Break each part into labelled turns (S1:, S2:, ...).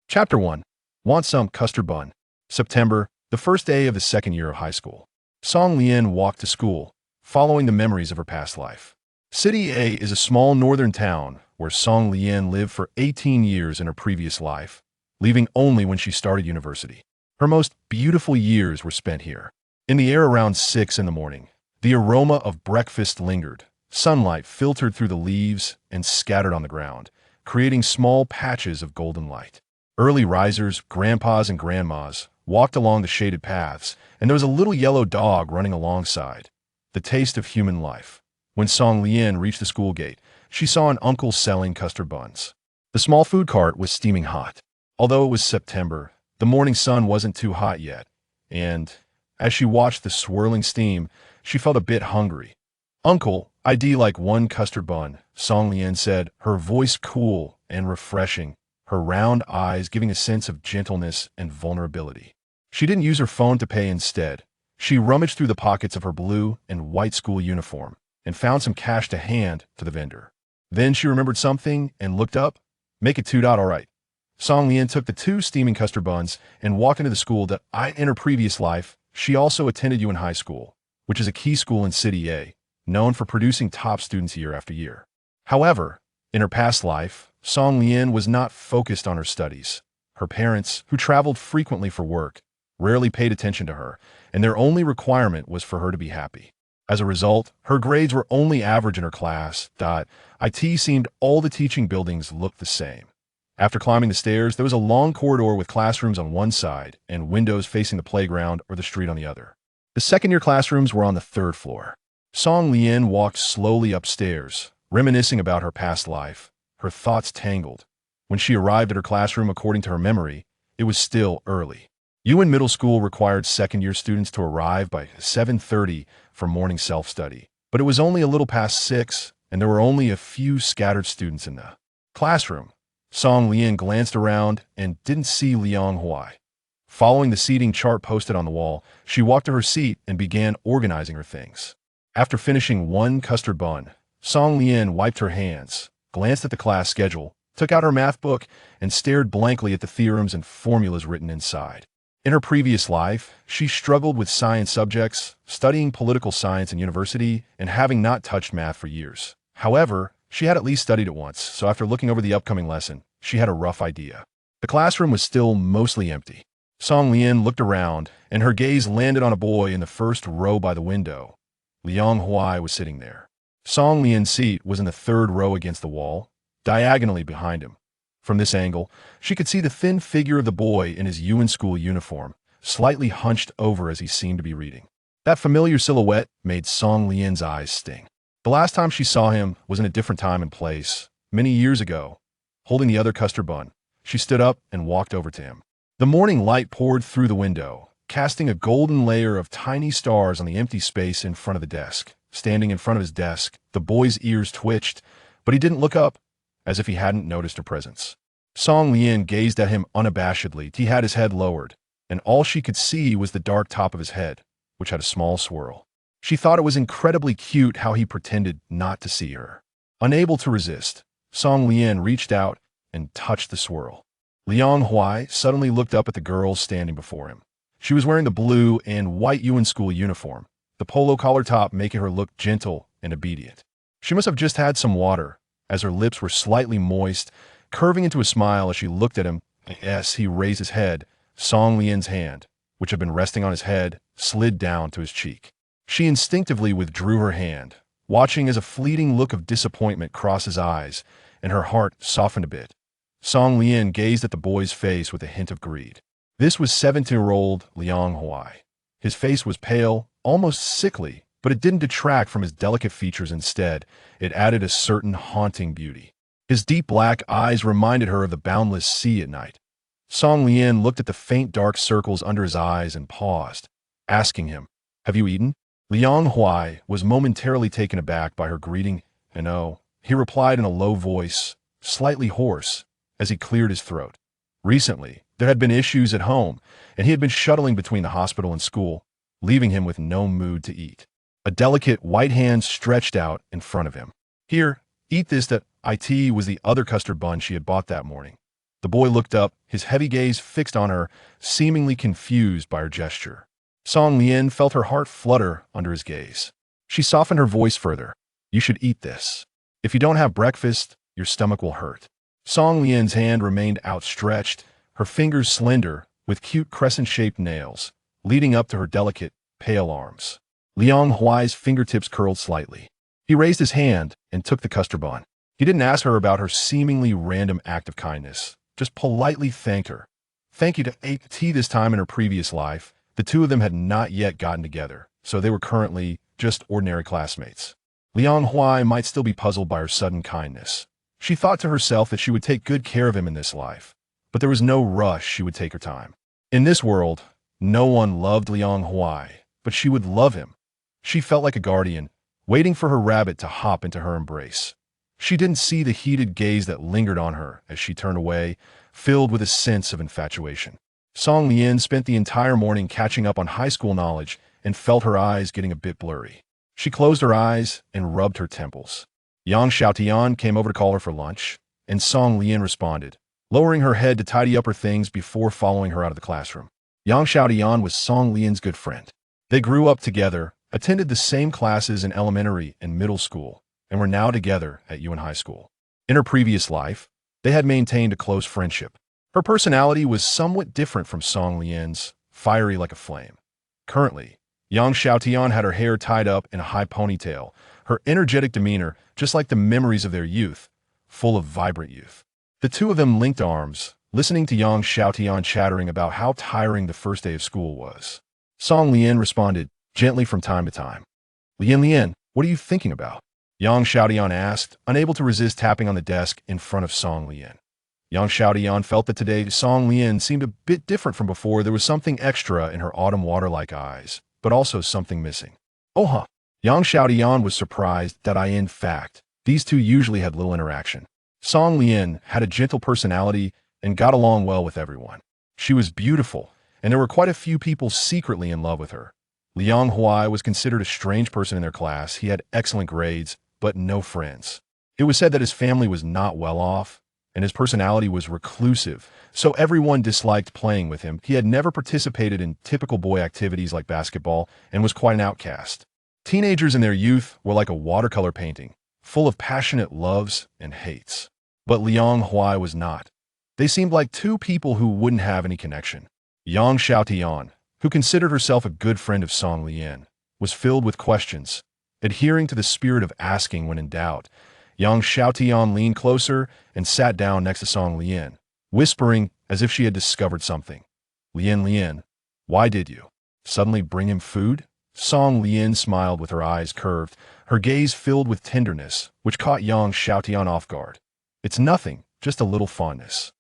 S1: Chapter 1. Want Some Custard Bun. September, the first day of the second year of high school. Song Lian walked to school, following the memories of her past life. City A is a small northern town where Song Lian lived for 18 years in her previous life, leaving only when she started university. Her most beautiful years were spent here. In the air around 6 in the morning, the aroma of breakfast lingered. Sunlight filtered through the leaves and scattered on the ground, creating small patches of golden light. Early risers, grandpas and grandmas, walked along the shaded paths, and there was a little yellow dog running alongside. The taste of human life. When Song Lian reached the school gate, she saw an uncle selling custard buns. The small food cart was steaming hot. Although it was September, the morning sun wasn't too hot yet, and as she watched the swirling steam, she felt a bit hungry. "Uncle, I'd like one custard bun," Song Lian said, her voice cool and refreshing, her round eyes giving a sense of gentleness and vulnerability. She didn't use her phone to pay instead. She rummaged through the pockets of her blue and white school uniform and found some cash to hand to the vendor. Then she remembered something and looked up. "Make it $2, all right." Song Lian took the 2 steaming custard buns and walked into the school that in her previous life, she also attended UN High School, which is a key school in City A, known for producing top students year after year. However, in her past life, Song Lian was not focused on her studies. Her parents, who traveled frequently for work, rarely paid attention to her, and their only requirement was for her to be happy. As a result, her grades were only average in her class. It seemed all the teaching buildings looked the same. After climbing the stairs, there was a long corridor with classrooms on one side and windows facing the playground or the street on the other. The second-year classrooms were on the 3rd floor. Song Lian walked slowly upstairs, reminiscing about her past life. Her thoughts tangled. When she arrived at her classroom, according to her memory, it was still early. UN Middle School required second-year students to arrive by 7:30 for morning self-study, but it was only a little past 6, and there were only a few scattered students in the classroom. Song Lian glanced around and didn't see Liang Huai. Following the seating chart posted on the wall, she walked to her seat and began organizing her things. After finishing one custard bun, Song Lian wiped her hands, glanced at the class schedule, took out her math book, and stared blankly at the theorems and formulas written inside. In her previous life, she struggled with science subjects, studying political science in university, and having not touched math for years. However, she had at least studied it once, so after looking over the upcoming lesson, she had a rough idea. The classroom was still mostly empty. Song Lian looked around, and her gaze landed on a boy in the first row by the window. Liang Huai was sitting there. Song Lian's seat was in the 3rd row against the wall, diagonally behind him. From this angle, she could see the thin figure of the boy in his UN school uniform, slightly hunched over as he seemed to be reading. That familiar silhouette made Song Lian's eyes sting. The last time she saw him was in a different time and place, many years ago. Holding the other custard bun, she stood up and walked over to him. The morning light poured through the window, casting a golden layer of tiny stars on the empty space in front of the desk. Standing in front of his desk, the boy's ears twitched, but he didn't look up, as if he hadn't noticed her presence. Song Lian gazed at him unabashedly. He had his head lowered, and all she could see was the dark top of his head, which had a small swirl. She thought it was incredibly cute how he pretended not to see her. Unable to resist, Song Lian reached out and touched the swirl. Liang Huai suddenly looked up at the girl standing before him. She was wearing the blue and white UN school uniform, the polo collar top making her look gentle and obedient. She must have just had some water, as her lips were slightly moist, curving into a smile as she looked at him. As he raised his head, Song Lian's hand, which had been resting on his head, slid down to his cheek. She instinctively withdrew her hand, watching as a fleeting look of disappointment crossed his eyes, and her heart softened a bit. Song Lian gazed at the boy's face with a hint of greed. This was 17-year-old Liang Huai. His face was pale, almost sickly, but it didn't detract from his delicate features. Instead, it added a certain haunting beauty. His deep black eyes reminded her of the boundless sea at night. Song Lian looked at the faint dark circles under his eyes and paused, asking him, "Have you eaten?" Liang Huai was momentarily taken aback by her greeting. "No," he replied in a low voice, slightly hoarse, as he cleared his throat. Recently, there had been issues at home, and he had been shuttling between the hospital and school, leaving him with no mood to eat. A delicate white hand stretched out in front of him. "Here, eat this." That was the other custard bun she had bought that morning. The boy looked up, his heavy gaze fixed on her, seemingly confused by her gesture. Song Lian felt her heart flutter under his gaze. She softened her voice further. You should eat this. If you don't have breakfast, your stomach will hurt. Song Lian's hand remained outstretched, her fingers slender, with cute crescent-shaped nails, leading up to her delicate, pale arms. Liang Huai's fingertips curled slightly. He raised his hand and took the custard bun. He didn't ask her about her seemingly random act of kindness, just politely thanked her. Thank you to ate this time in her previous life. The two of them had not yet gotten together, so they were currently just ordinary classmates. Liang Huai might still be puzzled by her sudden kindness. She thought to herself that she would take good care of him in this life, but there was no rush. She would take her time. In this world, no one loved Liang Huai, but she would love him. She felt like a guardian, waiting for her rabbit to hop into her embrace. She didn't see the heated gaze that lingered on her as she turned away, filled with a sense of infatuation. Song Lian spent the entire morning catching up on high school knowledge and felt her eyes getting a bit blurry. She closed her eyes and rubbed her temples. Yang Xiaotian came over to call her for lunch, and Song Lian responded, lowering her head to tidy up her things before following her out of the classroom. Yang Xiaotian was Song Lian's good friend. They grew up together, attended the same classes in elementary and middle school, and were now together at UN High School. In her previous life, they had maintained a close friendship. Her personality was somewhat different from Song Lian's, fiery like a flame. Currently, Yang Xiaotian had her hair tied up in a high ponytail, her energetic demeanor just like the memories of their youth, full of vibrant youth. The two of them linked arms, listening to Yang Xiaotian chattering about how tiring the first day of school was. Song Lian responded gently from time to time. Lian, what are you thinking about? Yang Xiaotian asked, unable to resist tapping on the desk in front of Song Lian. Yang Xiaotian felt that today Song Lian seemed a bit different from before. There was something extra in her autumn water-like eyes, but also something missing. Oh, huh. Yang Xiaotian was surprised that in fact, these two usually had little interaction. Song Lian had a gentle personality and got along well with everyone. She was beautiful, and there were quite a few people secretly in love with her. Liang Huai was considered a strange person in their class. He had excellent grades, but no friends. It was said that his family was not well off, and his personality was reclusive, so everyone disliked playing with him. He had never participated in typical boy activities like basketball and was quite an outcast. Teenagers in their youth were like a watercolor painting, full of passionate loves and hates. But Liang Huai was not. They seemed like two people who wouldn't have any connection. Yang Xiaotian, who considered herself a good friend of Song Lian, was filled with questions. Adhering to the spirit of asking when in doubt, Yang Xiaotian leaned closer and sat down next to Song Lian, whispering as if she had discovered something. Lian, why did you suddenly bring him food? Song Lian smiled with her eyes curved, her gaze filled with tenderness, which caught Yang Xiaotian off guard. It's nothing, just a little fondness.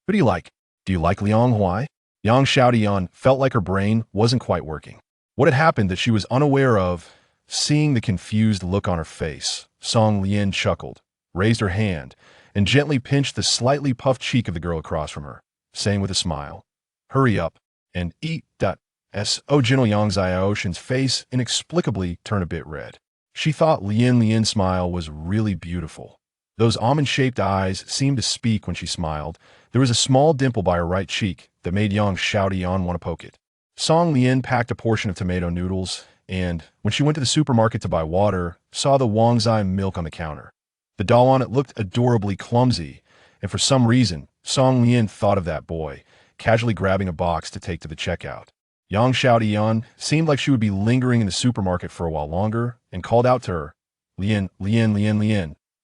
S1: Who do you like? Do you like Liang Huai? Yang Xiaotian felt like her brain wasn't quite working. What had happened that she was unaware of? Seeing the confused look on her face, Song Lian chuckled, raised her hand, and gently pinched the slightly puffed cheek of the girl across from her, saying with a smile, "Hurry up and eat that." Gentle Yang Xiaotian's face inexplicably turned a bit red. She thought Lian's smile was really beautiful. Those almond-shaped eyes seemed to speak when she smiled. There was a small dimple by her right cheek that made Yang Xiaotian want to poke it. Song Lian packed a portion of tomato noodles, and, when she went to the supermarket to buy water, saw the Wangzai milk on the counter. The doll on it looked adorably clumsy, and for some reason, Song Lian thought of that boy, casually grabbing a box to take to the checkout. Yang Xiaotian seemed like she would be lingering in the supermarket for a while longer, and called out to her, Lian,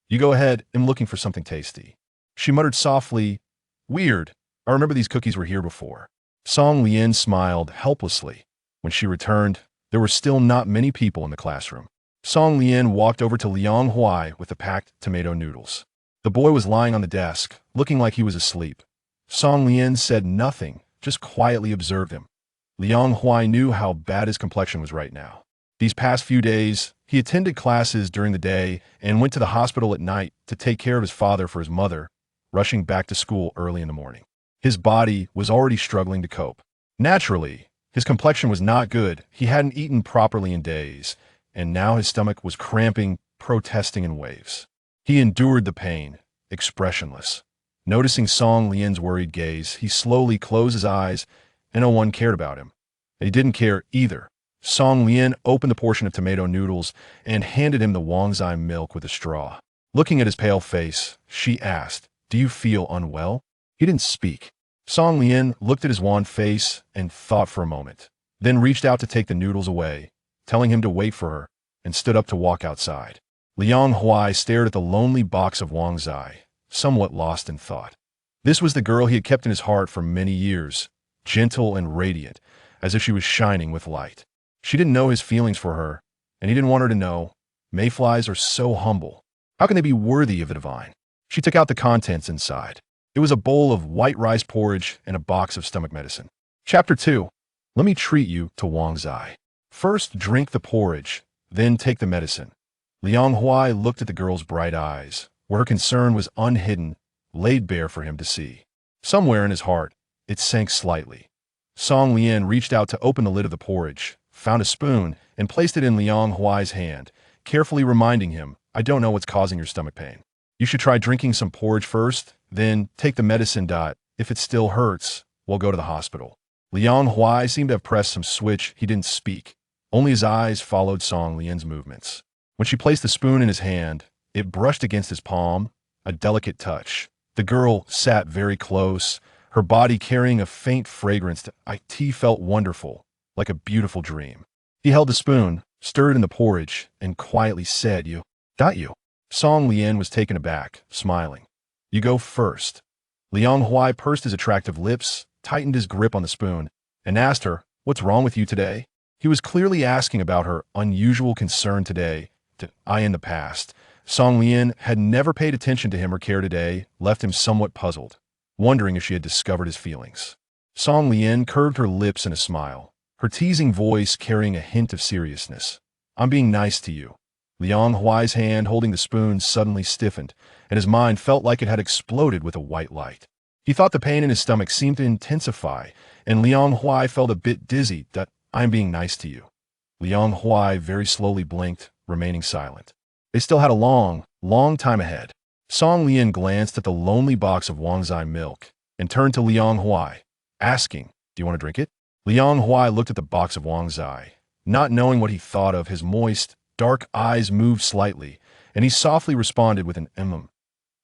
S1: you go ahead, I'm looking for something tasty. She muttered softly, "Weird, I remember these cookies were here before." Song Lian smiled helplessly. When she returned, there were still not many people in the classroom. Song Lian walked over to Liang Huai with the packed tomato noodles. The boy was lying on the desk, looking like he was asleep. Song Lian said nothing, just quietly observed him. Liang Huai knew how bad his complexion was right now. These past few days, he attended classes during the day and went to the hospital at night to take care of his father for his mother, rushing back to school early in the morning. His body was already struggling to cope. Naturally, his complexion was not good. He hadn't eaten properly in days, and now his stomach was cramping, protesting in waves. He endured the pain, expressionless. Noticing Song Lian's worried gaze, he slowly closed his eyes, and no one cared about him. He didn't care either. Song Lian opened a portion of tomato noodles and handed him the Wangzai milk with a straw. Looking at his pale face, she asked, "Do you feel unwell?" He didn't speak. Song Lian looked at his wan face and thought for a moment, then reached out to take the noodles away, telling him to wait for her, and stood up to walk outside. Liang Huai stared at the lonely box of Wangzai, somewhat lost in thought. This was the girl he had kept in his heart for many years, gentle and radiant, as if she was shining with light. She didn't know his feelings for her, and he didn't want her to know. Mayflies are so humble. How can they be worthy of the divine? She took out the contents inside. It was a bowl of white rice porridge and a box of stomach medicine. Chapter 2. Let me treat you to Wangzai. First, drink the porridge, then take the medicine. Liang Huai looked at the girl's bright eyes, where her concern was unhidden, laid bare for him to see. Somewhere in his heart, it sank slightly. Song Lian reached out to open the lid of the porridge, found a spoon, and placed it in Liang Huai's hand, carefully reminding him, "I don't know what's causing your stomach pain. You should try drinking some porridge first, then take the medicine. If it still hurts, we'll go to the hospital." Liang Huai seemed to have pressed some switch. He didn't speak. Only his eyes followed Song Lian's movements. When she placed the spoon in his hand, it brushed against his palm, a delicate touch. The girl sat very close, her body carrying a faint fragrance. Tea felt wonderful, like a beautiful dream. He held the spoon, stirred in the porridge, and quietly said, You. Song Lian was taken aback, smiling. "You go first." Liang Huai pursed his attractive lips, tightened his grip on the spoon, and asked her, "What's wrong with you today?" He was clearly asking about her unusual concern today. In the past, Song Lian had never paid attention to him or care today, left him somewhat puzzled, wondering if she had discovered his feelings. Song Lian curved her lips in a smile, her teasing voice carrying a hint of seriousness. "I'm being nice to you." Liang Huai's hand holding the spoon suddenly stiffened, and his mind felt like it had exploded with a white light. He thought the pain in his stomach seemed to intensify, and Liang Huai felt a bit dizzy. "I'm being nice to you." Liang Huai very slowly blinked, remaining silent. They still had a long, long time ahead. Song Lian glanced at the lonely box of Wangzai milk and turned to Liang Huai, asking, "Do you want to drink it?" Liang Huai looked at the box of Wangzai. Not knowing what he thought of, his moist, dark eyes moved slightly, and he softly responded with an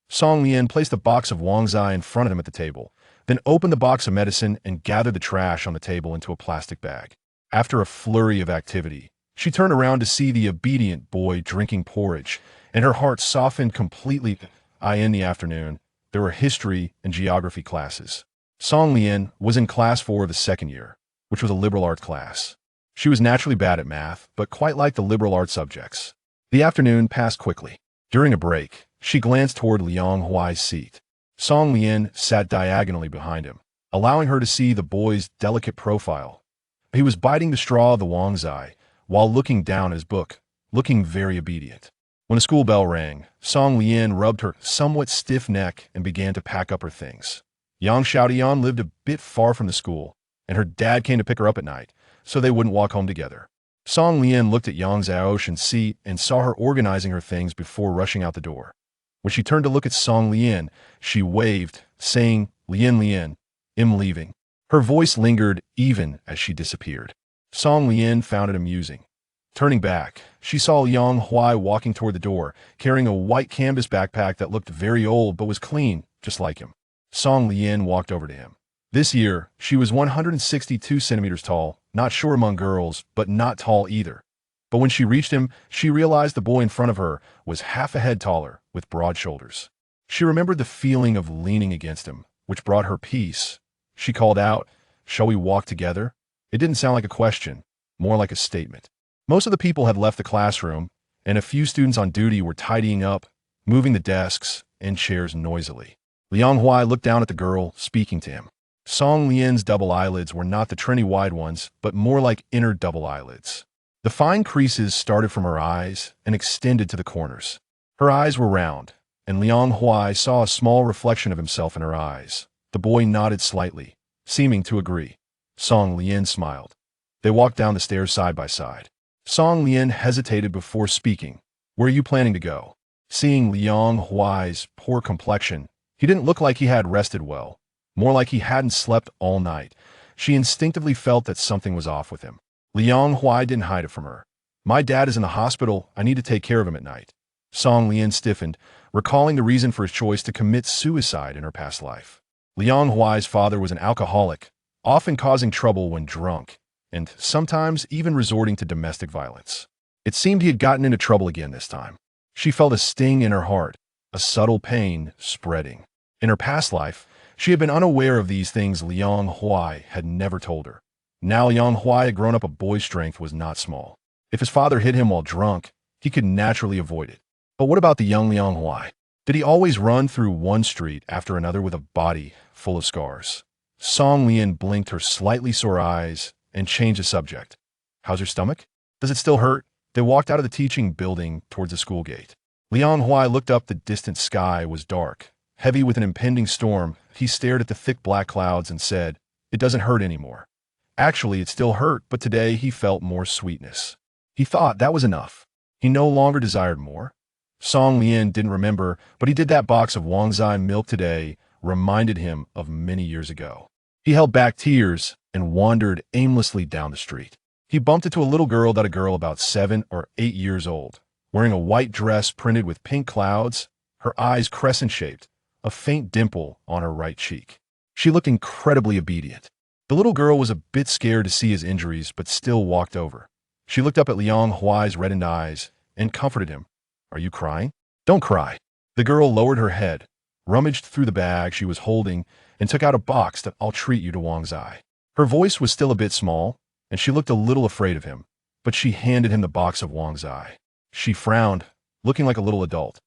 S1: Song Lian placed the box of Wangzai in front of him at the table, then opened the box of medicine and gathered the trash on the table into a plastic bag. After a flurry of activity, she turned around to see the obedient boy drinking porridge, and her heart softened completely. In the afternoon, there were history and geography classes. Song Lian was in class 4 of the second year, which was a liberal arts class. She was naturally bad at math, but quite liked the liberal arts subjects. The afternoon passed quickly. During a break, she glanced toward Liang Huai's seat. Song Lian sat diagonally behind him, allowing her to see the boy's delicate profile. He was biting the straw of the Wangzai, while looking down at his book, looking very obedient. When the school bell rang, Song Lian rubbed her somewhat stiff neck and began to pack up her things. Yang Xiaotian lived a bit far from the school, and her dad came to pick her up at night, so they wouldn't walk home together. Song Lian looked at Yang Xiaotian's seat and saw her organizing her things before rushing out the door. When she turned to look at Song Lian, she waved, saying, Lian, I'm leaving." Her voice lingered even as she disappeared. Song Lian found it amusing. Turning back, she saw Liang Huai walking toward the door, carrying a white canvas backpack that looked very old but was clean, just like him. Song Lian walked over to him. This year, she was 162 centimeters tall, not short among girls, but not tall either. But when she reached him, she realized the boy in front of her was half a head taller, with broad shoulders. She remembered the feeling of leaning against him, which brought her peace. She called out, "Shall we walk together?" It didn't sound like a question, more like a statement. Most of the people had left the classroom, and a few students on duty were tidying up, moving the desks and chairs noisily. Liang Huai looked down at the girl, speaking to him. Song Lian's double eyelids were not the trendy wide ones, but more like inner double eyelids. The fine creases started from her eyes and extended to the corners. Her eyes were round, and Liang Huai saw a small reflection of himself in her eyes. The boy nodded slightly, seeming to agree. Song Lian smiled. They walked down the stairs side by side. Song Lian hesitated before speaking. "Where are you planning to go?" Seeing Liang Huai's poor complexion, He didn't look like he had rested well, more like he hadn't slept all night. She instinctively felt that something was off with him. Liang Huai didn't hide it from her. My dad is in the hospital. I need to take care of him at night. Song Lian stiffened, recalling the reason for his choice to commit suicide in her past life. Liang Huai's father was an alcoholic, often causing trouble when drunk, and sometimes even resorting to domestic violence. It seemed he had gotten into trouble again this time. She felt a sting in her heart, a subtle pain spreading. In her past life, she had been unaware of these things Liang Huai had never told her. Now Liang Huai had grown up. A boy's strength was not small. If his father hit him while drunk, he could naturally avoid it. But what about the young Liang Huai? Did he always run through one street after another with a body full of scars? Song Lian blinked her slightly sore eyes and changed the subject. How's your stomach? Does it still hurt? They walked out of the teaching building towards the school gate. Liang Huai looked up. The distant sky was dark, heavy with an impending storm. He stared at the thick black clouds and said, "It doesn't hurt anymore." Actually, it still hurt, but today he felt more sweetness. He thought that was enough. He no longer desired more. Song Lian didn't remember, but he did. That box of Wangzai milk today reminded him of many years ago. He held back tears and wandered aimlessly down the street. He bumped into a little girl, a girl about 7 or 8 years old, wearing a white dress printed with pink clouds, her eyes crescent-shaped, a faint dimple on her right cheek. She looked incredibly obedient. The little girl was a bit scared to see his injuries, but still walked over. She looked up at Liang Huai's reddened eyes and comforted him. "Are you crying?" "Don't cry." The girl lowered her head, rummaged through the bag she was holding, and took out a box. "I'll treat you to Wangzai." Her voice was still a bit small, and she looked a little afraid of him, but she handed him the box of Wangzai. She frowned, looking like a little adult.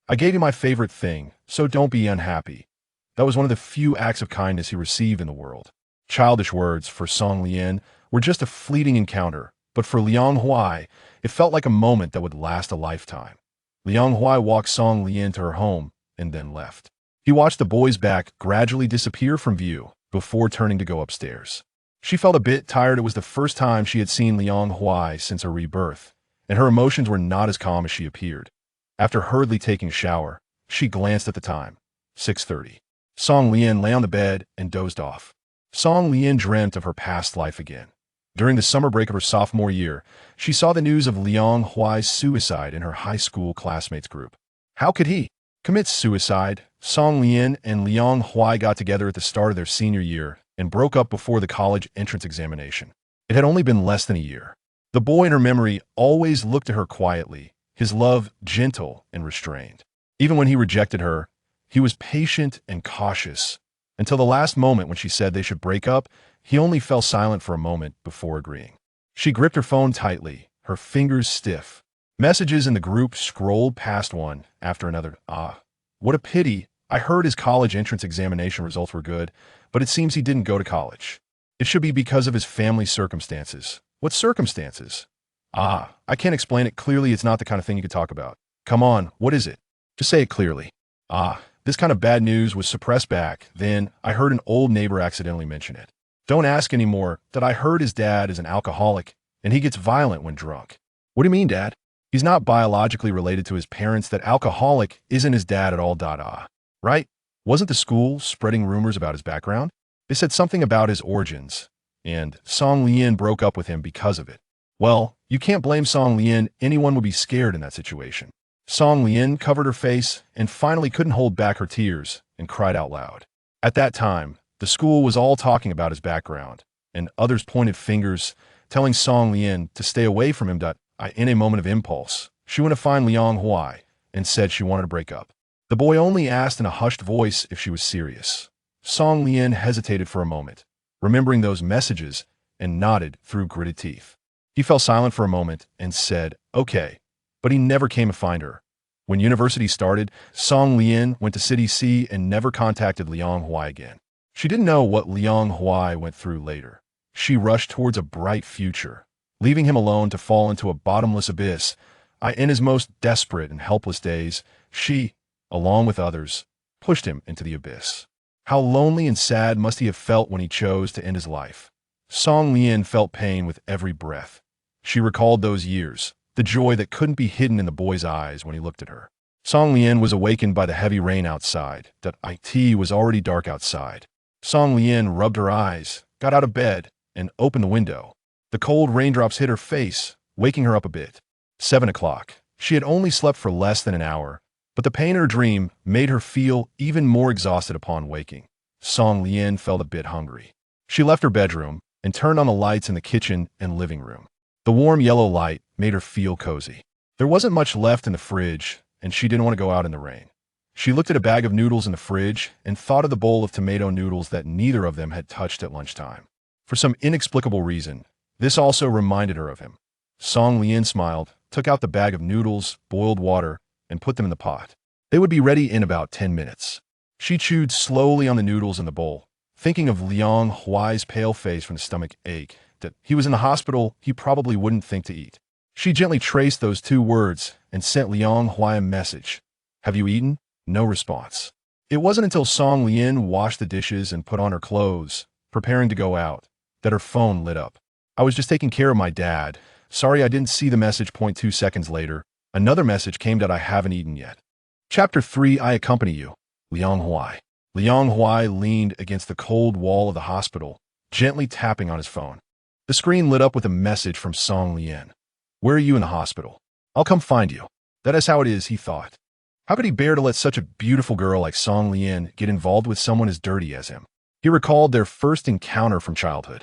S1: "I gave you my favorite thing, so don't be unhappy." That was one of the few acts of kindness he received in the world. Childish words for Song Lian were just a fleeting encounter, but for Liang Huai, it felt like a moment that would last a lifetime. Liang Huai walked Song Lian to her home and then left. He watched the boy's back gradually disappear from view before turning to go upstairs. She felt a bit tired. It was the first time she had seen Liang Huai since her rebirth, and her emotions were not as calm as she appeared. After hurriedly taking a shower, she glanced at the time. 6:30. Song Lian lay on the bed and dozed off. Song Lian dreamt of her past life again. During the summer break of her sophomore year, she saw the news of Liang Huai's suicide in her high school classmates group. How could he commit suicide? Song Lian and Liang Huai got together at the start of their senior year and broke up before the college entrance examination. It had only been less than a year. The boy in her memory always looked at her quietly, his love gentle and restrained. Even when he rejected her, he was patient and cautious. Until the last moment when she said they should break up, he only fell silent for a moment before agreeing. She gripped her phone tightly, her fingers stiff. Messages in the group scrolled past one after another. "Ah, what a pity. I heard his college entrance examination results were good, but it seems he didn't go to college. It should be because of his family circumstances." "What circumstances?" "Ah, I can't explain it. Clearly, it's not the kind of thing you could talk about." "Come on, what is it? Just say it clearly." "Ah, this kind of bad news was suppressed back then. I heard an old neighbor accidentally mention it." "Don't ask anymore. That I heard his dad is an alcoholic, and he gets violent when drunk." "What do you mean, Dad?" "He's not biologically related to his parents. That alcoholic isn't his dad at all. Right? Wasn't the school spreading rumors about his background? They said something about his origins, and Song Lian broke up with him because of it." "Well, you can't blame Song Lian. Anyone would be scared in that situation." Song Lian covered her face and finally couldn't hold back her tears and cried out loud. At that time, the school was all talking about his background, and others pointed fingers, telling Song Lian to stay away from him. In a moment of impulse, she went to find Liang Huai and said she wanted to break up. The boy only asked in a hushed voice if she was serious. Song Lian hesitated for a moment, remembering those messages, and nodded through gritted teeth. He fell silent for a moment and said, "Okay," but he never came to find her. When university started, Song Lian went to City C and never contacted Liang Huai again. She didn't know what Liang Huai went through later. She rushed towards a bright future, leaving him alone to fall into a bottomless abyss. In his most desperate and helpless days, she, along with others, pushed him into the abyss. How lonely and sad must he have felt when he chose to end his life? Song Lian felt pain with every breath. She recalled those years, the joy that couldn't be hidden in the boy's eyes when he looked at her. Song Lian was awakened by the heavy rain outside. It was already dark outside. Song Lian rubbed her eyes, got out of bed, and opened the window. The cold raindrops hit her face, waking her up a bit. 7 o'clock. She had only slept for less than an hour, but the pain in her dream made her feel even more exhausted upon waking. Song Lian felt a bit hungry. She left her bedroom and turned on the lights in the kitchen and living room. The warm yellow light made her feel cozy. There wasn't much left in the fridge, and she didn't want to go out in the rain. She looked at a bag of noodles in the fridge and thought of the bowl of tomato noodles that neither of them had touched at lunchtime. For some inexplicable reason, this also reminded her of him. Song Lian smiled, took out the bag of noodles, boiled water, and put them in the pot. They would be ready in about 10 minutes. She chewed slowly on the noodles in the bowl, thinking of Liang Huai's pale face from the stomach ache, that he was in the hospital, he probably wouldn't think to eat. She gently traced those 2 words and sent Liang Huai a message. "Have you eaten?" No response. It wasn't until Song Lian washed the dishes and put on her clothes, preparing to go out, that her phone lit up. "I was just taking care of my dad. Sorry I didn't see the message. 2 seconds later, another message came that I haven't eaten yet. Chapter 3, I accompany you. Liang Huai. Liang Huai leaned against the cold wall of the hospital, gently tapping on his phone. The screen lit up with a message from Song Lian. "Where are you in the hospital? I'll come find you." That is how it is, he thought. How could he bear to let such a beautiful girl like Song Lian get involved with someone as dirty as him? He recalled their first encounter from childhood.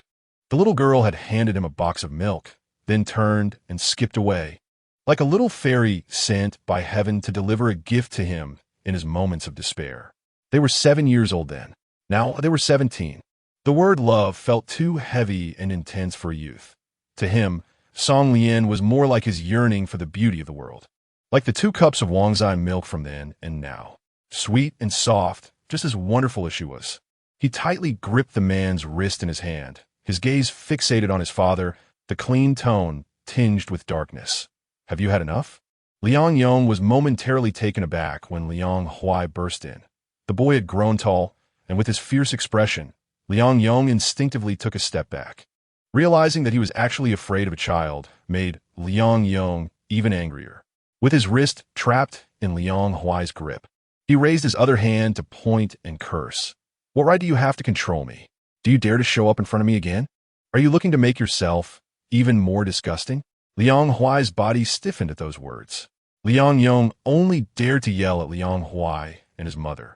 S1: The little girl had handed him a box of milk, then turned and skipped away, like a little fairy sent by heaven to deliver a gift to him in his moments of despair. They were 7 years old then. Now they were 17. The word love felt too heavy and intense for a youth. To him, Song Lian was more like his yearning for the beauty of the world. Like the 2 cups of Wangzai milk from then and now. Sweet and soft, just as wonderful as she was. He tightly gripped the man's wrist in his hand, his gaze fixated on his father, the clean tone tinged with darkness. "Have you had enough?" Liang Yong was momentarily taken aback when Liang Huai burst in. The boy had grown tall, and with his fierce expression, Liang Yong instinctively took a step back. Realizing that he was actually afraid of a child made Liang Yong even angrier. With his wrist trapped in Liang Huai's grip, he raised his other hand to point and curse. "What right do you have to control me? Do you dare to show up in front of me again? Are you looking to make yourself even more disgusting?" Liang Huai's body stiffened at those words. Liang Yong only dared to yell at Liang Huai and his mother.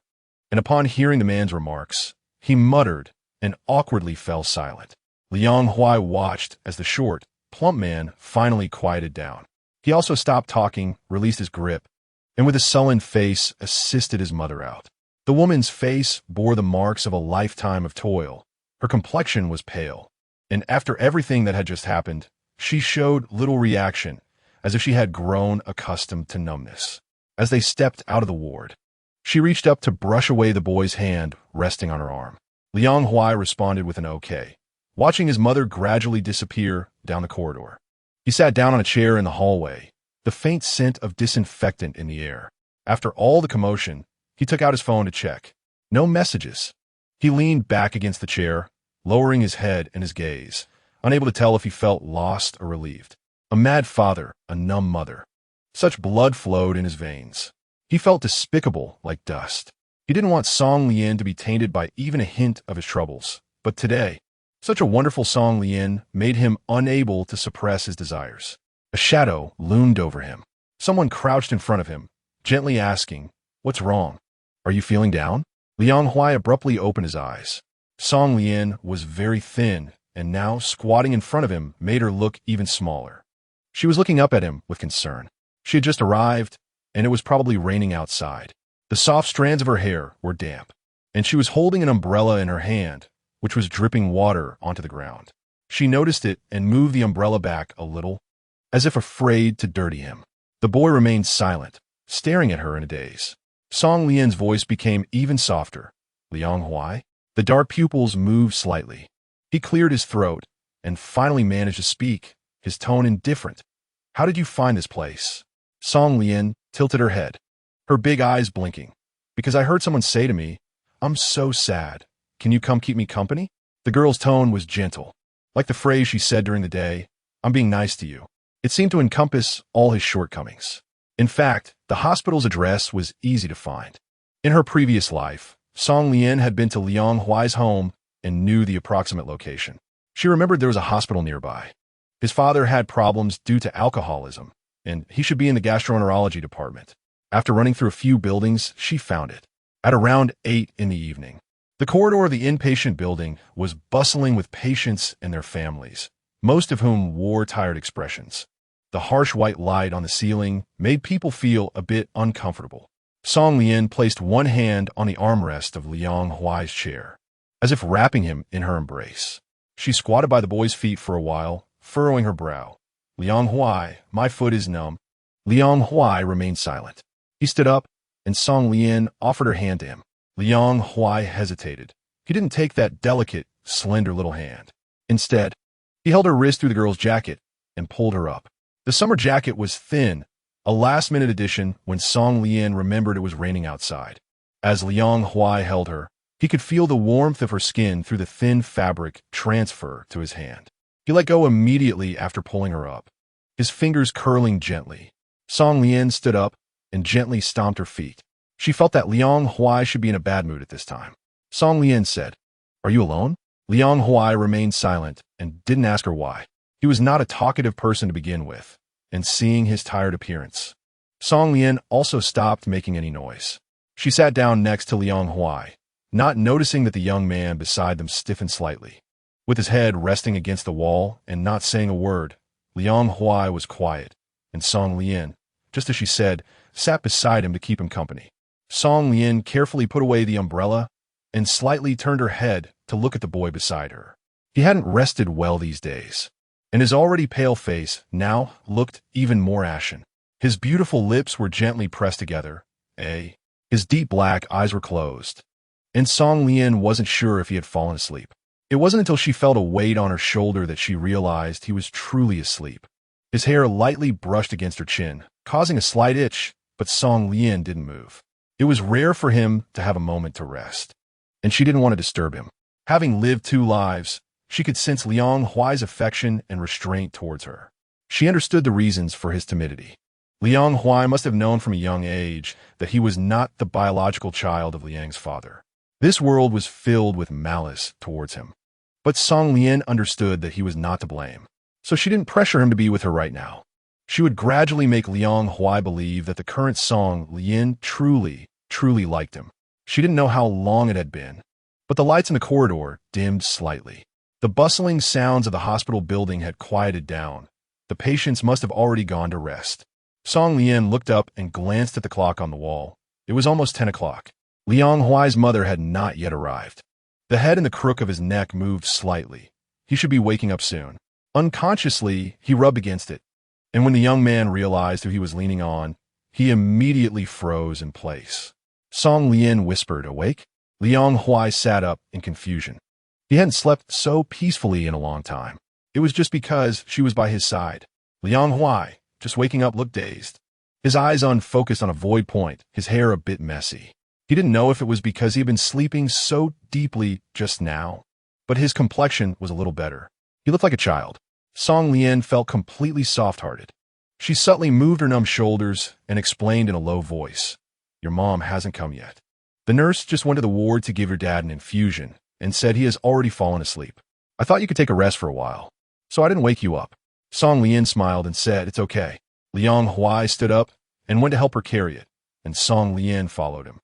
S1: And upon hearing the man's remarks, he muttered and awkwardly fell silent. Liang Huai watched as the short, plump man finally quieted down. He also stopped talking, released his grip, and with a sullen face assisted his mother out. The woman's face bore the marks of a lifetime of toil. Her complexion was pale, and after everything that had just happened, she showed little reaction, as if she had grown accustomed to numbness. As they stepped out of the ward, she reached up to brush away the boy's hand resting on her arm. Liang Huai responded with an okay, watching his mother gradually disappear down the corridor. He sat down on a chair in the hallway, the faint scent of disinfectant in the air. After all the commotion, he took out his phone to check. No messages. He leaned back against the chair, lowering his head and his gaze, unable to tell if he felt lost or relieved. A mad father, a numb mother. Such blood flowed in his veins. He felt despicable like dust. He didn't want Song Lian to be tainted by even a hint of his troubles. But today, such a wonderful Song Lian made him unable to suppress his desires. A shadow loomed over him. Someone crouched in front of him, gently asking, "What's wrong? Are you feeling down?" Liang Huai abruptly opened his eyes. Song Lian was very thin, and now squatting in front of him made her look even smaller. She was looking up at him with concern. She had just arrived, and it was probably raining outside. The soft strands of her hair were damp, and she was holding an umbrella in her hand, which was dripping water onto the ground. She noticed it and moved the umbrella back a little, as if afraid to dirty him. The boy remained silent, staring at her in a daze. Song Lian's voice became even softer. "Liang Huai?" The dark pupils moved slightly. He cleared his throat and finally managed to speak, his tone indifferent. "How did you find this place?" Song Lian tilted her head, her big eyes blinking. "Because I heard someone say to me, 'I'm so sad. Can you come keep me company?'" The girl's tone was gentle, like the phrase she said during the day, "I'm being nice to you." It seemed to encompass all his shortcomings. In fact, The hospital's address was easy to find. In her previous life, Song Lian had been to Liang Huai's home and knew the approximate location. She remembered there was a hospital nearby. His father had problems due to alcoholism, and he should be in the gastroenterology department. After running through a few buildings, she found it. At around 8 in the evening, the corridor of the inpatient building was bustling with patients and their families, most of whom wore tired expressions. The harsh white light on the ceiling made people feel a bit uncomfortable. Song Lian placed one hand on the armrest of Liang Huai's chair, as if wrapping him in her embrace. She squatted by the boy's feet for a while, furrowing her brow. "Liang Huai, my foot is numb." Liang Huai remained silent. He stood up, and Song Lian offered her hand to him. Liang Huai hesitated. He didn't take that delicate, slender little hand. Instead, he held her wrist through the girl's jacket and pulled her up. The summer jacket was thin, a last-minute addition when Song Lian remembered it was raining outside. As Liang Huai held her, he could feel the warmth of her skin through the thin fabric transfer to his hand. He let go immediately after pulling her up, his fingers curling gently. Song Lian stood up and gently stomped her feet. She felt that Liang Huai should be in a bad mood at this time. Song Lian said, "Are you alone?" Liang Huai remained silent and didn't ask her why. He was not a talkative person to begin with, and seeing his tired appearance, Song Lian also stopped making any noise. She sat down next to Liang Huai, not noticing that the young man beside them stiffened slightly. With his head resting against the wall and not saying a word, Liang Huai was quiet, and Song Lian, just as she said, sat beside him to keep him company. Song Lian carefully put away the umbrella and slightly turned her head to look at the boy beside her. He hadn't rested well these days, and his already pale face now looked even more ashen. His beautiful lips were gently pressed together. His deep black eyes were closed, and Song Lian wasn't sure if he had fallen asleep. It wasn't until she felt a weight on her shoulder that she realized he was truly asleep. His hair lightly brushed against her chin, causing a slight itch, but Song Lian didn't move. It was rare for him to have a moment to rest, and she didn't want to disturb him. Having lived 2 lives, she could sense Liang Huai's affection and restraint towards her. She understood the reasons for his timidity. Liang Huai must have known from a young age that he was not the biological child of Liang's father. This world was filled with malice towards him. But Song Lian understood that he was not to blame, so she didn't pressure him to be with her right now. She would gradually make Liang Huai believe that the current Song Lian truly liked him. She didn't know how long it had been, but the lights in the corridor dimmed slightly. The bustling sounds of the hospital building had quieted down. The patients must have already gone to rest. Song Lian looked up and glanced at the clock on the wall. It was almost 10 o'clock. Liang Huai's mother had not yet arrived. The head and the crook of his neck moved slightly. He should be waking up soon. Unconsciously, he rubbed against it, and when the young man realized who he was leaning on, he immediately froze in place. Song Lian whispered, "Awake?" Liang Huai sat up in confusion. He hadn't slept so peacefully in a long time. It was just because she was by his side. Liang Huai, just waking up, looked dazed. His eyes unfocused on a void point, his hair a bit messy. He didn't know if it was because he had been sleeping so deeply just now, but his complexion was a little better. He looked like a child. Song Lian felt completely soft-hearted. She subtly moved her numb shoulders and explained in a low voice, "Your mom hasn't come yet. The nurse just went to the ward to give your dad an infusion and said he has already fallen asleep. I thought you could take a rest for a while, so I didn't wake you up." Song Lian smiled and said, "It's okay." Liang Huai stood up and went to help her carry it, and Song Lian followed him.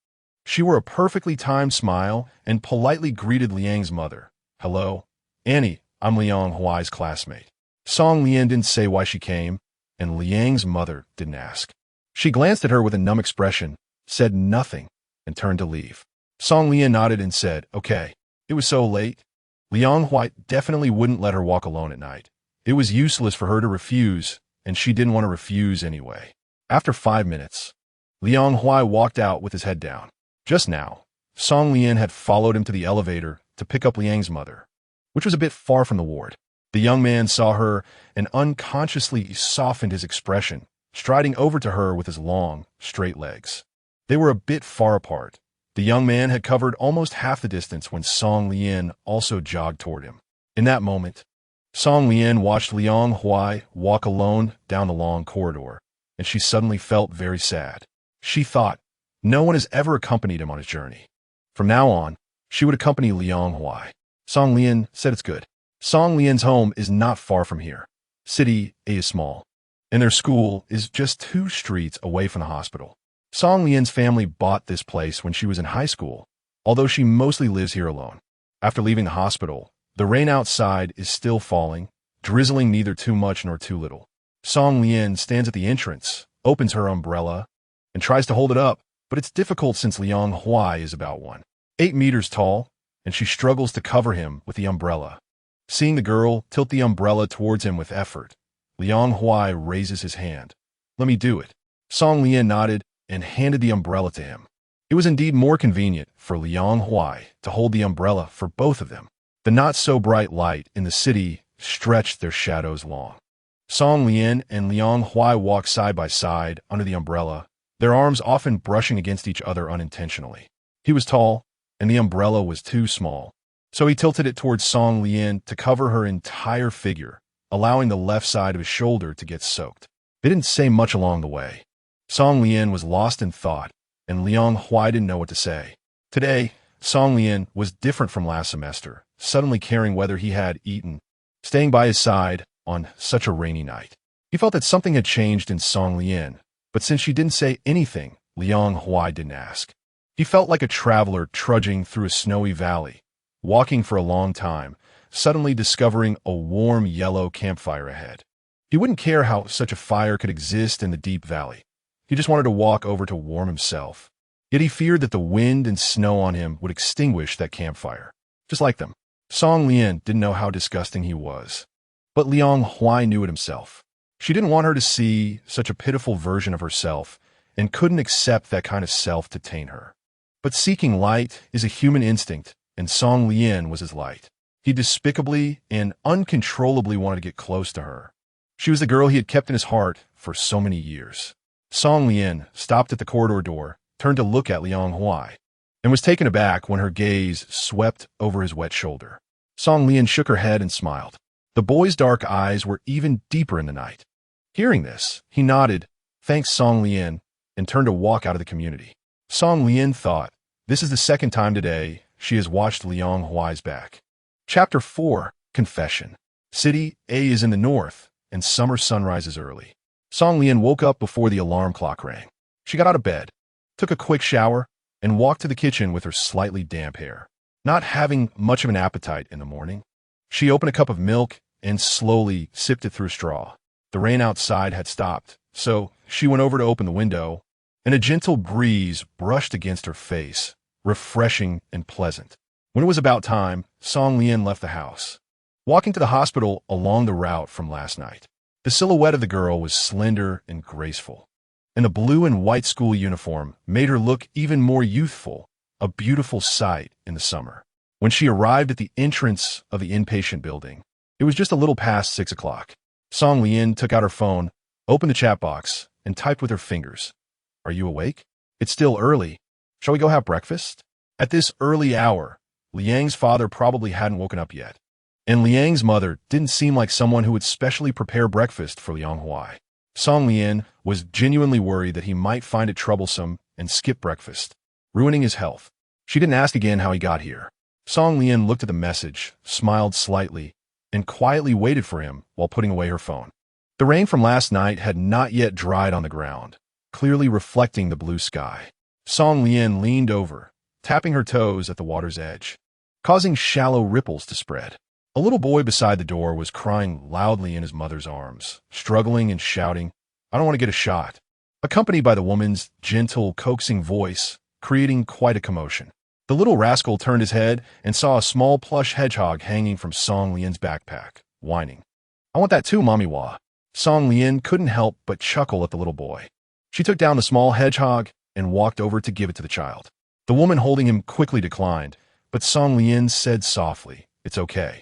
S1: She wore a perfectly timed smile and politely greeted Liang's mother. "Hello, Annie, I'm Liang Huai's classmate." Song Lian didn't say why she came, and Liang's mother didn't ask. She glanced at her with a numb expression, said nothing, and turned to leave. Song Lian nodded and said, "Okay." It was so late. Liang Huai definitely wouldn't let her walk alone at night. It was useless for her to refuse, and she didn't want to refuse anyway. After 5 minutes, Liang Huai walked out with his head down. Just now, Song Lian had followed him to the elevator to pick up Liang's mother, which was a bit far from the ward. The young man saw her and unconsciously softened his expression, striding over to her with his long, straight legs. They were a bit far apart. The young man had covered almost half the distance when Song Lian also jogged toward him. In that moment, Song Lian watched Liang Huai walk alone down the long corridor, and she suddenly felt very sad. She thought, no one has ever accompanied him on his journey. From now on, she would accompany Liang Huai. Song Lian said it's good. Song Lian's home is not far from here. City A is small, and their school is just 2 streets away from the hospital. Song Lian's family bought this place when she was in high school, although she mostly lives here alone. After leaving the hospital, the rain outside is still falling, drizzling neither too much nor too little. Song Lian stands at the entrance, opens her umbrella, and tries to hold it up, but it's difficult since Liang Huai is about 1.8 meters tall, and she struggles to cover him with the umbrella. Seeing the girl tilt the umbrella towards him with effort, Liang Huai raises his hand. Let me do it. Song Lian nodded and handed the umbrella to him. It was indeed more convenient for Liang Huai to hold the umbrella for both of them. The not-so-bright light in the city stretched their shadows long. Song Lian and Liang Huai walked side by side under the umbrella, their arms often brushing against each other unintentionally. He was tall, and the umbrella was too small, so he tilted it towards Song Lian to cover her entire figure, allowing the left side of his shoulder to get soaked. They didn't say much along the way. Song Lian was lost in thought, and Liang Huai didn't know what to say. Today, Song Lian was different from last semester, suddenly caring whether he had eaten, staying by his side on such a rainy night. He felt that something had changed in Song Lian, but since she didn't say anything, Liang Huai didn't ask. He felt like a traveler trudging through a snowy valley, walking for a long time, suddenly discovering a warm yellow campfire ahead. He wouldn't care how such a fire could exist in the deep valley. He just wanted to walk over to warm himself. Yet he feared that the wind and snow on him would extinguish that campfire. Just like them. Song Lian didn't know how disgusting he was. But Liang Huai knew it himself. She didn't want her to see such a pitiful version of herself and couldn't accept that kind of self to taint her. But seeking light is a human instinct, and Song Lian was his light. He despicably and uncontrollably wanted to get close to her. She was the girl he had kept in his heart for so many years. Song Lian stopped at the corridor door, turned to look at Liang Huai, and was taken aback when her gaze swept over his wet shoulder. Song Lian shook her head and smiled. The boy's dark eyes were even deeper in the night. Hearing this, he nodded, thanked Song Lian, and turned to walk out of the community. Song Lian thought, this is the second time today she has watched Liang Huai's back. Chapter 4, Confession. City A is in the north, and summer sunrise is early. Song Lian woke up before the alarm clock rang. She got out of bed, took a quick shower, and walked to the kitchen with her slightly damp hair. Not having much of an appetite in the morning, she opened a cup of milk and slowly sipped it through a straw. The rain outside had stopped, so she went over to open the window, and a gentle breeze brushed against her face, refreshing and pleasant. When it was about time, Song Lian left the house, walking to the hospital along the route from last night. The silhouette of the girl was slender and graceful, and the blue and white school uniform made her look even more youthful, a beautiful sight in the summer. When she arrived at the entrance of the inpatient building, it was just a little past 6 o'clock. Song Lian took out her phone, opened the chat box, and typed with her fingers. Are you awake? It's still early. Shall we go have breakfast? At this early hour, Liang's father probably hadn't woken up yet, and Liang's mother didn't seem like someone who would specially prepare breakfast for Liang Huai. Song Lian was genuinely worried that he might find it troublesome and skip breakfast, ruining his health. She didn't ask again how he got here. Song Lian looked at the message, smiled slightly, and quietly waited for him while putting away her phone. The rain from last night had not yet dried on the ground, clearly reflecting the blue sky. Song Lian leaned over, tapping her toes at the water's edge, causing shallow ripples to spread. A little boy beside the door was crying loudly in his mother's arms, struggling and shouting, I don't want to get a shot, accompanied by the woman's gentle, coaxing voice, creating quite a commotion. The little rascal turned his head and saw a small plush hedgehog hanging from Song Lian's backpack, whining. I want that too, Mommy Wah. Song Lian couldn't help but chuckle at the little boy. She took down the small hedgehog and walked over to give it to the child. The woman holding him quickly declined, but Song Lian said softly, It's okay.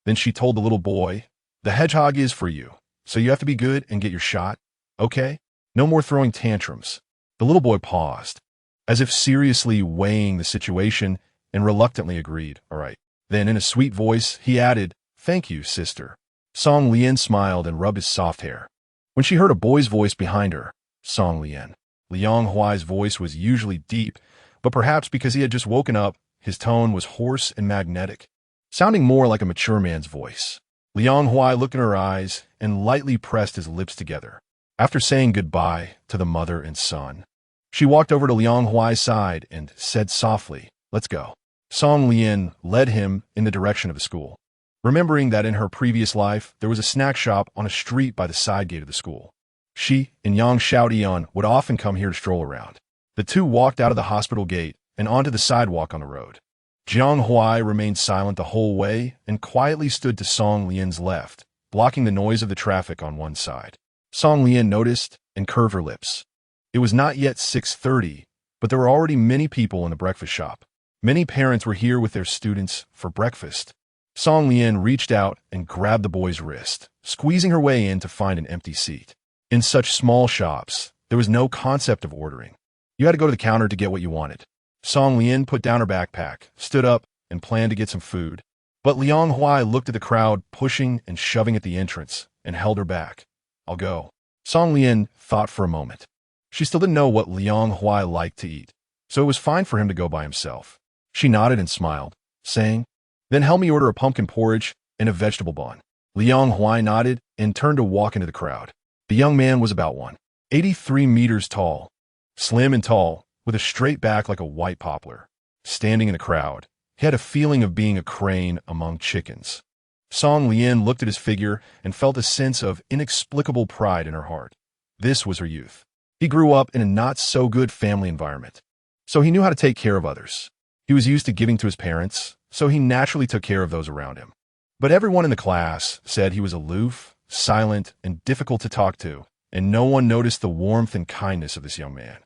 S1: Then she told the little boy, The hedgehog is for you, so you have to be good and get your shot, okay? No more throwing tantrums. The little boy paused, as if seriously weighing the situation, and reluctantly agreed, all right. Then in a sweet voice, he added, Thank you, sister. Song Lian smiled and rubbed his soft hair. When she heard a boy's voice behind her, Song Lian Liang Huai's voice was usually deep, but perhaps because he had just woken up, his tone was hoarse and magnetic, sounding more like a mature man's voice. Liang Huai looked in her eyes and lightly pressed his lips together. After saying goodbye to the mother and son, she walked over to Liang Huai's side and said softly, "Let's go." Song Lian led him in the direction of the school, remembering that in her previous life there was a snack shop on a street by the side gate of the school. She and Yang Xiaodian would often come here to stroll around. The two walked out of the hospital gate and onto the sidewalk on the road. Jiang Huai remained silent the whole way and quietly stood to Song Lian's left, blocking the noise of the traffic on one side. Song Lian noticed and curved her lips. It was not yet 6:30, but there were already many people in the breakfast shop. Many parents were here with their students for breakfast. Song Lian reached out and grabbed the boy's wrist, squeezing her way in to find an empty seat. In such small shops, there was no concept of ordering. You had to go to the counter to get what you wanted. Song Lian put down her backpack, stood up, and planned to get some food. But Liang Huai looked at the crowd pushing and shoving at the entrance and held her back. "I'll go." Song Lian thought for a moment. She still didn't know what Liang Huai liked to eat, so it was fine for him to go by himself. She nodded and smiled, saying, "Then help me order a pumpkin porridge and a vegetable bun." Liang Huai nodded and turned to walk into the crowd. The young man was about 183 meters tall, slim and tall, with a straight back like a white poplar. Standing in the crowd, he had a feeling of being a crane among chickens. Song Lian looked at his figure and felt a sense of inexplicable pride in her heart. This was her youth. He grew up in a not-so-good family environment, so he knew how to take care of others. He was used to giving to his parents, so he naturally took care of those around him. But everyone in the class said he was aloof, silent, and difficult to talk to, and no one noticed the warmth and kindness of this young man.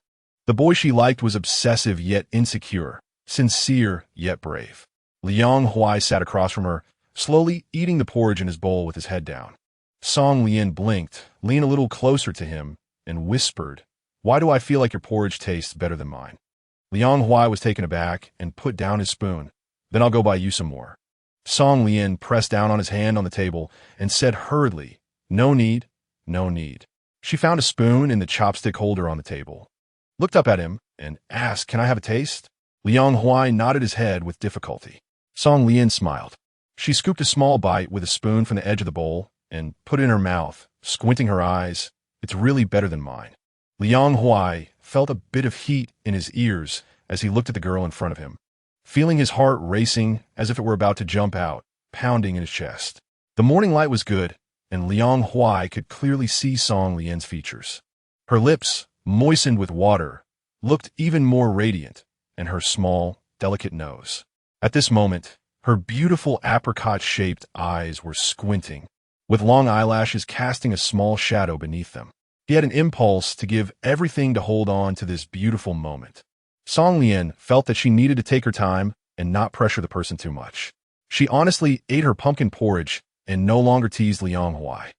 S1: The boy she liked was obsessive yet insecure, sincere yet brave. Liang Huai sat across from her, slowly eating the porridge in his bowl with his head down. Song Lian blinked, leaned a little closer to him, and whispered, "Why do I feel like your porridge tastes better than mine?" Liang Huai was taken aback and put down his spoon. "Then I'll go buy you some more." Song Lian pressed down on his hand on the table and said hurriedly, "No need, no need." She found a spoon in the chopstick holder on the table, looked up at him, and asked, "Can I have a taste?" Liang Huai nodded his head with difficulty. Song Lian smiled. She scooped a small bite with a spoon from the edge of the bowl and put it in her mouth, squinting her eyes. "It's really better than mine." Liang Huai felt a bit of heat in his ears as he looked at the girl in front of him, feeling his heart racing as if it were about to jump out, pounding in his chest. The morning light was good, and Liang Huai could clearly see Song Lian's features. Her lips, moistened with water, looked even more radiant, and her small, delicate nose. At this moment, her beautiful apricot-shaped eyes were squinting, with long eyelashes casting a small shadow beneath them. He had an impulse to give everything to hold on to this beautiful moment. Song Lian felt that she needed to take her time and not pressure the person too much. She honestly ate her pumpkin porridge and no longer teased Liang Huai.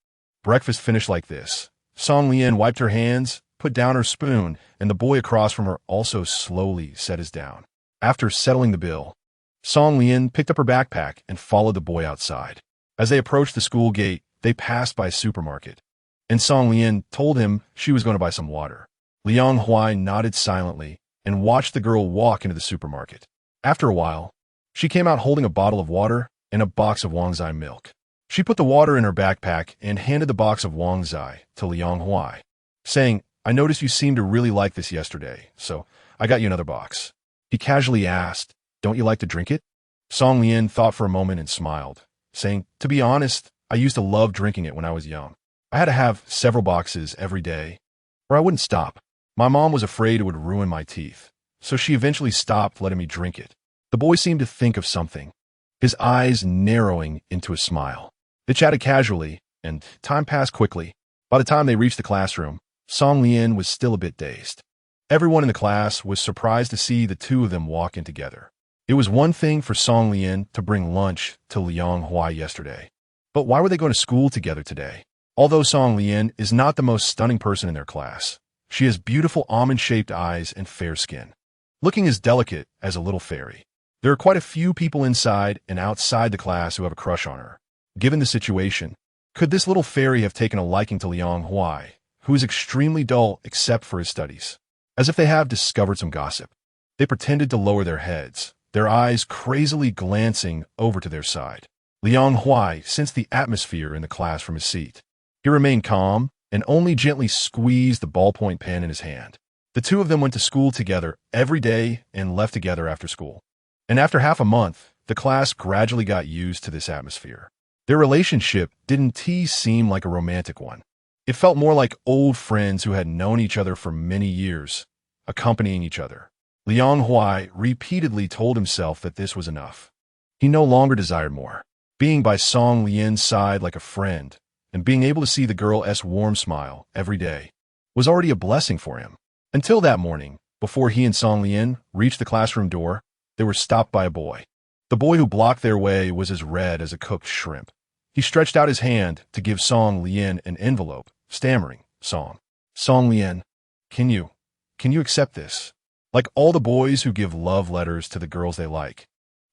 S1: Breakfast finished like this. Song Lian wiped her hands, put down her spoon, and the boy across from her also slowly set his down. After settling the bill, Song Lian picked up her backpack and followed the boy outside. As they approached the school gate, they passed by a supermarket, and Song Lian told him she was going to buy some water. Liang Huai nodded silently and watched the girl walk into the supermarket. After a while, she came out holding a bottle of water and a box of Wangzai milk. She put the water in her backpack and handed the box of Wangzai to Liang Huai, saying, "I noticed you seemed to really like this yesterday, so I got you another box." He casually asked, "Don't you like to drink it?" Song Lian thought for a moment and smiled, saying, "To be honest, I used to love drinking it when I was young. I had to have several boxes every day, or I wouldn't stop. My mom was afraid it would ruin my teeth, so she eventually stopped letting me drink it." The boy seemed to think of something, his eyes narrowing into a smile. They chatted casually, and time passed quickly. By the time they reached the classroom, Song Lian was still a bit dazed. Everyone in the class was surprised to see the two of them walk in together. It was one thing for Song Lian to bring lunch to Liang Huai yesterday, but why were they going to school together today? Although Song Lian is not the most stunning person in their class, she has beautiful almond-shaped eyes and fair skin, looking as delicate as a little fairy. There are quite a few people inside and outside the class who have a crush on her. Given the situation, could this little fairy have taken a liking to Liang Huai, who is extremely dull except for his studies? as if they have discovered some gossip. They pretended to lower their heads, their eyes crazily glancing over to their side. Liang Huai sensed the atmosphere in the class from his seat. He remained calm and only gently squeezed the ballpoint pen in his hand. The two of them went to school together every day and left together after school. And after half a month, the class gradually got used to this atmosphere. Their relationship didn't seem like a romantic one. It felt more like old friends who had known each other for many years, accompanying each other. Liang Huai repeatedly told himself that this was enough. He no longer desired more. Being by Song Lian's side like a friend, and being able to see the girl's warm smile every day, was already a blessing for him. Until that morning, before he and Song Lian reached the classroom door, they were stopped by a boy. The boy who blocked their way was as red as a cooked shrimp. He stretched out his hand to give Song Lian an envelope, stammering, Song Lian, can you accept this? Like all the boys who give love letters to the girls they like.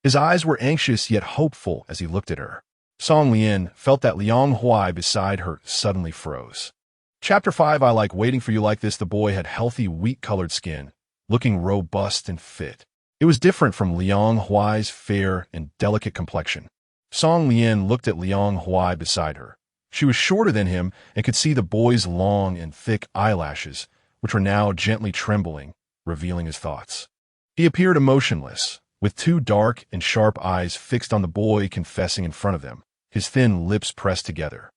S1: His eyes were anxious yet hopeful as he looked at her. Song Lian felt that Liang Huai beside her suddenly froze. Chapter 5. I like waiting for you like this. The boy had healthy, wheat-colored skin, looking robust and fit. It was different from Liang Huai's fair and delicate complexion. Song Lian looked at Liang Huai beside her. She was shorter than him and could see the boy's long and thick eyelashes, which were now gently trembling, revealing his thoughts. He appeared emotionless, with two dark and sharp eyes fixed on the boy confessing in front of them, his thin lips pressed together.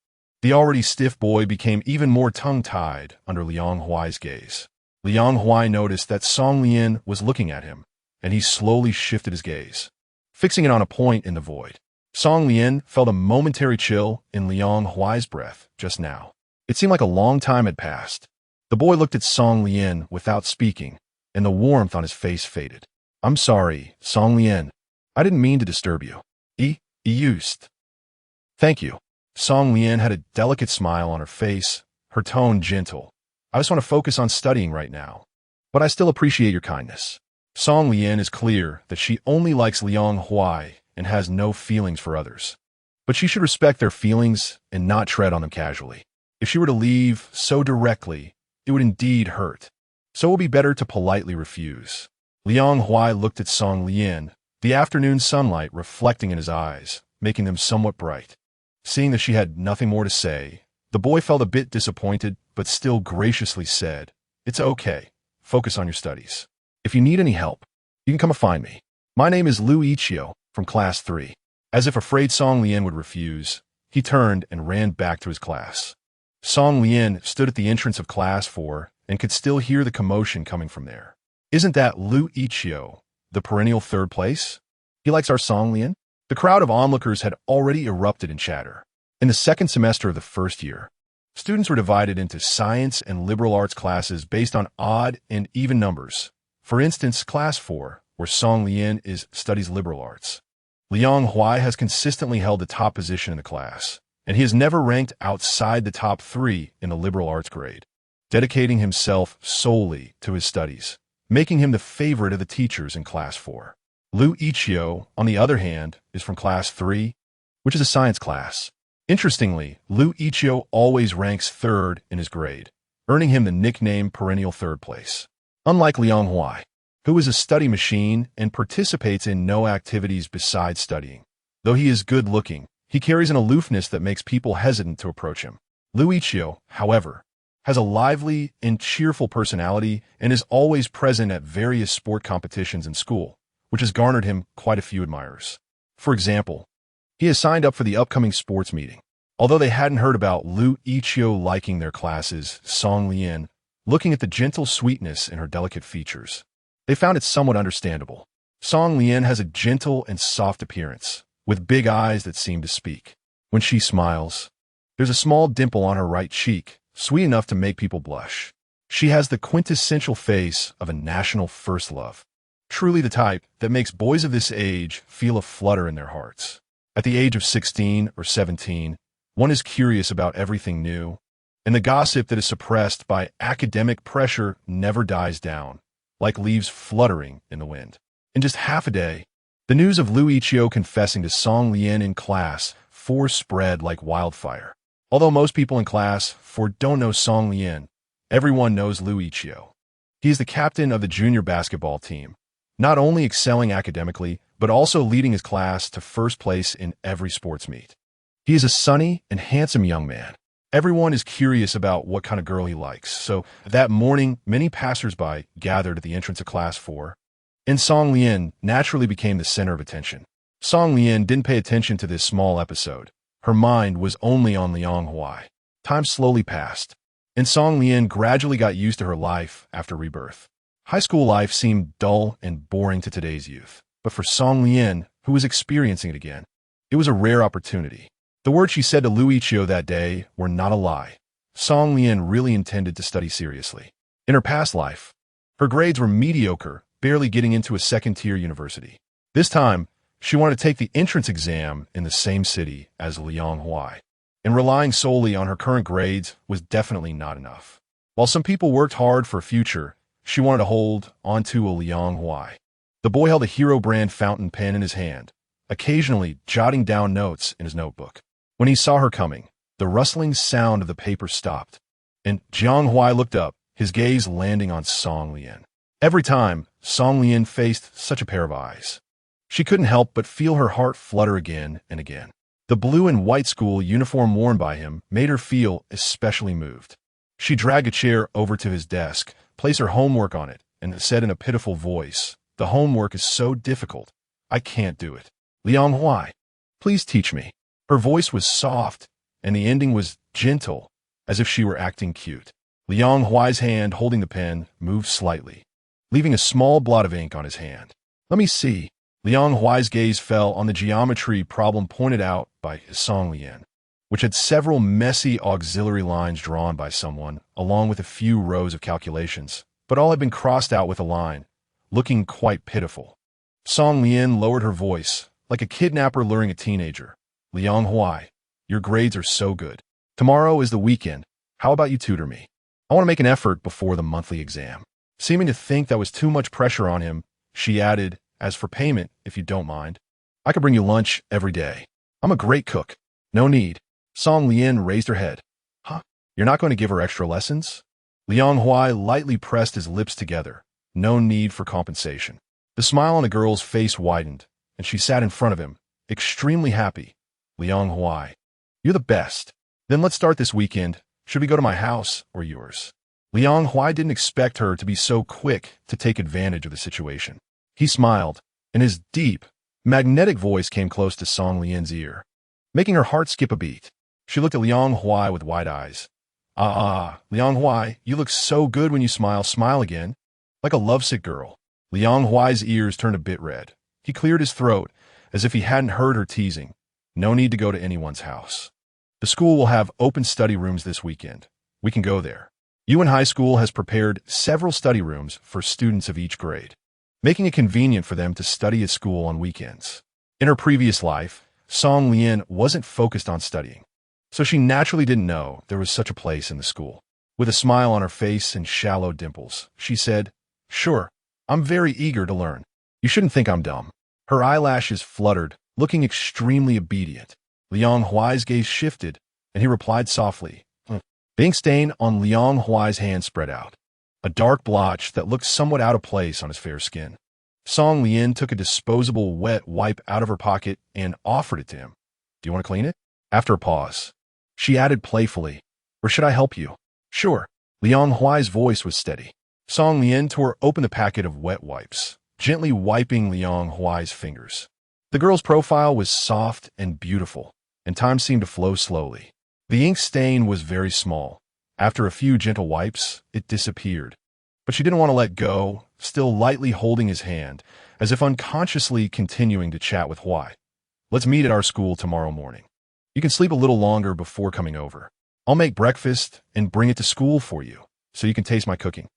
S1: The already stiff boy became even more tongue-tied under Liang Huai's gaze. Liang Huai noticed that Song Lian was looking at him, and he slowly shifted his gaze, fixing it on a point in the void. Song Lian felt a momentary chill in Liang Huai's breath just now. It seemed like a long time had passed. The boy looked at Song Lian without speaking, and the warmth on his face faded. I'm sorry, Song Lian. I didn't mean to disturb you. Used. Thank you. Song Lian had a delicate smile on her face, her tone gentle. I just want to focus on studying right now. But I still appreciate your kindness. Song Lian is clear that she only likes Liang Huai and has no feelings for others. But she should respect their feelings and not tread on them casually. If she were to leave so directly, it would indeed hurt. So it would be better to politely refuse. Liang Huai looked at Song Lian, the afternoon sunlight reflecting in his eyes, making them somewhat bright. Seeing that she had nothing more to say, the boy felt a bit disappointed, but still graciously said, It's okay. Focus on your studies. If you need any help, you can come and find me. My name is Lu Ichio, from Class 3. As if afraid Song Lian would refuse, he turned and ran back to his class. Song Lian stood at the entrance of Class 4 and could still hear the commotion coming from there. Isn't that Lu Ichio, the perennial third place? He likes our Song Lian? The crowd of onlookers had already erupted in chatter. In the second semester of the first year, students were divided into science and liberal arts classes based on odd and even numbers. For instance, Class 4, where Song Lian studies liberal arts. Liang Huai has consistently held the top position in the class, and he has never ranked outside the top 3 in the liberal arts grade, dedicating himself solely to his studies, making him the favorite of the teachers in Class 4. Lu Ichio, on the other hand, is from Class 3, which is a science class. Interestingly, Lu Ichio always ranks 3rd in his grade, earning him the nickname perennial third place. Unlike Liang Huai, who is a study machine and participates in no activities besides studying. Though he is good-looking, he carries an aloofness that makes people hesitant to approach him. Lu Ichio, however, has a lively and cheerful personality and is always present at various sport competitions in school, which has garnered him quite a few admirers. For example, he has signed up for the upcoming sports meeting. Although they hadn't heard about Lu Ichio liking their classes, Song Lian, looking at the gentle sweetness in her delicate features, they found it somewhat understandable. Song Lian has a gentle and soft appearance, with big eyes that seem to speak. When she smiles, there's a small dimple on her right cheek, sweet enough to make people blush. She has the quintessential face of a national first love. Truly the type that makes boys of this age feel a flutter in their hearts. At the age of 16 or 17, one is curious about everything new, and the gossip that is suppressed by academic pressure never dies down, like leaves fluttering in the wind. In just half a day, the news of Lu Ichio confessing to Song Lian in Class 4 spread like wildfire. Although most people in Class 4 don't know Song Lian, everyone knows Lu Ichio. He is the captain of the junior basketball team, not only excelling academically, but also leading his class to first place in every sports meet. He is a sunny and handsome young man. Everyone is curious about what kind of girl he likes, so that morning, many passersby gathered at the entrance of Class 4, and Song Lian naturally became the center of attention. Song Lian didn't pay attention to this small episode. Her mind was only on Liang Huai. Time slowly passed, and Song Lian gradually got used to her life after rebirth. High school life seemed dull and boring to today's youth, but for Song Lian, who was experiencing it again, it was a rare opportunity. The words she said to Liu Ichio that day were not a lie. Song Lian really intended to study seriously. In her past life, her grades were mediocre, barely getting into a second-tier university. This time, she wanted to take the entrance exam in the same city as Liang Huai, and relying solely on her current grades was definitely not enough. While some people worked hard for a future, she wanted to hold onto a Liang Huai. The boy held a Hero brand fountain pen in his hand, occasionally jotting down notes in his notebook. When he saw her coming, the rustling sound of the paper stopped, and Liang Huai looked up, his gaze landing on Song Lian. Every time, Song Lian faced such a pair of eyes. She couldn't help but feel her heart flutter again and again. The blue and white school uniform worn by him made her feel especially moved. She dragged a chair over to his desk, placed her homework on it, and said in a pitiful voice, "The homework is so difficult. I can't do it. Liang Huai, please teach me." Her voice was soft, and the ending was gentle, as if she were acting cute. Liang Huai's hand holding the pen moved slightly, leaving a small blot of ink on his hand. "Let me see." Liang Huai's gaze fell on the geometry problem pointed out by Song Lian, which had several messy auxiliary lines drawn by someone, along with a few rows of calculations, but all had been crossed out with a line, looking quite pitiful. Song Lian lowered her voice, like a kidnapper luring a teenager. "Liang Huai, your grades are so good. Tomorrow is the weekend. How about you tutor me? I want to make an effort before the monthly exam." Seeming to think that was too much pressure on him, she added, "As for payment, if you don't mind, I could bring you lunch every day. I'm a great cook. No need." Song Lian raised her head. "Huh? You're not going to give her extra lessons?" Liang Huai lightly pressed his lips together. No need for compensation. The smile on the girl's face widened, and she sat in front of him, extremely happy. "Liang Huai, you're the best. Then let's start this weekend. Should we go to my house or yours?" Liang Huai didn't expect her to be so quick to take advantage of the situation. He smiled, and his deep, magnetic voice came close to Song Lian's ear, making her heart skip a beat. She looked at Liang Huai with wide eyes. Liang Huai, you look so good when you smile. Smile again, like a lovesick girl." Liang Huai's ears turned a bit red. He cleared his throat, as if he hadn't heard her teasing. "No need to go to anyone's house. The school will have open study rooms this weekend. We can go there. UN High School has prepared several study rooms for students of each grade, making it convenient for them to study at school on weekends." In her previous life, Song Lian wasn't focused on studying, so she naturally didn't know there was such a place in the school. With a smile on her face and shallow dimples, she said, "Sure, I'm very eager to learn. You shouldn't think I'm dumb." Her eyelashes fluttered, looking extremely obedient. Liang Huai's gaze shifted, and he replied softly. The ink stain on Liang Huai's hand spread out, a dark blotch that looked somewhat out of place on his fair skin. Song Lian took a disposable wet wipe out of her pocket and offered it to him. "Do you want to clean it?" After a pause, she added playfully, "Or should I help you?" "Sure." Liang Huai's voice was steady. Song Lian tore open the packet of wet wipes, gently wiping Liang Huai's fingers. The girl's profile was soft and beautiful, and time seemed to flow slowly. The ink stain was very small. After a few gentle wipes, it disappeared. But she didn't want to let go, still lightly holding his hand, as if unconsciously continuing to chat with Huai. "Let's meet at our school tomorrow morning. You can sleep a little longer before coming over. I'll make breakfast and bring it to school for you, so you can taste my cooking."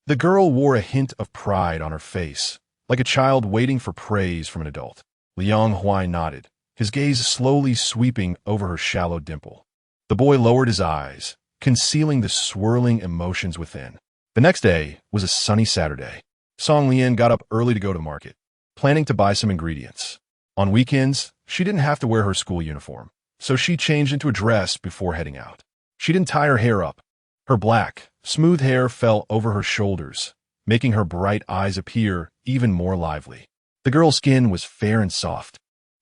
S1: The girl wore a hint of pride on her face, like a child waiting for praise from an adult. Liang Huai nodded, his gaze slowly sweeping over her shallow dimple. The boy lowered his eyes, concealing the swirling emotions within. The next day was a sunny Saturday. Song Lian got up early to go to market, planning to buy some ingredients. On weekends, she didn't have to wear her school uniform, so she changed into a dress before heading out. She didn't tie her hair up. Her black, smooth hair fell over her shoulders, making her bright eyes appear even more lively. The girl's skin was fair and soft,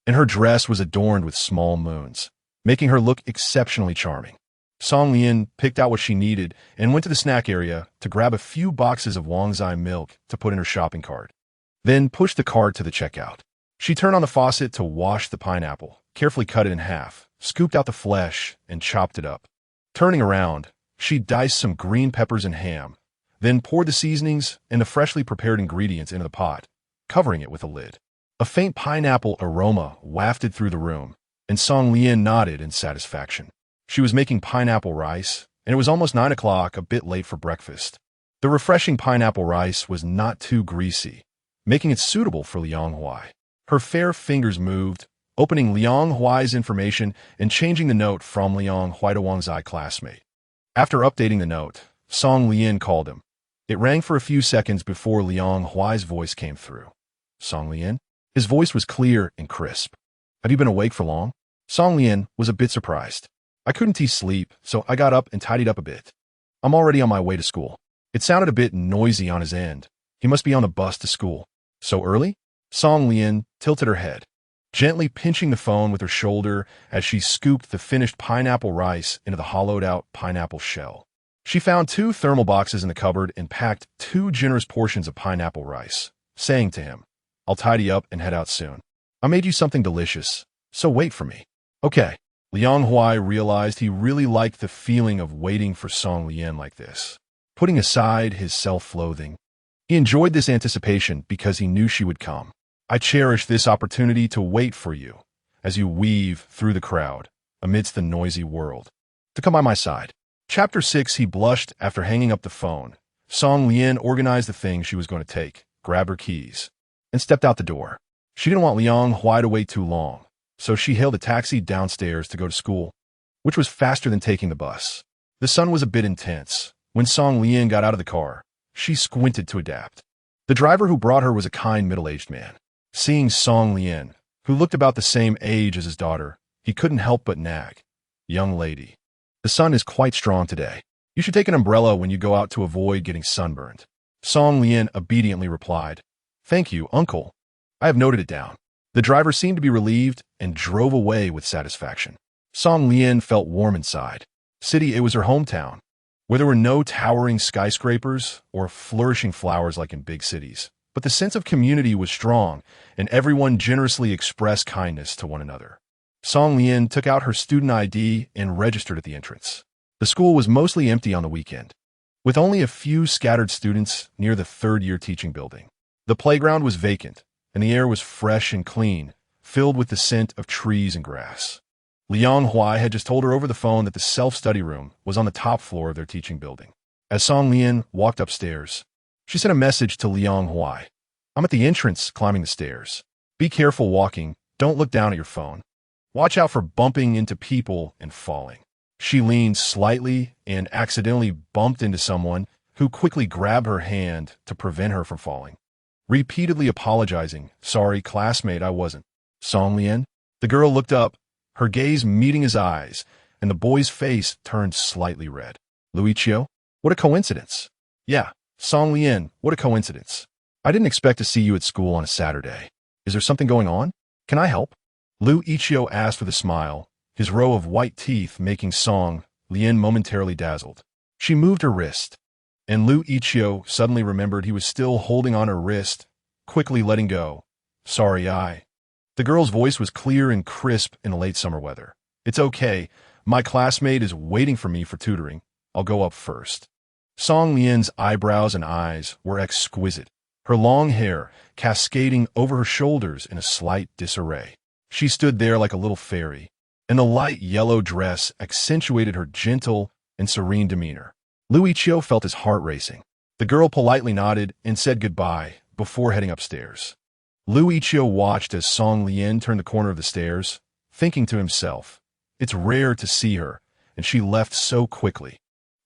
S1: and her dress was adorned with small moons, making her look exceptionally charming. Song Lian picked out what she needed and went to the snack area to grab a few boxes of Wangzai milk to put in her shopping cart, then pushed the cart to the checkout. She turned on the faucet to wash the pineapple, carefully cut it in half, scooped out the flesh, and chopped it up. Turning around, she diced some green peppers and ham, then poured the seasonings and the freshly prepared ingredients into the pot, covering it with a lid. A faint pineapple aroma wafted through the room, and Song Lian nodded in satisfaction. She was making pineapple rice, and it was almost 9 o'clock, a bit late for breakfast. The refreshing pineapple rice was not too greasy, making it suitable for Liang Huai. Her fair fingers moved, opening Liang Huai's information and changing the note from Liang Huai to Wang's classmate. After updating the note, Song Lian called him. It rang for a few seconds before Liang Huai's voice came through. Song Lian? His voice was clear and crisp. Have you been awake for long? Song Lian was a bit surprised. I couldn't sleep, so I got up and tidied up a bit. I'm already on my way to school. It sounded a bit noisy on his end. He must be on the bus to school. So early? Song Lian tilted her head, gently pinching the phone with her shoulder as she scooped the finished pineapple rice into the hollowed-out pineapple shell. She found 2 thermal boxes in the cupboard and packed 2 generous portions of pineapple rice, saying to him, I'll tidy up and head out soon. I made you something delicious, so wait for me. Okay. Liang Huai realized he really liked the feeling of waiting for Song Lian like this. Putting aside his self-loathing, he enjoyed this anticipation because he knew she would come. I cherish this opportunity to wait for you as you weave through the crowd amidst the noisy world. To come by my side. Chapter 6. He blushed after hanging up the phone. Song Lian organized the things she was going to take, grabbed her keys, and stepped out the door. She didn't want Liang Huai to wait too long, so she hailed a taxi downstairs to go to school, which was faster than taking the bus. The sun was a bit intense. When Song Lian got out of the car, she squinted to adapt. The driver who brought her was a kind middle-aged man. Seeing Song Lian, who looked about the same age as his daughter, he couldn't help but nag. Young lady, the sun is quite strong today. You should take an umbrella when you go out to avoid getting sunburned. Song Lian obediently replied, Thank you, uncle. I have noted it down. The driver seemed to be relieved and drove away with satisfaction. Song Lian felt warm inside. It was her hometown, where there were no towering skyscrapers or flourishing flowers like in big cities. But the sense of community was strong, and everyone generously expressed kindness to one another. Song Lian took out her student ID and registered at the entrance. The school was mostly empty on the weekend, with only a few scattered students near the third-year teaching building. The playground was vacant, and the air was fresh and clean, filled with the scent of trees and grass. Liang Huai had just told her over the phone that the self-study room was on the top floor of their teaching building. As Song Lian walked upstairs, she sent a message to Liang Huai. I'm at the entrance climbing the stairs. Be careful walking. Don't look down at your phone. Watch out for bumping into people and falling. She leaned slightly and accidentally bumped into someone who quickly grabbed her hand to prevent her from falling. Repeatedly apologizing, Sorry, classmate, I wasn't. Song Lian? The girl looked up, her gaze meeting his eyes, and the boy's face turned slightly red. Luichio? What a coincidence. Yeah. Song Lian, what a coincidence. I didn't expect to see you at school on a Saturday. Is there something going on? Can I help? Lu Ichio asked with a smile, his row of white teeth making Song Lian momentarily dazzled. She moved her wrist, and Lu Ichio suddenly remembered he was still holding on her wrist, quickly letting go. Sorry, The girl's voice was clear and crisp in the late summer weather. It's okay. My classmate is waiting for me for tutoring. I'll go up first. Song Lian's eyebrows and eyes were exquisite, her long hair cascading over her shoulders in a slight disarray. She stood there like a little fairy, and the light yellow dress accentuated her gentle and serene demeanor. Luichio felt his heart racing. The girl politely nodded and said goodbye before heading upstairs. Luichio watched as Song Lian turned the corner of the stairs, thinking to himself, it's rare to see her, and she left so quickly.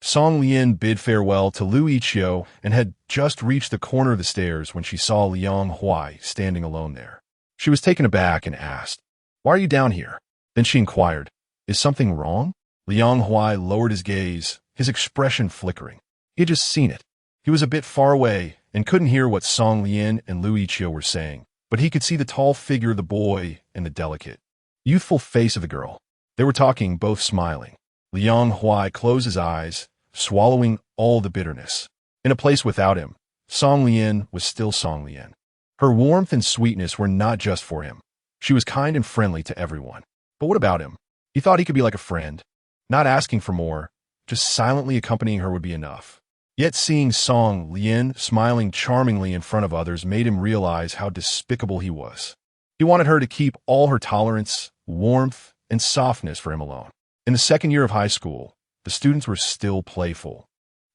S1: Song Lian bid farewell to Luichio and had just reached the corner of the stairs when she saw Liang Huai standing alone there. She was taken aback and asked, Why are you down here? Then she inquired, Is something wrong? Liang Huai lowered his gaze, his expression flickering. He had just seen it. He was a bit far away, and couldn't hear what Song Lian and Lu Yiqiu were saying, but he could see the tall figure of the boy and the delicate, youthful face of the girl. They were talking, both smiling. Liang Huai closed his eyes, swallowing all the bitterness. In a place without him, Song Lian was still Song Lian. Her warmth and sweetness were not just for him. She was kind and friendly to everyone. But what about him? He thought he could be like a friend, not asking for more, just silently accompanying her would be enough. Yet seeing Song Lian smiling charmingly in front of others made him realize how despicable he was. He wanted her to keep all her tolerance, warmth, and softness for him alone. In the second year of high school, the students were still playful,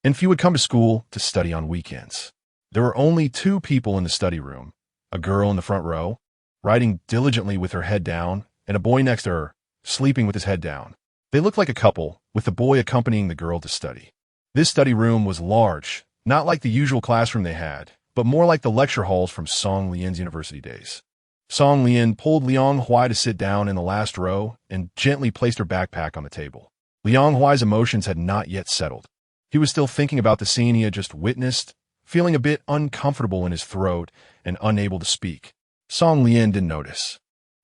S1: and few would come to school to study on weekends. There were only 2 people in the study room, a girl in the front row, writing diligently with her head down, and a boy next to her, sleeping with his head down. They looked like a couple, with the boy accompanying the girl to study. This study room was large, not like the usual classroom they had, but more like the lecture halls from Song Lian's university days. Song Lian pulled Liang Huai to sit down in the last row and gently placed her backpack on the table. Liang Huai's emotions had not yet settled. He was still thinking about the scene he had just witnessed, feeling a bit uncomfortable in his throat and unable to speak. Song Lian didn't notice.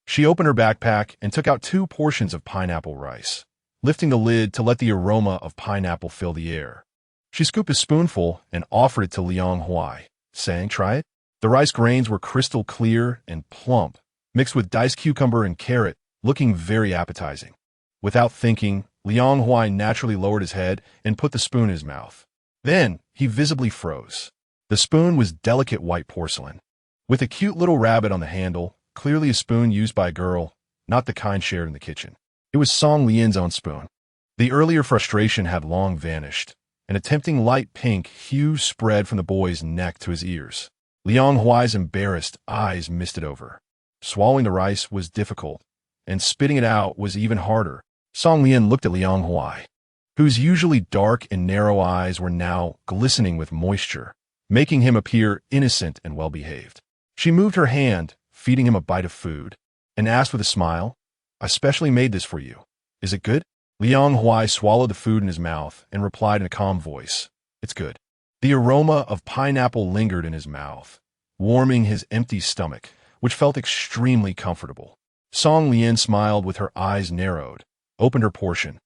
S1: She opened her backpack and took out 2 portions of pineapple rice, lifting the lid to let the aroma of pineapple fill the air. She scooped a spoonful and offered it to Liang Huai, saying, "Try it." The rice grains were crystal clear and plump, mixed with diced cucumber and carrot, looking very appetizing. Without thinking, Liang Huai naturally lowered his head and put the spoon in his mouth. Then, he visibly froze. The spoon was delicate white porcelain, with a cute little rabbit on the handle, clearly a spoon used by a girl, not the kind shared in the kitchen. It was Song Lian's own spoon. The earlier frustration had long vanished. An tempting light pink hue spread from the boy's neck to his ears. Liang Huai's embarrassed eyes misted over. Swallowing the rice was difficult, and spitting it out was even harder. Song Lian looked at Liang Huai, whose usually dark and narrow eyes were now glistening with moisture, making him appear innocent and well-behaved. She moved her hand, feeding him a bite of food, and asked with a smile, "I specially made this for you. Is it good?" Liang Huai swallowed the food in his mouth and replied in a calm voice, "It's good." The aroma of pineapple lingered in his mouth, warming his empty stomach, which felt extremely comfortable. Song Lian smiled with her eyes narrowed, opened her portion,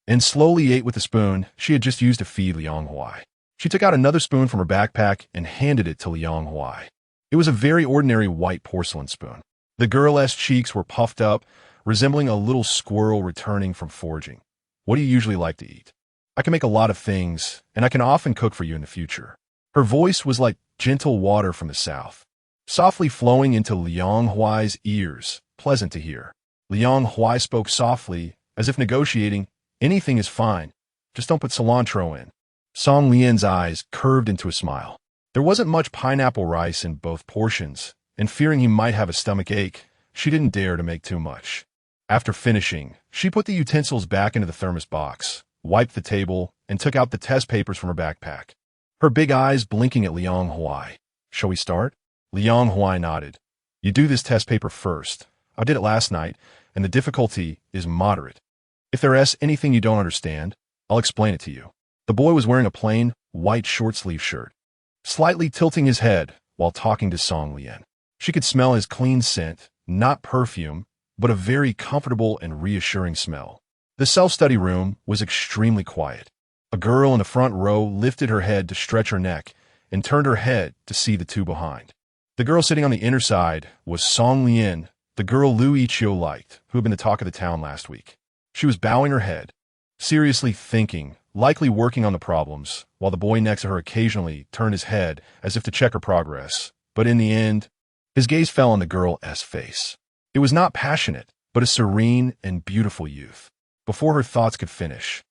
S1: and slowly ate with the spoon she had just used to feed Liang Huai. She took out another spoon from her backpack and handed it to Liang Huai. It was a very ordinary white porcelain spoon. The girl's cheeks were puffed up, resembling a little squirrel returning from foraging. "What do you usually like to eat?" "I can make a lot of things, and I can often cook for you in the future." Her voice was like gentle water from the south, softly flowing into Liang Huai's ears, pleasant to hear. Liang Huai spoke softly, as if negotiating, "Anything is fine, just don't put cilantro in." Song Lian's eyes curved into a smile. There wasn't much pineapple rice in both portions, and fearing he might have a stomach ache, she didn't dare to make too much. After finishing, she put the utensils back into the thermos box, wiped the table, and took out the test papers from her backpack, her big eyes blinking at Liang Huai. "Shall we start?" Liang Huai nodded. "You do this test paper first. I did it last night, and the difficulty is moderate. If there's anything you don't understand, I'll explain it to you." The boy was wearing a plain, white short-sleeve shirt, slightly tilting his head while talking to Song Lian. She could smell his clean scent, not perfume, but a very comfortable and reassuring smell. The self-study room was extremely quiet. A girl in the front row lifted her head to stretch her neck and turned her head to see the 2 behind. The girl sitting on the inner side was Song Lian, the girl Lu Yiqiu liked, who had been the talk of the town last week. She was bowing her head, seriously thinking, likely working on the problems, while the boy next to her occasionally turned his head as if to check her progress. But in the end, his gaze fell on the girl's face. It was not passionate, but a serene and beautiful youth. Before her thoughts could finish,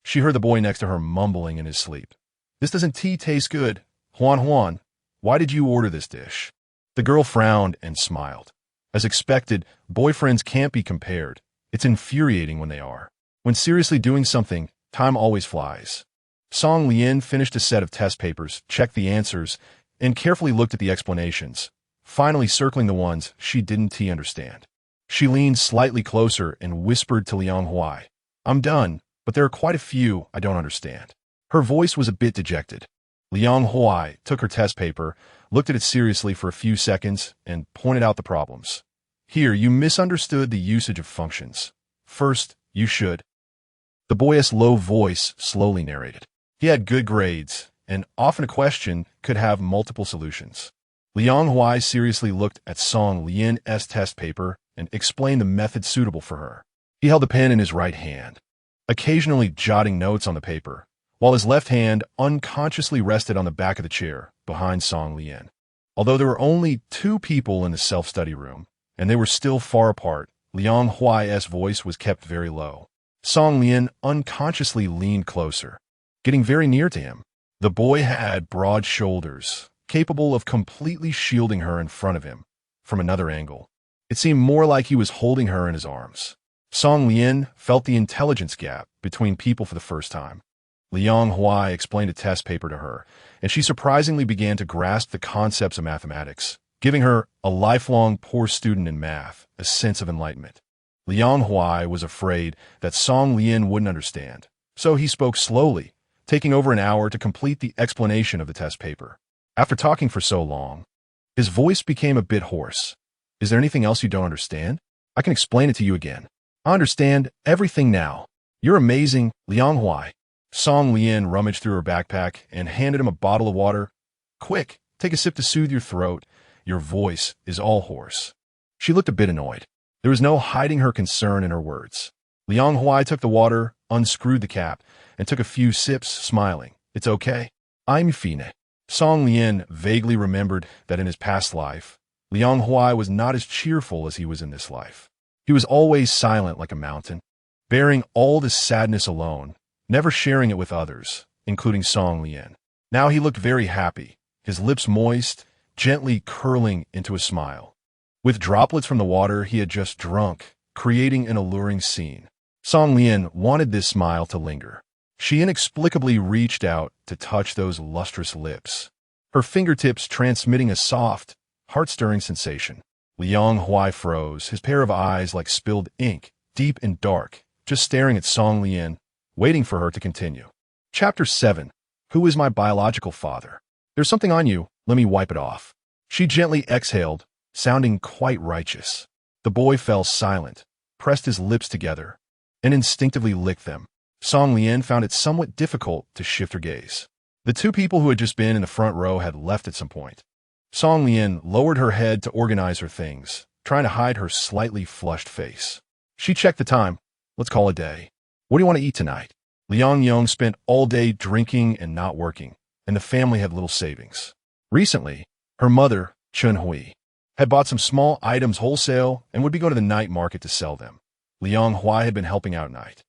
S1: she heard the boy next to her mumbling in his sleep, "This doesn't taste good. Huan, why did you order this dish?" The girl frowned and smiled. As expected, boyfriends can't be compared. It's infuriating when they are. When seriously doing something, time always flies. Song Lian finished a set of test papers, checked the answers, and carefully looked at the explanations, finally circling the ones she didn't understand. She leaned slightly closer and whispered to Liang Huai, "I'm done, but there are quite a few I don't understand." Her voice was a bit dejected. Liang Huai took her test paper, looked at it seriously for a few seconds, and pointed out the problems. Here, you misunderstood the usage of functions. First, you should. The boy's low voice slowly narrated. He had good grades, and often a question could have multiple solutions. Liang Huai seriously looked at Song Lian's test paper and explained the method suitable for her. He held the pen in his right hand, occasionally jotting notes on the paper, while his left hand unconsciously rested on the back of the chair behind Song Lian. Although there were only 2 people in the self-study room, and they were still far apart, Liang Huai's voice was kept very low. Song Lian unconsciously leaned closer, getting very near to him. The boy had broad shoulders, capable of completely shielding her in front of him from another angle. It seemed more like he was holding her in his arms. Song Lian felt the intelligence gap between people for the first time. Liang Huai explained a test paper to her, and she surprisingly began to grasp the concepts of mathematics, giving her, a lifelong poor student in math, a sense of enlightenment. Liang Huai was afraid that Song Lian wouldn't understand, so he spoke slowly, taking over an hour to complete the explanation of the test paper. After talking for so long, his voice became a bit hoarse. Is there anything else you don't understand? I can explain it to you again. I understand everything now. You're amazing, Liang Huai. Song Lian rummaged through her backpack and handed him a bottle of water. Quick, take a sip to soothe your throat. Your voice is all hoarse. She looked a bit annoyed. There was no hiding her concern in her words. Liang Huai took the water, unscrewed the cap, and took a few sips, smiling. It's okay. I'm fine. Song Lian vaguely remembered that in his past life, Liang Huai was not as cheerful as he was in this life. He was always silent like a mountain, bearing all this sadness alone, never sharing it with others, including Song Lian. Now he looked very happy, his lips moist, gently curling into a smile. With droplets from the water he had just drunk, creating an alluring scene. Song Lian wanted this smile to linger. She inexplicably reached out to touch those lustrous lips, her fingertips transmitting a soft, heart-stirring sensation. Liang Huai froze, his pair of eyes like spilled ink, deep and dark, just staring at Song Lian, waiting for her to continue. Chapter 7. Who is my biological father? There's something on you, let me wipe it off. She gently exhaled, sounding quite righteous. The boy fell silent, pressed his lips together, and instinctively licked them. Song Lian found it somewhat difficult to shift her gaze. The 2 people who had just been in the front row had left at some point. Song Lian lowered her head to organize her things, trying to hide her slightly flushed face. She checked the time. Let's call it a day. What do you want to eat tonight? Liang Yong spent all day drinking and not working, and the family had little savings. Recently, her mother, Chun Hui, had bought some small items wholesale and would be going to the night market to sell them. Liang Huai had been helping out at night.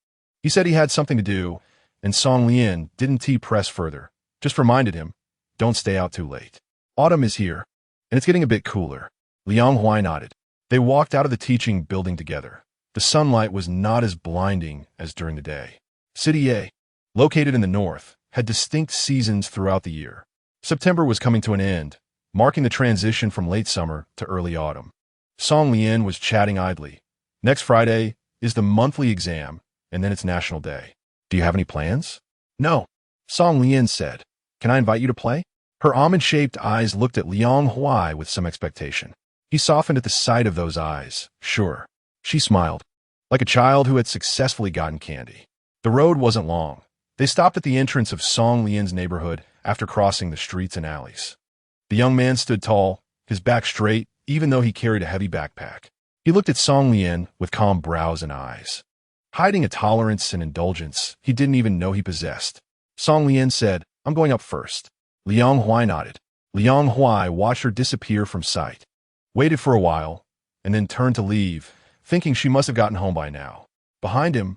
S1: He said he had something to do, and Song Lian didn't press further, just reminded him, don't stay out too late. Autumn is here, and it's getting a bit cooler. Liang Huai nodded. They walked out of the teaching building together. The sunlight was not as blinding as during the day. City A, located in the north, had distinct seasons throughout the year. September was coming to an end, marking the transition from late summer to early autumn. Song Lian was chatting idly. Next Friday is the monthly exam, and then it's National Day. Do you have any plans? No, Song Lian said. Can I invite you to play? Her almond-shaped eyes looked at Liang Huai with some expectation. He softened at the sight of those eyes. Sure. She smiled, like a child who had successfully gotten candy. The road wasn't long. They stopped at the entrance of Song Lian's neighborhood after crossing the streets and alleys. The young man stood tall, his back straight, even though he carried a heavy backpack. He looked at Song Lian with calm brows and eyes, hiding a tolerance and indulgence he didn't even know he possessed. Song Lian said, I'm going up first. Liang Huai nodded. Liang Huai watched her disappear from sight, waited for a while, and then turned to leave, thinking she must have gotten home by now. Behind him,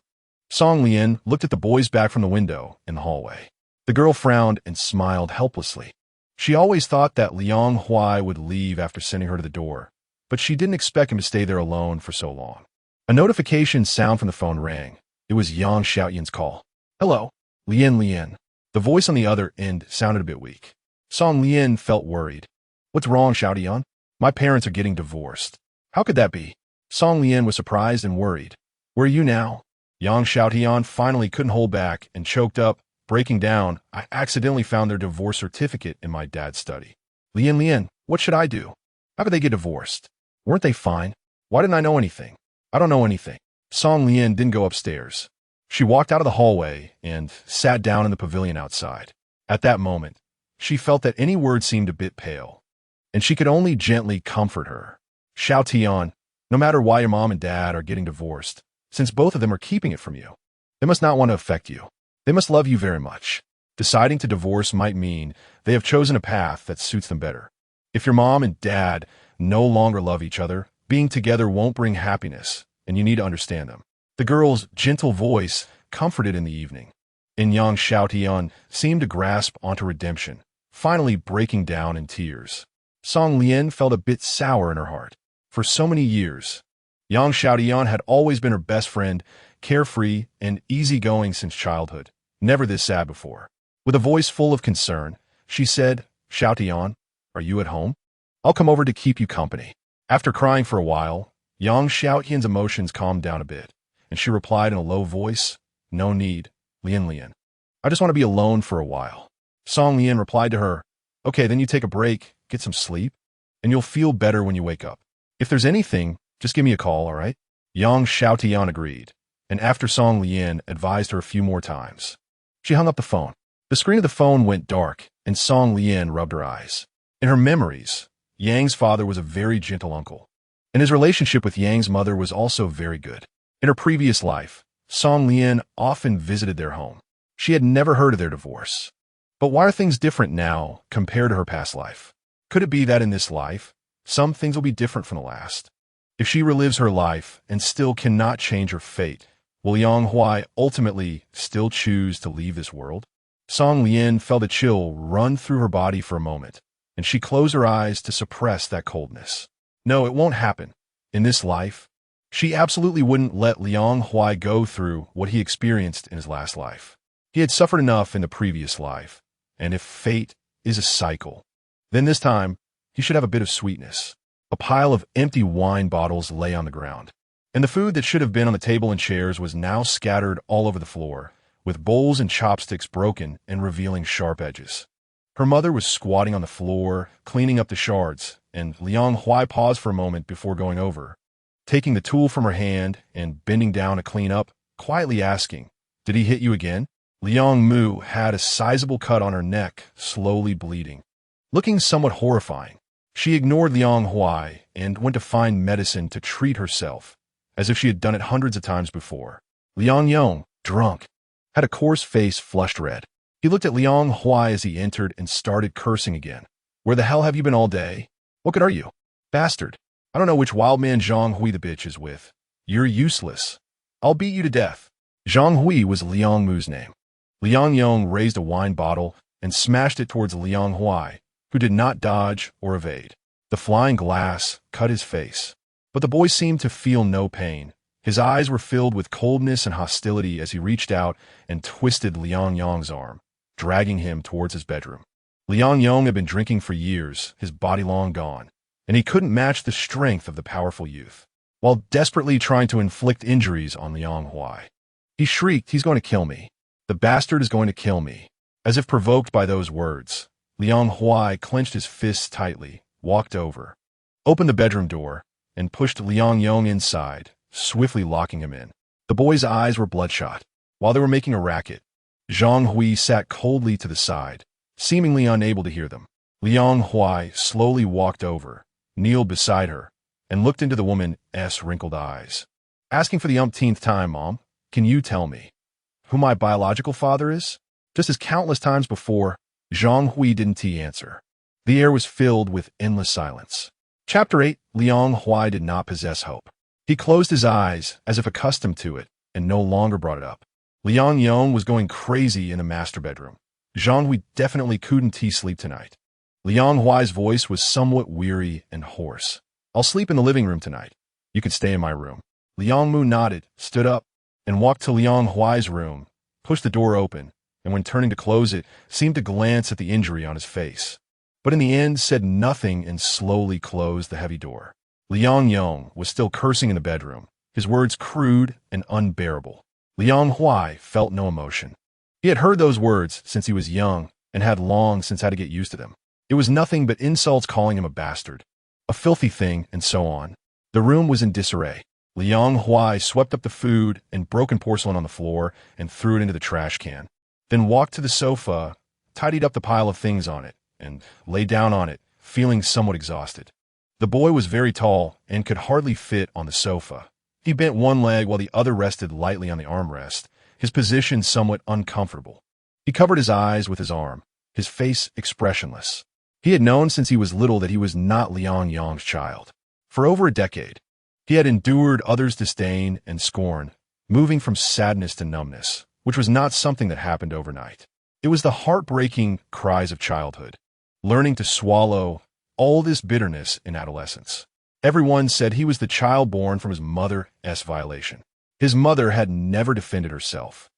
S1: Song Lian looked at the boys back from the window in the hallway. The girl frowned and smiled helplessly. She always thought that Liang Huai would leave after sending her to the door, but she didn't expect him to stay there alone for so long. A notification sound from the phone rang. It was Yang Xiaoyan's call. Hello, Lian. The voice on the other end sounded a bit weak. Song Lian felt worried. What's wrong, Xiaoyan? My parents are getting divorced. How could that be? Song Lian was surprised and worried. Where are you now? Yang Xiaoyan finally couldn't hold back and choked up. Breaking down, I accidentally found their divorce certificate in my dad's study. Lian, what should I do? How could they get divorced? Weren't they fine? Why didn't I know anything? I don't know anything. Song Lian didn't go upstairs. She walked out of the hallway and sat down in the pavilion outside. At that moment, she felt that any word seemed a bit pale, and she could only gently comfort her. Xiao Tian, no matter why your mom and dad are getting divorced, since both of them are keeping it from you, they must not want to affect you. They must love you very much. Deciding to divorce might mean they have chosen a path that suits them better. If your mom and dad no longer love each other, being together won't bring happiness, and you need to understand them. The girl's gentle voice comforted in the evening. And young Xiao Tian seemed to grasp onto redemption, finally breaking down in tears. Song Lian felt a bit sour in her heart. For so many years, Yang Xiaotian had always been her best friend, carefree and easygoing since childhood, never this sad before. With a voice full of concern, she said, Xiaotian, are you at home? I'll come over to keep you company. After crying for a while, Yang Xiaotian's emotions calmed down a bit, and she replied in a low voice, no need, Lian. I just want to be alone for a while. Song Lian replied to her, okay, then you take a break, get some sleep, and you'll feel better when you wake up. If there's anything, just give me a call, all right? Yang Xiaotian agreed, and after Song Lian advised her a few more times, she hung up the phone. The screen of the phone went dark, and Song Lian rubbed her eyes. In her memories, Yang's father was a very gentle uncle, and his relationship with Yang's mother was also very good. In her previous life, Song Lian often visited their home. She had never heard of their divorce. But why are things different now compared to her past life? Could it be that in this life, some things will be different from the last? If she relives her life and still cannot change her fate, will Liang Huai ultimately still choose to leave this world? Song Lian felt a chill run through her body for a moment, and she closed her eyes to suppress that coldness. No, it won't happen. In this life, she absolutely wouldn't let Liang Huai go through what he experienced in his last life. He had suffered enough in the previous life, and if fate is a cycle, then this time he should have a bit of sweetness. A pile of empty wine bottles lay on the ground, and the food that should have been on the table and chairs was now scattered all over the floor, with bowls and chopsticks broken and revealing sharp edges. Her mother was squatting on the floor, cleaning up the shards, and Liang Huai paused for a moment before going over, taking the tool from her hand and bending down to clean up, quietly asking, "Did he hit you again?" Liang Mu had a sizable cut on her neck, slowly bleeding. Looking somewhat horrifying, she ignored Liang Huai and went to find medicine to treat herself, as if she had done it hundreds of times before. Liang Yong, drunk, had a coarse face flushed red. He looked at Liang Huai as he entered and started cursing again. "Where the hell have you been all day? What good are you? Bastard. I don't know which wild man Zhang Hui the bitch is with. You're useless. I'll beat you to death." Zhang Hui was Liang Mu's name. Liang Yong raised a wine bottle and smashed it towards Liang Huai, who did not dodge or evade. The flying glass cut his face, but the boy seemed to feel no pain. His eyes were filled with coldness and hostility as he reached out and twisted Liang Yong's arm, dragging him towards his bedroom. Liang Yong had been drinking for years, his body long gone, and he couldn't match the strength of the powerful youth, while desperately trying to inflict injuries on Liang Huai. He shrieked, "He's going to kill me. The bastard is going to kill me." As if provoked by those words, Liang Huai clenched his fists tightly, walked over, opened the bedroom door, and pushed Liang Yong inside, swiftly locking him in. The boy's eyes were bloodshot. While they were making a racket, Zhang Hui sat coldly to the side, seemingly unable to hear them. Liang Huai slowly walked over, kneeled beside her, and looked into the woman's wrinkled eyes. "Asking for the umpteenth time, Mom, can you tell me who my biological father is?" Just as countless times before, Zhang Hui didn't answer. The air was filled with endless silence. Chapter 8. Liang Huai did not possess hope. He closed his eyes as if accustomed to it and no longer brought it up. Liang Yong was going crazy in the master bedroom. Zhang Hui definitely couldn't sleep tonight. Liang Huai's voice was somewhat weary and hoarse. "I'll sleep in the living room tonight. You can stay in my room." Liang Mu nodded, stood up, and walked to Liang Huai's room, pushed the door open, and when turning to close it, seemed to glance at the injury on his face, but in the end said nothing and slowly closed the heavy door. Liang Yong was still cursing in the bedroom, his words crude and unbearable. Liang Huai felt no emotion. He had heard those words since he was young and had long since had to get used to them. It was nothing but insults calling him a bastard, a filthy thing, and so on. The room was in disarray. Liang Huai swept up the food and broken porcelain on the floor and threw it into the trash can, then walked to the sofa, tidied up the pile of things on it, and lay down on it, feeling somewhat exhausted. The boy was very tall and could hardly fit on the sofa. He bent one leg while the other rested lightly on the armrest, his position somewhat uncomfortable. He covered his eyes with his arm, his face expressionless. He had known since he was little that he was not Liang Yang's child. For over a decade, he had endured others' disdain and scorn, moving from sadness to numbness, which was not something that happened overnight. It was the heartbreaking cries of childhood, learning to swallow all this bitterness in adolescence. Everyone said he was the child born from his mother's violation. His mother had never defended herself,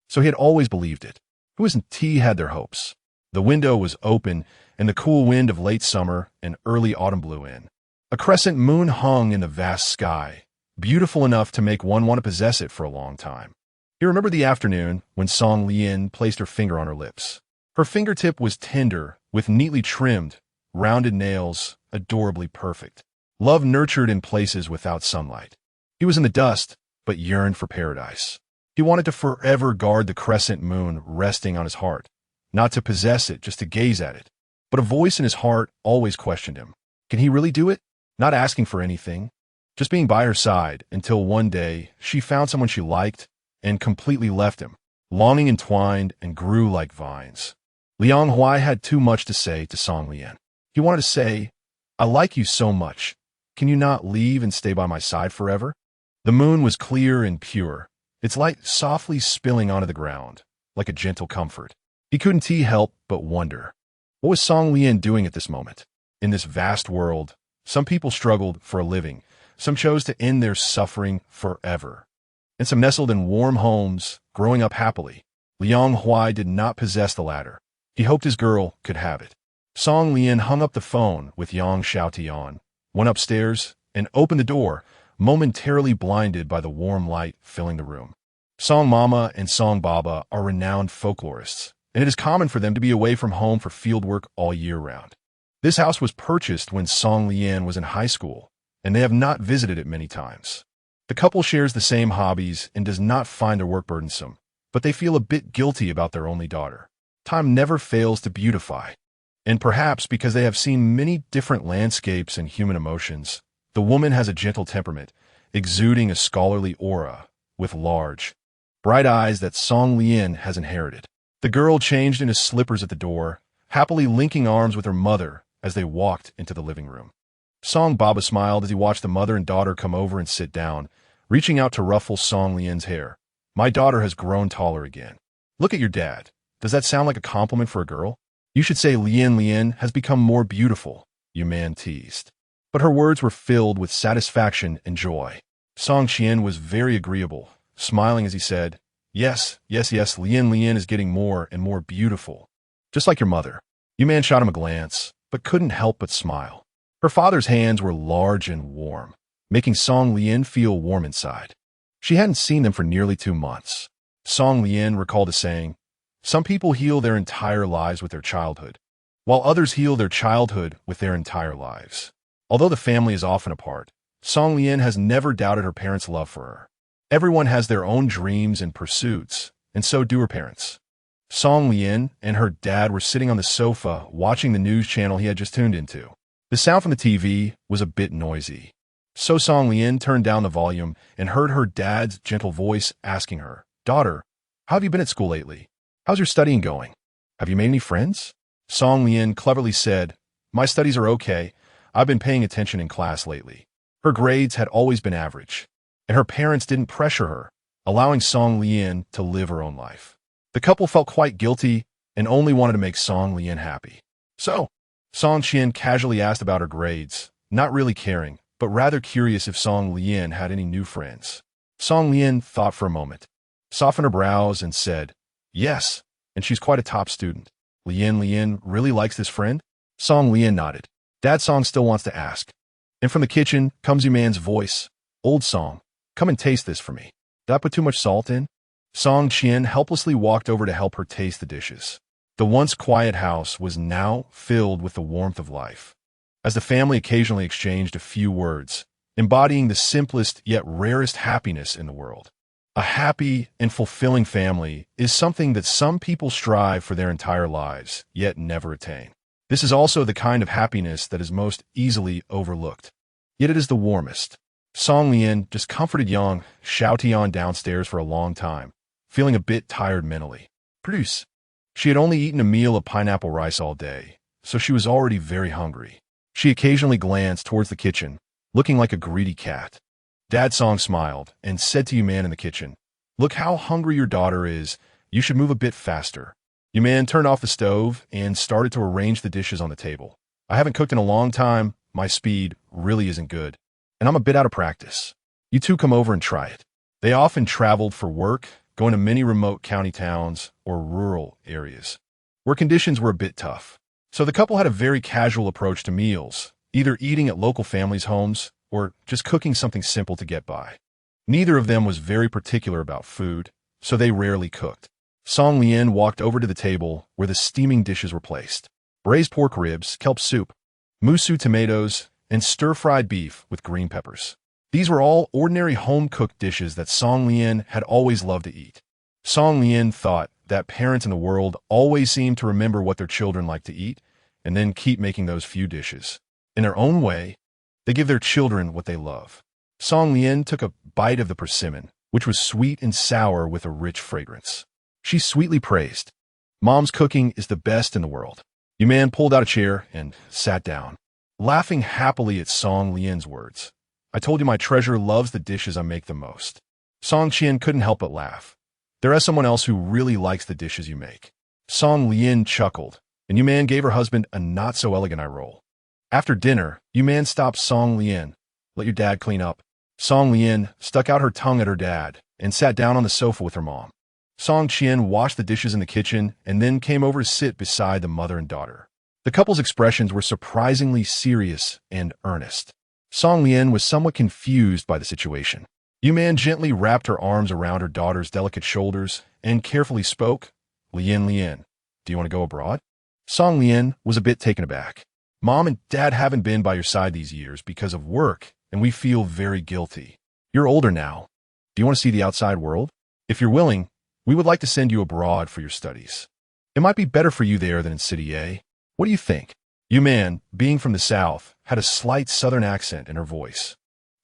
S1: so he had always believed it. Who isn't he had their hopes. The window was open, and the cool wind of late summer and early autumn blew in. A crescent moon hung in the vast sky, beautiful enough to make one want to possess it for a long time. He remembered the afternoon when Song Lian placed her finger on her lips. Her fingertip was tender, with neatly trimmed, rounded nails, adorably perfect. Love nurtured in places without sunlight. He was in the dust, but yearned for paradise. He wanted to forever guard the crescent moon resting on his heart, not to possess it, just to gaze at it. But a voice in his heart always questioned him. Can he really do it? Not asking for anything, just being by her side, until one day she found someone she liked and completely left him. Longing entwined and grew like vines. Liang Huai had too much to say to Song Lian. He wanted to say, I like you so much. Can you not leave and stay by my side forever? The moon was clear and pure, its light softly spilling onto the ground, like a gentle comfort. He couldn't help but wonder. What was Song Lian doing at this moment? In this vast world, some people struggled for a living, some chose to end their suffering forever, and some nestled in warm homes, growing up happily. Liang Huai did not possess the latter. He hoped his girl could have it. Song Lian hung up the phone with Yang Xiaotian, went upstairs, and opened the door, momentarily blinded by the warm light filling the room. Song Mama and Song Baba are renowned folklorists, and it is common for them to be away from home for fieldwork all year round. This house was purchased when Song Lian was in high school, and they have not visited it many times. The couple shares the same hobbies and does not find their work burdensome, but they feel a bit guilty about their only daughter. Time never fails to beautify, and perhaps because they have seen many different landscapes and human emotions, the woman has a gentle temperament, exuding a scholarly aura, with large, bright eyes that Song Lian has inherited. The girl changed into slippers at the door, happily linking arms with her mother as they walked into the living room. Song Baba smiled as he watched the mother and daughter come over and sit down, reaching out to ruffle Song Lian's hair. My daughter has grown taller again. Look at your dad. Does that sound like a compliment for a girl? You should say Lian has become more beautiful, Yuman teased. But her words were filled with satisfaction and joy. Song Qian was very agreeable, smiling as he said, Yes, Lian is getting more and more beautiful. Just like your mother. Yuman shot him a glance, but couldn't help but smile. Her father's hands were large and warm, making Song Lian feel warm inside. She hadn't seen them for nearly 2 months. Song Lian recalled a saying, Some people heal their entire lives with their childhood, while others heal their childhood with their entire lives. Although the family is often apart, Song Lian has never doubted her parents' love for her. Everyone has their own dreams and pursuits, and so do her parents. Song Lian and her dad were sitting on the sofa watching the news channel he had just tuned into. The sound from the TV was a bit noisy, so Song Lian turned down the volume and heard her dad's gentle voice asking her, Daughter, how have you been at school lately? How's your studying going? Have you made any friends? Song Lian cleverly said, My studies are okay. I've been paying attention in class lately. Her grades had always been average, and her parents didn't pressure her, allowing Song Lian to live her own life. The couple felt quite guilty and only wanted to make Song Lian happy. So, Song Qian casually asked about her grades, not really caring, but rather curious if Song Lian had any new friends. Song Lian thought for a moment, softened her brows, and said, Yes, and she's quite a top student. Lian really likes this friend? Song Lian nodded. Dad Song still wants to ask. And from the kitchen comes Yuman's voice. Old Song, come and taste this for me. Did I put too much salt in? Song Lian helplessly walked over to help her taste the dishes. The once quiet house was now filled with the warmth of life. As the family occasionally exchanged a few words, embodying the simplest yet rarest happiness in the world. A happy and fulfilling family is something that some people strive for their entire lives, yet never attain. This is also the kind of happiness that is most easily overlooked. Yet it is the warmest. Song Lian just comforted young Xiaotian downstairs for a long time, feeling a bit tired mentally. Produce. She had only eaten a meal of pineapple rice all day, so she was already very hungry. She occasionally glanced towards the kitchen, looking like a greedy cat. Dad Song smiled and said to Yuman in the kitchen, "Look how hungry your daughter is. You should move a bit faster." Yuman turned off the stove and started to arrange the dishes on the table. "I haven't cooked in a long time. My speed really isn't good, and I'm a bit out of practice. You two come over and try it." They often traveled for work, going to many remote county towns or rural areas, where conditions were a bit tough. So the couple had a very casual approach to meals, either eating at local families' homes or just cooking something simple to get by. Neither of them was very particular about food, so they rarely cooked. Song Lian walked over to the table where the steaming dishes were placed. Braised pork ribs, kelp soup, musu tomatoes, and stir-fried beef with green peppers. These were all ordinary home-cooked dishes that Song Lian had always loved to eat. Song Lian thought that parents in the world always seem to remember what their children like to eat and then keep making those few dishes. In their own way, they give their children what they love. Song Lian took a bite of the persimmon, which was sweet and sour with a rich fragrance. She sweetly praised, "Mom's cooking is the best in the world." Yuman pulled out a chair and sat down, laughing happily at Song Lian's words. "I told you my treasure loves the dishes I make the most." Song Lian couldn't help but laugh. "There is someone else who really likes the dishes you make." Song Lian chuckled, and Yuman gave her husband a not-so-elegant eye roll. After dinner, Yuman stopped Song Lian. "Let your dad clean up." Song Lian stuck out her tongue at her dad and sat down on the sofa with her mom. Song Lian washed the dishes in the kitchen and then came over to sit beside the mother and daughter. The couple's expressions were surprisingly serious and earnest. Song Lian was somewhat confused by the situation. Yuman gently wrapped her arms around her daughter's delicate shoulders and carefully spoke, Lian, do you want to go abroad?" Song Lian was a bit taken aback. "Mom and Dad haven't been by your side these years because of work, and we feel very guilty. You're older now. Do you want to see the outside world? If you're willing, we would like to send you abroad for your studies. It might be better for you there than in City A. What do you think?" Yuman, being from the south, had a slight southern accent in her voice,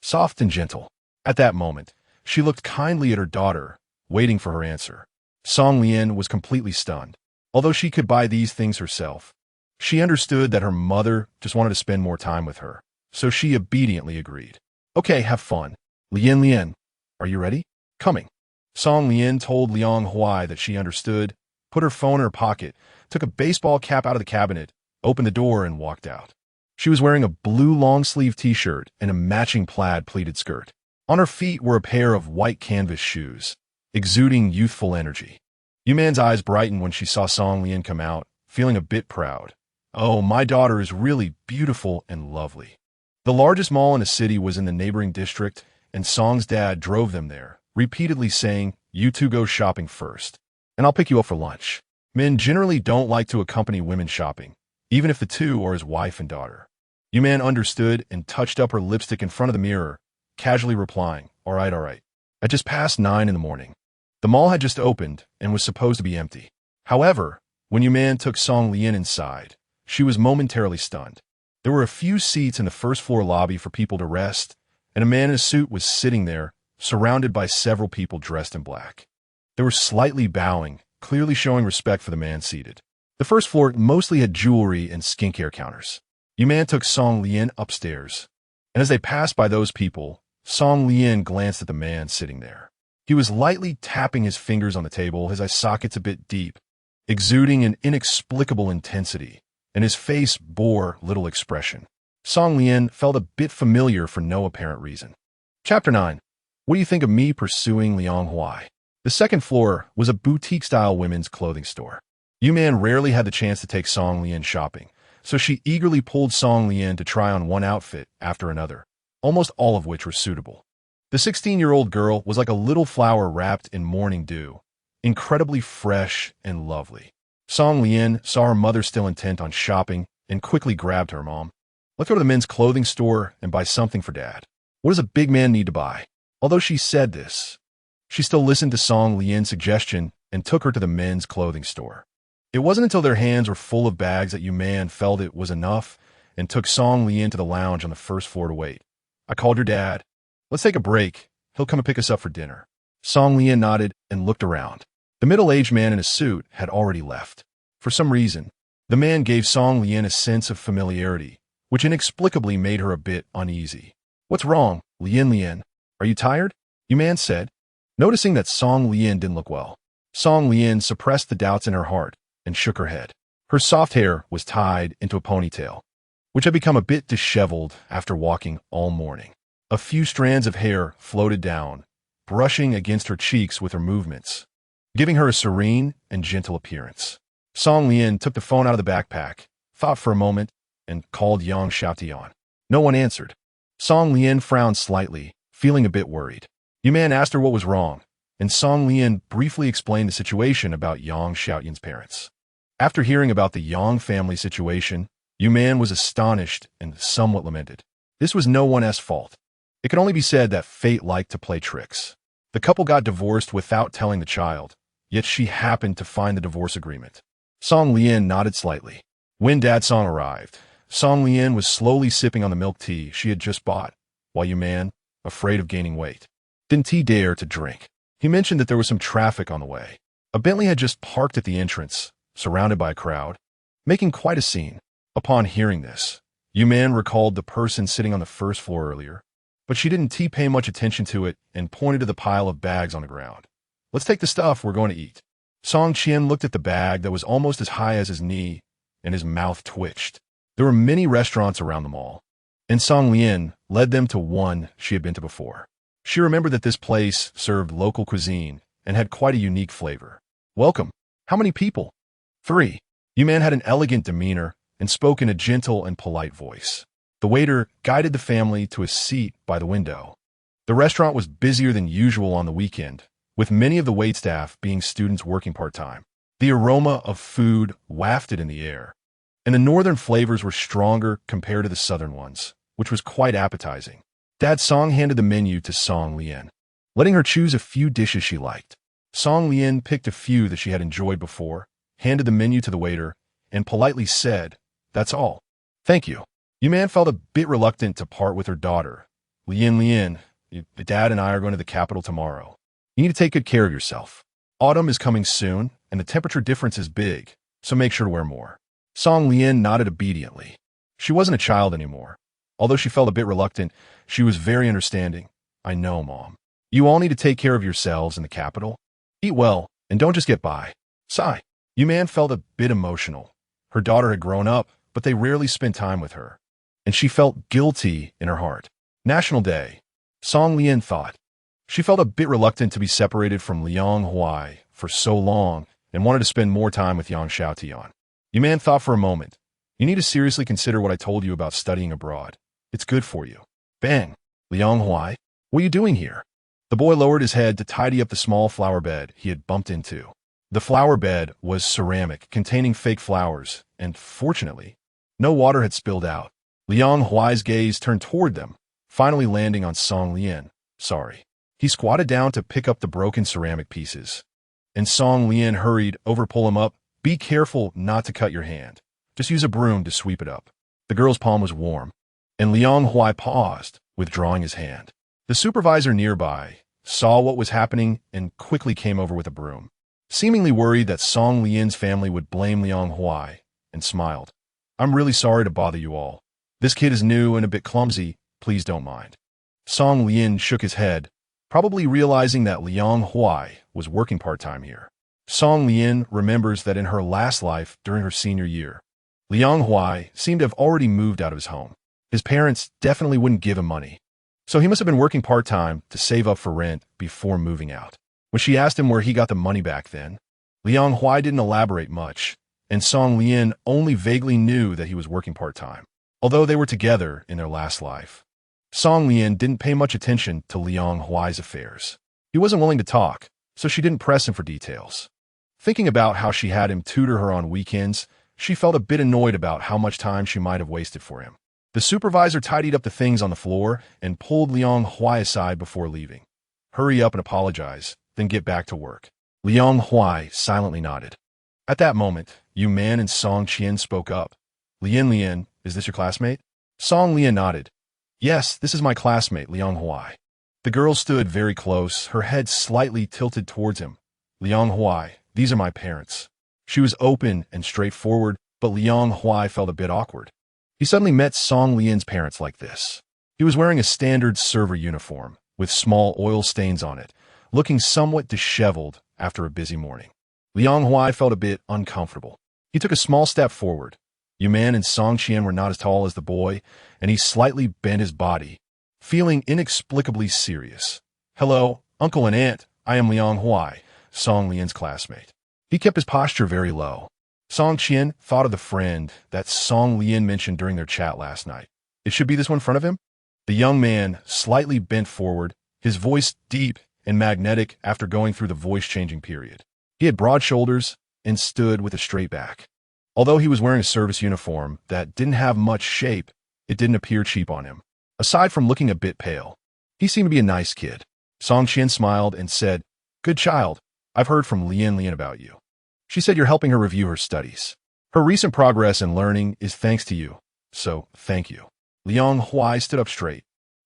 S1: soft and gentle. At that moment, she looked kindly at her daughter, waiting for her answer. Song Lian was completely stunned. Although she could buy these things herself, she understood that her mother just wanted to spend more time with her, so she obediently agreed. "Okay, have fun. Lian, are you ready?" "Coming." Song Lian told Liang Huai that she understood, put her phone in her pocket, took a baseball cap out of the cabinet, opened the door, and walked out. She was wearing a blue long-sleeve t-shirt and a matching plaid pleated skirt. On her feet were a pair of white canvas shoes, exuding youthful energy. Yuman's eyes brightened when she saw Song Lian come out, feeling a bit proud. "Oh, my daughter is really beautiful and lovely." The largest mall in the city was in the neighboring district, and Song's dad drove them there, repeatedly saying, "You two go shopping first, and I'll pick you up for lunch." Men generally don't like to accompany women shopping, even if the two are his wife and daughter. Yuman understood and touched up her lipstick in front of the mirror, casually replying, all right. At just past 9 in the morning. The mall had just opened and was supposed to be empty. However, when Yuman took Song Lian inside, she was momentarily stunned. There were a few seats in the first-floor lobby for people to rest, and a man in a suit was sitting there, surrounded by several people dressed in black. They were slightly bowing, clearly showing respect for the man seated. The first floor mostly had jewelry and skincare counters. Yuman took Song Lian upstairs, and as they passed by those people, Song Lian glanced at the man sitting there. He was lightly tapping his fingers on the table, his eye sockets a bit deep, exuding an inexplicable intensity, and his face bore little expression. Song Lian felt a bit familiar for no apparent reason. Chapter 9. What do you think of me pursuing Liang Huai? The second floor was a boutique-style women's clothing store. Yuman rarely had the chance to take Song Lian shopping, so she eagerly pulled Song Lian to try on one outfit after another, almost all of which were suitable. The 16-year-old girl was like a little flower wrapped in morning dew, incredibly fresh and lovely. Song Lian saw her mother still intent on shopping and quickly grabbed her. Mom, let's go to the men's clothing store and buy something for Dad. What does a big man need to buy? Although she said this, she still listened to Song Lian's suggestion and took her to the men's clothing store. It wasn't until their hands were full of bags that Man felt it was enough and took Song Lian to the lounge on the first floor to wait. I called your dad. Let's take a break. He'll come and pick us up for dinner. Song Lian nodded and looked around. The middle-aged man in a suit had already left. For some reason, the man gave Song Lian a sense of familiarity, which inexplicably made her a bit uneasy. What's wrong, Lian? Are you tired? Man said, noticing that Song Lian didn't look well. Song Lian suppressed the doubts in her heart and shook her head. Her soft hair was tied into a ponytail, which had become a bit disheveled after walking all morning. A few strands of hair floated down, brushing against her cheeks with her movements, giving her a serene and gentle appearance. Song Lian took the phone out of the backpack, thought for a moment, and called Yang Xiaotian. No one answered. Song Lian frowned slightly, feeling a bit worried. Man asked her what was wrong, and Song Lian briefly explained the situation about Yang Xiaotian's parents. After hearing about the Yang family situation, Man was astonished and somewhat lamented. This was no one's fault. It could only be said that fate liked to play tricks. The couple got divorced without telling the child, yet she happened to find the divorce agreement. Song Lian nodded slightly. When Dad Song arrived, Song Lian was slowly sipping on the milk tea she had just bought, while Man, afraid of gaining weight, didn't dare to drink. He mentioned that there was some traffic on the way. A Bentley had just parked at the entrance, surrounded by a crowd, making quite a scene. Upon hearing this, Man recalled the person sitting on the first floor earlier, but she didn't pay much attention to it and pointed to the pile of bags on the ground. Let's take the stuff we're going to eat. Song Qian looked at the bag that was almost as high as his knee, and his mouth twitched. There were many restaurants around the mall, and Song Lian led them to one she had been to before. She remembered that this place served local cuisine and had quite a unique flavor. Welcome. How many people? 3. Man had an elegant demeanor and spoke in a gentle and polite voice. The waiter guided the family to a seat by the window. The restaurant was busier than usual on the weekend, with many of the waitstaff being students working part-time. The aroma of food wafted in the air, and the northern flavors were stronger compared to the southern ones, which was quite appetizing. Dad Song handed the menu to Song Lian, letting her choose a few dishes she liked. Song Lian picked a few that she had enjoyed before, handed the menu to the waiter, and politely said, "That's all. Thank you." Man felt a bit reluctant to part with her daughter. Lian, Dad and I are going to the capital tomorrow. You need to take good care of yourself. Autumn is coming soon, and the temperature difference is big, so make sure to wear more. Song Lian nodded obediently. She wasn't a child anymore. Although she felt a bit reluctant, she was very understanding. I know, Mom. You all need to take care of yourselves in the capital. Eat well, and don't just get by. Sigh. Man felt a bit emotional. Her daughter had grown up, but they rarely spent time with her, and she felt guilty in her heart. National Day. Song Lian thought. She felt a bit reluctant to be separated from Liang Huai for so long and wanted to spend more time with Yang Xiaotian. Man thought for a moment. You need to seriously consider what I told you about studying abroad. It's good for you. Bang. Liang Huai, what are you doing here? The boy lowered his head to tidy up the small flower bed he had bumped into. The flower bed was ceramic, containing fake flowers, and fortunately, no water had spilled out. Liang Huai's gaze turned toward them, finally landing on Song Lian. Sorry. He squatted down to pick up the broken ceramic pieces, and Song Lian hurried over to pull him up. Be careful not to cut your hand. Just use a broom to sweep it up. The girl's palm was warm, and Liang Huai paused, withdrawing his hand. The supervisor nearby saw what was happening and quickly came over with a broom, seemingly worried that Song Lian's family would blame Liang Huai, and smiled. I'm really sorry to bother you all. This kid is new and a bit clumsy. Please don't mind. Song Lian shook his head, probably realizing that Liang Huai was working part-time here. Song Lian remembers that in her last life during her senior year, Liang Huai seemed to have already moved out of his home. His parents definitely wouldn't give him money, so he must have been working part-time to save up for rent before moving out. When she asked him where he got the money back then, Liang Huai didn't elaborate much, and Song Lian only vaguely knew that he was working part-time, although they were together in their last life. Song Lian didn't pay much attention to Liang Huai's affairs. He wasn't willing to talk, so she didn't press him for details. Thinking about how she had him tutor her on weekends, she felt a bit annoyed about how much time she might have wasted for him. The supervisor tidied up the things on the floor and pulled Liang Huai aside before leaving. Hurry up and apologize, then get back to work. Liang Huai silently nodded. At that moment, Yu Man and Song Qian spoke up. Lian, is this your classmate? Song Lian nodded. Yes, this is my classmate, Liang Huai. The girl stood very close, her head slightly tilted towards him. Liang Huai, these are my parents. She was open and straightforward, but Liang Huai felt a bit awkward. He suddenly met Song Lian's parents like this. He was wearing a standard server uniform, with small oil stains on it, looking somewhat disheveled after a busy morning. Liang Huai felt a bit uncomfortable. He took a small step forward. Yu Man and Song Qian were not as tall as the boy, and he slightly bent his body, feeling inexplicably serious. Hello, uncle and aunt, I am Liang Huai, Song Lian's classmate. He kept his posture very low. Song Qian thought of the friend that Song Lian mentioned during their chat last night. It should be this one in front of him? The young man slightly bent forward, his voice deep and magnetic after going through the voice-changing period. He had broad shoulders and stood with a straight back. Although he was wearing a service uniform that didn't have much shape, it didn't appear cheap on him. Aside from looking a bit pale, he seemed to be a nice kid. Song Qian smiled and said, Good child, I've heard from Lian about you. She said you're helping her review her studies. Her recent progress in learning is thanks to you, so thank you. Liang Huai stood up straight,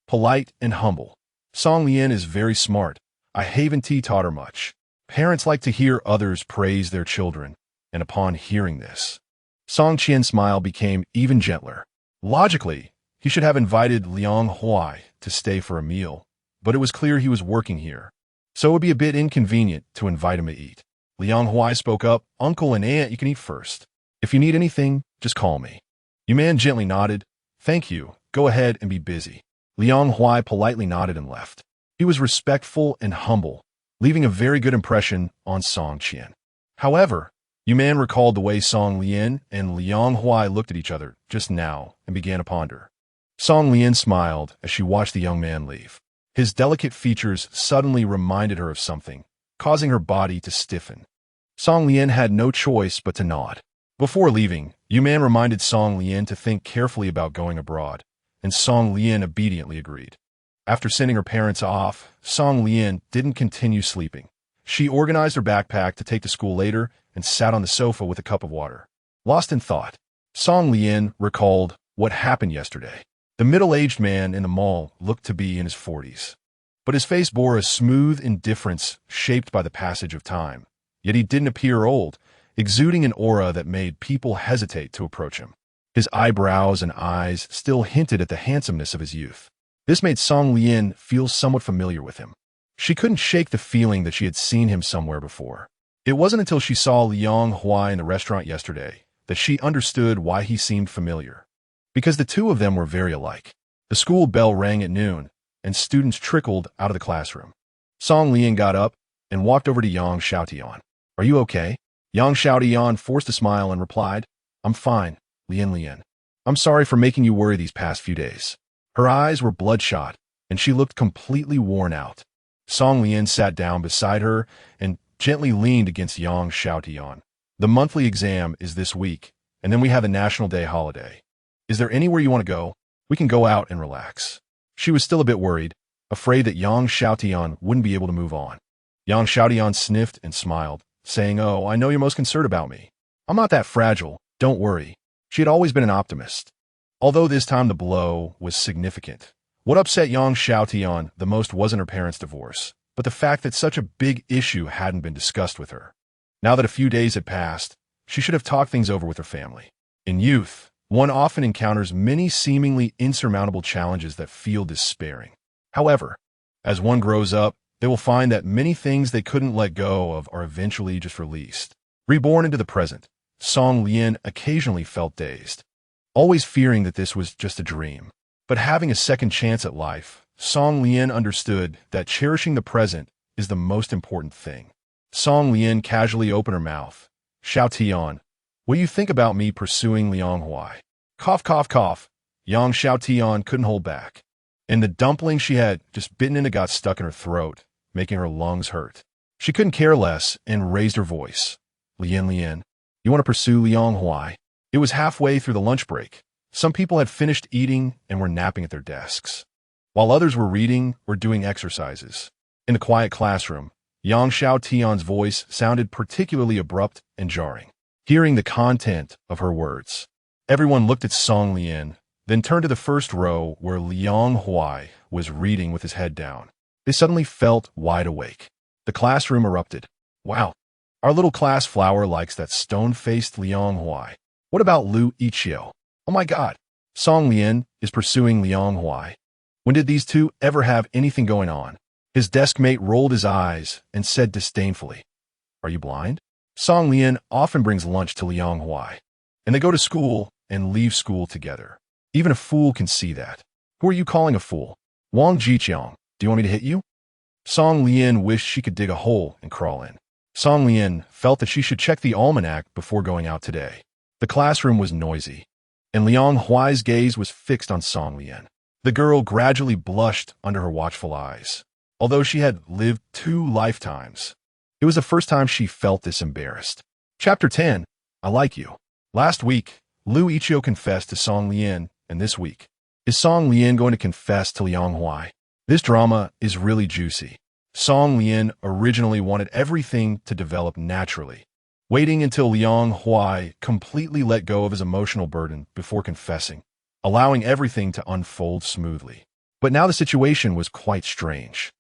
S1: polite and humble. Song Lian is very smart. I haven't taught her much. Parents like to hear others praise their children, and upon hearing this, Song Qian's smile became even gentler. Logically, he should have invited Liang Huai to stay for a meal, but it was clear he was working here, so it would be a bit inconvenient to invite him to eat. Liang Huai spoke up, Uncle and Aunt, you can eat first. If you need anything, just call me. Yu Man gently nodded. Thank you. Go ahead and be busy. Liang Huai politely nodded and left. He was respectful and humble, leaving a very good impression on Song Qian. However, Yu Man recalled the way Song Lian and Liang Huai looked at each other just now and began to ponder. Song Lian smiled as she watched the young man leave. His delicate features suddenly reminded her of something, causing her body to stiffen. Song Lian had no choice but to nod. Before leaving, Yu Man reminded Song Lian to think carefully about going abroad, and Song Lian obediently agreed. After sending her parents off, Song Lian didn't continue sleeping. She organized her backpack to take to school later and sat on the sofa with a cup of water. Lost in thought, Song Lian recalled what happened yesterday. The middle-aged man in the mall looked to be in his 40s, but his face bore a smooth indifference shaped by the passage of time. Yet he didn't appear old, exuding an aura that made people hesitate to approach him. His eyebrows and eyes still hinted at the handsomeness of his youth. This made Song Lian feel somewhat familiar with him. She couldn't shake the feeling that she had seen him somewhere before. It wasn't until she saw Liang Huai in the restaurant yesterday that she understood why he seemed familiar. Because the two of them were very alike. The school bell rang at noon, and students trickled out of the classroom. Song Lian got up and walked over to Yang Xiaotian. Are you okay? Yang Xiaotian forced a smile and replied, I'm fine, Lian. I'm sorry for making you worry these past few days. Her eyes were bloodshot, and she looked completely worn out. Song Lian sat down beside her and gently leaned against Yang Xiaotian. The monthly exam is this week, and then we have a National Day holiday. Is there anywhere you want to go? We can go out and relax. She was still a bit worried, afraid that Yang Xiaotian wouldn't be able to move on. Yang Xiaotian sniffed and smiled, saying, Oh, I know you're most concerned about me. I'm not that fragile, don't worry. She had always been an optimist. Although this time the blow was significant. What upset Yang Xiaotian the most wasn't her parents' divorce, but the fact that such a big issue hadn't been discussed with her. Now that a few days had passed, she should have talked things over with her family. In youth, one often encounters many seemingly insurmountable challenges that feel despairing. However, as one grows up, they will find that many things they couldn't let go of are eventually just released. Reborn into the present, Song Lian occasionally felt dazed, always fearing that this was just a dream. But having a second chance at life, Song Lian understood that cherishing the present is the most important thing. Song Lian casually opened her mouth. Xiaotian, what do you think about me pursuing Liang Huai? Cough, cough, cough. Yang Xiaotian couldn't hold back. and the dumpling she had just bitten into got stuck in her throat, making her lungs hurt. She couldn't care less and raised her voice. Lian, you want to pursue Liang Huai? It was halfway through the lunch break. Some people had finished eating and were napping at their desks, while others were reading or doing exercises. In the quiet classroom, Yang Xiaotian's voice sounded particularly abrupt and jarring. Hearing the content of her words, everyone looked at Song Lian, then turned to the first row where Liang Huai was reading with his head down. They suddenly felt wide awake. The classroom erupted. Wow, our little class flower likes that stone-faced Liang Huai. What about Lu Ichio? Oh my god, Song Lian is pursuing Liang Huai. When did these two ever have anything going on? His desk mate rolled his eyes and said disdainfully, Are you blind? Song Lian often brings lunch to Liang Huai, and they go to school and leave school together. Even a fool can see that. Who are you calling a fool? Wang Jiqiang, do you want me to hit you? Song Lian wished she could dig a hole and crawl in. Song Lian felt that she should check the almanac before going out today. The classroom was noisy, and Liang Huai's gaze was fixed on Song Lian. The girl gradually blushed under her watchful eyes. Although she had lived 2 lifetimes, it was the first time she felt this embarrassed. Chapter 10, I Like You. Last week, Lu Ichio confessed to Song Lian, and this week, is Song Lian going to confess to Liang Huai? This drama is really juicy. Song Lian originally wanted everything to develop naturally, waiting until Liang Huai completely let go of his emotional burden before confessing, allowing everything to unfold smoothly. But now the situation was quite strange.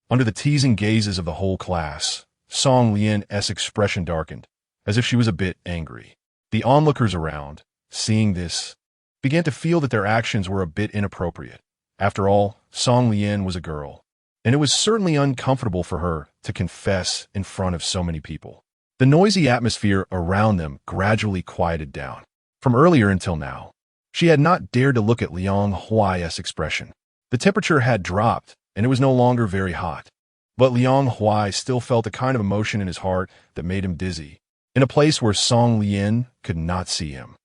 S1: Under the teasing gazes of the whole class, Song Lian's expression darkened, as if she was a bit angry. The onlookers around, seeing this, began to feel that their actions were a bit inappropriate. After all, Song Lian was a girl, and it was certainly uncomfortable for her to confess in front of so many people. The noisy atmosphere around them gradually quieted down. From earlier until now, she had not dared to look at Liang Huai's expression. The temperature had dropped, and it was no longer very hot. But Liang Huai still felt a kind of emotion in his heart that made him dizzy, in a place where Song Lian could not see him.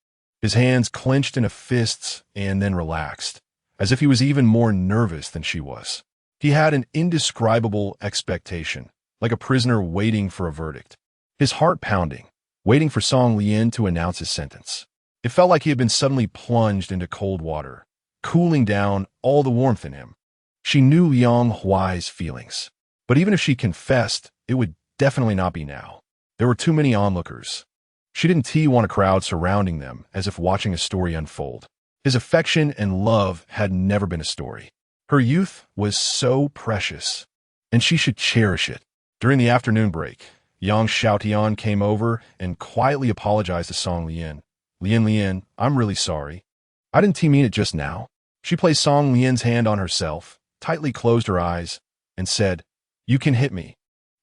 S1: His hands clenched into fists and then relaxed, as if he was even more nervous than she was. He had an indescribable expectation, like a prisoner waiting for a verdict. His heart pounding, waiting for Song Lian to announce his sentence. It felt like he had been suddenly plunged into cold water, cooling down all the warmth in him. She knew Liang Huai's feelings, but even if she confessed, it would definitely not be now. There were too many onlookers. She didn't want a crowd surrounding them as if watching a story unfold. His affection and love had never been a story. Her youth was so precious, and she should cherish it. During the afternoon break, Yang Xiaotian came over and quietly apologized to Song Lian. Lian, I'm really sorry. I didn't mean it just now. She placed Song Lian's hand on herself, tightly closed her eyes, and said, You can hit me.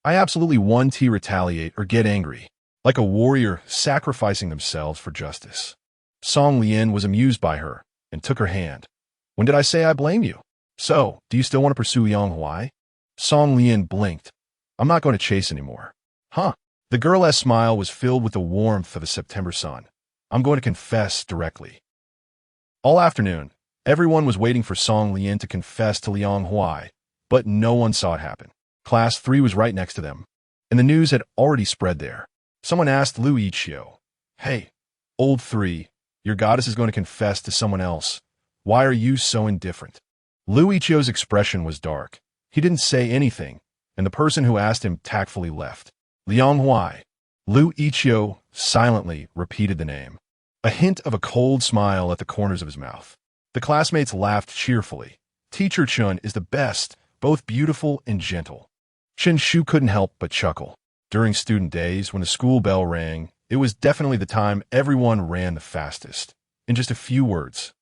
S1: I absolutely want to retaliate or get angry, like a warrior sacrificing themselves for justice. Song Lian was amused by her and took her hand. When did I say I blame you? So, do you still want to pursue Liang Huai? Song Lian blinked. I'm not going to chase anymore. Huh? The girl's smile was filled with the warmth of a September sun. I'm going to confess directly. All afternoon, everyone was waiting for Song Lian to confess to Liang Huai, but no one saw it happen. Class 3 was right next to them, and the news had already spread there. Someone asked Lu Ichio, Hey, old 3, your goddess is going to confess to someone else. Why are you so indifferent? Lu Ichio's expression was dark. He didn't say anything, and the person who asked him tactfully left. Liang Huai. Lu Ichio silently repeated the name, a hint of a cold smile at the corners of his mouth. The classmates laughed cheerfully. Teacher Chun is the best, both beautiful and gentle. Chen Shu couldn't help but chuckle. During student days, when the school bell rang, it was definitely the time everyone ran the fastest. In just a few words,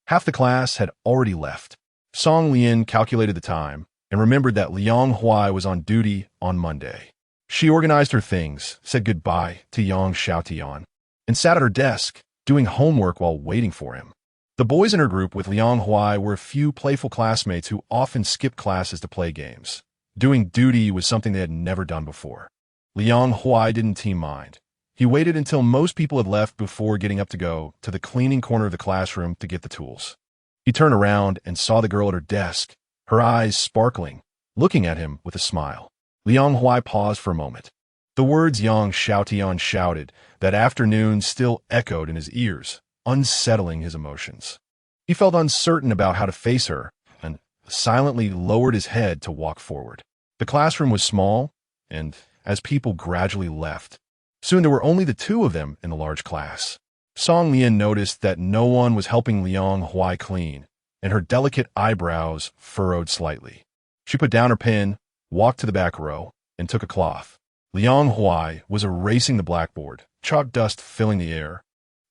S1: half the class had already left. Song Lian calculated the time and remembered that Liang Huai was on duty on Monday. She organized her things, said goodbye to Yang Xiaotian, and sat at her desk, doing homework while waiting for him. The boys in her group with Liang Huai were a few playful classmates who often skipped classes to play games. Doing duty was something they had never done before. Liang Huai didn't mind. He waited until most people had left before getting up to go to the cleaning corner of the classroom to get the tools. He turned around and saw the girl at her desk, her eyes sparkling, looking at him with a smile. Liang Huai paused for a moment. The words Yang Xiaotian shouted that afternoon still echoed in his ears, unsettling his emotions. He felt uncertain about how to face her and silently lowered his head to walk forward. The classroom was small, and as people gradually left, soon there were only the two of them in the large class. Song Lian noticed that no one was helping Liang Huai clean, and her delicate eyebrows furrowed slightly. She put down her pen, walked to the back row, and took a cloth. Liang Huai was erasing the blackboard, chalk dust filling the air,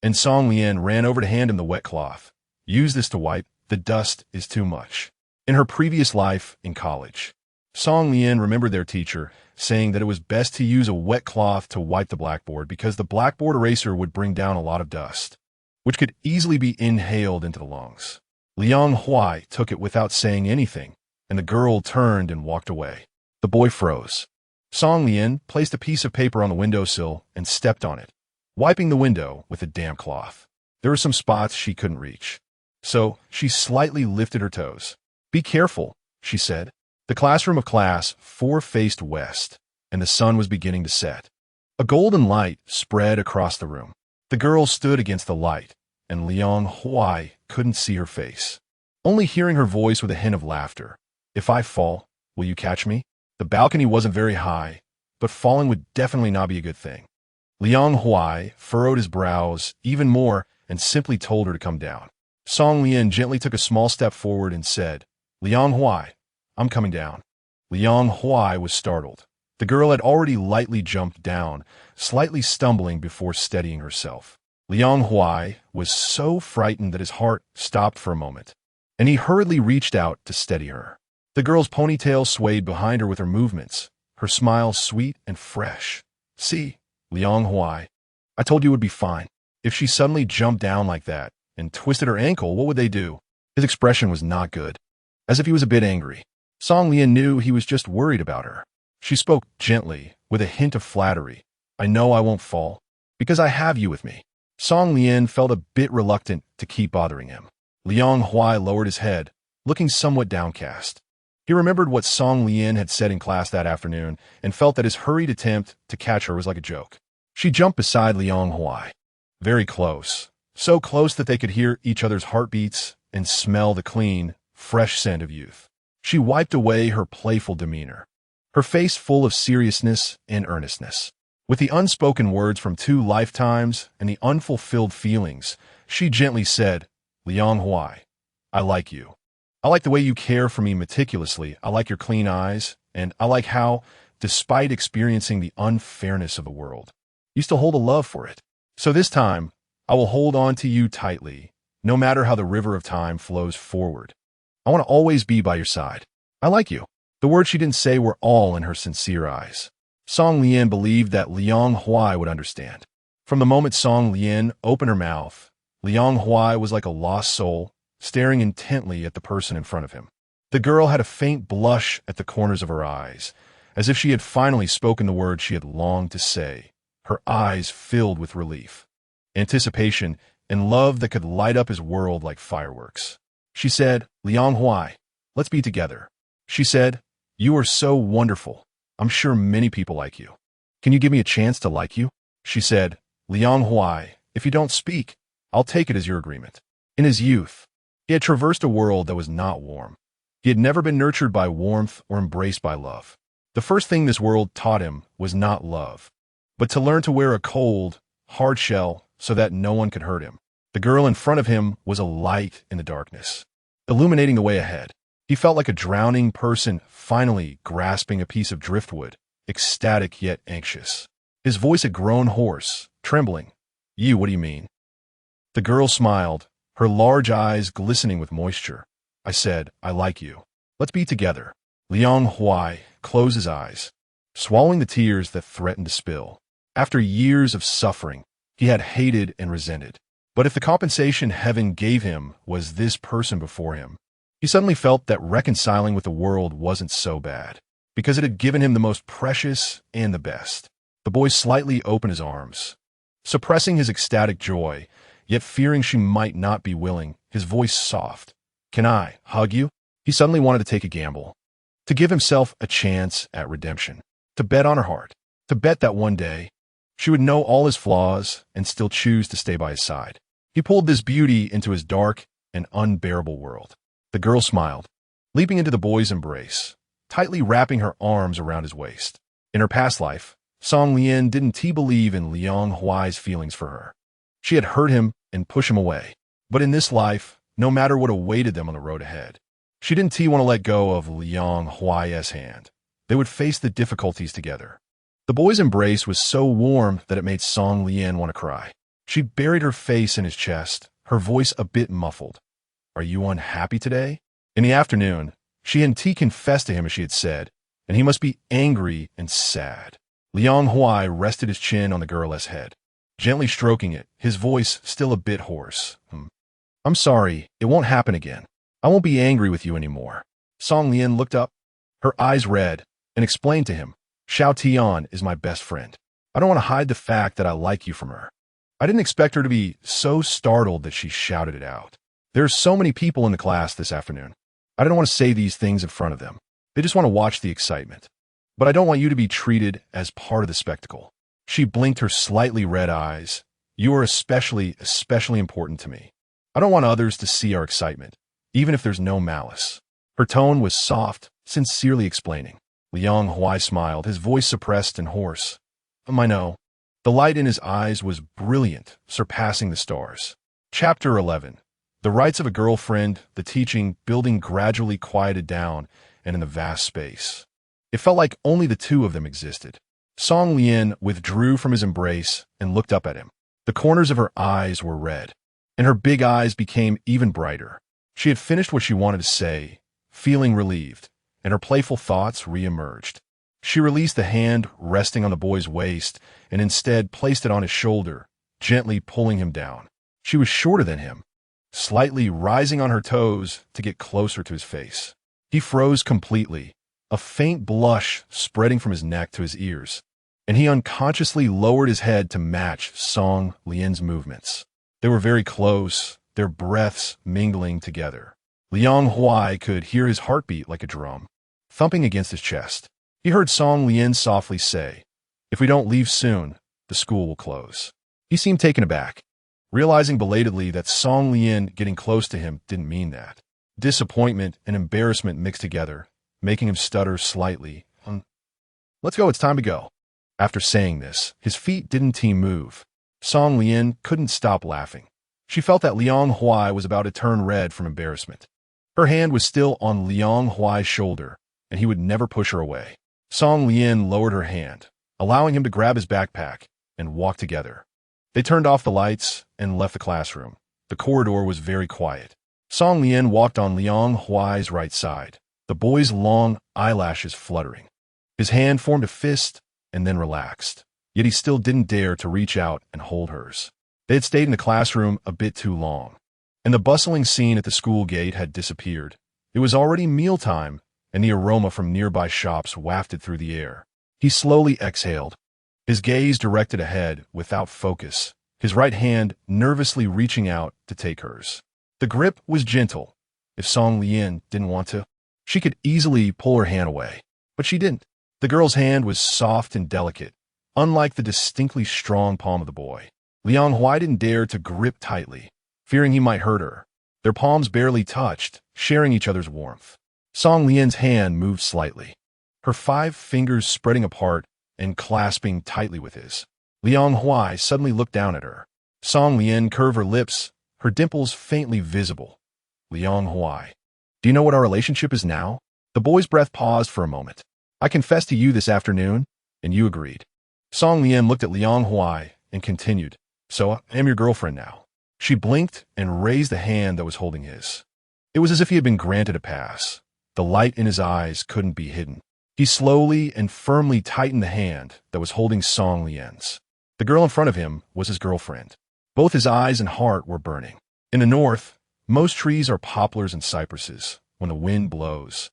S1: and Song Lian ran over to hand him the wet cloth. Use this to wipe. The dust is too much. In her previous life in college, Song Lian remembered their teacher saying that it was best to use a wet cloth to wipe the blackboard because the blackboard eraser would bring down a lot of dust, which could easily be inhaled into the lungs. Liang Huai took it without saying anything, and the girl turned and walked away. The boy froze. Song Lian placed a piece of paper on the windowsill and stepped on it, wiping the window with a damp cloth. There were some spots she couldn't reach, so she slightly lifted her toes. "Be careful," she said. The classroom of Class 4 faced west, and the sun was beginning to set. A golden light spread across the room. The girl stood against the light, and Liang Huai couldn't see her face, only hearing her voice with a hint of laughter. "If I fall, will you catch me?" The balcony wasn't very high, but falling would definitely not be a good thing. Liang Huai furrowed his brows even more and simply told her to come down. Song Lian gently took a small step forward and said, "Liang Huai, I'm coming down." Liang Huai was startled. The girl had already lightly jumped down, slightly stumbling before steadying herself. Liang Huai was so frightened that his heart stopped for a moment, and he hurriedly reached out to steady her. The girl's ponytail swayed behind her with her movements, her smile sweet and fresh. "See, Liang Huai, I told you it would be fine." If she suddenly jumped down like that and twisted her ankle, what would they do? His expression was not good, as if he was a bit angry. Song Lian knew he was just worried about her. She spoke gently, with a hint of flattery. "I know I won't fall, because I have you with me." Song Lian felt a bit reluctant to keep bothering him. Liang Huai lowered his head, looking somewhat downcast. He remembered what Song Lian had said in class that afternoon and felt that his hurried attempt to catch her was like a joke. She jumped beside Liang Huai, very close, so close that they could hear each other's heartbeats and smell the clean, fresh scent of youth. She wiped away her playful demeanor, her face full of seriousness and earnestness. With the unspoken words from 2 lifetimes and the unfulfilled feelings, she gently said, "Liang Huai, I like you. I like the way you care for me meticulously. I like your clean eyes, and I like how, despite experiencing the unfairness of the world, you still hold a love for it. So this time, I will hold on to you tightly, no matter how the river of time flows forward. I want to always be by your side. I like you." The words she didn't say were all in her sincere eyes. Song Lian believed that Liang Huai would understand. From the moment Song Lian opened her mouth, Liang Huai was like a lost soul, staring intently at the person in front of him. The girl had a faint blush at the corners of her eyes, as if she had finally spoken the words she had longed to say. Her eyes filled with relief, anticipation, and love that could light up his world like fireworks. She said, "Liang Huai, let's be together." She said, "You are so wonderful. I'm sure many people like you. Can you give me a chance to like you?" She said, "Liang Huai, if you don't speak, I'll take it as your agreement." In his youth, he had traversed a world that was not warm. He had never been nurtured by warmth or embraced by love. The first thing this world taught him was not love, but to learn to wear a cold, hard shell so that no one could hurt him. The girl in front of him was a light in the darkness, illuminating the way ahead. He felt like a drowning person finally grasping a piece of driftwood, ecstatic yet anxious. His voice had grown hoarse, trembling. "You, what do you mean?" The girl smiled, her large eyes glistening with moisture. "I said, I like you. Let's be together." Liang Huai closed his eyes, swallowing the tears that threatened to spill. After years of suffering, he had hated and resented. But if the compensation heaven gave him was this person before him, he suddenly felt that reconciling with the world wasn't so bad, because it had given him the most precious and the best. The boy slightly opened his arms, suppressing his ecstatic joy, yet fearing she might not be willing, his voice soft. Can I hug you? He suddenly wanted to take a gamble, to give himself a chance at redemption, to bet on her heart, to bet that one day she would know all his flaws and still choose to stay by his side. He pulled this beauty into his dark and unbearable world. The girl smiled, leaping into the boy's embrace, tightly wrapping her arms around his waist. In her past life, Song Lian didn't believe in Liang Huai's feelings for her. She had hurt him and pushed him away. But in this life, no matter what awaited them on the road ahead, she didn't want to let go of Liang Huai's hand. They would face the difficulties together. The boy's embrace was so warm that it made Song Lian want to cry. She buried her face in his chest, her voice a bit muffled. Are you unhappy today? In the afternoon, she and T confessed to him as she had said, and he must be angry and sad. Liang Huai rested his chin on the girl's head, gently stroking it, his voice still a bit hoarse. I'm sorry, it won't happen again. I won't be angry with you anymore. Song Lian looked up, her eyes red, and explained to him, Xiao Tian is my best friend. I don't want to hide the fact that I like you from her. I didn't expect her to be so startled that she shouted it out. There's so many people in the class this afternoon. I didn't want to say these things in front of them. They just want to watch the excitement. But I don't want you to be treated as part of the spectacle. She blinked her slightly red eyes. You are especially important to me. I don't want others to see our excitement, even if there's no malice. Her tone was soft, sincerely explaining. Liang Huai smiled, his voice suppressed and hoarse. I know. The light in his eyes was brilliant, surpassing the stars. Chapter 11. The rights of a girlfriend, the teaching, building gradually quieted down, and in the vast space. It felt like only the two of them existed. Song Lian withdrew from his embrace and looked up at him. The corners of her eyes were red, and her big eyes became even brighter. She had finished what she wanted to say, feeling relieved, and her playful thoughts re-emerged. She released the hand resting on the boy's waist and instead placed it on his shoulder, gently pulling him down. She was shorter than him, slightly rising on her toes to get closer to his face. He froze completely, a faint blush spreading from his neck to his ears, and he unconsciously lowered his head to match Song Lian's movements. They were very close, their breaths mingling together. Liang Huai could hear his heartbeat like a drum, thumping against his chest. He heard Song Lian softly say, If we don't leave soon, the school will close. He seemed taken aback, realizing belatedly that Song Lian getting close to him didn't mean that. Disappointment and embarrassment mixed together, making him stutter slightly. Let's go, it's time to go. After saying this, his feet didn't move. Song Lian couldn't stop laughing. She felt that Liang Huai was about to turn red from embarrassment. Her hand was still on Liang Huai's shoulder, and he would never push her away. Song Lian lowered her hand, allowing him to grab his backpack, and walk together. They turned off the lights and left the classroom. The corridor was very quiet. Song Lian walked on Liang Huai's right side, the boy's long eyelashes fluttering. His hand formed a fist and then relaxed, yet he still didn't dare to reach out and hold hers. They had stayed in the classroom a bit too long, and the bustling scene at the school gate had disappeared. It was already mealtime, and the aroma from nearby shops wafted through the air. He slowly exhaled, his gaze directed ahead without focus, his right hand nervously reaching out to take hers. The grip was gentle. If Song Lian didn't want to, she could easily pull her hand away, but she didn't. The girl's hand was soft and delicate, unlike the distinctly strong palm of the boy. Liang Huai didn't dare to grip tightly, fearing he might hurt her. Their palms barely touched, sharing each other's warmth. Song Lian's hand moved slightly, her 5 fingers spreading apart and clasping tightly with his. Liang Huai suddenly looked down at her. Song Lian curved her lips, her dimples faintly visible. Liang Huai, do you know what our relationship is now? The boy's breath paused for a moment. I confessed to you this afternoon, and you agreed. Song Lian looked at Liang Huai and continued, So I am your girlfriend now. She blinked and raised the hand that was holding his. It was as if he had been granted a pass. The light in his eyes couldn't be hidden. He slowly and firmly tightened the hand that was holding Song Lian's. The girl in front of him was his girlfriend. Both his eyes and heart were burning. In the north, most trees are poplars and cypresses when the wind blows.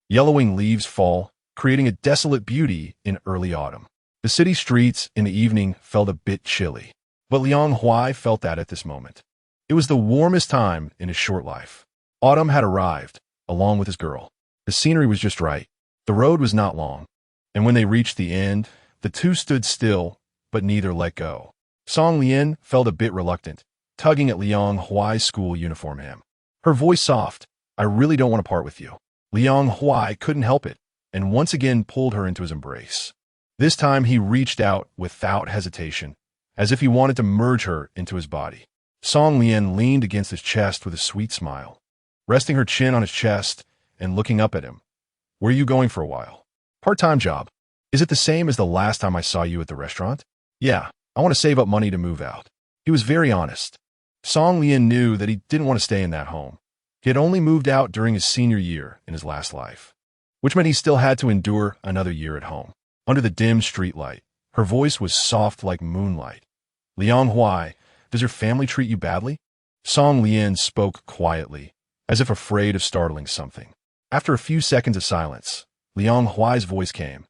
S1: Yellowing leaves fall, creating a desolate beauty in early autumn. The city streets in the evening felt a bit chilly, but Liang Huai felt that at this moment. It was the warmest time in his short life. Autumn had arrived, along with his girl. The scenery was just right. The road was not long, and when they reached the end, the two stood still, but neither let go. Song Lian felt a bit reluctant, tugging at Liang Huai's school uniform hem. Her voice soft, "I really don't want to part with you." Liang Huai couldn't help it, and once again pulled her into his embrace. This time he reached out without hesitation, as if he wanted to merge her into his body. Song Lian leaned against his chest with a sweet smile, resting her chin on his chest and looking up at him. "Where are you going for a while?" "Part-time job." "Is it the same as the last time I saw you at the restaurant?" "Yeah, I want to save up money to move out." He was very honest. Song Lian knew that he didn't want to stay in that home. He had only moved out during his senior year in his last life, which meant he still had to endure another year at home. Under the dim streetlight, her voice was soft like moonlight. "Liang Huai, does your family treat you badly?" Song Lian spoke quietly, as if afraid of startling something. After a few seconds of silence, Liang Huai's voice came.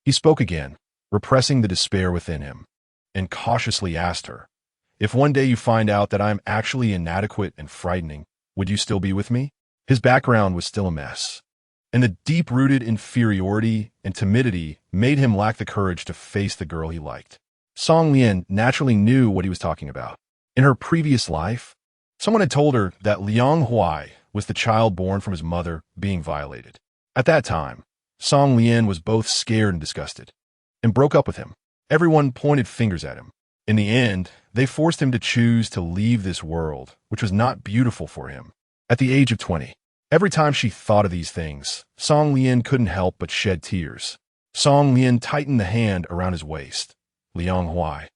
S1: He spoke again, repressing the despair within him, and cautiously asked her, "If one day you find out that I am actually inadequate and frightening, would you still be with me?" His background was still a mess, and the deep-rooted inferiority and timidity made him lack the courage to face the girl he liked. Song Lian naturally knew what he was talking about. In her previous life, someone had told her that Liang Huai was the child born from his mother being violated. At that time, Song Lian was both scared and disgusted, and broke up with him. Everyone pointed fingers at him. In the end, they forced him to choose to leave this world, which was not beautiful for him. At the age of 20, every time she thought of these things, Song Lian couldn't help but shed tears. Song Lian tightened the hand around his waist. "Liang Huai,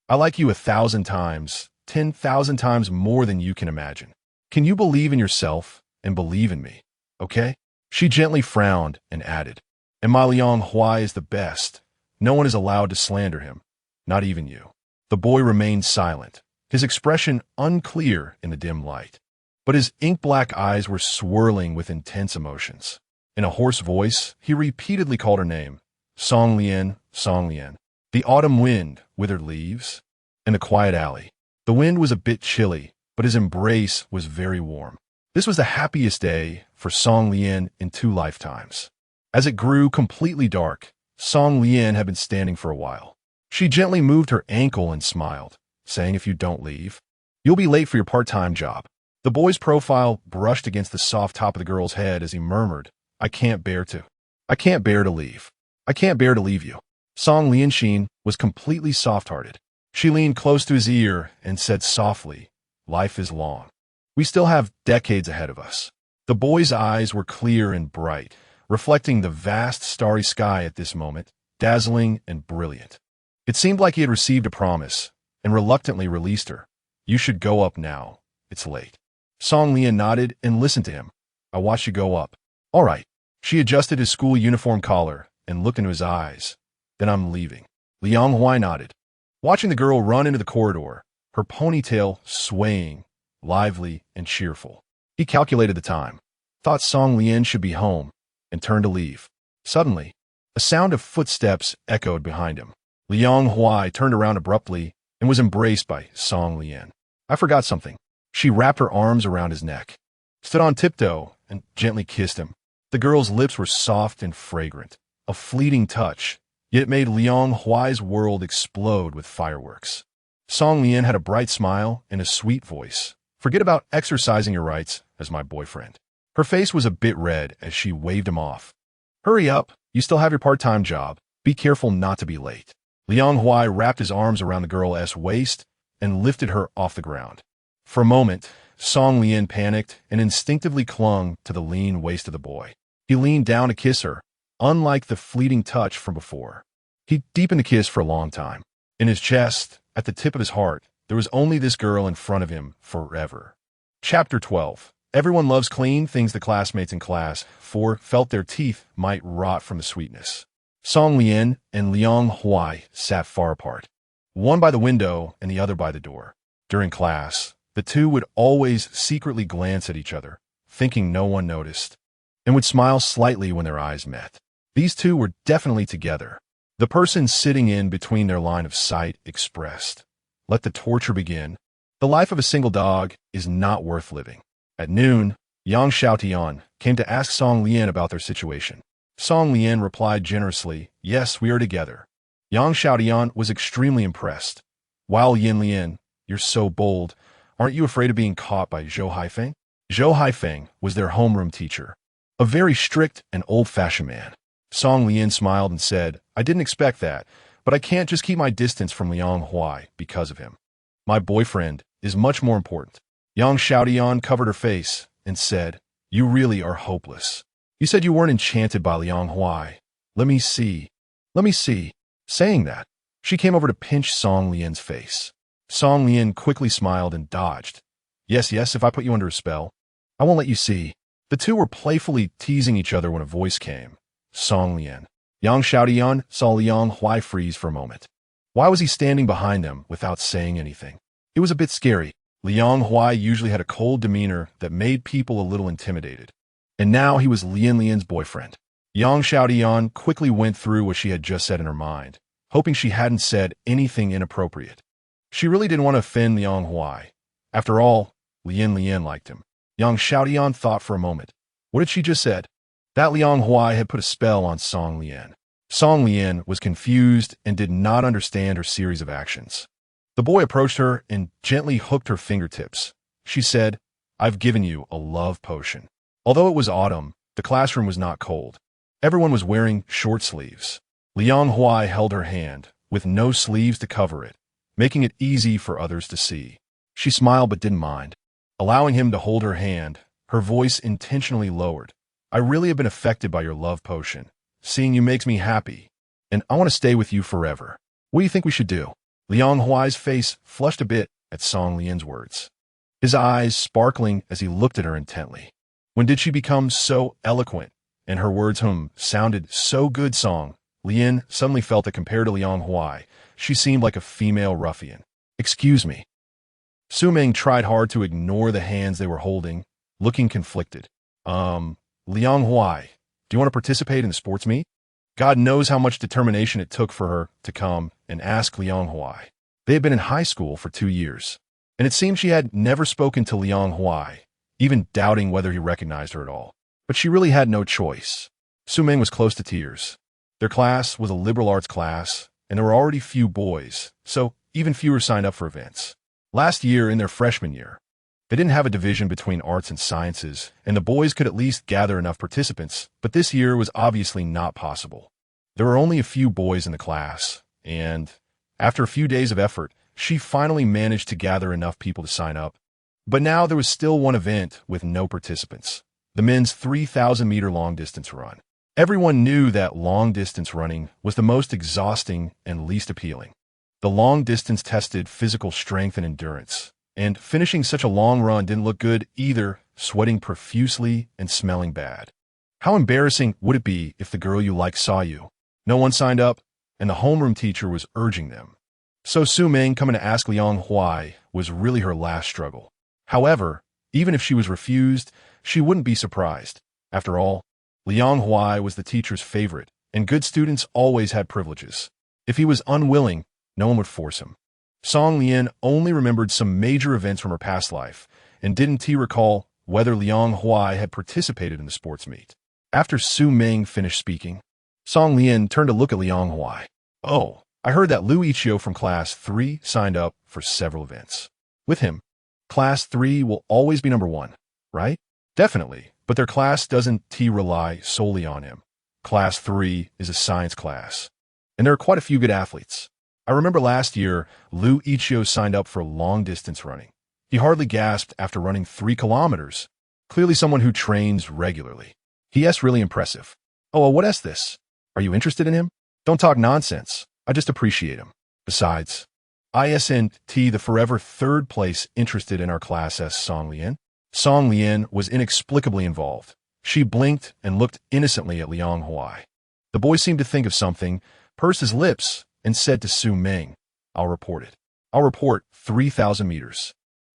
S1: I like you 1,000 times, 10,000 times more than you can imagine. Can you believe in yourself and believe in me, okay?" She gently frowned and added, "And my Liang Huai is the best. No one is allowed to slander him, not even you." The boy remained silent, his expression unclear in the dim light, but his ink-black eyes were swirling with intense emotions. In a hoarse voice, he repeatedly called her name. "Song Lian, Song Lian." The autumn wind withered leaves. In the quiet alley, the wind was a bit chilly, but his embrace was very warm. This was the happiest day for Song Lian in 2 lifetimes. As it grew completely dark, Song Lian had been standing for a while. She gently moved her ankle and smiled, saying, "If you don't leave, you'll be late for your part-time job." The boy's profile brushed against the soft top of the girl's head as he murmured, I can't bear to leave. I can't bear to leave you." Song Lian was completely soft-hearted. She leaned close to his ear and said softly, "Life is long. We still have decades ahead of us." The boy's eyes were clear and bright, reflecting the vast starry sky at this moment, dazzling and brilliant. It seemed like he had received a promise, and reluctantly released her. "You should go up now. It's late." Song Lian nodded and listened to him. "I watched you go up." "All right." She adjusted his school uniform collar and looked into his eyes. "Then I'm leaving." Liang Huai nodded, watching the girl run into the corridor, her ponytail swaying, lively and cheerful. He calculated the time, thought Song Lian should be home, and turned to leave. Suddenly, a sound of footsteps echoed behind him. Liang Huai turned around abruptly and was embraced by Song Lian. "I forgot something." She wrapped her arms around his neck, stood on tiptoe, and gently kissed him. The girl's lips were soft and fragrant, a fleeting touch, yet it made Liang Huai's world explode with fireworks. Song Lian had a bright smile and a sweet voice. "Forget about exercising your rights as my boyfriend." Her face was a bit red as she waved him off. "Hurry up, you still have your part-time job. Be careful not to be late." Liang Huai wrapped his arms around the girl's waist and lifted her off the ground. For a moment, Song Lian panicked and instinctively clung to the lean waist of the boy. He leaned down to kiss her, unlike the fleeting touch from before. He deepened the kiss for a long time. In his chest, at the tip of his heart, there was only this girl in front of him forever. Chapter 12. Everyone loves clean things. The classmates in class 4 felt their teeth might rot from the sweetness. Song Lian and Liang Huai sat far apart, one by the window and the other by the door. During class, the two would always secretly glance at each other, thinking no one noticed, and would smile slightly when their eyes met. These two were definitely together. The person sitting in between their line of sight expressed, "Let the torture begin. The life of a single dog is not worth living." At noon, Yang Xiaotian came to ask Song Lian about their situation. Song Lian replied generously, "Yes, we are together." Yang Xiaotian was extremely impressed. "Wow, Yin Lian, you're so bold. Aren't you afraid of being caught by Zhou Haifeng?" Zhou Haifeng was their homeroom teacher, a very strict and old-fashioned man. Song Lian smiled and said, "I didn't expect that, but I can't just keep my distance from Liang Huai because of him. My boyfriend is much more important." Yang Xiaotian covered her face and said, "You really are hopeless. You said you weren't enchanted by Liang Huai. Let me see. Let me see." Saying that, she came over to pinch Song Lian's face. Song Lian quickly smiled and dodged. Yes, if I put you under a spell, I won't let you see." The two were playfully teasing each other when a voice came. Song Lian. Yang Xiaotian saw Liang Huai freeze for a moment. Why was he standing behind them without saying anything? It was a bit scary. Liang Huai usually had a cold demeanor that made people a little intimidated. And now he was Lian's boyfriend. Yang Xiaotian quickly went through what she had just said in her mind, hoping she hadn't said anything inappropriate. She really didn't want to offend Liang Huai. After all, Lian liked him. Yang Xiaotian thought for a moment. What had she just said? That Liang Huai had put a spell on Song Lian. Song Lian was confused and did not understand her series of actions. The boy approached her and gently hooked her fingertips. She said, "I've given you a love potion." Although it was autumn, the classroom was not cold. Everyone was wearing short sleeves. Liang Huai held her hand, with no sleeves to cover it, making it easy for others to see. She smiled but didn't mind. Allowing him to hold her hand, her voice intentionally lowered. "I really have been affected by your love potion. Seeing you makes me happy, and I want to stay with you forever. What do you think we should do?" Liang Huai's face flushed a bit at Song Lian's words, his eyes sparkling as he looked at her intently. When did she become so eloquent, and her words sounded so good? Song Lian suddenly felt that compared to Liang Huai, she seemed like a female ruffian. "Excuse me." Su Ming tried hard to ignore the hands they were holding, looking conflicted. Liang Huai, do you want to participate in the sports meet?" God knows how much determination it took for her to come and ask Liang Huai. They had been in high school for 2 years, and it seemed she had never spoken to Liang Huai, even doubting whether he recognized her at all. But she really had no choice. Su Ming was close to tears. Their class was a liberal arts class, and there were already few boys, so even fewer signed up for events. Last year, in their freshman year, they didn't have a division between arts and sciences, and the boys could at least gather enough participants, but this year was obviously not possible. There were only a few boys in the class, and after a few days of effort, she finally managed to gather enough people to sign up. But now there was still one event with no participants, the men's 3,000-meter long-distance run. Everyone knew that long-distance running was the most exhausting and least appealing. The long distance tested physical strength and endurance, and finishing such a long run didn't look good either, sweating profusely and smelling bad. How embarrassing would it be if the girl you liked saw you? No one signed up, and the homeroom teacher was urging them. So Su Ming coming to ask Liang Huai was really her last struggle. However, even if she was refused, she wouldn't be surprised. After all, Liang Huai was the teacher's favorite, and good students always had privileges. If he was unwilling, no one would force him. Song Lian only remembered some major events from her past life, and didn't recall whether Liang Huai had participated in the sports meet. After Su Ming finished speaking, Song Lian turned to look at Liang Huai. "Oh, I heard that Lu Ichio from Class 3 signed up for several events. With him, Class 3 will always be number 1, right?" "Definitely, but their class doesn't rely solely on him. Class 3 is a science class, and there are quite a few good athletes. I remember last year, Lu Ichio signed up for long-distance running. He hardly gasped after running 3 kilometers. Clearly someone who trains regularly. He's really impressive." "Oh, what is this? Are you interested in him?" "Don't talk nonsense. I just appreciate him. Besides, isn't the forever 3rd place interested in our class as Song Lian?" Song Lian was inexplicably involved. She blinked and looked innocently at Liang Huai. The boy seemed to think of something, pursed his lips, and said to Su Ming, "I'll report it. I'll report 3,000 meters."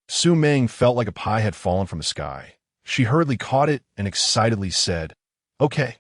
S1: Su Ming felt like a pie had fallen from the sky. She hurriedly caught it and excitedly said, Okay.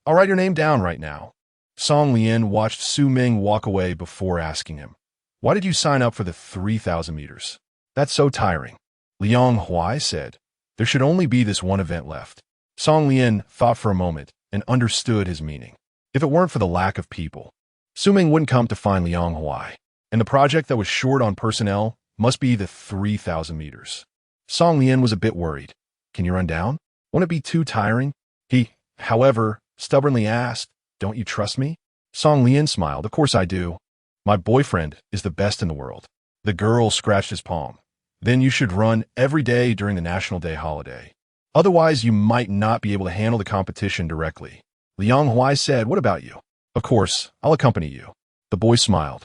S1: I'll write your name down right now." Song Lian watched Su Ming walk away before asking him, "Why did you sign up for the 3,000 meters? That's so tiring." Liang Huai said. There should only be this one event left. Song Lian thought for a moment and understood his meaning. If it weren't for the lack of people, Suming wouldn't come to find Liang Huai, and the project that was short on personnel must be the 3,000 meters. Song Lian was a bit worried. Can you run down? Won't it be too tiring? He, however, stubbornly asked, don't you trust me? Song Lian smiled. Of course I do. My boyfriend is the best in the world. The girl scratched his palm. Then you should run every day during the National Day holiday. Otherwise, you might not be able to handle the competition directly. Liang Huai said, what about you? Of course, I'll accompany you. The boy smiled,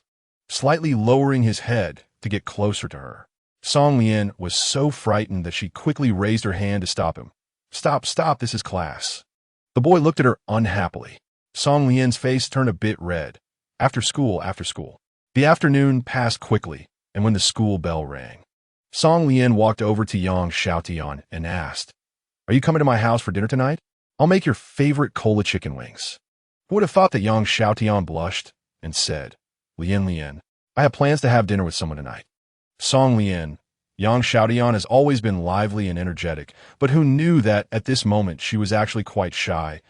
S1: slightly lowering his head to get closer to her. Song Lian was so frightened that she quickly raised her hand to stop him. Stop, stop, this is class. The boy looked at her unhappily. Song Lian's face turned a bit red. After school. The afternoon passed quickly, and when the school bell rang, Song Lian walked over to Yang Xiaotian and asked, are you coming to my house for dinner tonight? I'll make your favorite cola chicken wings. Who would have thought that Yang Xiaotian blushed and said, Lian, I have plans to have dinner with someone tonight. Song Lian, Yang Xiaotian has always been lively and energetic, but who knew that at this moment she was actually quite shy.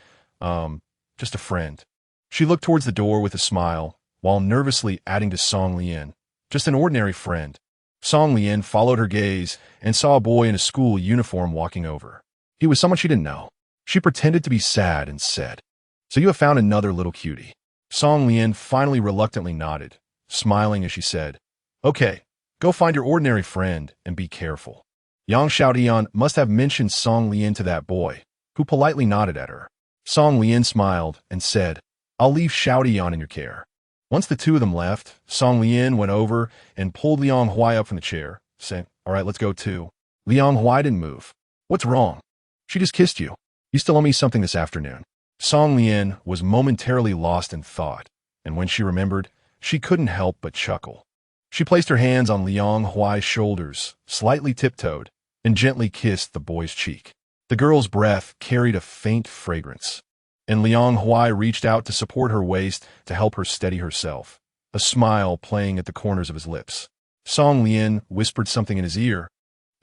S1: Just a friend. She looked towards the door with a smile, while nervously adding to Song Lian, just an ordinary friend. Song Lian followed her gaze and saw a boy in a school uniform walking over. He was someone she didn't know. She pretended to be sad and said, so you have found another little cutie. Song Lian finally reluctantly nodded, smiling as she said, okay, go find your ordinary friend and be careful. Yang Xiaotian must have mentioned Song Lian to that boy, who politely nodded at her. Song Lian smiled and said, I'll leave Xiaotian in your care. Once the two of them left, Song Lian went over and pulled Liang Huai up from the chair, saying, all right, let's go too. Liang Huai didn't move. What's wrong? She just kissed you. You still owe me something this afternoon. Song Lian was momentarily lost in thought, and when she remembered, she couldn't help but chuckle. She placed her hands on Liang Huai's shoulders, slightly tiptoed, and gently kissed the boy's cheek. The girl's breath carried a faint fragrance, and Liang Huai reached out to support her waist to help her steady herself, a smile playing at the corners of his lips. Song Lian whispered something in his ear,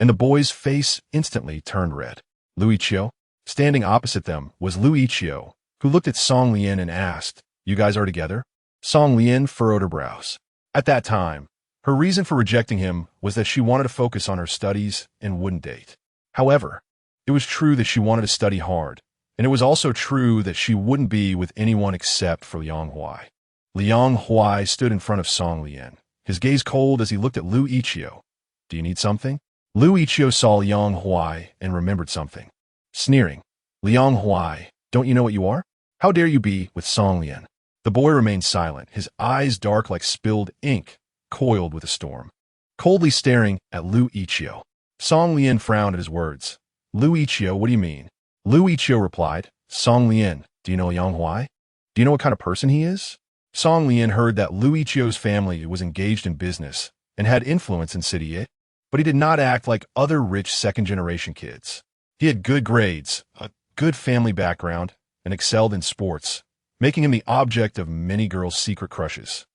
S1: and the boy's face instantly turned red. Lu Yiqiu? Standing opposite them was Lu Yiqiu, who looked at Song Lian and asked, you guys are together? Song Lian furrowed her brows. At that time, her reason for rejecting him was that she wanted to focus on her studies and wouldn't date. However, it was true that she wanted to study hard, and it was also true that she wouldn't be with anyone except for Liang Huai. Liang Huai stood in front of Song Lian, his gaze cold as he looked at Lu Yiqiu. Do you need something? Lu Yiqiu saw Liang Huai and remembered something. Sneering, Liang Huai, don't you know what you are? How dare you be with Song Lian? The boy remained silent, his eyes dark like spilled ink, coiled with a storm. Coldly staring at Lu Yiqiu, Song Lian frowned at his words. Lu Yiqiu, what do you mean? Lu Yiqiu replied, Song Lian, do you know Liang Huai? Do you know what kind of person he is? Song Lian heard that Lu Yiqiu's family was engaged in business and had influence in City, but he did not act like other rich second-generation kids. He had good grades, a good family background, and excelled in sports, making him the object of many girls' secret crushes.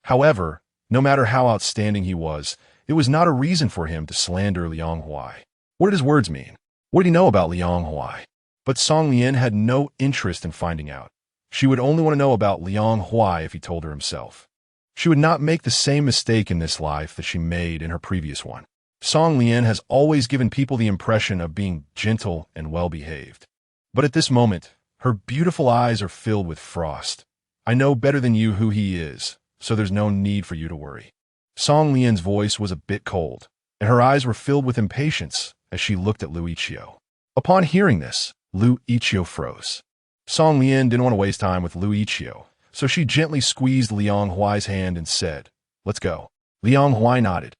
S1: However, no matter how outstanding he was, it was not a reason for him to slander Liang Huai. What did his words mean? What did he know about Liang Huai? But Song Lian had no interest in finding out. She would only want to know about Liang Huai if he told her himself. She would not make the same mistake in this life that she made in her previous one. Song Lian has always given people the impression of being gentle and well-behaved. But at this moment, her beautiful eyes are filled with frost. I know better than you who he is, so there's no need for you to worry. Song Lian's voice was a bit cold, and her eyes were filled with impatience as she looked at Lu Yiqiu. Upon hearing this, Lu Yiqiu froze. Song Lian didn't want to waste time with Lu Yiqiu, so she gently squeezed Liang Huai's hand and said, let's go. Liang Huai nodded,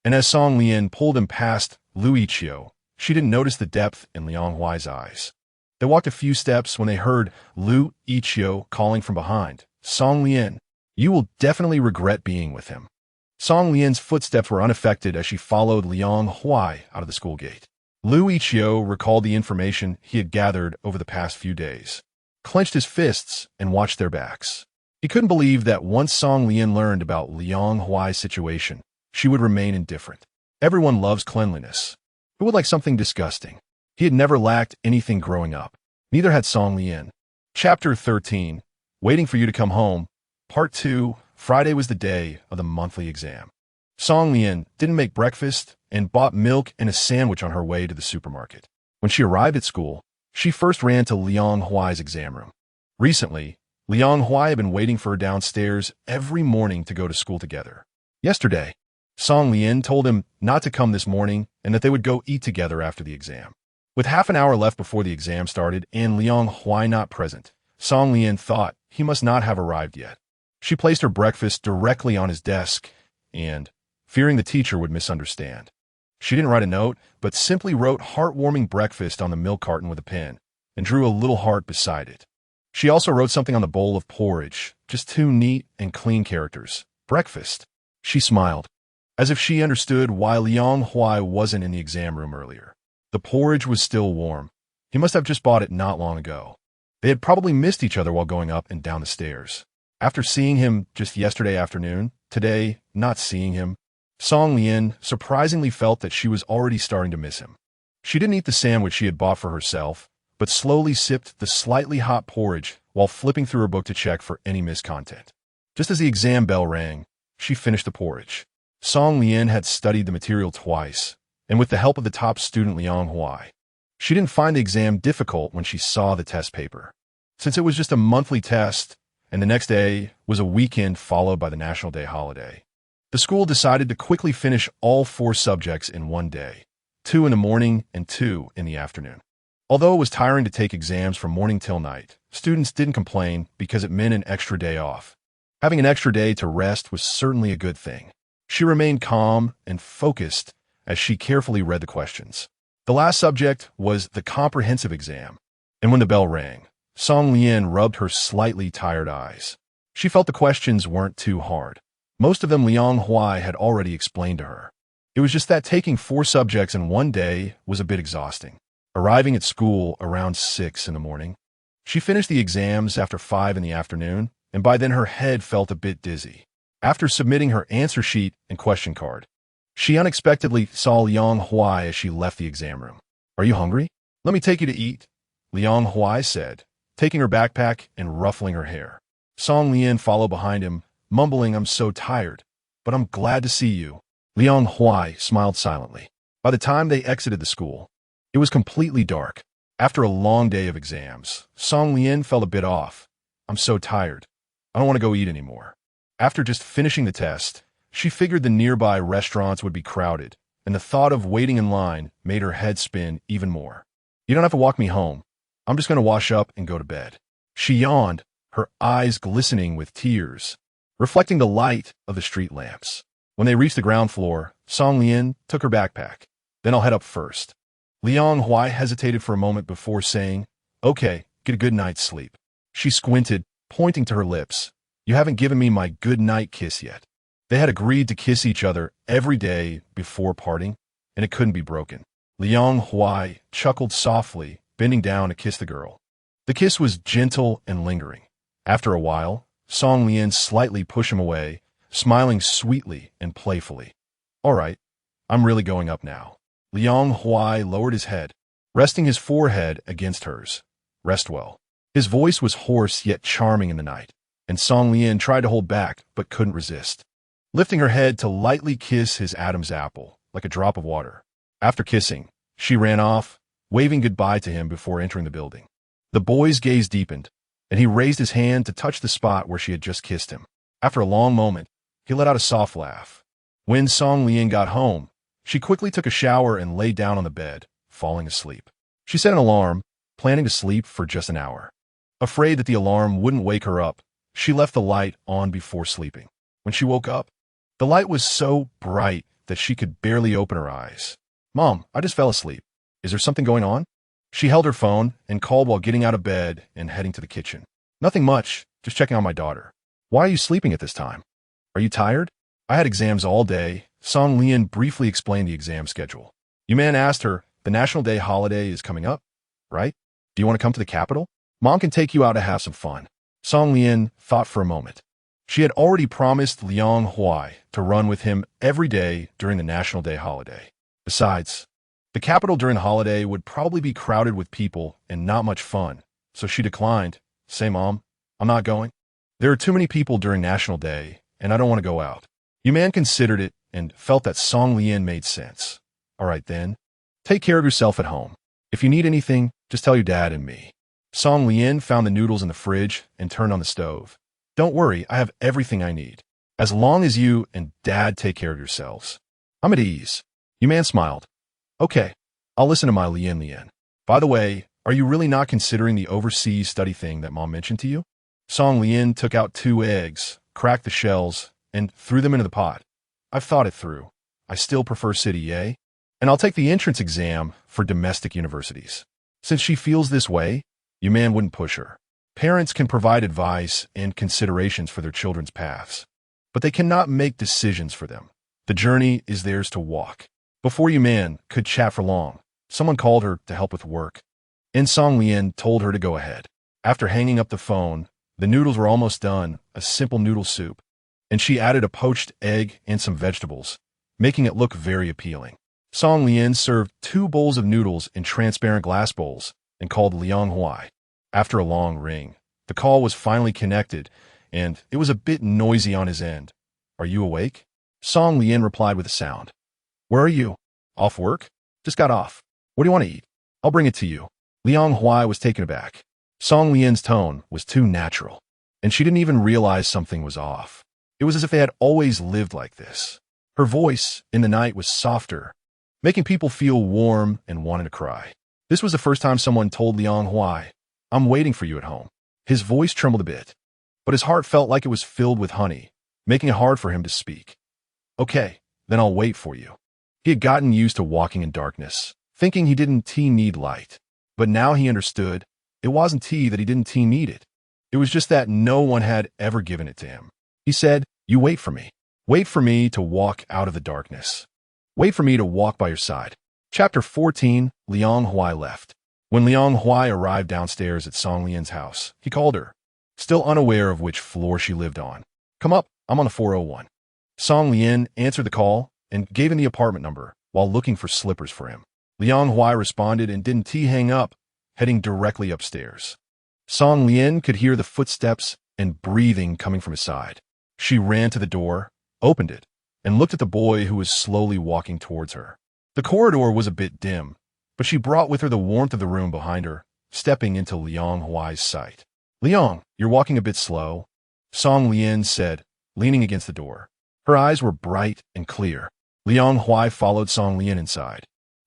S1: and as Song Lian pulled him past Lu Yiqiu, she didn't notice the depth in Liang Huai's eyes. They walked a few steps when they heard Lu Yiqiu calling from behind, Song Lian, you will definitely regret being with him. Song Lian's footsteps were unaffected as she followed Liang Huai out of the school gate. Lu Yiqiu recalled the information he had gathered over the past few days, clenched his fists, and watched their backs. He couldn't believe that once Song Lian learned about Liang Huai's situation, she would remain indifferent. Everyone loves cleanliness, but with like something disgusting. He had never lacked anything growing up. Neither had Song Lian. Chapter 13. Waiting for you to come home. Part 2. Friday was the day of the monthly exam. Song Lian didn't make breakfast and bought milk and a sandwich on her way to the supermarket. When she arrived at school, she first ran to Liang Huai's exam room. Recently, Liang Huai had been waiting for her downstairs every morning to go to school together. Yesterday, Song Lian told him not to come this morning and that they would go eat together after the exam. With half an hour left before the exam started and Liang Huai not present, Song Lian thought he must not have arrived yet. She placed her breakfast directly on his desk and, fearing the teacher would misunderstand, she didn't write a note, but simply wrote heartwarming breakfast on the milk carton with a pen and drew a little heart beside it. She also wrote something on the bowl of porridge, just 2 neat and clean characters. Breakfast. She smiled, as if she understood why Liang Huai wasn't in the exam room earlier. The porridge was still warm. He must have just bought it not long ago. They had probably missed each other while going up and down the stairs. After seeing him just yesterday afternoon, today, not seeing him, Song Lian surprisingly felt that she was already starting to miss him. She didn't eat the sandwich she had bought for herself, but slowly sipped the slightly hot porridge while flipping through her book to check for any missed content. Just as the exam bell rang, she finished the porridge. Song Lian had studied the material twice, and with the help of the top student Liang Huai, she didn't find the exam difficult when she saw the test paper. Since it was just a monthly test, and the next day was a weekend followed by the National Day holiday, the school decided to quickly finish all 4 subjects in one day, 2 in the morning and 2 in the afternoon. Although it was tiring to take exams from morning till night, students didn't complain because it meant an extra day off. Having an extra day to rest was certainly a good thing. She remained calm and focused as she carefully read the questions. The last subject was the comprehensive exam, and when the bell rang, Song Lian rubbed her slightly tired eyes. She felt the questions weren't too hard. Most of them Liang Huai had already explained to her. It was just that taking 4 subjects in one day was a bit exhausting. Arriving at school around 6 in the morning, she finished the exams after 5 in the afternoon, and by then her head felt a bit dizzy. After submitting her answer sheet and question card, she unexpectedly saw Liang Huai as she left the exam room. "Are you hungry? Let me take you to eat," Liang Huai said, taking her backpack and ruffling her hair. Song Lian followed behind him, mumbling, "I'm so tired, but I'm glad to see you." Liang Huai smiled silently. By the time they exited the school, it was completely dark. After a long day of exams, Song Lian felt a bit off. "I'm so tired. I don't want to go eat anymore." After just finishing the test, she figured the nearby restaurants would be crowded, and the thought of waiting in line made her head spin even more. "You don't have to walk me home. I'm just going to wash up and go to bed." She yawned, her eyes glistening with tears, reflecting the light of the street lamps. When they reached the ground floor, Song Lian took her backpack. "Then I'll head up first." Liang Huai hesitated for a moment before saying, "Okay, get a good night's sleep." She squinted, pointing to her lips. "You haven't given me my good night kiss yet." They had agreed to kiss each other every day before parting, and it couldn't be broken. Liang Huai chuckled softly, bending down to kiss the girl. The kiss was gentle and lingering. After a while, Song Lian slightly pushed him away, smiling sweetly and playfully. "All right, I'm really going up now." Liang Huai lowered his head, resting his forehead against hers. "Rest well." His voice was hoarse yet charming in the night, and Song Lian tried to hold back but couldn't resist, lifting her head to lightly kiss his Adam's apple, like a drop of water. After kissing, she ran off, waving goodbye to him before entering the building. The boy's gaze deepened, and he raised his hand to touch the spot where she had just kissed him. After a long moment, he let out a soft laugh. When Song Lian got home, she quickly took a shower and lay down on the bed, falling asleep. She set an alarm, planning to sleep for just an hour. Afraid that the alarm wouldn't wake her up, she left the light on before sleeping. When she woke up, the light was so bright that she could barely open her eyes. "Mom, I just fell asleep. Is there something going on?" She held her phone and called while getting out of bed and heading to the kitchen. "Nothing much, just checking on my daughter." "Why are you sleeping at this time? Are you tired?" "I had exams all day." Song Lian briefly explained the exam schedule. Yuman asked her, "The National Day holiday is coming up, right? Do you want to come to the capital? Mom can take you out to have some fun." Song Lian thought for a moment. She had already promised Liang Huai to run with him every day during the National Day holiday. Besides, The capital during the holiday would probably be crowded with people and not much fun, so she declined. Say, Mom, I'm not going. There are too many people during National Day, and I don't want to go out. Yuman considered it and felt that Song Lian made sense. All right then. Take care of yourself at home. If you need anything, just tell your dad and me. Song Lian found the noodles in the fridge and turned on the stove. Don't worry, I have everything I need. As long as you and Dad take care of yourselves. I'm at ease. Yuman smiled. Okay, I'll listen to my Lian. By the way, are you really not considering the overseas study thing that Mom mentioned to you? Song Lian took out 2 eggs, cracked the shells, and threw them into the pot. I've thought it through. I still prefer city, eh? And I'll take the entrance exam for domestic universities. Since she feels this way, Yuman wouldn't push her. Parents can provide advice and considerations for their children's paths, but they cannot make decisions for them. The journey is theirs to walk. Before Yuman could chat for long, someone called her to help with work, and Song Lian told her to go ahead. After hanging up the phone, the noodles were almost done, a simple noodle soup, and she added a poached egg and some vegetables, making it look very appealing. Song Lian served 2 bowls of noodles in transparent glass bowls and called Liang Huai. After a long ring, the call was finally connected, and it was a bit noisy on his end. Are you awake? Song Lian replied with a sound. Where are you? Off work? Just got off. What do you want to eat? I'll bring it to you. Liang Huai was taken aback. Song Lian's tone was too natural, and she didn't even realize something was off. It was as if they had always lived like this. Her voice in the night was softer, making people feel warm and wanting to cry. This was the first time someone told Liang Huai, I'm waiting for you at home. His voice trembled a bit, but his heart felt like it was filled with honey, making it hard for him to speak. Okay, then I'll wait for you. He had gotten used to walking in darkness, thinking he didn't need light. But now he understood it wasn't tea that he didn't need it. It was just that no one had ever given it to him. He said, you wait for me. Wait for me to walk out of the darkness. Wait for me to walk by your side. Chapter 14, Liang Huai left. When Liang Huai arrived downstairs at Song Lian's house, he called her, still unaware of which floor she lived on. Come up, I'm on the 401. Song Lian answered the call and gave him the apartment number while looking for slippers for him. Liang Huai responded and didn't hang up, heading directly upstairs. Song Lian could hear the footsteps and breathing coming from his side. She ran to the door, opened it, and looked at the boy who was slowly walking towards her. The corridor was a bit dim, but she brought with her the warmth of the room behind her, stepping into Liang Huai's sight. Liang, you're walking a bit slow, Song Lian said, leaning against the door. Her eyes were bright and clear. Liang Huai followed Song Lian inside.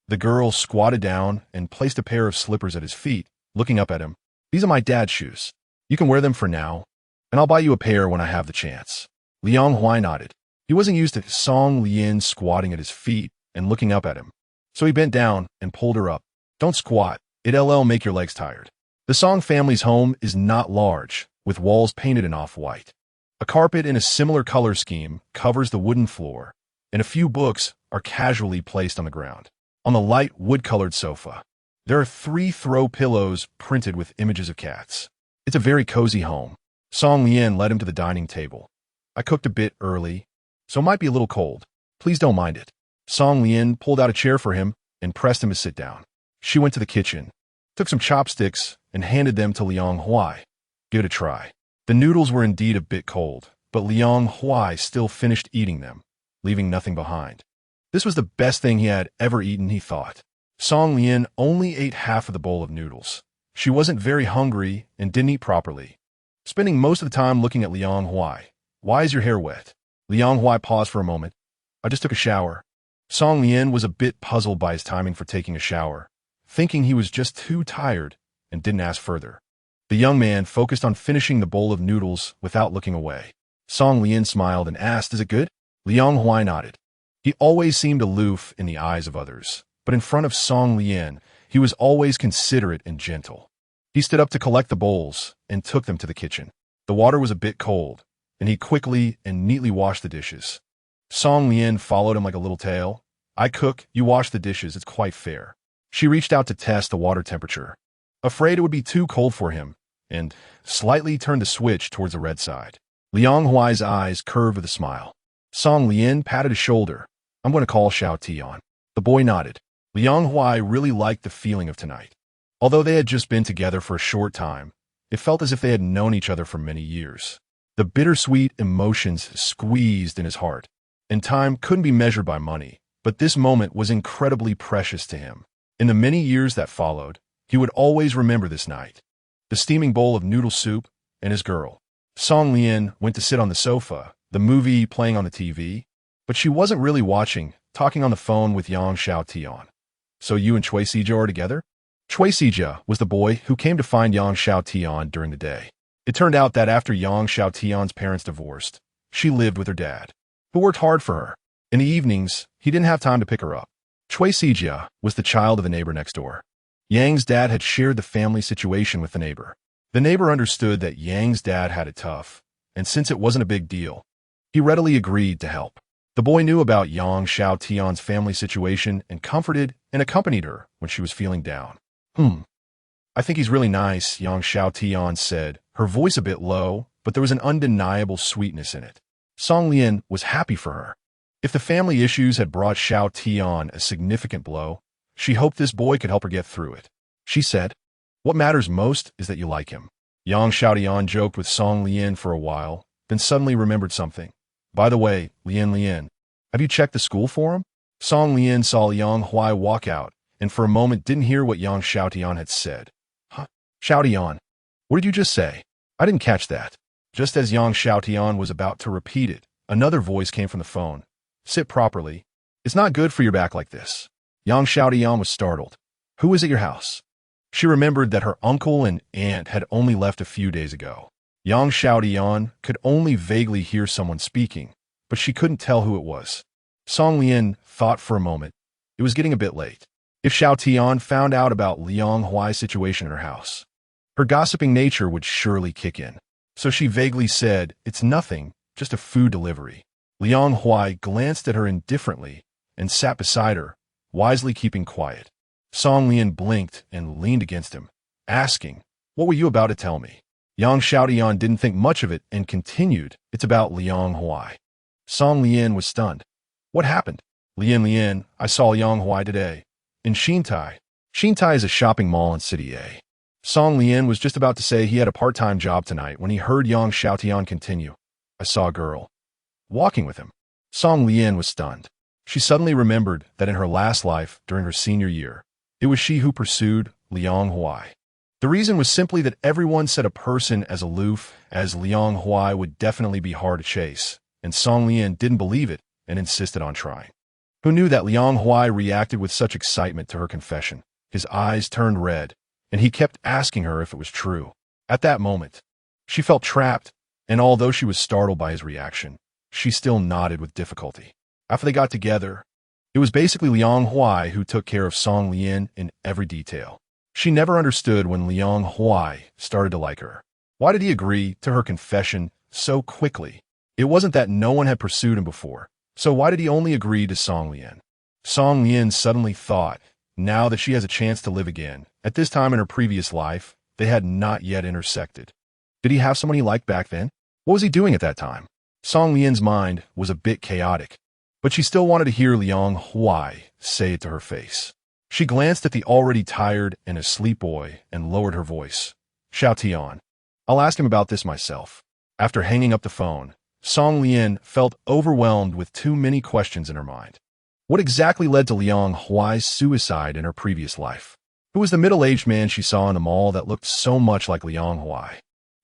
S1: The girl squatted down and placed a pair of slippers at his feet, looking up at him. These are my dad's shoes. You can wear them for now, and I'll buy you a pair when I have the chance. Liang Huai nodded. He wasn't used to Song Lian squatting at his feet and looking up at him, so he bent down and pulled her up. Don't squat. It'll make your legs tired. The Song family's home is not large, with walls painted in off-white. A carpet in a similar color scheme covers the wooden floor, and a few books are casually placed on the ground. On the light wood-colored sofa, there are 3 throw pillows printed with images of cats. It's a very cozy home. Song Lian led him to the dining table. I cooked a bit early, so it might be a little cold. Please don't mind it. Song Lian pulled out a chair for him and pressed him to sit down. She went to the kitchen, took some chopsticks, and handed them to Liang Huai. Give it a try. The noodles were indeed a bit cold, but Liang Huai still finished eating them, leaving nothing behind. This was the best thing he had ever eaten, he thought. Song Lian only ate half of the bowl of noodles. She wasn't very hungry and didn't eat properly, spending most of the time looking at Liang Huai. Why is your hair wet? Liang Huai paused for a moment. I just took a shower. Song Lian was a bit puzzled by his timing for taking a shower, thinking he was just too tired and didn't ask further. The young man focused on finishing the bowl of noodles without looking away. Song Lian smiled and asked, is it good? Liang Huai nodded. He always seemed aloof in the eyes of others, but in front of Song Lian, he was always considerate and gentle. He stood up to collect the bowls and took them to the kitchen. The water was a bit cold, and he quickly and neatly washed the dishes. Song Lian followed him like a little tail. I cook, you wash the dishes, it's quite fair. She reached out to test the water temperature, afraid it would be too cold for him, and slightly turned the switch towards the red side. Liang Huai's eyes curved with a smile. Song Lian patted his shoulder. I'm going to call Xiao Tian. The boy nodded. Liang Huai really liked the feeling of tonight. Although they had just been together for a short time, it felt as if they had known each other for many years. The bittersweet emotions squeezed in his heart, and time couldn't be measured by money, but this moment was incredibly precious to him. In the many years that followed, he would always remember this night. The steaming bowl of noodle soup and his girl. Song Lian went to sit on the sofa, the movie playing on the TV, but she wasn't really watching, talking on the phone with Yang Xiaotian. So you and Chui Sijia are together? Chui Sijia was the boy who came to find Yang Xiaotian during the day. It turned out that after Yang Xiaotian's parents divorced, she lived with her dad, who worked hard for her. In the evenings, he didn't have time to pick her up. Chui Sijia was the child of the neighbor next door. Yang's dad had shared the family situation with the neighbor. The neighbor understood that Yang's dad had it tough, and since it wasn't a big deal, he readily agreed to help. The boy knew about Yang Xiaotian's family situation and comforted and accompanied her when she was feeling down. I think he's really nice, Yang Xiaotian said, her voice a bit low, but there was an undeniable sweetness in it. Song Lian was happy for her. If the family issues had brought Xiaotian a significant blow, she hoped this boy could help her get through it. She said, "What matters most is that you like him." Yang Xiaotian joked with Song Lian for a while, then suddenly remembered something. "By the way, Lian, have you checked the school for him?" Song Lian saw Liang Huai walk out, and for a moment didn't hear what Yang Xiaotian had said. "Huh? Xiaotian, what did you just say? I didn't catch that." Just as Yang Xiaotian was about to repeat it, another voice came from the phone. "Sit properly. It's not good for your back like this." Yang Xiaotian was startled. "Who is at your house?" She remembered that her uncle and aunt had only left a few days ago. Yang Xiaotian could only vaguely hear someone speaking, but she couldn't tell who it was. Song Lian thought for a moment. It was getting a bit late. If Xiaotian found out about Liang Huai's situation in her house, her gossiping nature would surely kick in. So she vaguely said, "It's nothing, just a food delivery." Liang Huai glanced at her indifferently and sat beside her, wisely keeping quiet. Song Lian blinked and leaned against him, asking, "What were you about to tell me?" Yang Xiaotian didn't think much of it and continued, "It's about Liang Huai." Song Lian was stunned. "What happened?" Lian, I saw Liang Huai today. In Xintai. Xintai is a shopping mall in City A. Song Lian was just about to say he had a part-time job tonight when he heard Yang Xiaotian continue. "I saw a girl walking with him." Song Lian was stunned. She suddenly remembered that in her last life, during her senior year, it was she who pursued Liang Huai. The reason was simply that everyone said a person as aloof as Liang Huai would definitely be hard to chase, and Song Lian didn't believe it and insisted on trying. Who knew that Liang Huai reacted with such excitement to her confession? His eyes turned red, and he kept asking her if it was true. At that moment, she felt trapped, and although she was startled by his reaction, she still nodded with difficulty. After they got together, it was basically Liang Huai who took care of Song Lian in every detail. She never understood when Liang Huai started to like her. Why did he agree to her confession so quickly? It wasn't that no one had pursued him before, so why did he only agree to Song Lian? Song Lian suddenly thought, now that she has a chance to live again, at this time in her previous life, they had not yet intersected. Did he have someone he liked back then? What was he doing at that time? Song Lian's mind was a bit chaotic, but she still wanted to hear Liang Huai say it to her face. She glanced at the already tired and asleep boy and lowered her voice. "Xiaotian, I'll ask him about this myself." After hanging up the phone, Song Lian felt overwhelmed with too many questions in her mind. What exactly led to Liang Huai's suicide in her previous life? Who was the middle-aged man she saw in the mall that looked so much like Liang Huai?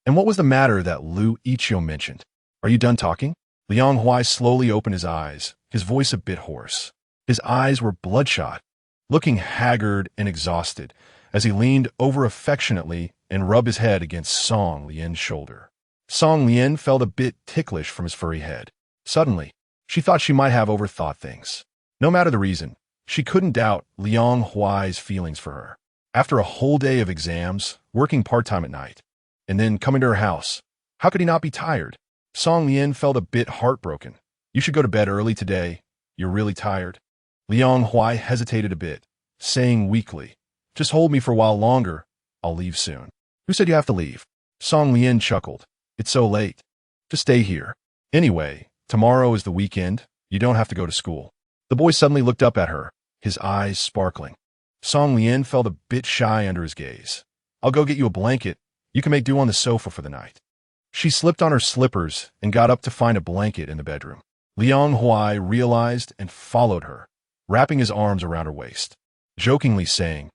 S1: And what was the matter that Lu Ichio mentioned? "Are you done talking?" Liang Huai slowly opened his eyes, his voice a bit hoarse. His eyes were bloodshot, looking haggard and exhausted, as he leaned over affectionately and rubbed his head against Song Lian's shoulder. Song Lian felt a bit ticklish from his furry head. Suddenly, she thought she might have overthought things. No matter the reason, she couldn't doubt Liang Huai's feelings for her. After a whole day of exams, working part-time at night, and then coming to her house, how could he not be tired? Song Lian felt a bit heartbroken. "You should go to bed early today. You're really tired." Liang Huai hesitated a bit, saying weakly, "Just hold me for a while longer. I'll leave soon." "Who said you have to leave?" Song Lian chuckled. "It's so late. Just stay here. Anyway, tomorrow is the weekend. You don't have to go to school." The boy suddenly looked up at her, his eyes sparkling. Song Lian felt a bit shy under his gaze. I'll go get you a blanket. You can make do on the sofa for the night. She slipped on her slippers and got up to find a blanket in the bedroom. Liang Huai realized and followed her, wrapping his arms around her waist, jokingly saying,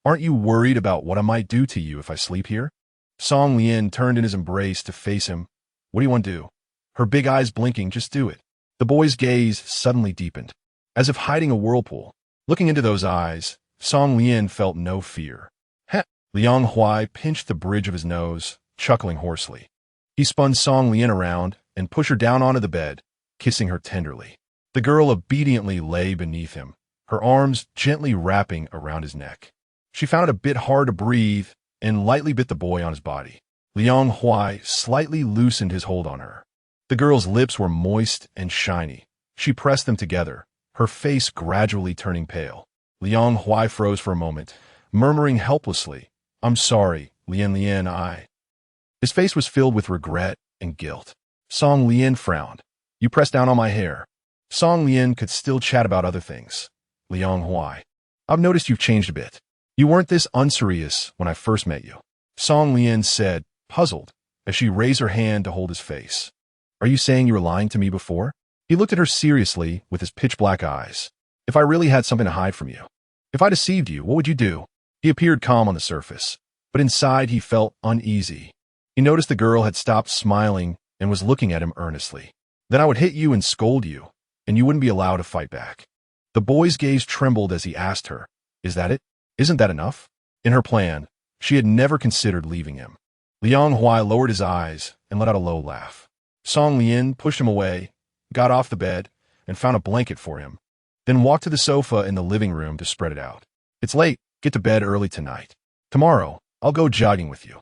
S1: "Aren't you worried about what I might do to you if I sleep here?" Song Lian turned in his embrace to face him. "What do you want to do?" Her big eyes blinking. "Just do it." The boy's gaze suddenly deepened, as if hiding a whirlpool. Looking into those eyes, Song Lian felt no fear. "Heh!" Liang Huai pinched the bridge of his nose, chuckling hoarsely. He spun Song Lian around and pushed her down onto the bed, kissing her tenderly. The girl obediently lay beneath him, her arms gently wrapping around his neck. She found it a bit hard to breathe and lightly bit the boy on his body. Liang Huai slightly loosened his hold on her. The girl's lips were moist and shiny. She pressed them together, her face gradually turning pale. Liang Huai froze for a moment, murmuring helplessly, "I'm sorry, Lian, I—" His face was filled with regret and guilt. Song Lian frowned. "You pressed down on my hair." Song Lian could still chat about other things. Liang Huai, "I've noticed you've changed a bit. You weren't this unserious when I first met you." Song Lian said, puzzled, as she raised her hand to hold his face. "Are you saying you were lying to me before?" He looked at her seriously with his pitch-black eyes. "If I really had something to hide from you, if I deceived you, what would you do?" He appeared calm on the surface, but inside he felt uneasy. He noticed the girl had stopped smiling and was looking at him earnestly. "Then I would hit you and scold you, and you wouldn't be allowed to fight back." The boy's gaze trembled as he asked her, "Is that it? Isn't that enough?" In her plan, she had never considered leaving him. Liang Huai lowered his eyes and let out a low laugh. Song Lian pushed him away, got off the bed, and found a blanket for him, then walked to the sofa in the living room to spread it out. "It's late. Get to bed early tonight. Tomorrow, I'll go jogging with you."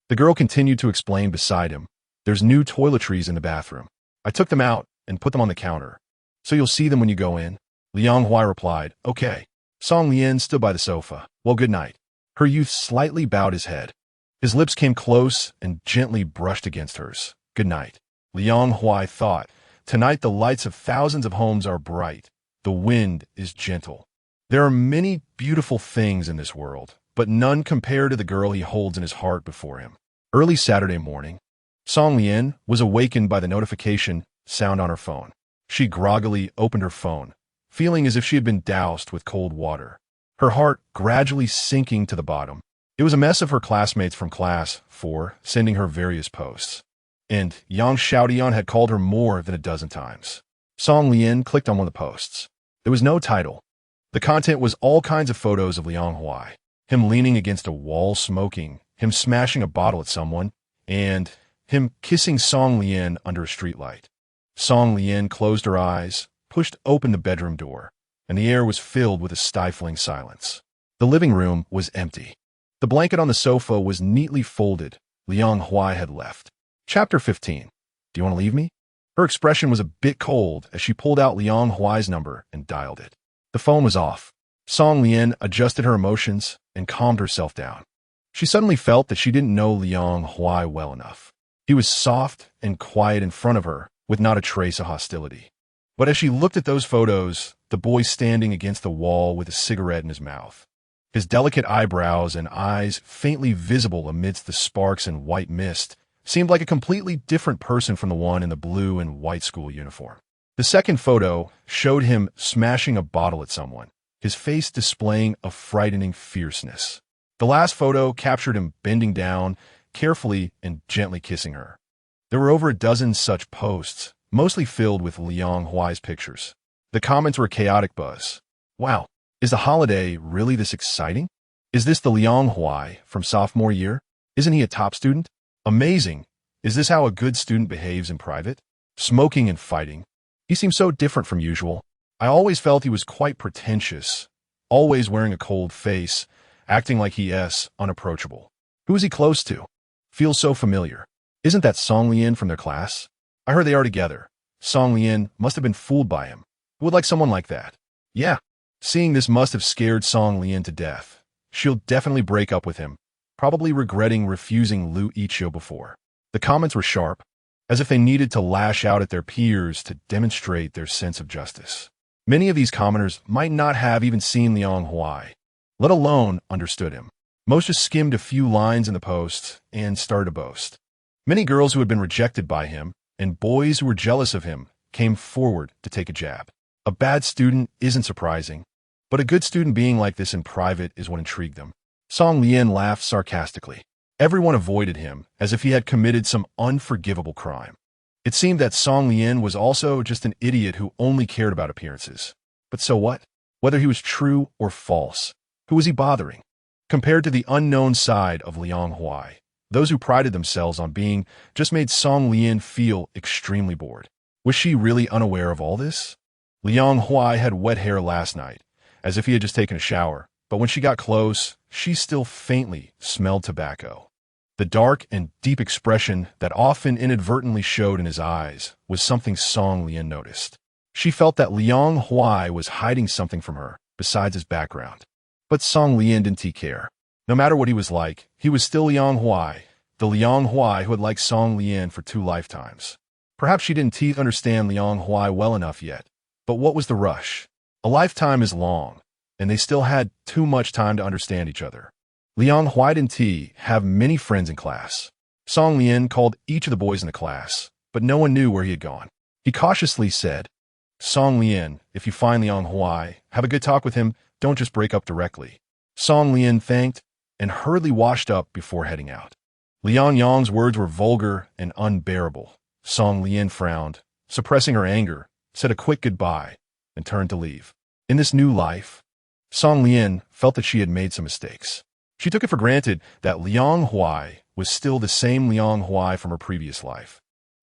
S1: The girl continued to explain beside him, "There's new toiletries in the bathroom. I took them out and put them on the counter, so you'll see them when you go in." Liang Huai replied, "Okay." Song Lian stood by the sofa. "Well, good night." Her youth slightly bowed his head. His lips came close and gently brushed against hers. "Good night." Liang Huai thought, "Tonight the lights of thousands of homes are bright. The wind is gentle. There are many beautiful things in this world, but none compare to the girl he holds in his heart before him." Early Saturday morning, Song Lian was awakened by the notification sound on her phone. She groggily opened her phone, feeling as if she had been doused with cold water, her heart gradually sinking to the bottom. It was a mess of her classmates from class 4 sending her various posts, and Yang Xiaodian had called her more than a dozen times. Song Lian clicked on one of the posts. There was no title. The content was all kinds of photos of Liang Huai, him leaning against a wall smoking, him smashing a bottle at someone, and him kissing Song Lian under a streetlight. Song Lian closed her eyes, pushed open the bedroom door, and the air was filled with a stifling silence. The living room was empty. The blanket on the sofa was neatly folded. Liang Huai had left. Chapter 15. Do you want to leave me? Her expression was a bit cold as she pulled out Liang Huai's number and dialed it. The phone was off. Song Lian adjusted her emotions and calmed herself down. She suddenly felt that she didn't know Liang Huai well enough. He was soft and quiet in front of her, with not a trace of hostility. But as she looked at those photos, the boy standing against the wall with a cigarette in his mouth, his delicate eyebrows and eyes faintly visible amidst the sparks and white mist, seemed like a completely different person from the one in the blue and white school uniform. The second photo showed him smashing a bottle at someone, his face displaying a frightening fierceness. The last photo captured him bending down, carefully and gently kissing her. There were over a dozen such posts, mostly filled with Liang Huai's pictures. The comments were a chaotic buzz. Wow, is the holiday really this exciting? Is this the Liang Huai from sophomore year? Isn't he a top student? Amazing. Is this how a good student behaves in private? Smoking and fighting. He seems so different from usual. I always felt he was quite pretentious, always wearing a cold face, acting like he is unapproachable. Who is he close to? Feels so familiar. Isn't that Song Lian from their class? I heard they are together. Song Lian must have been fooled by him. Who would like someone like that? Yeah. Seeing this must have scared Song Lian to death. She'll definitely break up with him, probably regretting refusing Lu Ichio before. The comments were sharp, as if they needed to lash out at their peers to demonstrate their sense of justice. Many of these commenters might not have even seen Liang Huai, let alone understood him. Most just skimmed a few lines in the post and started to boast. Many girls who had been rejected by him and boys who were jealous of him came forward to take a jab. A bad student isn't surprising, but a good student being like this in private is what intrigued them. Song Lian laughed sarcastically. Everyone avoided him as if he had committed some unforgivable crime. It seemed that Song Lian was also just an idiot who only cared about appearances. But so what? Whether he was true or false, who was he bothering? Compared to the unknown side of Liang Huai, those who prided themselves on being just made Song Lian feel extremely bored. Was she really unaware of all this? Liang Huai had wet hair last night, as if he had just taken a shower, but when she got close, she still faintly smelled tobacco. The dark and deep expression that often inadvertently showed in his eyes was something Song Lian noticed. She felt that Liang Huai was hiding something from her besides his background. But Song Lian didn't care. No matter what he was still Liang Huai, the Liang Huai who had liked Song Lian for 2 lifetimes. Perhaps she didn't understand Liang Huai well enough yet. But what was the rush? A lifetime is long, and they still had too much time to understand each other. Liang Huai didn't have many friends in class. Song Lian called each of the boys in the class, but no one knew where he had gone. He cautiously said, "Song Lian, if you find Liang Huai, have a good talk with him, don't just break up directly." Song Lian thanked and hurriedly washed up before heading out. Liang Yang's words were vulgar and unbearable. Song Lian frowned, suppressing her anger, said a quick goodbye, and turned to leave. In this new life, Song Lian felt that she had made some mistakes. She took it for granted that Liang Huai was still the same Liang Huai from her previous life.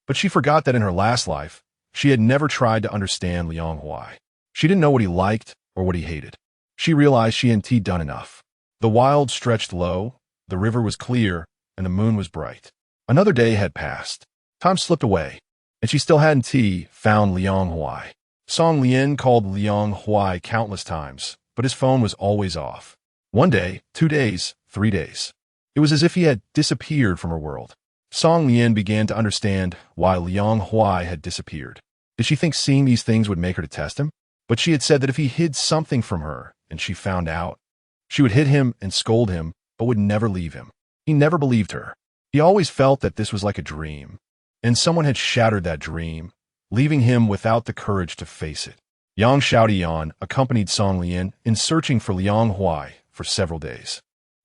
S1: But she forgot that in her last life, she had never tried to understand Liang Huai. She didn't know what he liked or what he hated. She realized she hadn't done enough. The wild stretched low, the river was clear, and the moon was bright. Another day had passed. Time slipped away, and she still hadn't found Liang Huai. Song Lian called Liang Huai countless times, but his phone was always off. 1 day, 2 days, 3 days. It was as if he had disappeared from her world. Song Lian began to understand why Liang Huai had disappeared. Did she think seeing these things would make her to test him? But she had said that if he hid something from her and she found out, she would hit him and scold him, but would never leave him. He never believed her. He always felt that this was like a dream, and someone had shattered that dream, leaving him without the courage to face it. Yang Xiaodian accompanied Song Lian in searching for Liang Huai for several days.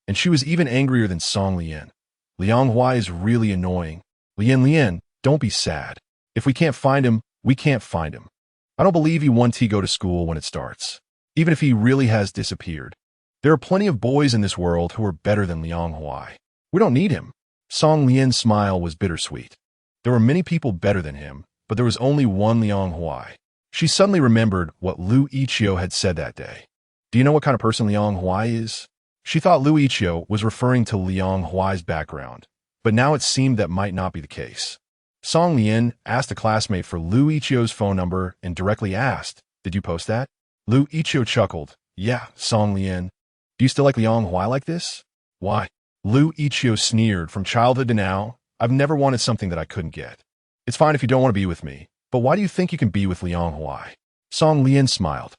S1: And she was even angrier than Song Lian. Liang Huai is really annoying. Lian, don't be sad. If we can't find him, we can't find him. I don't believe he wants to go to school when it starts, even if he really has disappeared. There are plenty of boys in this world who are better than Liang Huai. We don't need him. Song Lian's smile was bittersweet. There were many people better than him, but there was only one Liang Huai. She suddenly remembered what Lu Ichio had said that day. Do you know what kind of person Liang Huai is? She thought Lu Ichio was referring to Liang Huai's background, but now it seemed that might not be the case. Song Lian asked a classmate for Lu Ichio's phone number and directly asked, "Did you post that?" Lu Ichio chuckled. "Yeah, Song Lian. Do you still like Liang Huai like this?" "Why?" Lu Ichio sneered. "From childhood to now, I've never wanted something that I couldn't get. It's fine if you don't want to be with me, but why do you think you can be with Liang Huai?" Song Lian smiled,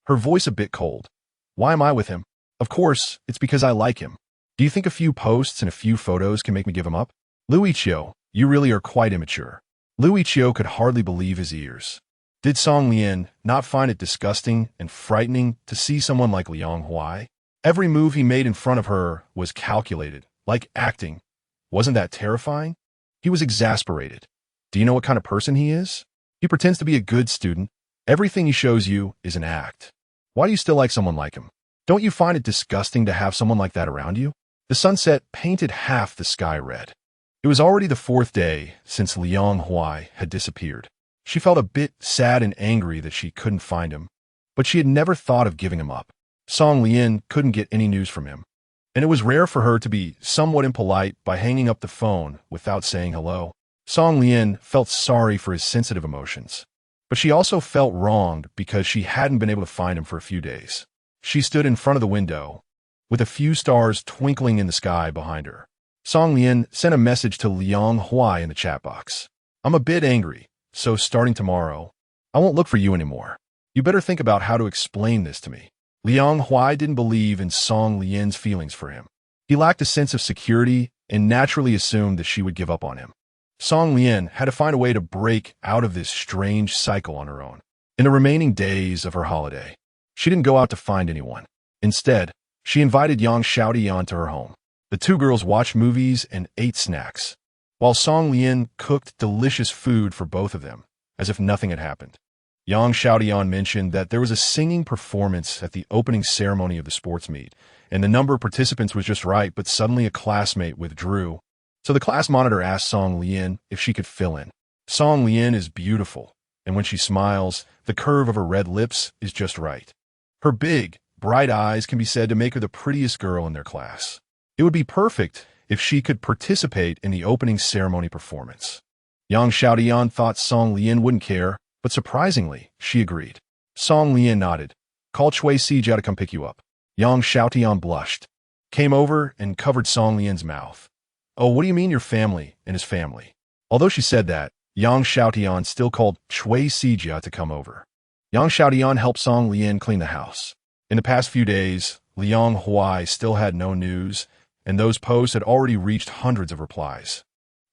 S1: her voice a bit cold. "Why am I with him? Of course, it's because I like him. Do you think a few posts and a few photos can make me give him up?" "Lu Ichio, you really are quite immature." Lu Ichio could hardly believe his ears. Did Song Lian not find it disgusting and frightening to see someone like Liang Huai? Every move he made in front of her was calculated, like acting. Wasn't that terrifying? He was exasperated. Do you know what kind of person he is? He pretends to be a good student. Everything he shows you is an act. Why do you still like someone like him? Don't you find it disgusting to have someone like that around you? The sunset painted half the sky red. It was already the 4th day since Liang Huai had disappeared. She felt a bit sad and angry that she couldn't find him, but she had never thought of giving him up. Song Lian couldn't get any news from him, and it was rare for her to be somewhat impolite by hanging up the phone without saying hello. Song Lian felt sorry for his sensitive emotions, but she also felt wronged because she hadn't been able to find him for a few days. She stood in front of the window, with a few stars twinkling in the sky behind her. Song Lian sent a message to Liang Huai in the chat box. "I'm a bit angry, so starting tomorrow, I won't look for you anymore. You better think about how to explain this to me. Liang Huai didn't believe in Song Lian's feelings for him. He lacked a sense of security and naturally assumed that she would give up on him. Song Lian had to find a way to break out of this strange cycle on her own. In the remaining days of her holiday, she didn't go out to find anyone. Instead, she invited Yang Xiaotian to her home. The two girls watched movies and ate snacks, while Song Lian cooked delicious food for both of them, as if nothing had happened. Yang Xiaotian mentioned that there was a singing performance at the opening ceremony of the sports meet, and the number of participants was just right, but suddenly a classmate withdrew. So the class monitor asked Song Lian if she could fill in. Song Lian is beautiful, and when she smiles, the curve of her red lips is just right. Her big, bright eyes can be said to make her the prettiest girl in their class. It would be perfect if she could participate in the opening ceremony performance. Yang Xiaotian thought Song Lian wouldn't care, but surprisingly, she agreed. Song Lian nodded. Call Chui Sijia to come pick you up. Yang Xiaotian blushed, came over and covered Song Lian's mouth. Oh, what do you mean your family and his family? Although she said that, Yang Xiaotian still called Chui Sijia to come over. Yang Xiaotian helped Song Lian clean the house. In the past few days, Liang Huai still had no news, and those posts had already reached hundreds of replies.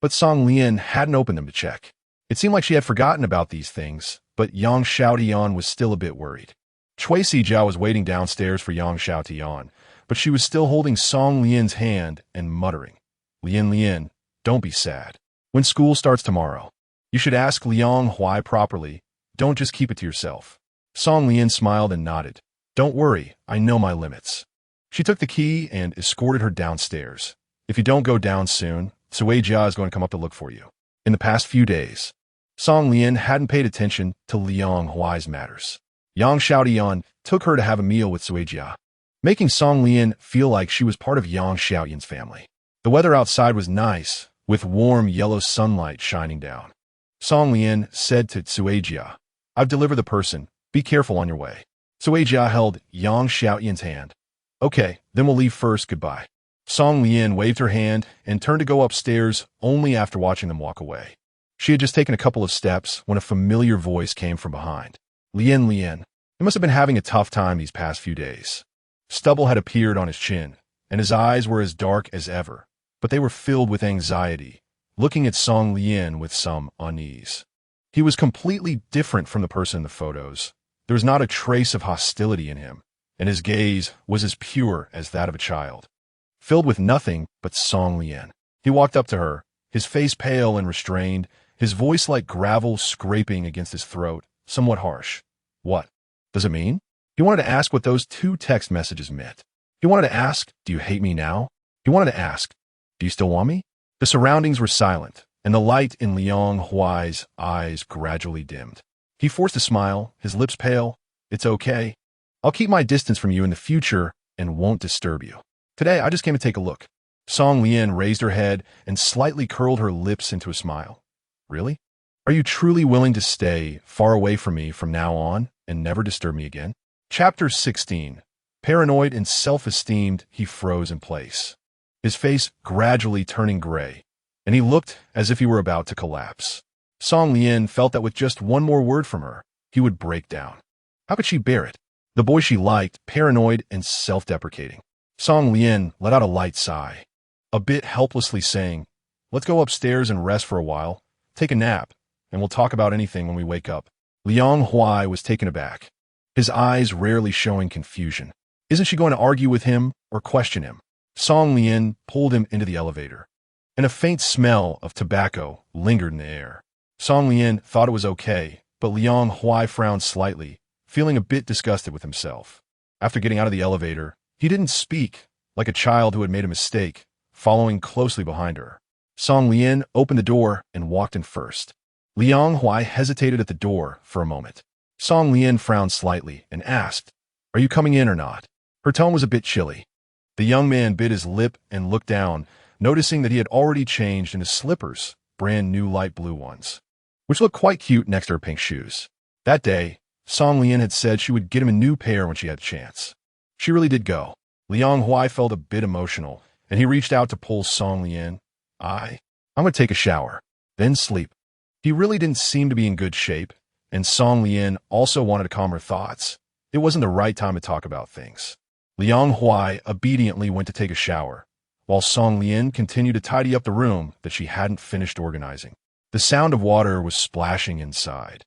S1: But Song Lian hadn't opened them to check. It seemed like she had forgotten about these things, but Yang Xiaotian was still a bit worried. Chui Sijia was waiting downstairs for Yang Xiaotian, but she was still holding Song Lian's hand and muttering, Lian, don't be sad. When school starts tomorrow, you should ask Liang Huai properly. Don't just keep it to yourself. Song Lian smiled and nodded. Don't worry, I know my limits. She took the key and escorted her downstairs. If you don't go down soon, Sui Jia is going to come up to look for you. In the past few days, Song Lian hadn't paid attention to Liang Huai's matters. Yang Xiaotian took her to have a meal with Sui Jia, making Song Lian feel like she was part of Yang Xiaotian's family. The weather outside was nice, with warm yellow sunlight shining down. Song Lian said to Sui Jia, I've delivered the person. Be careful on your way. Sui Jia held Yang Xiaotian's hand. Okay, then we'll leave first. Goodbye. Song Lian waved her hand and turned to go upstairs only after watching them walk away. She had just taken a couple of steps when a familiar voice came from behind. Lian, you must have been having a tough time these past few days. Stubble had appeared on his chin, and his eyes were as dark as ever, but they were filled with anxiety, looking at Song Lian with some unease. He was completely different from the person in the photos. There was not a trace of hostility in him, and his gaze was as pure as that of a child, filled with nothing but Song Lian. He walked up to her, his face pale and restrained, his voice like gravel scraping against his throat, somewhat harsh. What does it mean? He wanted to ask what those two text messages meant. He wanted to ask, do you hate me now? He wanted to ask, do you still want me? The surroundings were silent, and the light in Liang Huai's eyes gradually dimmed. He forced a smile, his lips pale. It's okay. I'll keep my distance from you in the future and won't disturb you. Today, I just came to take a look. Song Lian raised her head and slightly curled her lips into a smile. Really? Are you truly willing to stay far away from me from now on and never disturb me again? Chapter 16. Paranoid and self-esteemed, he froze in place, his face gradually turning gray, and he looked as if he were about to collapse. Song Lian felt that with just one more word from her, he would break down. How could she bear it? The boy she liked, paranoid and self-deprecating. Song Lian let out a light sigh, a bit helplessly saying, let's go upstairs and rest for a while, take a nap, and we'll talk about anything when we wake up. Liang Huai was taken aback, his eyes rarely showing confusion. Isn't she going to argue with him or question him? Song Lian pulled him into the elevator, and a faint smell of tobacco lingered in the air. Song Lian thought it was okay, but Liang Huai frowned slightly, feeling a bit disgusted with himself. After getting out of the elevator, he didn't speak, like a child who had made a mistake, following closely behind her. Song Lian opened the door and walked in first. Liang Huai hesitated at the door for a moment. Song Lian frowned slightly and asked, are you coming in or not? Her tone was a bit chilly. The young man bit his lip and looked down, noticing that he had already changed into slippers, brand new light blue ones, which looked quite cute next to her pink shoes. That day, Song Lian had said she would get him a new pair when she had a chance. She really did go. Liang Huai felt a bit emotional, and he reached out to pull Song Lian. I'm going to take a shower, then sleep. He really didn't seem to be in good shape, and Song Lian also wanted to calm her thoughts. It wasn't the right time to talk about things. Liang Huai obediently went to take a shower, while Song Lian continued to tidy up the room that she hadn't finished organizing. The sound of water was splashing inside,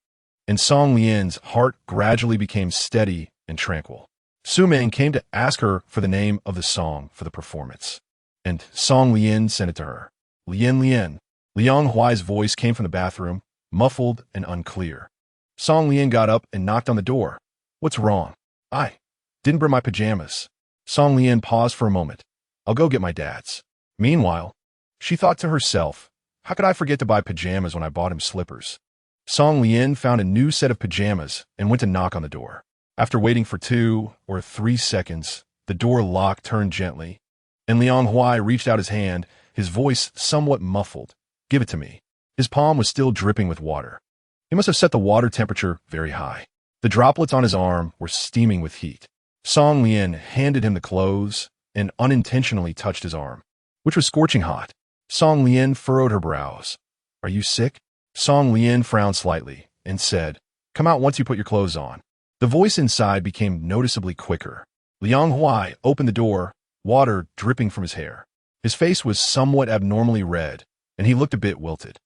S1: and Song Lian's heart gradually became steady and tranquil. Su Ming came to ask her for the name of the song for the performance, and Song Lian sent it to her. Lian Lian. Liang Huai's voice came from the bathroom, muffled and unclear. Song Lian got up and knocked on the door. What's wrong? I didn't bring my pajamas. Song Lian paused for a moment. I'll go get my dad's. Meanwhile, she thought to herself, how could I forget to buy pajamas when I bought him slippers? Song Lian found a new set of pajamas and went to knock on the door. After waiting for 2 or 3 seconds, the door lock turned gently, and Liang Huai reached out his hand, his voice somewhat muffled. Give it to me. His palm was still dripping with water. He must have set the water temperature very high. The droplets on his arm were steaming with heat. Song Lian handed him the clothes and unintentionally touched his arm, which was scorching hot. Song Lian furrowed her brows. Are you sick? Song Lian frowned slightly and said, come out once you put your clothes on. The voice inside became noticeably quicker. Liang Huai opened the door, water dripping from his hair. His face was somewhat abnormally red, and he looked a bit wilted.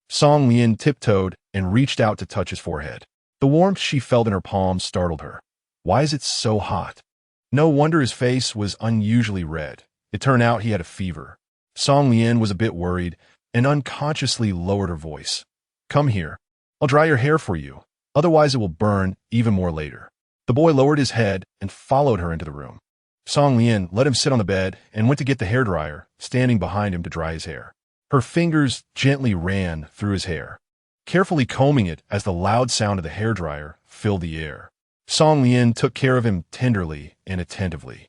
S1: Song Lian tiptoed and reached out to touch his forehead. The warmth she felt in her palms startled her. Why is it so hot? No wonder his face was unusually red. It turned out he had a fever. Song Lian was a bit worried and unconsciously lowered her voice. Come here. I'll dry your hair for you. Otherwise it will burn even more later. The boy lowered his head and followed her into the room. Song Lian let him sit on the bed and went to get the hairdryer, standing behind him to dry his hair. Her fingers gently ran through his hair, carefully combing it as the loud sound of the hairdryer filled the air. Song Lian took care of him tenderly and attentively,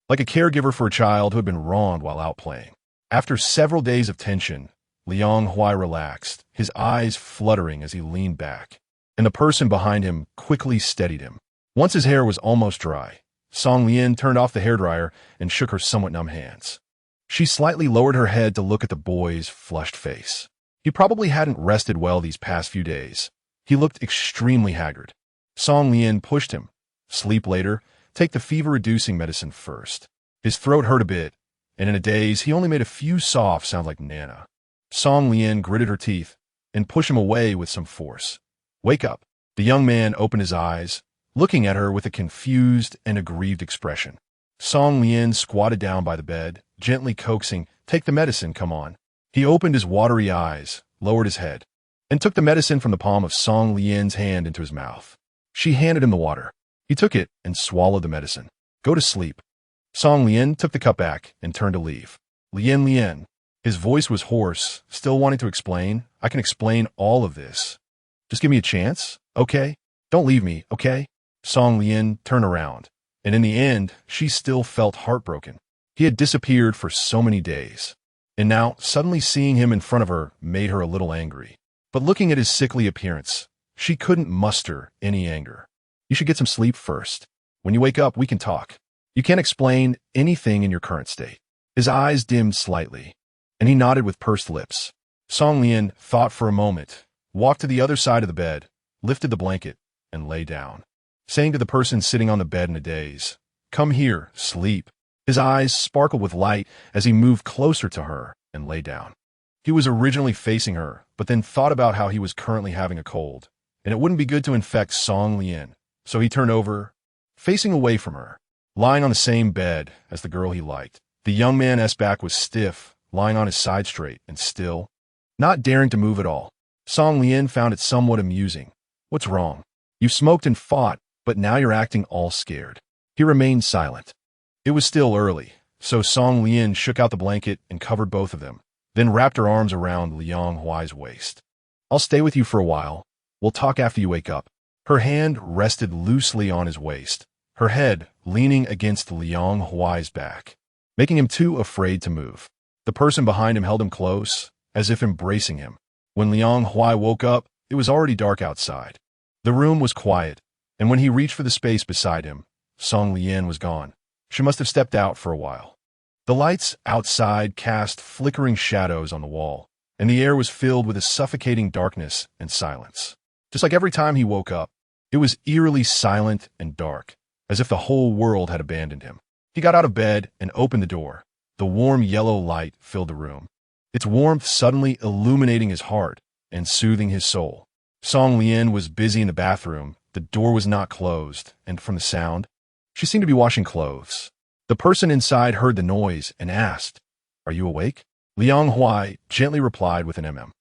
S1: like a caregiver for a child who had been wronged while out playing. After several days of tension, Liang Huai relaxed, his eyes fluttering as he leaned back, and the person behind him quickly steadied him. Once his hair was almost dry, Song Lian turned off the hairdryer and shook her somewhat numb hands. She slightly lowered her head to look at the boy's flushed face. He probably hadn't rested well these past few days. He looked extremely haggard. Song Lian pushed him. Sleep later. Take the fever-reducing medicine first. His throat hurt a bit, and in a daze, he only made a few soft sounds like Nana. Song Lian gritted her teeth and pushed him away with some force. Wake up. The young man opened his eyes, looking at her with a confused and aggrieved expression. Song Lian squatted down by the bed, gently coaxing, take the medicine, come on. He opened his watery eyes, lowered his head, and took the medicine from the palm of Song Lian's hand into his mouth. She handed him the water. He took it and swallowed the medicine. Go to sleep. Song Lian took the cup back and turned to leave. Lian Lian. His voice was hoarse, still wanting to explain. I can explain all of this. Just give me a chance, okay? Don't leave me, okay? Song Lian turned around, and in the end, she still felt heartbroken. He had disappeared for so many days, and now suddenly seeing him in front of her made her a little angry. But looking at his sickly appearance, she couldn't muster any anger. You should get some sleep first. When you wake up, we can talk. You can't explain anything in your current state. His eyes dimmed slightly, and he nodded with pursed lips. Song Lian thought for a moment, walked to the other side of the bed, lifted the blanket, and lay down, saying to the person sitting on the bed in a daze, come here, sleep. His eyes sparkled with light as he moved closer to her and lay down. He was originally facing her, but then thought about how he was currently having a cold, and it wouldn't be good to infect Song Lian, so he turned over, facing away from her, lying on the same bed as the girl he liked. The young man's back was stiff, lying on his side straight and still, not daring to move at all. Song Lian found it somewhat amusing. What's wrong? You smoked and fought, but now you're acting all scared. He remained silent. It was still early, so Song Lian shook out the blanket and covered both of them, then wrapped her arms around Liang Huai's waist. I'll stay with you for a while. We'll talk after you wake up. Her hand rested loosely on his waist, her head leaning against Liang Huai's back, making him too afraid to move. The person behind him held him close, as if embracing him. When Liang Huai woke up, it was already dark outside. The room was quiet, and when he reached for the space beside him, Song Lian was gone. She must have stepped out for a while. The lights outside cast flickering shadows on the wall, and the air was filled with a suffocating darkness and silence. Just like every time he woke up, it was eerily silent and dark, as if the whole world had abandoned him. He got out of bed and opened the door. The warm yellow light filled the room, its warmth suddenly illuminating his heart and soothing his soul. Song Lian was busy in the bathroom. The door was not closed, and from the sound, she seemed to be washing clothes. The person inside heard the noise and asked, "Are you awake?" Liang Huai gently replied with an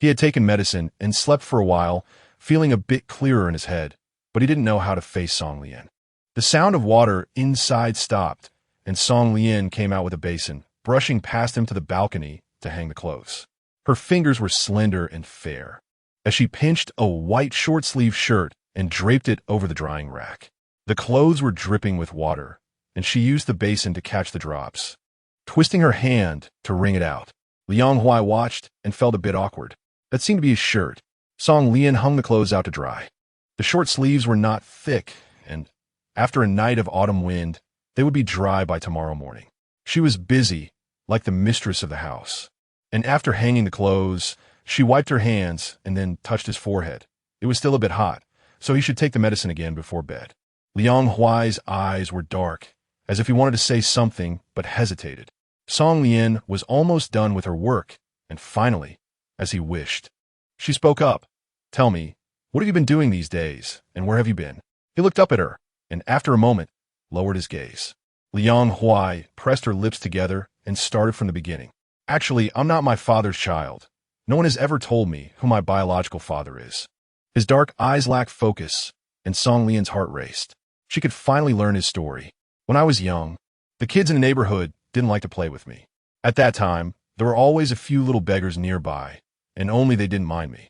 S1: He had taken medicine and slept for a while, feeling a bit clearer in his head, but he didn't know how to face Song Lian. The sound of water inside stopped, and Song Lian came out with a basin, brushing past him to the balcony to hang the clothes. Her fingers were slender and fair, as she pinched a white short-sleeved shirt and draped it over the drying rack. The clothes were dripping with water, and she used the basin to catch the drops, twisting her hand to wring it out. Liang Huai watched and felt a bit awkward. That seemed to be his shirt. Song Lian hung the clothes out to dry. The short sleeves were not thick, and after a night of autumn wind, they would be dry by tomorrow morning. She was busy, like the mistress of the house. And after hanging the clothes, she wiped her hands and then touched his forehead. It was still a bit hot, so he should take the medicine again before bed. Liang Huai's eyes were dark, as if he wanted to say something but hesitated. Song Lian was almost done with her work, and finally, as he wished, she spoke up. "Tell me, what have you been doing these days, and where have you been?" He looked up at her, and after a moment, lowered his gaze. Liang Huai pressed her lips together and started from the beginning. "Actually, I'm not my father's child. No one has ever told me who my biological father is." His dark eyes lacked focus, and Song Lian's heart raced. She could finally learn his story. "When I was young, the kids in the neighborhood didn't like to play with me. At that time, there were always a few little beggars nearby, and only they didn't mind me."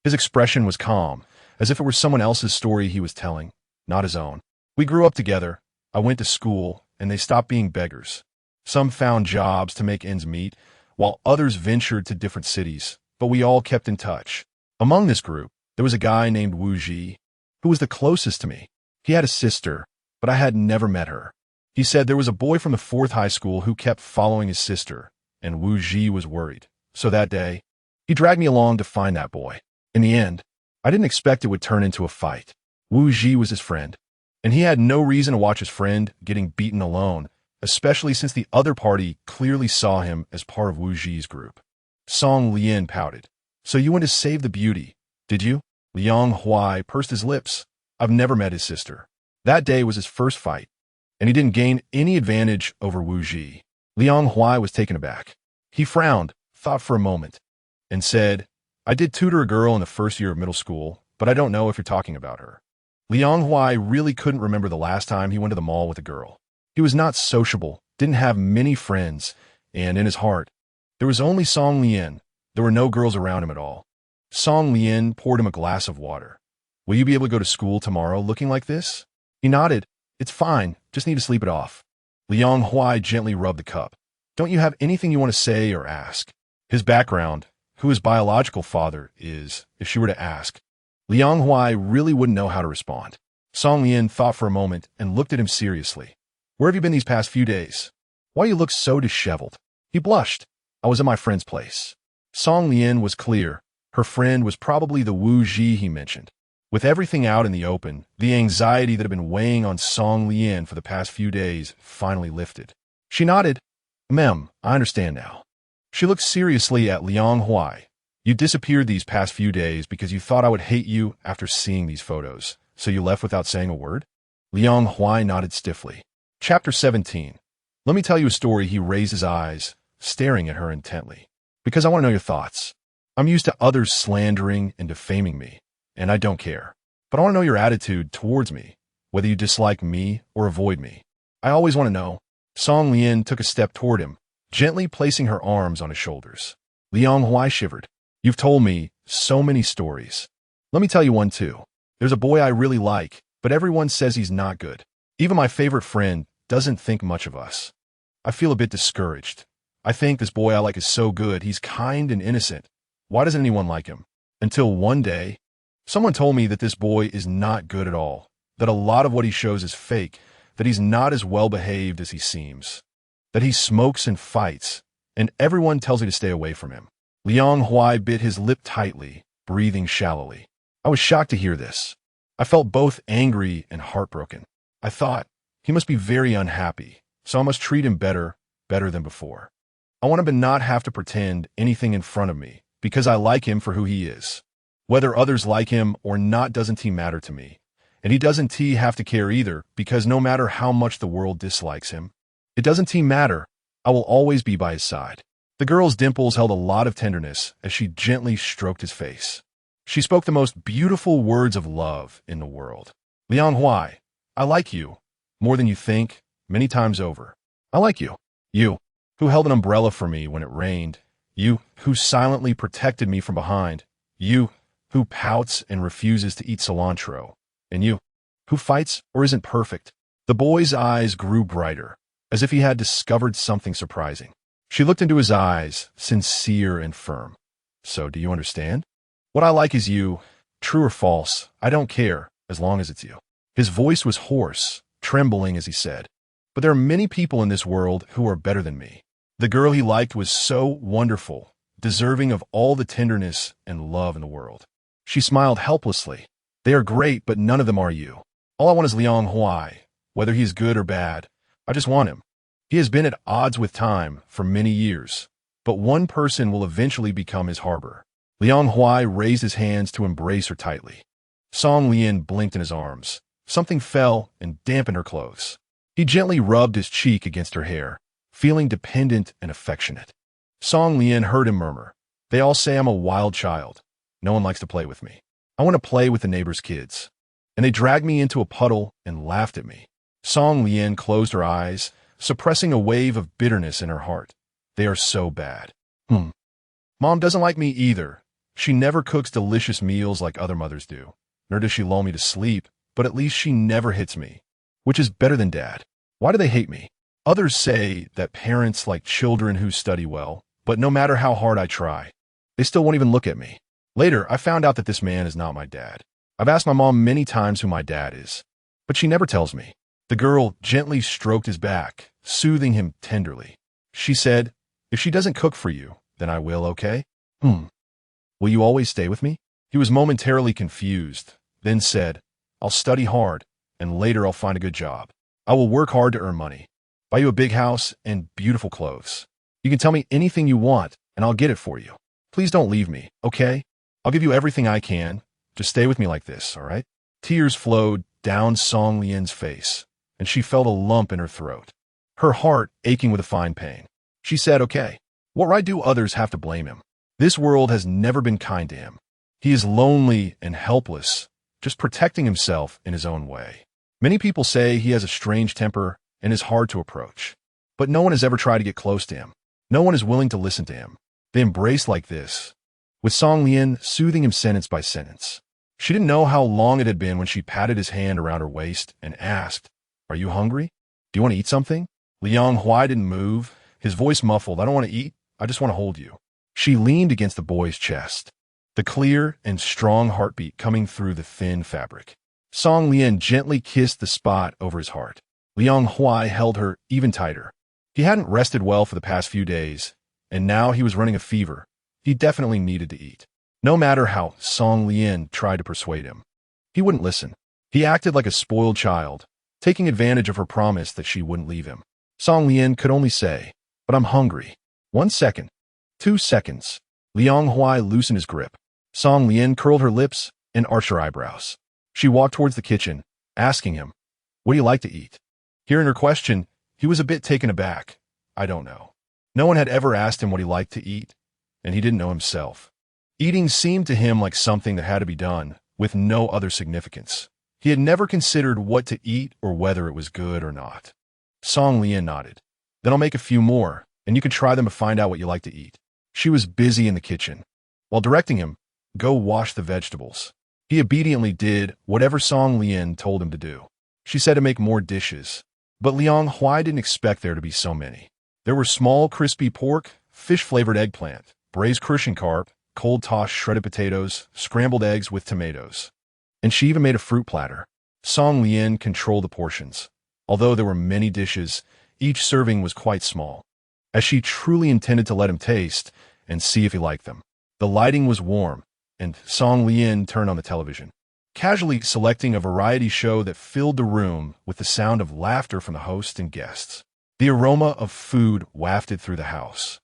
S1: His expression was calm, as if it were someone else's story he was telling, not his own. "We grew up together. I went to school, and they stopped being beggars. Some found jobs to make ends meet, while others ventured to different cities, but we all kept in touch. Among this group, there was a guy named Wu Ji, who was the closest to me. He had a sister, but I had never met her. He said there was a boy from the 4th high school who kept following his sister, and Wu Ji was worried. So that day, he dragged me along to find that boy. In the end, I didn't expect it would turn into a fight. Wu Ji was his friend, and he had no reason to watch his friend getting beaten alone, especially since the other party clearly saw him as part of Wu Ji's group." Song Lian pouted. "So you went to save the beauty, did you?" Liang Huai pursed his lips. "I've never met his sister. That day was his first fight, and he didn't gain any advantage over Wu Ji." Liang Huai was taken aback. He frowned, thought for a moment, and said, "I did tutor a girl in the first year of middle school, but I don't know if you're talking about her." Liang Huai really couldn't remember the last time he went to the mall with a girl. He was not sociable, didn't have many friends, and in his heart, there was only Song Lian. There were no girls around him at all. Song Lian poured him a glass of water. "Will you be able to go to school tomorrow looking like this?" He nodded. "It's fine, just need to sleep it off." Liang Huai gently rubbed the cup. "Don't you have anything you want to say or ask?" His background, who his biological father is, if she were to ask. Liang Huai really wouldn't know how to respond. Song Lian thought for a moment and looked at him seriously. "Where have you been these past few days? Why do you look so disheveled?" He blushed. "I was at my friend's place." Song Lian was clear. Her friend was probably the Wu Ji he mentioned. With everything out in the open, the anxiety that had been weighing on Song Lian for the past few days finally lifted. She nodded. "Mem, I understand now." She looked seriously at Liang Huai. "You disappeared these past few days because you thought I would hate you after seeing these photos, so you left without saying a word?" Liang Huai nodded stiffly. Chapter 17. "Let me tell you a story." He raised his eyes, staring at her intently. "Because I want to know your thoughts. I'm used to others slandering and defaming me, and I don't care. But I want to know your attitude towards me, whether you dislike me or avoid me. I always want to know." Song Lian took a step toward him, gently placing her arms on his shoulders. Liang Huai shivered. "You've told me so many stories. Let me tell you one too. There's a boy I really like, but everyone says he's not good. Even my favorite friend doesn't think much of us. I feel a bit discouraged. I think this boy I like is so good, he's kind and innocent. Why doesn't anyone like him? Until one day, someone told me that this boy is not good at all, that a lot of what he shows is fake, that he's not as well behaved as he seems, that he smokes and fights, and everyone tells me to stay away from him." Liang Huai bit his lip tightly, breathing shallowly. I was shocked to hear this. I felt both angry and heartbroken. I thought, he must be very unhappy, so I must treat him better than before. I want him to not have to pretend anything in front of me, because I like him for who he is. Whether others like him or not doesn't matter to me. And he doesn't have to care either, because no matter how much the world dislikes him, it doesn't matter. I will always be by his side. The girl's dimples held a lot of tenderness as she gently stroked his face. She spoke the most beautiful words of love in the world. Liang Huai, I like you, more than you think, many times over. I like you. You, who held an umbrella for me when it rained. You, who silently protected me from behind. You, who pouts and refuses to eat cilantro. And you, who fights or isn't perfect. The boy's eyes grew brighter, as if he had discovered something surprising. She looked into his eyes, sincere and firm. So, do you understand? What I like is you. True or false, I don't care, as long as it's you. His voice was hoarse, trembling as he said, but there are many people in this world who are better than me. The girl he liked was so wonderful, deserving of all the tenderness and love in the world. She smiled helplessly. They are great, but none of them are you. All I want is Liang Huai, whether he is good or bad. I just want him. He has been at odds with time for many years, but one person will eventually become his harbor. Liang Huai raised his hands to embrace her tightly. Song Lian blinked in his arms. Something fell and dampened her clothes. He gently rubbed his cheek against her hair, feeling dependent and affectionate. Song Lian heard him murmur, "They all say I'm a wild child. No one likes to play with me. I want to play with the neighbor's kids. And they dragged me into a puddle and laughed at me." Song Lian closed her eyes, suppressing a wave of bitterness in her heart. They are so bad. Mom doesn't like me either. She never cooks delicious meals like other mothers do, nor does she lull me to sleep, but at least she never hits me, which is better than Dad. Why do they hate me? Others say that parents like children who study well, but no matter how hard I try, they still won't even look at me. Later, I found out that this man is not my dad. I've asked my mom many times who my dad is, but she never tells me. The girl gently stroked his back, soothing him tenderly. She said, "If she doesn't cook for you, then I will, okay? Will you always stay with me?" He was momentarily confused, then said, "I'll study hard, and later I'll find a good job. I will work hard to earn money, buy you a big house and beautiful clothes. You can tell me anything you want, and I'll get it for you. Please don't leave me, okay? I'll give you everything I can. Just stay with me like this, all right?" Tears flowed down Song Lian's face, and she felt a lump in her throat, her heart aching with a fine pain. She said, "Okay, what right do others have to blame him? This world has never been kind to him. He is lonely and helpless, just protecting himself in his own way. Many people say he has a strange temper and is hard to approach, but no one has ever tried to get close to him. No one is willing to listen to him. They embrace like this," with Song Lian soothing him sentence by sentence. She didn't know how long it had been when she patted his hand around her waist and asked, "Are you hungry? Do you want to eat something?" Liang Huai didn't move, his voice muffled. "I don't want to eat. I just want to hold you." She leaned against the boy's chest, the clear and strong heartbeat coming through the thin fabric. Song Lian gently kissed the spot over his heart. Liang Huai held her even tighter. He hadn't rested well for the past few days, and now he was running a fever. He definitely needed to eat. No matter how Song Lian tried to persuade him, he wouldn't listen. He acted like a spoiled child, taking advantage of her promise that she wouldn't leave him. Song Lian could only say, "But I'm hungry." 1 second. 2 seconds. Liang Huai loosened his grip. Song Lian curled her lips and arched her eyebrows. She walked towards the kitchen, asking him, "What do you like to eat?" Hearing her question, he was a bit taken aback. I don't know. No one had ever asked him what he liked to eat, and he didn't know himself. Eating seemed to him like something that had to be done, with no other significance. He had never considered what to eat or whether it was good or not. Song Lian nodded. "Then I'll make a few more, and you can try them to find out what you like to eat." She was busy in the kitchen. While directing him, "Go wash the vegetables." He obediently did whatever Song Lian told him to do. She said to make more dishes, but Liang Huai didn't expect there to be so many. There were small crispy pork, fish-flavored eggplant, braised Crucian carp, cold-tossed shredded potatoes, scrambled eggs with tomatoes. And she even made a fruit platter. Song Lian controlled the portions. Although there were many dishes, each serving was quite small, as she truly intended to let him taste and see if he liked them. The lighting was warm, and Song Lian turned on the television, casually selecting a variety show that filled the room with the sound of laughter from the host and guests. The aroma of food wafted through the house,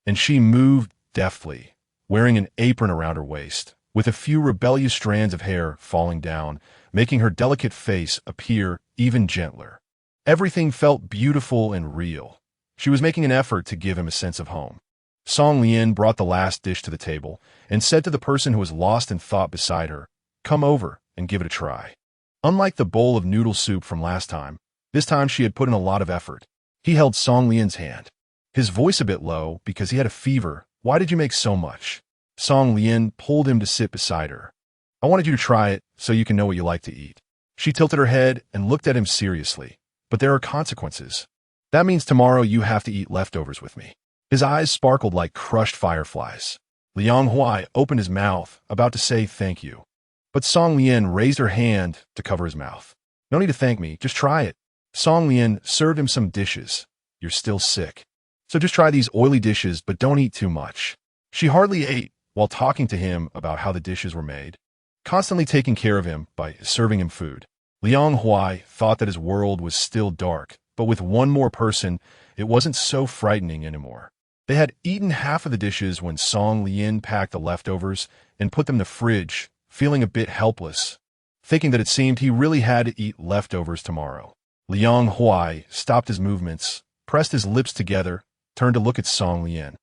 S1: and she moved deftly, wearing an apron around her waist, with a few rebellious strands of hair falling down, making her delicate face appear even gentler. Everything felt beautiful and real. She was making an effort to give him a sense of home. Song Lian brought the last dish to the table and said to the person who was lost in thought beside her, "Come over and give it a try." Unlike the bowl of noodle soup from last time, this time she had put in a lot of effort. He held Song Lian's hand, his voice a bit low because he had a fever. "Why did you make so much?" Song Lian pulled him to sit beside her. "I wanted you to try it so you can know what you like to eat." She tilted her head and looked at him seriously. "But there are consequences. That means tomorrow you have to eat leftovers with me." His eyes sparkled like crushed fireflies. Liang Huai opened his mouth, about to say thank you. But Song Lian raised her hand to cover his mouth. "No need to thank me, just try it." Song Lian served him some dishes. "You're still sick, so just try these oily dishes, but don't eat too much." She hardly ate while talking to him about how the dishes were made, constantly taking care of him by serving him food. Liang Huai thought that his world was still dark, but with one more person, it wasn't so frightening anymore. They had eaten half of the dishes when Song Lian packed the leftovers and put them in the fridge, feeling a bit helpless, thinking that it seemed he really had to eat leftovers tomorrow. Liang Huai stopped his movements, pressed his lips together, turned to look at Song Lian,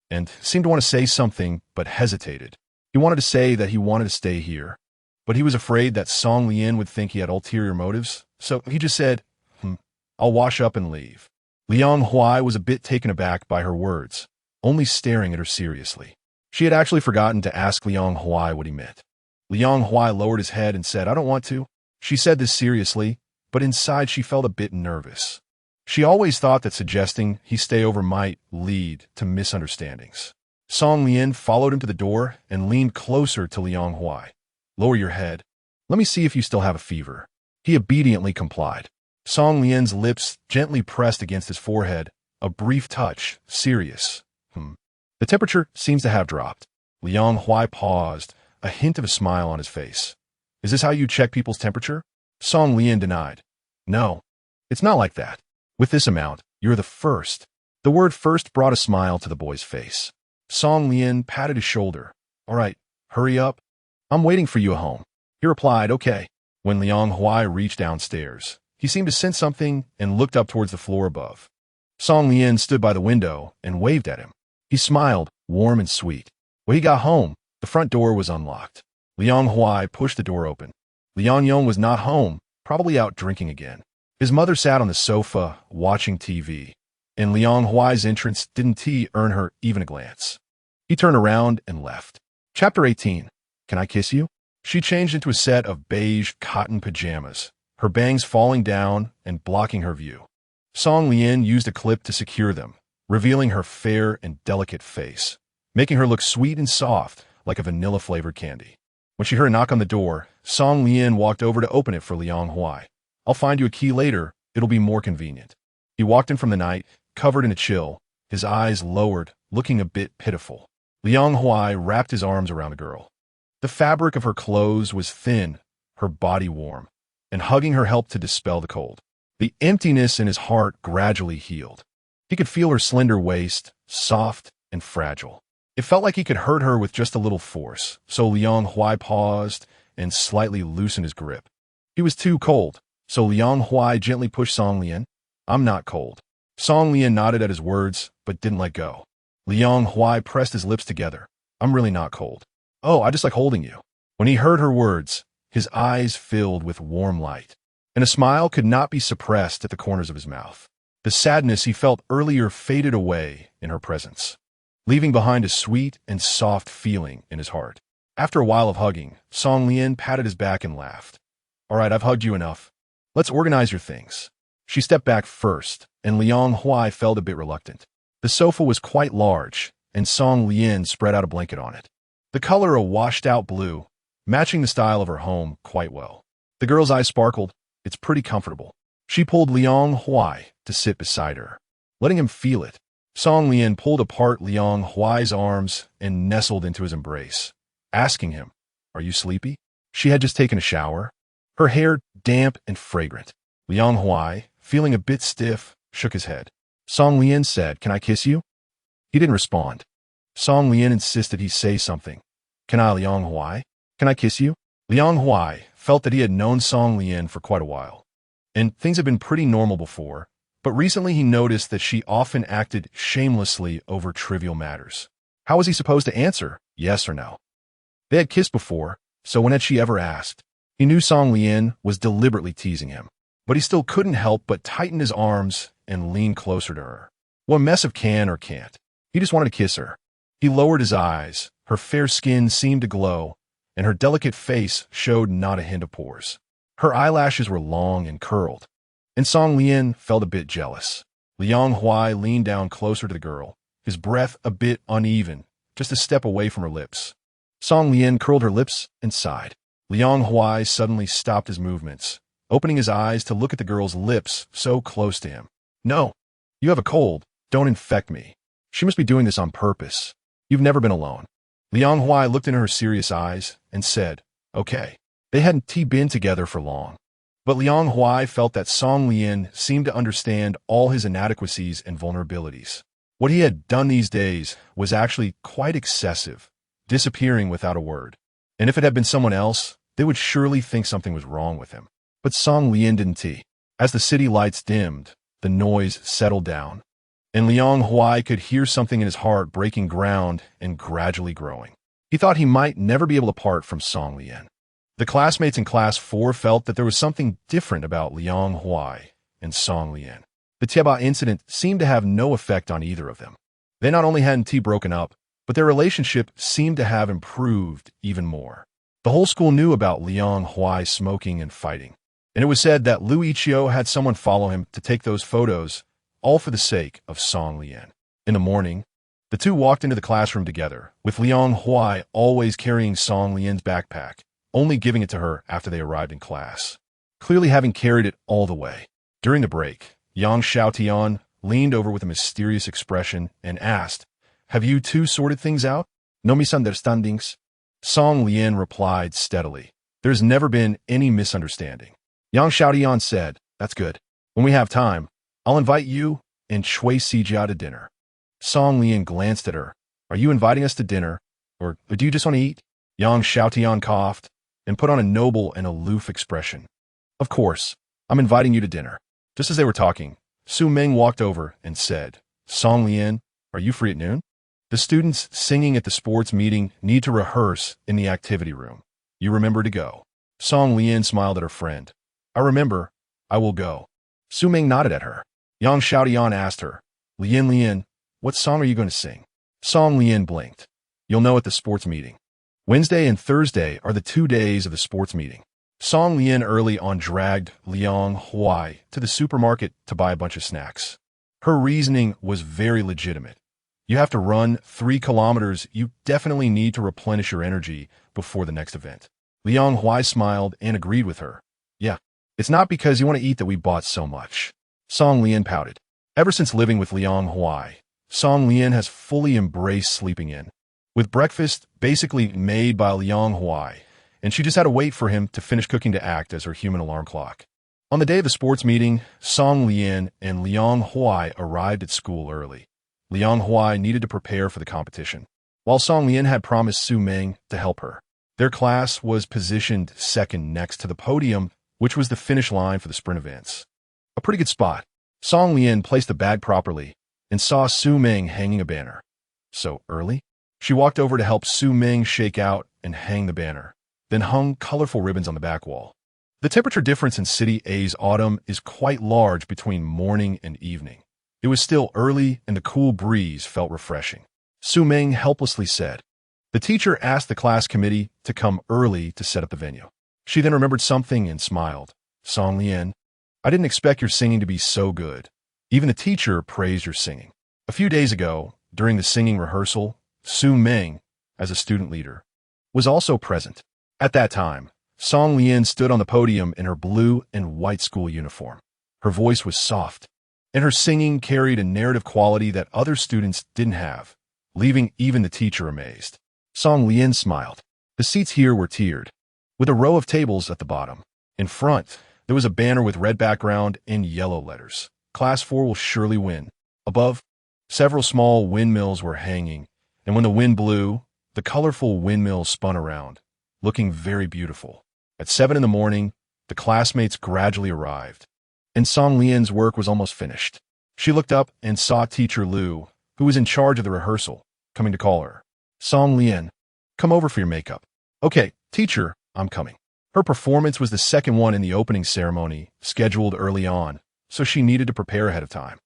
S1: and seemed to want to say something but hesitated. He wanted to say that he wanted to stay here, but he was afraid that Song Lian would think he had ulterior motives, so he just said, "I'll wash up and leave." Liang Huai was a bit taken aback by her words, only staring at her seriously. She had actually forgotten to ask Liang Huai what he meant. Liang Huai lowered his head and said, "I don't want to." She said this seriously, but inside she felt a bit nervous. She always thought that suggesting he stay over might lead to misunderstandings. Song Lian followed him to the door and leaned closer to Liang Huai. "Lower your head. Let me see if you still have a fever." He obediently complied. Song Lian's lips gently pressed against his forehead, a brief touch, serious. The temperature seems to have dropped." Liang Huai paused, a hint of a smile on his face. "Is this how you check people's temperature?" Song Lian denied. "No, it's not like that. With this amount, you're the first." The word first brought a smile to the boy's face. Song Lian patted his shoulder. "All right, hurry up. I'm waiting for you at home." He replied, "Okay." When Liang Huai reached downstairs, he seemed to sense something and looked up towards the floor above. Song Lian stood by the window and waved at him. He smiled, warm and sweet. When he got home, the front door was unlocked. Liang Huai pushed the door open. Liang Yong was not home, probably out drinking again. His mother sat on the sofa, watching TV, and Liang Huai's entrance didn't earn her even a glance. He turned around and left. Chapter 18. Can I kiss you? She changed into a set of beige cotton pajamas, her bangs falling down and blocking her view. Song Lian used a clip to secure them, revealing her fair and delicate face, making her look sweet and soft like a vanilla-flavored candy. When she heard a knock on the door, Song Lian walked over to open it for Liang Huai. "I'll find you a key later. It'll be more convenient." He walked in from the night, covered in a chill, his eyes lowered, looking a bit pitiful. Liang Huai wrapped his arms around the girl. The fabric of her clothes was thin, her body warm, and hugging her helped to dispel the cold. The emptiness in his heart gradually healed. He could feel her slender waist, soft and fragile. It felt like he could hurt her with just a little force, so Liang Huai paused and slightly loosened his grip. He was too cold, so Liang Huai gently pushed Song Lian. "I'm not cold." Song Lian nodded at his words, but didn't let go. Liang Huai pressed his lips together. "I'm really not cold. Oh, I just like holding you." When he heard her words, his eyes filled with warm light, and a smile could not be suppressed at the corners of his mouth. The sadness he felt earlier faded away in her presence, leaving behind a sweet and soft feeling in his heart. After a while of hugging, Song Lian patted his back and laughed. "All right, I've hugged you enough. Let's organize your things." She stepped back first, and Liang Huai felt a bit reluctant. The sofa was quite large, and Song Lian spread out a blanket on it. The color a washed-out blue, matching the style of her home quite well. The girl's eyes sparkled. "It's pretty comfortable." She pulled Liang Huai to sit beside her, letting him feel it. Song Lian pulled apart Liang Huai's arms and nestled into his embrace. asking him, "Are you sleepy?" She had just taken a shower, her hair damp and fragrant. Liang Huai, feeling a bit stiff, shook his head. Song Lian said, "Can I kiss you?" He didn't respond. Song Lian insisted he say something. "Can I, Liang Huai? Can I kiss you?" Liang Huai felt that he had known Song Lian for quite a while, and things had been pretty normal before, but recently he noticed that she often acted shamelessly over trivial matters. How was he supposed to answer, yes or no? They had kissed before, so when had she ever asked? He knew Song Lian was deliberately teasing him, but he still couldn't help but tighten his arms and lean closer to her. What mess of can or can't? He just wanted to kiss her. He lowered his eyes. Her fair skin seemed to glow, and her delicate face showed not a hint of pores. Her eyelashes were long and curled, and Song Lian felt a bit jealous. Liang Huai leaned down closer to the girl, his breath a bit uneven, just a step away from her lips. Song Lian curled her lips and sighed. Liang Huai suddenly stopped his movements, opening his eyes to look at the girl's lips so close to him. "No, you have a cold. Don't infect me." She must be doing this on purpose. "You've never been alone." Liang Huai looked into her serious eyes and said, "Okay." They hadn't been together for long, but Liang Huai felt that Song Lian seemed to understand all his inadequacies and vulnerabilities. What he had done these days was actually quite excessive, disappearing without a word. And if it had been someone else, they would surely think something was wrong with him. But Song Lian didn't. As the city lights dimmed, the noise settled down, and Liang Huai could hear something in his heart breaking ground and gradually growing. He thought he might never be able to part from Song Lian. The classmates in Class 4 felt that there was something different about Liang Huai and Song Lian. The Tieba incident seemed to have no effect on either of them. They not only hadn't broken up, but their relationship seemed to have improved even more. The whole school knew about Liang Huai smoking and fighting, and it was said that Lu Ichio had someone follow him to take those photos, all for the sake of Song Lian. In the morning, the two walked into the classroom together, with Liang Huai always carrying Song Lian's backpack, only giving it to her after they arrived in class, clearly having carried it all the way. During the break, Yang Xiaotian leaned over with a mysterious expression and asked, "Have you two sorted things out? No misunderstandings?" Song Lian replied steadily, "There's never been any misunderstanding." Yang Xiaotian said, "That's good. When we have time, I'll invite you and Shui Xijia to dinner." Song Lian glanced at her. "Are you inviting us to dinner, or do you just want to eat?" Yang Xiaotian coughed and put on a noble and aloof expression. "Of course, I'm inviting you to dinner." Just as they were talking, Su Ming walked over and said, "Song Lian, are you free at noon? The students singing at the sports meeting need to rehearse in the activity room. You remember to go." Song Lian smiled at her friend. "I remember. I will go." Su Ming nodded at her. Yang Xiaotian asked her, Lian, what song are you going to sing?" Song Lian blinked. "You'll know at the sports meeting. Wednesday and Thursday are the 2 days of the sports meeting." Song Lian early on dragged Liang Huai to the supermarket to buy a bunch of snacks. Her reasoning was very legitimate. You have to run 3 kilometers. You definitely need to replenish your energy before the next event. Liang Huai smiled and agreed with her. "Yeah, it's not because you want to eat that we bought so much." Song Lian pouted. Ever since living with Liang Huai, Song Lian has fully embraced sleeping in, with breakfast basically made by Liang Huai, and she just had to wait for him to finish cooking to act as her human alarm clock. On the day of the sports meeting, Song Lian and Liang Huai arrived at school early. Liang Huai needed to prepare for the competition, while Song Lian had promised Su Ming to help her. Their class was positioned second next to the podium, which was the finish line for the sprint events. A pretty good spot. Song Lian placed the bag properly and saw Su Ming hanging a banner. So early? She walked over to help Su Ming shake out and hang the banner, then hung colorful ribbons on the back wall. The temperature difference in City A's autumn is quite large between morning and evening. It was still early, and the cool breeze felt refreshing. Su Ming helplessly said. The teacher asked the class committee to come early to set up the venue. She then remembered something and smiled. Song Lian, I didn't expect your singing to be so good. Even the teacher praised your singing. A few days ago, during the singing rehearsal, Su Ming, as a student leader, was also present. At that time, Song Lian stood on the podium in her blue and white school uniform. Her voice was soft, and her singing carried a narrative quality that other students didn't have, leaving even the teacher amazed. Song Lian smiled. The seats here were tiered, with a row of tables at the bottom. In front, there was a banner with red background and yellow letters. Class 4 will surely win. Above, several small windmills were hanging, and when the wind blew, the colorful windmills spun around, looking very beautiful. At 7 in the morning, the classmates gradually arrived, and Song Lian's work was almost finished. She looked up and saw Teacher Lu, who was in charge of the rehearsal, coming to call her. Song Lian, come over for your makeup. Okay, teacher, I'm coming. Her performance was the second one in the opening ceremony, scheduled early on, so she needed to prepare ahead of time.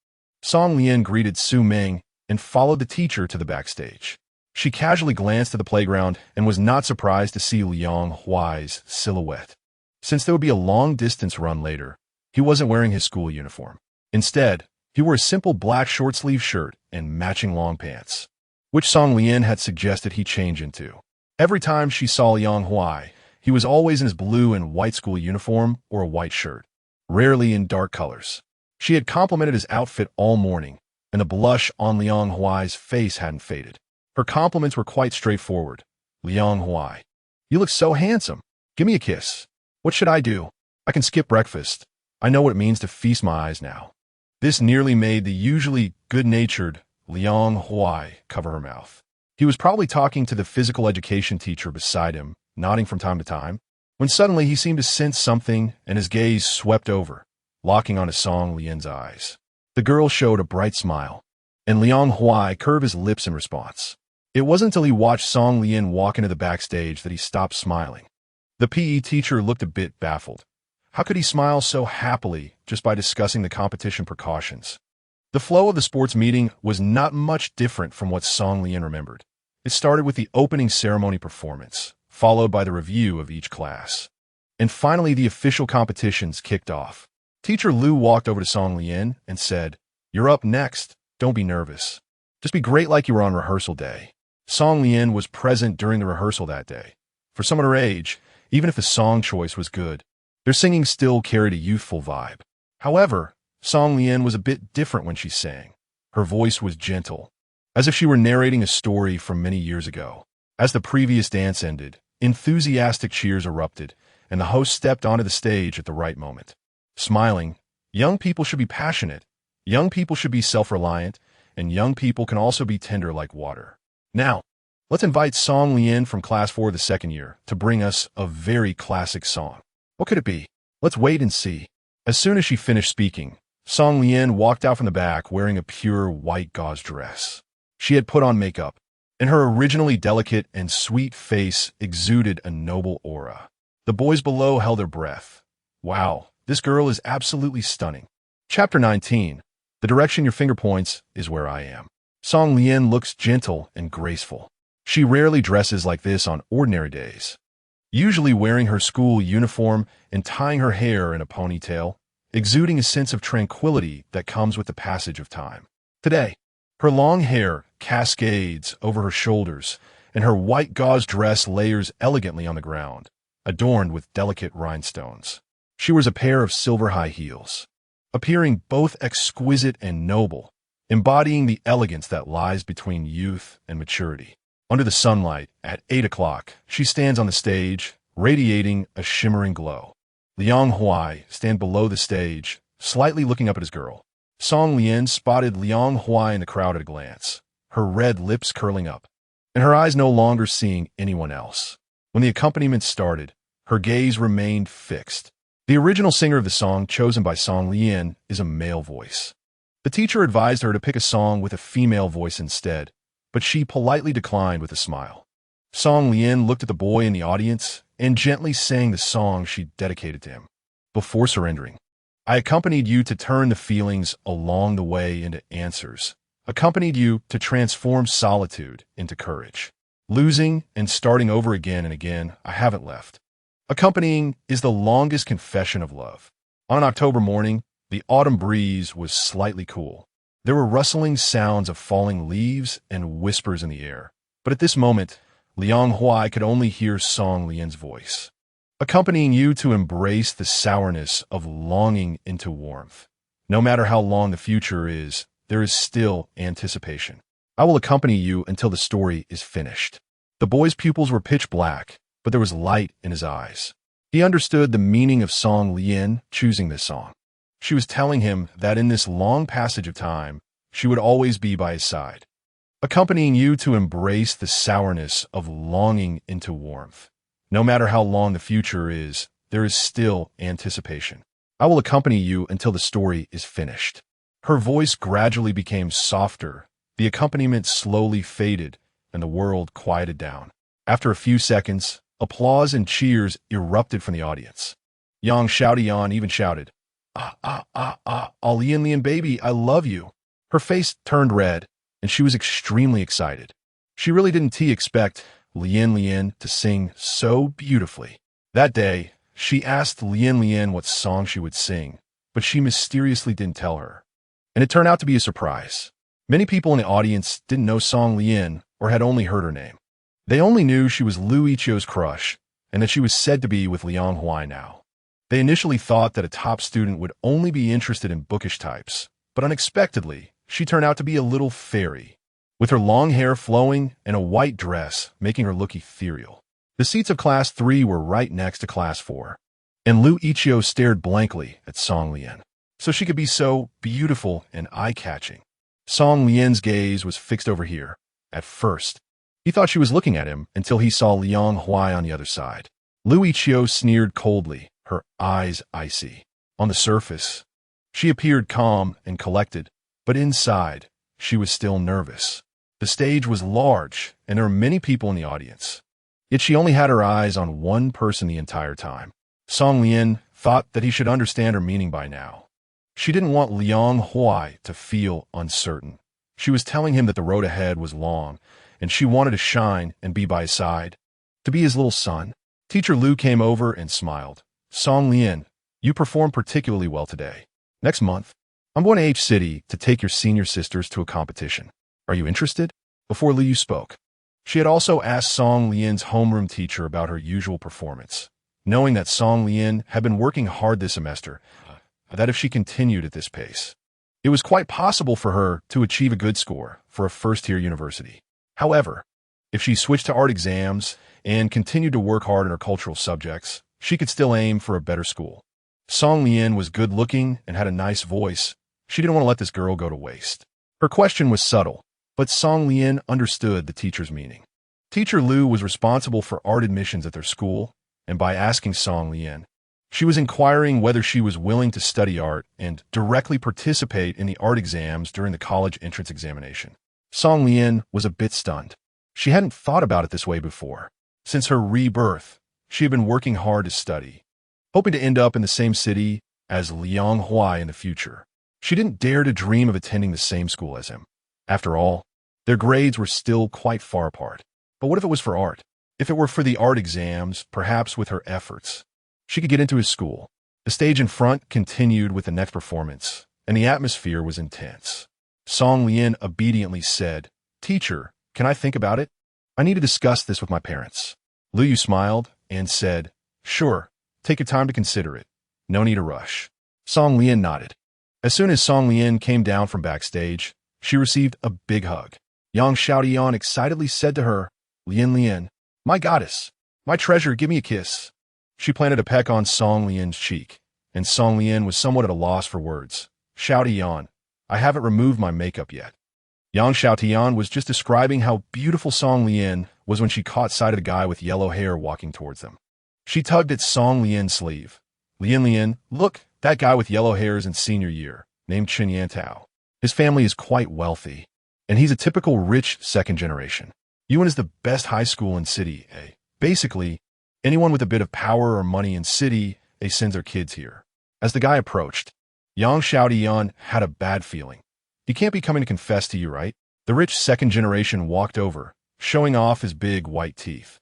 S1: Song Lian greeted Su Ming and followed the teacher to the backstage. She casually glanced at the playground and was not surprised to see Liang Huai's silhouette. Since there would be a long-distance run later, he wasn't wearing his school uniform. Instead, he wore a simple black short-sleeve shirt and matching long pants, which Song Lian had suggested he change into. Every time she saw Liang Huai, he was always in his blue and white school uniform or a white shirt, rarely in dark colors. She had complimented his outfit all morning, and the blush on Liang Huai's face hadn't faded. Her compliments were quite straightforward. Liang Huai, you look so handsome. Give me a kiss. What should I do? I can skip breakfast. I know what it means to feast my eyes now. This nearly made the usually good-natured Liang Huai cover her mouth. He was probably talking to the physical education teacher beside him, nodding from time to time, when suddenly he seemed to sense something and his gaze swept over, locking onto Song Lian's eyes. The girl showed a bright smile, and Liang Huai curved his lips in response. It wasn't until he watched Song Lian walk into the backstage that he stopped smiling. The PE teacher looked a bit baffled. How could he smile so happily just by discussing the competition precautions? The flow of the sports meeting was not much different from what Song Lian remembered. It started with the opening ceremony performance, followed by the review of each class. And finally, the official competitions kicked off. Teacher Lu walked over to Song Lian and said, "You're up next. Don't be nervous. Just be great like you were on rehearsal day." Song Lian was present during the rehearsal that day. For someone her age, even if the song choice was good, their singing still carried a youthful vibe. However, Song Lian was a bit different when she sang. Her voice was gentle, as if she were narrating a story from many years ago. As the previous dance ended, enthusiastic cheers erupted, and the host stepped onto the stage at the right moment. Smiling, young people should be passionate, young people should be self-reliant, and young people can also be tender like water. Now, let's invite Song Lian from Class 4 the second year to bring us a very classic song. What could it be? Let's wait and see. As soon as she finished speaking, Song Lian walked out from the back wearing a pure white gauze dress. She had put on makeup, and her originally delicate and sweet face exuded a noble aura. The boys below held their breath. Wow, this girl is absolutely stunning. Chapter 19. The direction your finger points is where I am. Song Lian looks gentle and graceful. She rarely dresses like this on ordinary days, usually wearing her school uniform and tying her hair in a ponytail, exuding a sense of tranquility that comes with the passage of time. Today, her long hair cascades over her shoulders, and her white gauze dress layers elegantly on the ground, adorned with delicate rhinestones. She wears a pair of silver high heels, appearing both exquisite and noble, embodying the elegance that lies between youth and maturity. Under the sunlight, at 8 o'clock, she stands on the stage, radiating a shimmering glow. Liang Huai stands below the stage, slightly looking up at his girl. Song Lian spotted Liang Huai in the crowd at a glance, her red lips curling up, and her eyes no longer seeing anyone else. When the accompaniment started, her gaze remained fixed. The original singer of the song chosen by Song Lian is a male voice. The teacher advised her to pick a song with a female voice instead, but she politely declined with a smile. Song Lian looked at the boy in the audience and gently sang the song she dedicated to him. Before surrendering, I accompanied you to turn the feelings along the way into answers, accompanied you to transform solitude into courage. Losing and starting over again and again, I haven't left. Accompanying is the longest confession of love. On an October morning, the autumn breeze was slightly cool. There were rustling sounds of falling leaves and whispers in the air. But at this moment, Liang Huai could only hear Song Lian's voice, accompanying you to embrace the sourness of longing into warmth. No matter how long the future is, there is still anticipation. I will accompany you until the story is finished. The boy's pupils were pitch black, but there was light in his eyes. He understood the meaning of Song Lian choosing this song. She was telling him that in this long passage of time, she would always be by his side, accompanying you to embrace the sourness of longing into warmth. No matter how long the future is, there is still anticipation. I will accompany you until the story is finished. Her voice gradually became softer, the accompaniment slowly faded, and the world quieted down. After a few seconds, applause and cheers erupted from the audience. Yang Xiaotian even shouted, Lian Lian baby, I love you. Her face turned red, and she was extremely excited. She really didn't expect Lian Lian to sing so beautifully. That day, she asked Lian Lian what song she would sing, but she mysteriously didn't tell her. And it turned out to be a surprise. Many people in the audience didn't know Song Lian or had only heard her name. They only knew she was Lu Yiqiu's crush and that she was said to be with Liang Huai now. They initially thought that a top student would only be interested in bookish types, but unexpectedly, she turned out to be a little fairy, with her long hair flowing and a white dress making her look ethereal. The seats of Class 3 were right next to Class 4, and Lu Yiqiu stared blankly at Song Lian. So she could be so beautiful and eye-catching. Song Lian's gaze was fixed over here. At first, he thought she was looking at him until he saw Liang Huai on the other side. Lu Yiqiu sneered coldly, her eyes icy. On the surface, she appeared calm and collected, but inside, she was still nervous. The stage was large, and there were many people in the audience. Yet she only had her eyes on one person the entire time. Song Lian thought that he should understand her meaning by now. She didn't want Liang Huai to feel uncertain. She was telling him that the road ahead was long, and she wanted to shine and be by his side, to be his little son. Teacher Lu came over and smiled. Song Lian, you performed particularly well today. Next month, I'm going to H City to take your senior sisters to a competition. Are you interested? Before Liu spoke, she had also asked Song Lian's homeroom teacher about her usual performance, knowing that Song Lian had been working hard this semester, that if she continued at this pace, it was quite possible for her to achieve a good score for a first-tier university. However, if she switched to art exams and continued to work hard in her cultural subjects, she could still aim for a better school. Song Lian was good-looking and had a nice voice. She didn't want to let this girl go to waste. Her question was subtle, but Song Lian understood the teacher's meaning. Teacher Lu was responsible for art admissions at their school, and by asking Song Lian, she was inquiring whether she was willing to study art and directly participate in the art exams during the college entrance examination. Song Lian was a bit stunned. She hadn't thought about it this way before. Since her rebirth, she had been working hard to study, hoping to end up in the same city as Liang Huai in the future. She didn't dare to dream of attending the same school as him. After all, their grades were still quite far apart. But what if it was for art? If it were for the art exams, perhaps with her efforts, she could get into his school. The stage in front continued with the next performance, and the atmosphere was intense. Song Lian obediently said, Teacher, can I think about it? I need to discuss this with my parents. Lu Yu smiled and said, Sure, take your time to consider it. No need to rush. Song Lian nodded. As soon as Song Lian came down from backstage, she received a big hug. Yang Xiaotian excitedly said to her, Lian Lian, my goddess, my treasure, give me a kiss. She planted a peck on Song Lian's cheek, and Song Lian was somewhat at a loss for words. Xiaotian, I haven't removed my makeup yet. Yang Xiaotian was just describing how beautiful Song Lian was when she caught sight of a guy with yellow hair walking towards them. She tugged at Song Lian's sleeve. Lian Lian, look, that guy with yellow hair is in senior year, named Chen Yantao. His family is quite wealthy, and he's a typical rich second generation. Yuan is the best high school in City A. Basically, anyone with a bit of power or money in City A sends their kids here. As the guy approached, Yang Xiaotian had a bad feeling. He can't be coming to confess to you, right? The rich second generation walked over, showing off his big white teeth,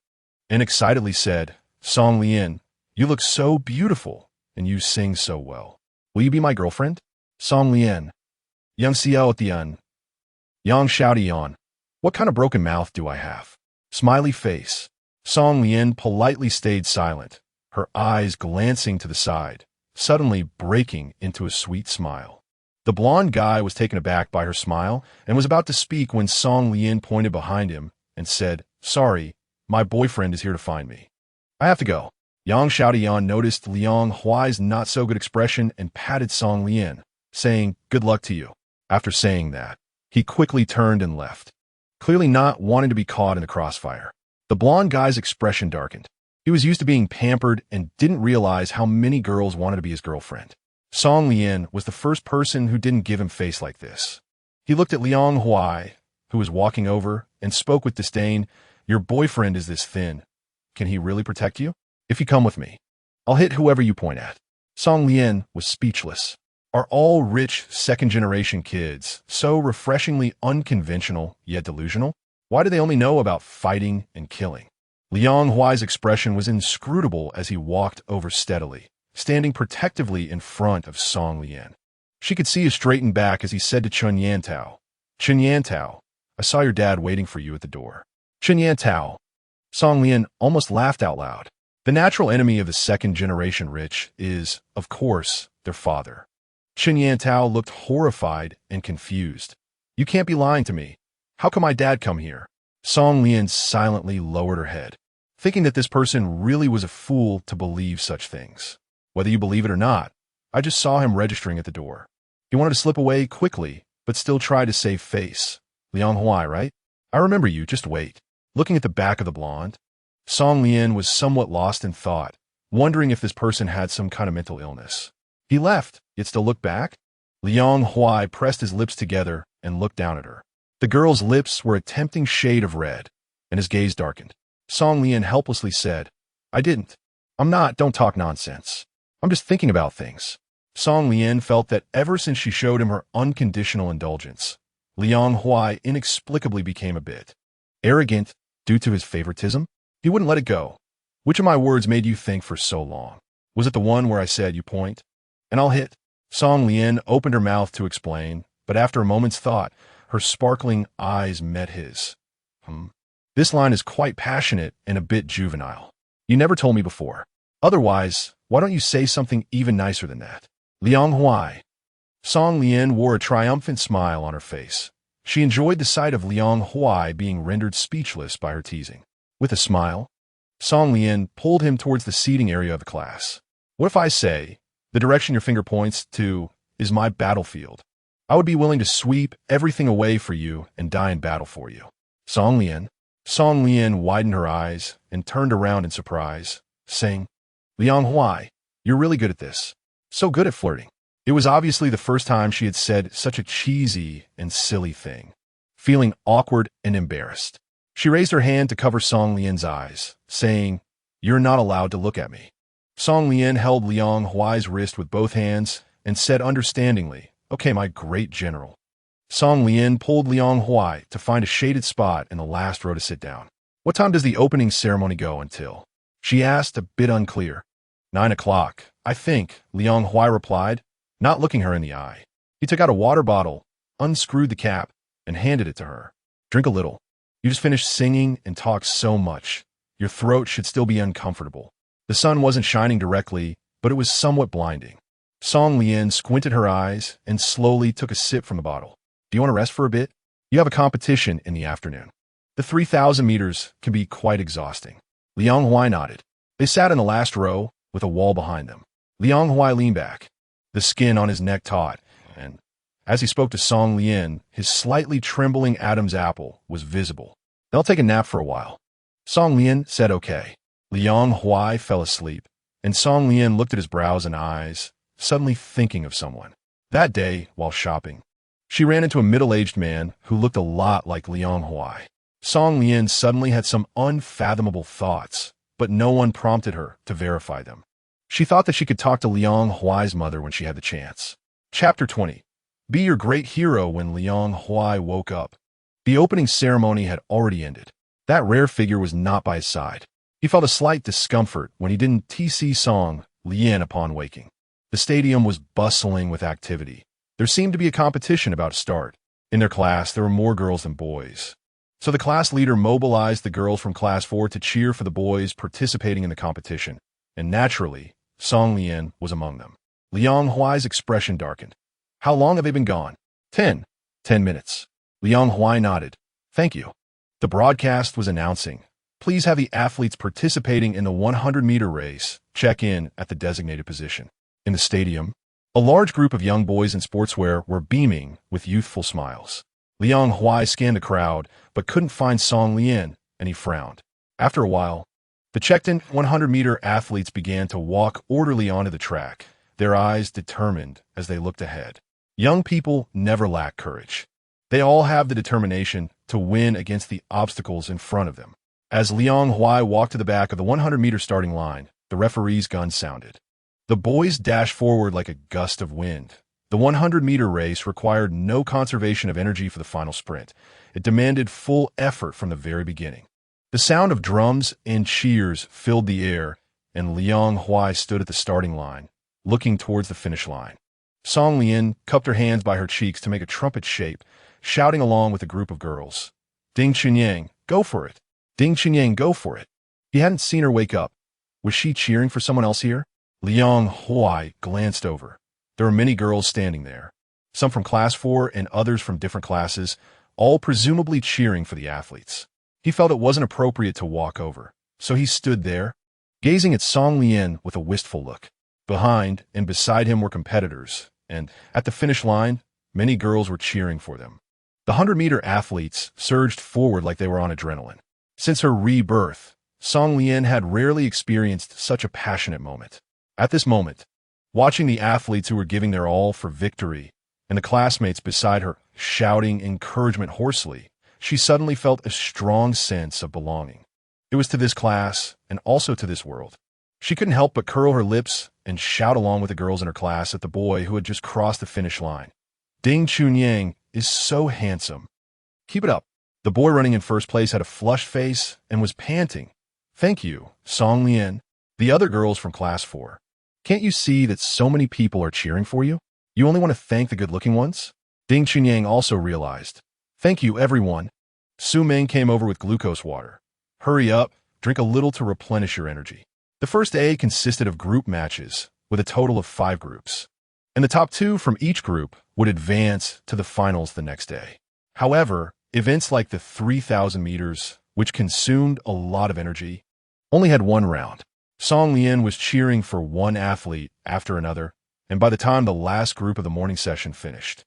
S1: and excitedly said, Song Lian, you look so beautiful, and you sing so well. Will you be my girlfriend? Song Lian, Yang Xiaotian, Yang Xiaotian, what kind of broken mouth do I have? Smiley face. Song Lian politely stayed silent, her eyes glancing to the side, suddenly breaking into a sweet smile. The blonde guy was taken aback by her smile and was about to speak when Song Lian pointed behind him and said, Sorry, my boyfriend is here to find me. I have to go. Yang Xiaodian noticed Liang Huai's not-so-good expression and patted Song Lian, saying, "Good luck to you." After saying that, he quickly turned and left, clearly not wanting to be caught in the crossfire. The blonde guy's expression darkened. He was used to being pampered and didn't realize how many girls wanted to be his girlfriend. Song Lian was the first person who didn't give him face like this. He looked at Liang Huai, who was walking over, and spoke with disdain. "Your boyfriend is this thin. Can he really protect you? If you come with me, I'll hit whoever you point at." Song Lian was speechless. Are all rich second-generation kids so refreshingly unconventional yet delusional? Why do they only know about fighting and killing? Liang Huai's expression was inscrutable as he walked over steadily, standing protectively in front of Song Lian. She could see his straightened back as he said to Chun Yantao, "Chun Yantao, I saw your dad waiting for you at the door." Chun Yantao. Song Lian almost laughed out loud. The natural enemy of the second-generation rich is, of course, their father. Chun Yantao looked horrified and confused. "You can't be lying to me. How can my dad come here?" Song Lian silently lowered her head, thinking that this person really was a fool to believe such things. Whether you believe it or not, I just saw him registering at the door. He wanted to slip away quickly, but still tried to save face. "Liang Huai, right? I remember you, just wait." Looking at the back of the blonde, Song Lian was somewhat lost in thought, wondering if this person had some kind of mental illness. He left, yet still looked back. Liang Huai pressed his lips together and looked down at her. The girl's lips were a tempting shade of red, and his gaze darkened. Song Lian helplessly said, "I didn't. I'm not, don't talk nonsense. I'm just thinking about things." Song Lian felt that ever since she showed him her unconditional indulgence, Liang Huai inexplicably became a bit arrogant due to his favoritism. He wouldn't let it go. "Which of my words made you think for so long? Was it the one where I said you point? And I'll hit?" Song Lian opened her mouth to explain, but after a moment's thought, her sparkling eyes met his. This line is quite passionate and a bit juvenile. You never told me before. Otherwise, why don't you say something even nicer than that?" Liang Huai. Song Lian wore a triumphant smile on her face. She enjoyed the sight of Liang Huai being rendered speechless by her teasing. With a smile, Song Lian pulled him towards the seating area of the class. "What if I say, the direction your finger points to is my battlefield? I would be willing to sweep everything away for you and die in battle for you." Song Lian. Song Lian widened her eyes and turned around in surprise, saying, "Liang Huai, you're really good at this. So good at flirting." It was obviously the first time she had said such a cheesy and silly thing. Feeling awkward and embarrassed, she raised her hand to cover Song Lian's eyes, saying, "You're not allowed to look at me." Song Lian held Liang Huai's wrist with both hands and said understandingly, "Okay, my great general." Song Lian pulled Liang Huai to find a shaded spot in the last row to sit down. "What time does the opening ceremony go until?" she asked, a bit unclear. 9 o'clock, I think," Liang Huai replied, not looking her in the eye. He took out a water bottle, unscrewed the cap, and handed it to her. "Drink a little. You just finished singing and talked so much. Your throat should still be uncomfortable." The sun wasn't shining directly, but it was somewhat blinding. Song Lian squinted her eyes and slowly took a sip from the bottle. "Do you want to rest for a bit? You have a competition in the afternoon. The 3,000 meters can be quite exhausting." Liang Huai nodded. They sat in the last row, with a wall behind them. Liang Huai leaned back, the skin on his neck taut, and as he spoke to Song Lian, his slightly trembling Adam's apple was visible. "They'll take a nap for a while." Song Lian said okay. Liang Huai fell asleep, and Song Lian looked at his brows and eyes, suddenly thinking of someone. That day, while shopping, she ran into a middle-aged man who looked a lot like Liang Huai. Song Lian suddenly had some unfathomable thoughts, but no one prompted her to verify them. She thought that she could talk to Liang Huai's mother when she had the chance. Chapter 20. Be your great hero. When Liang Huai woke up, the opening ceremony had already ended. That rare figure was not by his side. He felt a slight discomfort when he didn't see Song Lian upon waking. The stadium was bustling with activity. There seemed to be a competition about to start. In their class, there were more girls than boys. So the class leader mobilized the girls from Class 4 to cheer for the boys participating in the competition, and naturally, Song Lian was among them. Liang Huai's expression darkened. "How long have they been gone?" 10 minutes. Liang Huai nodded. "Thank you." The broadcast was announcing, Please have the athletes participating in the 100-meter race check in at the designated position. In the stadium, a large group of young boys in sportswear were beaming with youthful smiles. Liang Huai scanned the crowd, but couldn't find Song Lian, and he frowned. After a while, the checked-in 100-meter athletes began to walk orderly onto the track, their eyes determined as they looked ahead. Young people never lack courage. They all have the determination to win against the obstacles in front of them. As Liang Huai walked to the back of the 100-meter starting line, the referee's gun sounded. The boys dashed forward like a gust of wind. The 100-meter race required no conservation of energy for the final sprint. It demanded full effort from the very beginning. The sound of drums and cheers filled the air, and Liang Huai stood at the starting line, looking towards the finish line. Song Lian cupped her hands by her cheeks to make a trumpet shape, shouting along with a group of girls. Ding Chunyang, go for it! Ding Chunyang, go for it! He hadn't seen her wake up. Was she cheering for someone else here? Liang Huai glanced over. There were many girls standing there, some from class 4 and others from different classes, all presumably cheering for the athletes. He felt it wasn't appropriate to walk over, so he stood there, gazing at Song Lian with a wistful look. Behind and beside him were competitors, and at the finish line, many girls were cheering for them. The 100-meter athletes surged forward like they were on adrenaline. Since her rebirth, Song Lian had rarely experienced such a passionate moment. At this moment, watching the athletes who were giving their all for victory and the classmates beside her shouting encouragement hoarsely, she suddenly felt a strong sense of belonging. It was to this class and also to this world. She couldn't help but curl her lips and shout along with the girls in her class at the boy who had just crossed the finish line. Ding Chunyang is so handsome. Keep it up. The boy running in first place had a flushed face and was panting. Thank you, Song Lian. The other girls from class 4. Can't you see that so many people are cheering for you? You only want to thank the good-looking ones? Ding Chunyang also realized. Thank you, everyone. Su Ming came over with glucose water. Hurry up, drink a little to replenish your energy. The first A consisted of group matches, with a total of 5 groups. And the top 2 from each group would advance to the finals the next day. However, events like the 3,000 meters, which consumed a lot of energy, only had one round. Song Lian was cheering for one athlete after another, and by the time the last group of the morning session finished,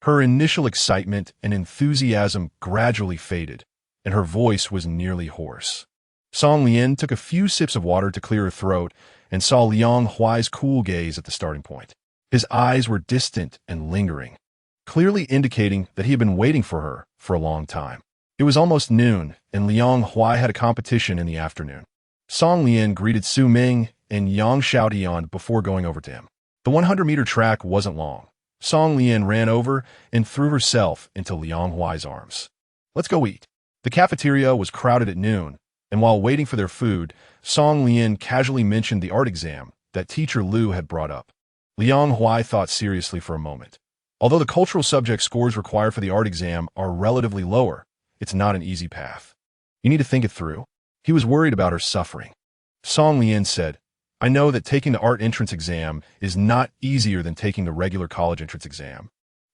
S1: her initial excitement and enthusiasm gradually faded, and her voice was nearly hoarse. Song Lian took a few sips of water to clear her throat and saw Liang Huai's cool gaze at the starting point. His eyes were distant and lingering, clearly indicating that he had been waiting for her for a long time. It was almost noon, and Liang Huai had a competition in the afternoon. Song Lian greeted Su Ming and Yang Xiaotian before going over to him. The 100-meter track wasn't long. Song Lian ran over and threw herself into Liang Huai's arms. Let's go eat. The cafeteria was crowded at noon, and while waiting for their food, Song Lian casually mentioned the art exam that teacher Lu had brought up. Liang Huai thought seriously for a moment. Although the cultural subject scores required for the art exam are relatively lower, it's not an easy path. You need to think it through. He was worried about her suffering. Song Lian said, I know that taking the art entrance exam is not easier than taking the regular college entrance exam.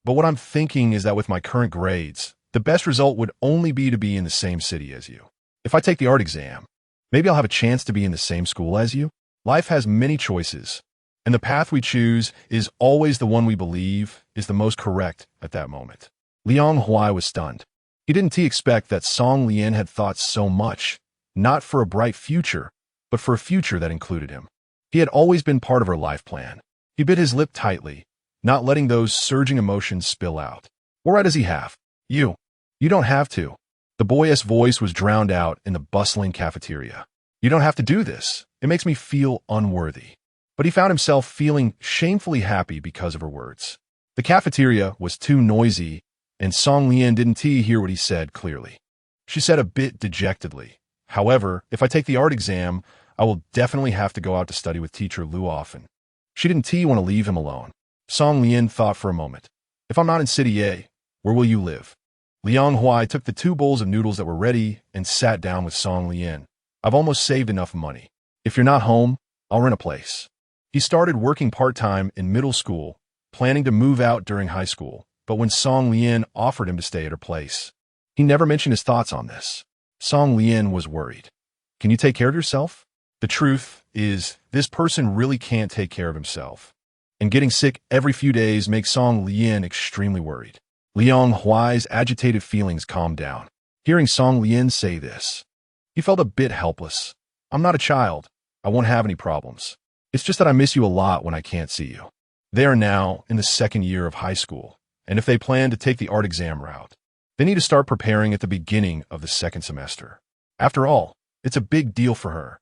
S1: But what I'm thinking is that with my current grades, the best result would only be to be in the same city as you. If I take the art exam, maybe I'll have a chance to be in the same school as you. Life has many choices, and the path we choose is always the one we believe is the most correct at that moment. Liang Huai was stunned. He didn't expect that Song Lian had thought so much, not for a bright future, but for a future that included him. He had always been part of her life plan. He bit his lip tightly, not letting those surging emotions spill out. What right does he have? You don't have to. The boyish voice was drowned out in the bustling cafeteria. You don't have to do this. It makes me feel unworthy. But he found himself feeling shamefully happy because of her words. The cafeteria was too noisy, and Song Lian didn't hear what he said clearly. She said a bit dejectedly, However, if I take the art exam, I will definitely have to go out to study with teacher Lu often. She didn't want to leave him alone. Song Lian thought for a moment. If I'm not in City A, where will you live? Liang Huai took the 2 bowls of noodles that were ready and sat down with Song Lian. I've almost saved enough money. If you're not home, I'll rent a place. He started working part-time in middle school, planning to move out during high school, but when Song Lian offered him to stay at her place, he never mentioned his thoughts on this. Song Lian was worried. Can you take care of yourself? The truth is, this person really can't take care of himself. And getting sick every few days makes Song Lian extremely worried. Liang Huai's agitated feelings calmed down. Hearing Song Lian say this, he felt a bit helpless. I'm not a child. I won't have any problems. It's just that I miss you a lot when I can't see you. They are now in the second year of high school, and if they plan to take the art exam route, they need to start preparing at the beginning of the second semester. After all, it's a big deal for her,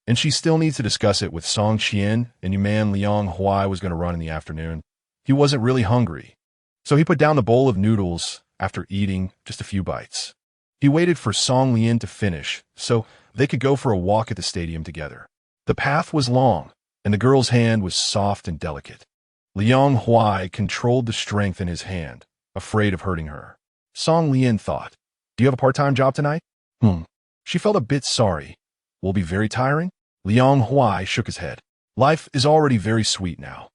S1: and she still needs to discuss it with Song Qian, and man Liang Huai was going to run in the afternoon. He wasn't really hungry, so he put down the bowl of noodles after eating just a few bites. He waited for Song Lian to finish so they could go for a walk at the stadium together. The path was long, and the girl's hand was soft and delicate. Liang Huai controlled the strength in his hand, afraid of hurting her. Song Lian thought, "Do you have a part-time job tonight?" She felt a bit sorry. "Will it be very tiring?" Liang Huai shook his head. Life is already very sweet now.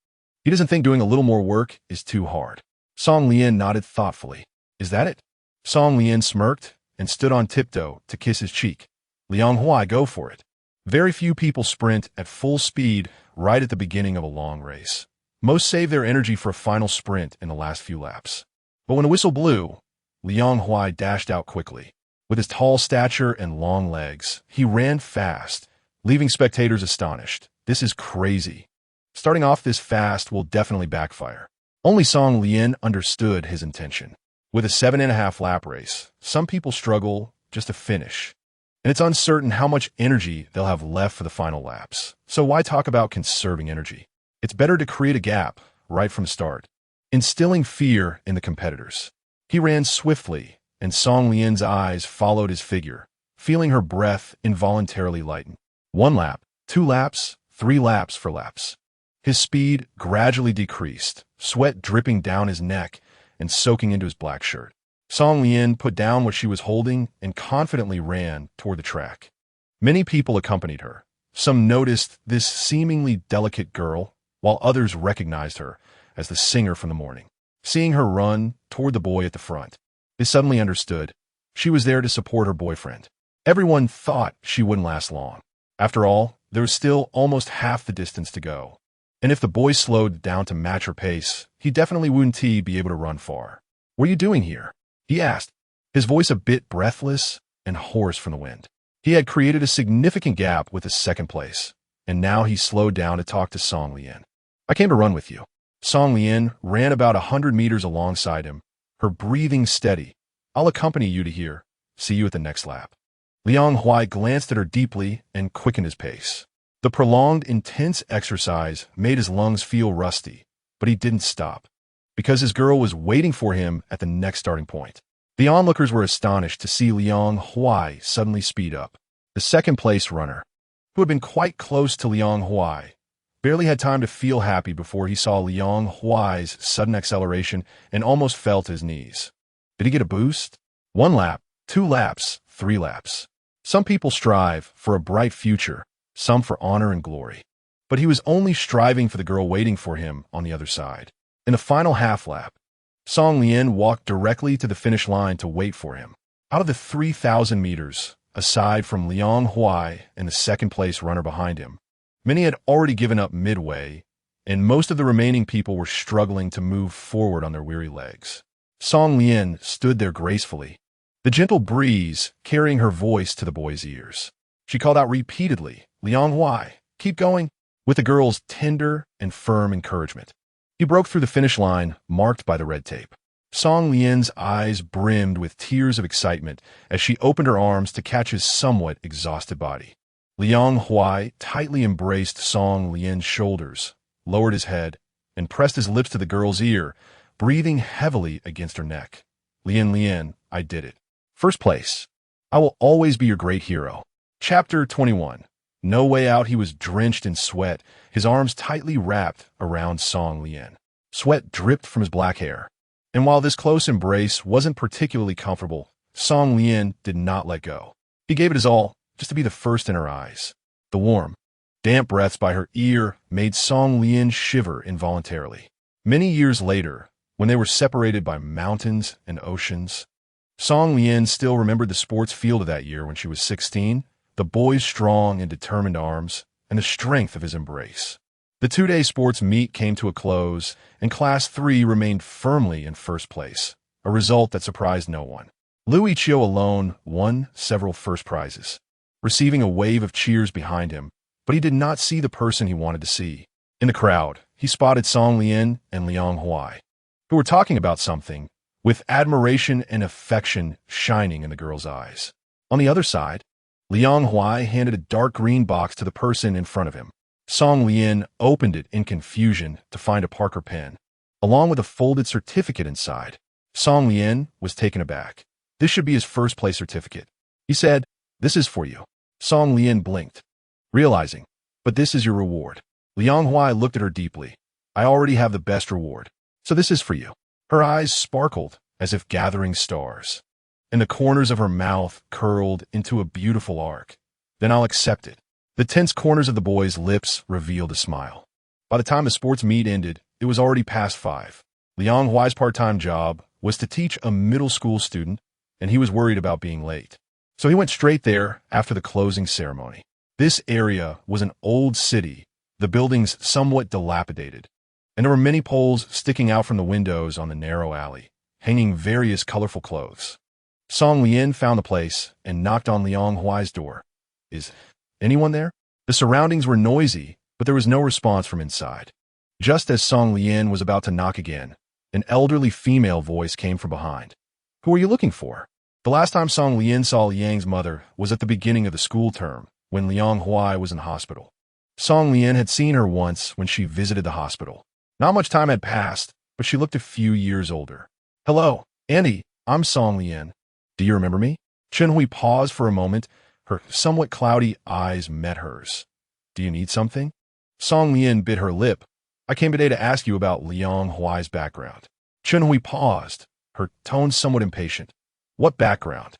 S1: He doesn't think doing a little more work is too hard. Song Lian nodded thoughtfully. "Is that it?" Song Lian smirked and stood on tiptoe to kiss his cheek. Liang Huai, go for it. Very few people sprint at full speed right at the beginning of a long race. Most save their energy for a final sprint in the last few laps. But when the whistle blew, Liang Huai dashed out quickly. With his tall stature and long legs, he ran fast, leaving spectators astonished. This is crazy. Starting off this fast will definitely backfire. Only Song Lian understood his intention. With a 7.5 lap race, some people struggle just to finish, and it's uncertain how much energy they'll have left for the final laps. So why talk about conserving energy? It's better to create a gap right from the start, instilling fear in the competitors. He ran swiftly, and Song Lian's eyes followed his figure, feeling her breath involuntarily lighten. 1 lap, 2 laps, 3 laps for laps. His speed gradually decreased, sweat dripping down his neck and soaking into his black shirt. Song Lian put down what she was holding and confidently ran toward the track. Many people accompanied her. Some noticed this seemingly delicate girl, while others recognized her as the singer from the morning. Seeing her run toward the boy at the front, they suddenly understood she was there to support her boyfriend. Everyone thought she wouldn't last long. After all, there was still almost half the distance to go. And if the boy slowed down to match her pace, he definitely wouldn't be able to run far. "What are you doing here?" he asked, his voice a bit breathless and hoarse from the wind. He had created a significant gap with his second place, and now he slowed down to talk to Song Lian. "I came to run with you." Song Lian ran about 100 meters alongside him, her breathing steady. "I'll accompany you to here. See you at the next lap." Liang Huai glanced at her deeply and quickened his pace. The prolonged, intense exercise made his lungs feel rusty, but he didn't stop, because his girl was waiting for him at the next starting point. The onlookers were astonished to see Liang Huai suddenly speed up. The second-place runner, who had been quite close to Liang Huai, barely had time to feel happy before he saw Liang Huai's sudden acceleration and almost fell to his knees. Did he get a boost? 1 lap, 2 laps, 3 laps. Some people strive for a bright future, some for honor and glory. But he was only striving for the girl waiting for him on the other side. In the final half lap, Song Lian walked directly to the finish line to wait for him. Out of the 3,000 meters, aside from Liang Huai and the second-place runner behind him, many had already given up midway, and most of the remaining people were struggling to move forward on their weary legs. Song Lian stood there gracefully, the gentle breeze carrying her voice to the boy's ears. She called out repeatedly, "Liang Huai, keep going," with the girl's tender and firm encouragement. He broke through the finish line, marked by the red tape. Song Lian's eyes brimmed with tears of excitement as she opened her arms to catch his somewhat exhausted body. Liang Huai tightly embraced Song Lian's shoulders, lowered his head, and pressed his lips to the girl's ear, breathing heavily against her neck. Lian, I did it. First place. I will always be your great hero." Chapter 21. No way out, he was drenched in sweat, his arms tightly wrapped around Song Lian. Sweat dripped from his black hair. And while this close embrace wasn't particularly comfortable, Song Lian did not let go. He gave it his all, just to be the first in her eyes. The warm, damp breaths by her ear made Song Lian shiver involuntarily. Many years later, when they were separated by mountains and oceans, Song Lian still remembered the sports field of that year when she was 16, the boy's strong and determined arms, and the strength of his embrace. The two-day sports meet came to a close, and Class 3 remained firmly in first place, a result that surprised no one. Louis Chiu alone won several first prizes, receiving a wave of cheers behind him, but he did not see the person he wanted to see. In the crowd, he spotted Song Lian and Liang Huai, who were talking about something, with admiration and affection shining in the girl's eyes. On the other side, Liang Huai handed a dark green box to the person in front of him. Song Lian opened it in confusion to find a Parker pen, along with a folded certificate inside. Song Lian was taken aback. This should be his first place certificate. He said, "This is for you." Song Lian blinked, realizing, "But this is your reward." Liang Huai looked at her deeply. "I already have the best reward, so this is for you." Her eyes sparkled as if gathering stars, and the corners of her mouth curled into a beautiful arc. "Then I'll accept it." The tense corners of the boy's lips revealed a smile. By the time the sports meet ended, it was already past 5. Liang Huai's part-time job was to teach a middle school student, and he was worried about being late. So he went straight there after the closing ceremony. This area was an old city, the buildings somewhat dilapidated, and there were many poles sticking out from the windows on the narrow alley, hanging various colorful clothes. Song Lian found the place and knocked on Liang Huai's door. "Is anyone there?" The surroundings were noisy, but there was no response from inside. Just as Song Lian was about to knock again, an elderly female voice came from behind. "Who are you looking for?" The last time Song Lian saw Liang's mother was at the beginning of the school term, when Liang Huai was in hospital. Song Lian had seen her once when she visited the hospital. Not much time had passed, but she looked a few years older. "Hello, Andy, I'm Song Lian. Do you remember me?" Chen Hui paused for a moment. Her somewhat cloudy eyes met hers. "Do you need something?" Song Lian bit her lip. "I came today to ask you about Liang Huai's background." Chen Hui paused, her tone somewhat impatient. "What background?"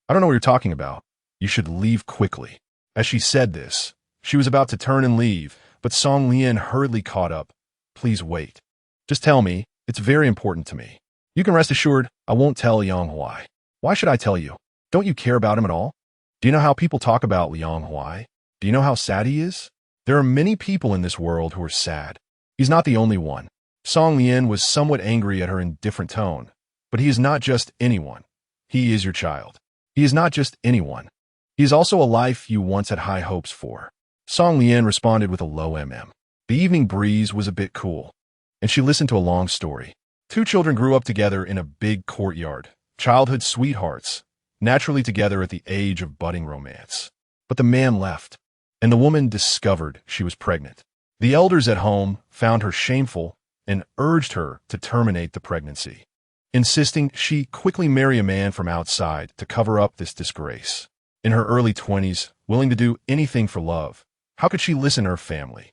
S1: "I don't know what you're talking about. You should leave quickly." As she said this, she was about to turn and leave, but Song Lian hurriedly caught up. "Please wait. Just tell me. It's very important to me." "You can rest assured I won't tell Liang Huai." "Why should I tell you? Don't you care about him at all? Do you know how people talk about Liang Huai? Do you know how sad he is? There are many people in this world who are sad. He's not the only one." Song Lian was somewhat angry at her indifferent tone. "But he is not just anyone. He is your child. He is not just anyone. He is also a life you once had high hopes for." Song Lian responded with a low mm. The evening breeze was a bit cool, and she listened to a long story. Two children grew up together in a big courtyard, childhood sweethearts, naturally together at the age of budding romance. But the man left, and the woman discovered she was pregnant. The elders at home found her shameful and urged her to terminate the pregnancy, insisting she quickly marry a man from outside to cover up this disgrace. In her early 20s, willing to do anything for love, how could she listen to her family?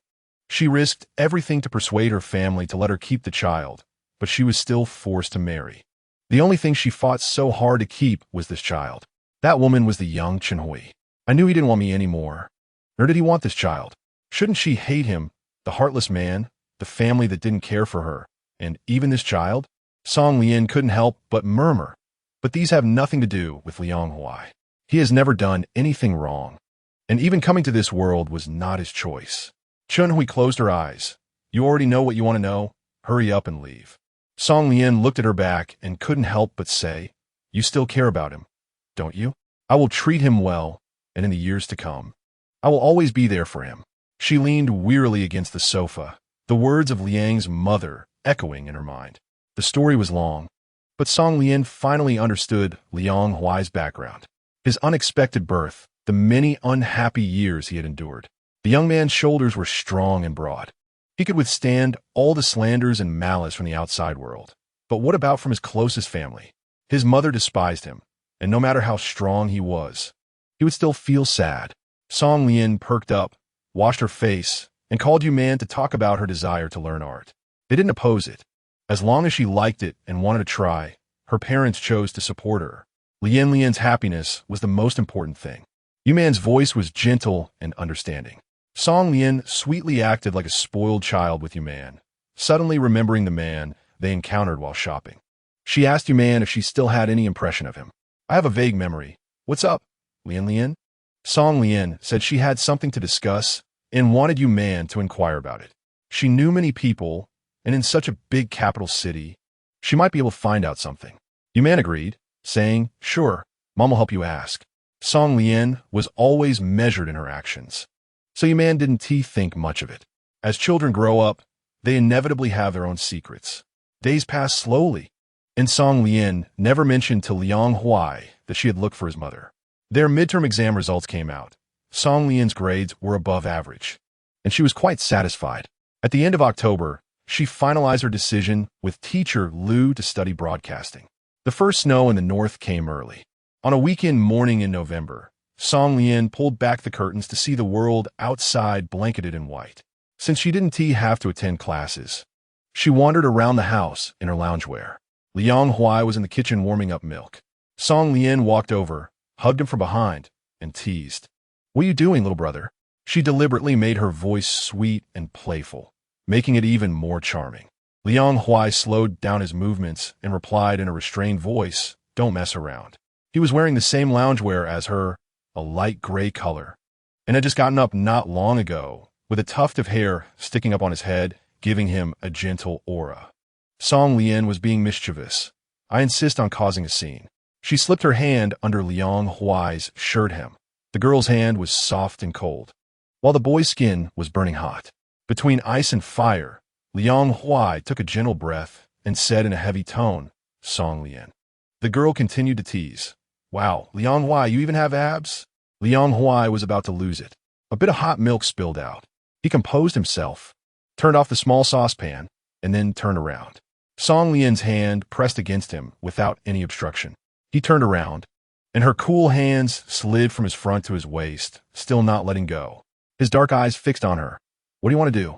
S1: She risked everything to persuade her family to let her keep the child, but she was still forced to marry. The only thing she fought so hard to keep was this child. That woman was the young Chen Hui. "I knew he didn't want me anymore. Nor did he want this child. Shouldn't she hate him, the heartless man, the family that didn't care for her, and even this child?" Song Lian couldn't help but murmur, "But these have nothing to do with Liang Huai. He has never done anything wrong, and even coming to this world was not his choice." Chen Hui closed her eyes. "You already know what you want to know. Hurry up and leave." Song Lian looked at her back and couldn't help but say, "You still care about him, don't you?" "I will treat him well, and in the years to come, I will always be there for him." She leaned wearily against the sofa, the words of Liang's mother echoing in her mind. The story was long, but Song Lian finally understood Liang Huai's background, his unexpected birth, the many unhappy years he had endured. The young man's shoulders were strong and broad. He could withstand all the slanders and malice from the outside world. But what about from his closest family? His mother despised him, and no matter how strong he was, he would still feel sad. Song Lian perked up, washed her face, and called Yu Man to talk about her desire to learn art. They didn't oppose it. As long as she liked it and wanted to try, her parents chose to support her. Lian's happiness was the most important thing. Yu Man's voice was gentle and understanding. Song Lian sweetly acted like a spoiled child with Yu Man, suddenly remembering the man they encountered while shopping. She asked Yu Man if she still had any impression of him. "I have a vague memory. What's up, Lian?" Song Lian said she had something to discuss and wanted you man to inquire about it. She knew many people, and in such a big capital city, she might be able to find out something. You man agreed, saying, "Sure, Mom will help you ask." Song Lian was always measured in her actions, so you man didn't think much of it. As children grow up, they inevitably have their own secrets. Days passed slowly, and Song Lian never mentioned to Liang Huai that she had looked for his mother. Their midterm exam results came out. Song Lian's grades were above average, and she was quite satisfied. At the end of October, she finalized her decision with teacher Lu to study broadcasting. The first snow in the north came early. On a weekend morning in November, Song Lian pulled back the curtains to see the world outside blanketed in white. Since she didn't have to attend classes, she wandered around the house in her loungewear. Liang Huai was in the kitchen warming up milk. Song Lian walked over, hugged him from behind, and teased. "What are you doing, little brother?" She deliberately made her voice sweet and playful, making it even more charming. Liang Huai slowed down his movements and replied in a restrained voice, "Don't mess around." He was wearing the same loungewear as her, a light gray color, and had just gotten up not long ago, with a tuft of hair sticking up on his head, giving him a gentle aura. Song Lian was being mischievous. "I insist on causing a scene." She slipped her hand under Liang Huai's shirt hem. The girl's hand was soft and cold, while the boy's skin was burning hot. Between ice and fire, Liang Huai took a gentle breath and said in a heavy tone, "Song Lian." The girl continued to tease. "Wow, Liang Huai, you even have abs?" Liang Huai was about to lose it. A bit of hot milk spilled out. He composed himself, turned off the small saucepan, and then turned around. Song Lian's hand pressed against him without any obstruction. He turned around, and her cool hands slid from his front to his waist, still not letting go. His dark eyes fixed on her. "What do you want to do?"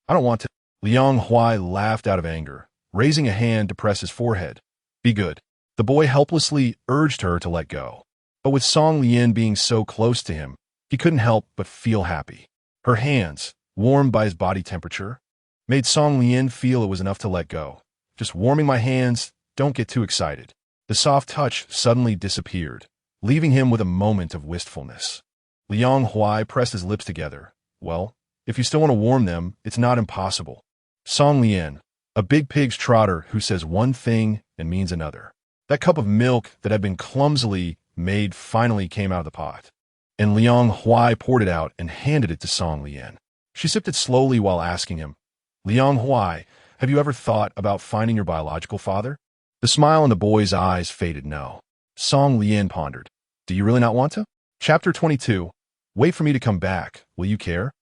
S1: "I don't want to." Liang Huai laughed out of anger, raising a hand to press his forehead. "Be good." The boy helplessly urged her to let go. But with Song Lian being so close to him, he couldn't help but feel happy. Her hands, warmed by his body temperature, made Song Lian feel it was enough to let go. "Just warming my hands, don't get too excited." The soft touch suddenly disappeared, leaving him with a moment of wistfulness. Liang Huai pressed his lips together. "Well, if you still want to warm them, it's not impossible." Song Lian, a big pig's trotter who says one thing and means another. That cup of milk that had been clumsily made finally came out of the pot, and Liang Huai poured it out and handed it to Song Lian. She sipped it slowly while asking him, "Liang Huai, have you ever thought about finding your biological father?" The smile in the boy's eyes faded no. Song Lian pondered, "Do you really not want to?" Chapter 22. Wait for me to come back. Will you care?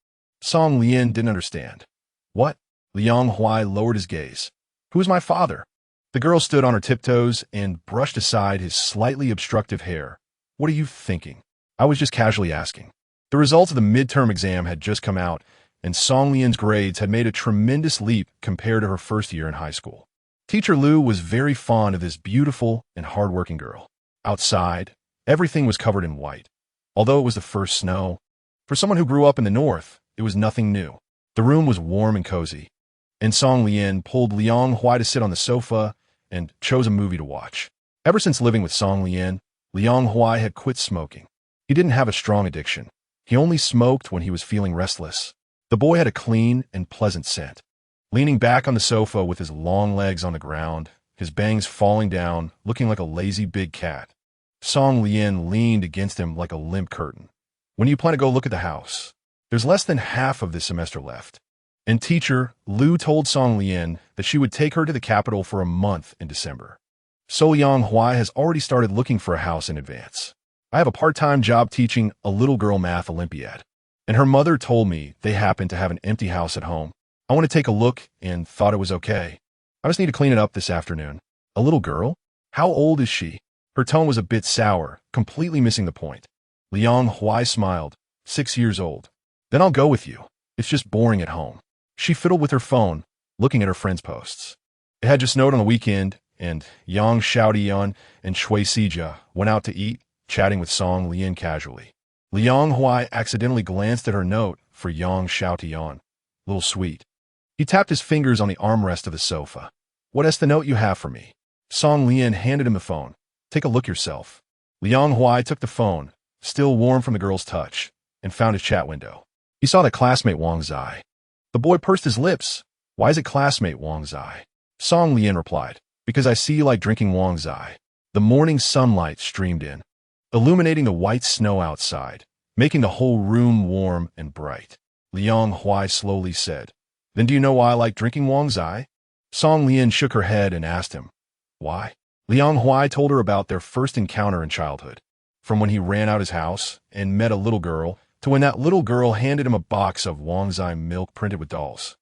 S1: Song Lian didn't understand. "What?" Liang Huai lowered his gaze. "Who is my father?" The girl stood on her tiptoes and brushed aside his slightly obstructive hair. "What are you thinking?" "I was just casually asking." The results of the midterm exam had just come out, and Song Lian's grades had made a tremendous leap compared to her first year in high school. Teacher Lu was very fond of this beautiful and hardworking girl. Outside, everything was covered in white. Although it was the first snow, for someone who grew up in the north, it was nothing new. The room was warm and cozy, and Song Lian pulled Liang Huai to sit on the sofa and chose a movie to watch. Ever since living with Song Lian, Liang Huai had quit smoking. He didn't have a strong addiction. He only smoked when he was feeling restless. The boy had a clean and pleasant scent. Leaning back on the sofa with his long legs on the ground, his bangs falling down, looking like a lazy big cat, Song Lian leaned against him like a limp curtain. "When do you plan to go look at the house?" "There's less than half of this semester left." And teacher Lu told Song Lian that she would take her to the capital for a month in December. So Liang Huai has already started looking for a house in advance. "I have a part-time job teaching a little girl math Olympiad, and her mother told me they happen to have an empty house at home. I want to take a look and thought it was okay. I just need to clean it up this afternoon." "A little girl? How old is she?" Her tone was a bit sour, completely missing the point. Liang Huai smiled. 6 years old. "Then I'll go with you. It's just boring at home." She fiddled with her phone, looking at her friends' posts. It had just snowed on the weekend, and Yang Xiaotian and Shui Sijia went out to eat, chatting with Song Lian casually. Liang Huai accidentally glanced at her note for Yang Xiaotian. Little sweet. He tapped his fingers on the armrest of the sofa. "What's the note you have for me?" Song Lian handed him the phone. "Take a look yourself." Liang Huai took the phone, still warm from the girl's touch, and found his chat window. He saw the classmate Wang Zai. The boy pursed his lips. Why is it classmate Wang Zai? Song Lian replied, because I see you like drinking Wang Zai. The morning sunlight streamed in, illuminating the white snow outside, making the whole room warm and bright. Liang Huai slowly said, then do you know why I like drinking Wang Zai? Song Lian shook her head and asked him, why? Liang Huai told her about their first encounter in childhood, from when he ran out his house and met a little girl to when that little girl handed him a box of Wang Zai milk printed with dolls.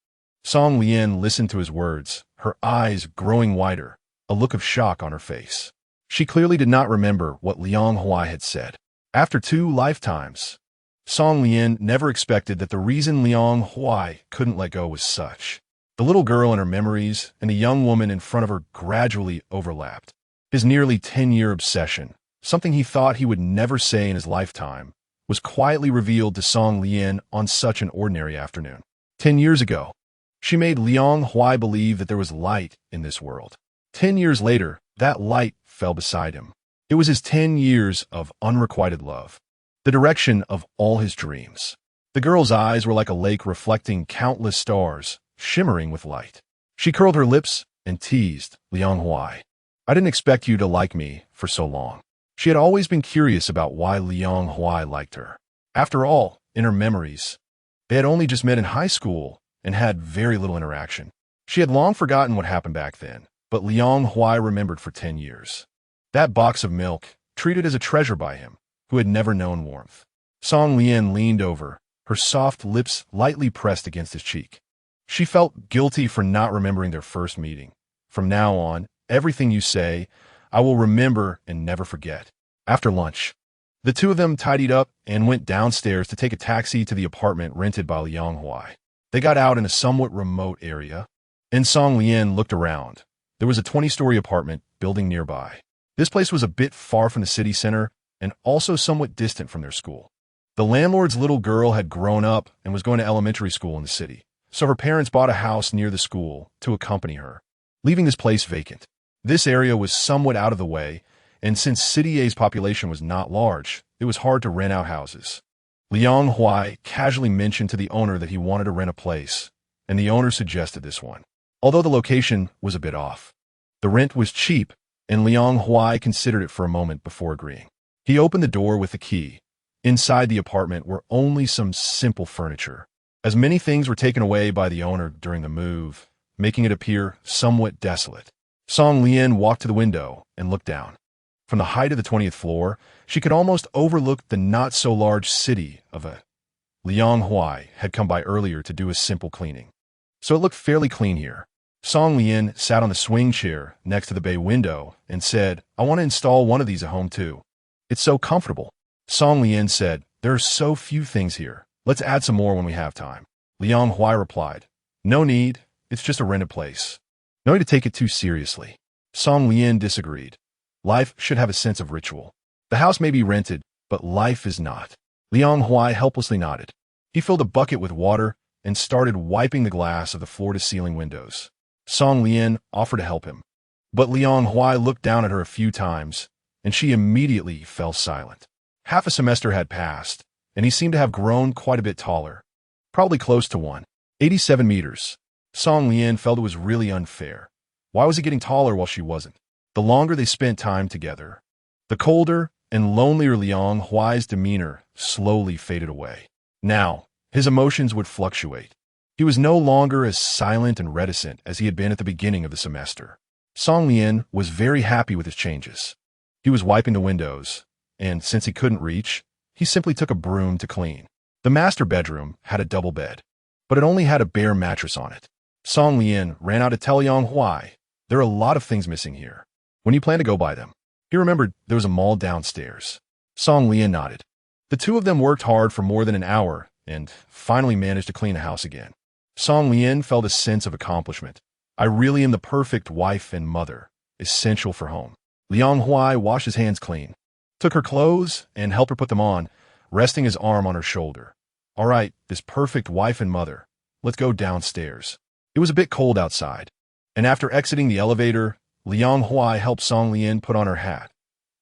S1: Song Lian listened to his words, her eyes growing wider, a look of shock on her face. She clearly did not remember what Liang Huai had said. After 2 lifetimes, Song Lian never expected that the reason Liang Huai couldn't let go was such. The little girl in her memories and the young woman in front of her gradually overlapped. His nearly 10-year obsession, something he thought he would never say in his lifetime, was quietly revealed to Song Lian on such an ordinary afternoon. 10 years ago, she made Liang Huai believe that there was light in this world. 10 years later, that light fell beside him. It was his 10 years of unrequited love, the direction of all his dreams. The girl's eyes were like a lake reflecting countless stars, shimmering with light. She curled her lips and teased Liang Huai. I didn't expect you to like me for so long. She had always been curious about why Liang Huai liked her. After all, in her memories, they had only just met in high school and had very little interaction. She had long forgotten what happened back then, but Liang Huai remembered for 10 years. That box of milk, treated as a treasure by him, who had never known warmth. Song Lian leaned over, her soft lips lightly pressed against his cheek. She felt guilty for not remembering their first meeting. From now on, everything you say, I will remember and never forget. After lunch, the two of them tidied up and went downstairs to take a taxi to the apartment rented by Liang Huai. They got out in a somewhat remote area, and Song Lian looked around. There was a 20-story apartment building nearby. This place was a bit far from the city center and also somewhat distant from their school. The landlord's little girl had grown up and was going to elementary school in the city, so her parents bought a house near the school to accompany her, leaving this place vacant. This area was somewhat out of the way, and since City A's population was not large, it was hard to rent out houses. Liang Huai casually mentioned to the owner that he wanted to rent a place, and the owner suggested this one, although the location was a bit off. The rent was cheap, and Liang Huai considered it for a moment before agreeing. He opened the door with the key. Inside the apartment were only some simple furniture, as many things were taken away by the owner during the move, making it appear somewhat desolate. Song Lian walked to the window and looked down. From the height of the 20th floor, she could almost overlook the not-so-large city of a. Liang Huai had come by earlier to do a simple cleaning, so it looked fairly clean here. Song Lian sat on the swing chair next to the bay window and said, I want to install one of these at home too. It's so comfortable. Song Lian said, there are so few things here. Let's add some more when we have time. Liang Huai replied, no need. It's just a rented place. No need to take it too seriously. Song Lian disagreed. Life should have a sense of ritual. The house may be rented, but life is not. Liang Huai helplessly nodded. He filled a bucket with water and started wiping the glass of the floor-to-ceiling windows. Song Lian offered to help him, but Liang Huai looked down at her a few times, and she immediately fell silent. Half a semester had passed, and he seemed to have grown quite a bit taller, probably close to 187 meters. Song Lian felt it was really unfair. Why was he getting taller while she wasn't? The longer they spent time together, the colder and lonelier Liang Huai's demeanor slowly faded away. Now, his emotions would fluctuate. He was no longer as silent and reticent as he had been at the beginning of the semester. Song Lian was very happy with his changes. He was wiping the windows, and since he couldn't reach, he simply took a broom to clean. The master bedroom had a double bed, but it only had a bare mattress on it. Song Lian ran out to tell Liang Huai, there are a lot of things missing here. When you plan to go buy them? He remembered there was a mall downstairs. Song Lian nodded. The two of them worked hard for more than an hour and finally managed to clean the house again. Song Lian felt a sense of accomplishment. I really am the perfect wife and mother, essential for home. Liang Huai washed his hands clean, took her clothes, and helped her put them on, resting his arm on her shoulder. All right, this perfect wife and mother. Let's go downstairs. It was a bit cold outside, and after exiting the elevator, Liang Huai helped Song Lian put on her hat.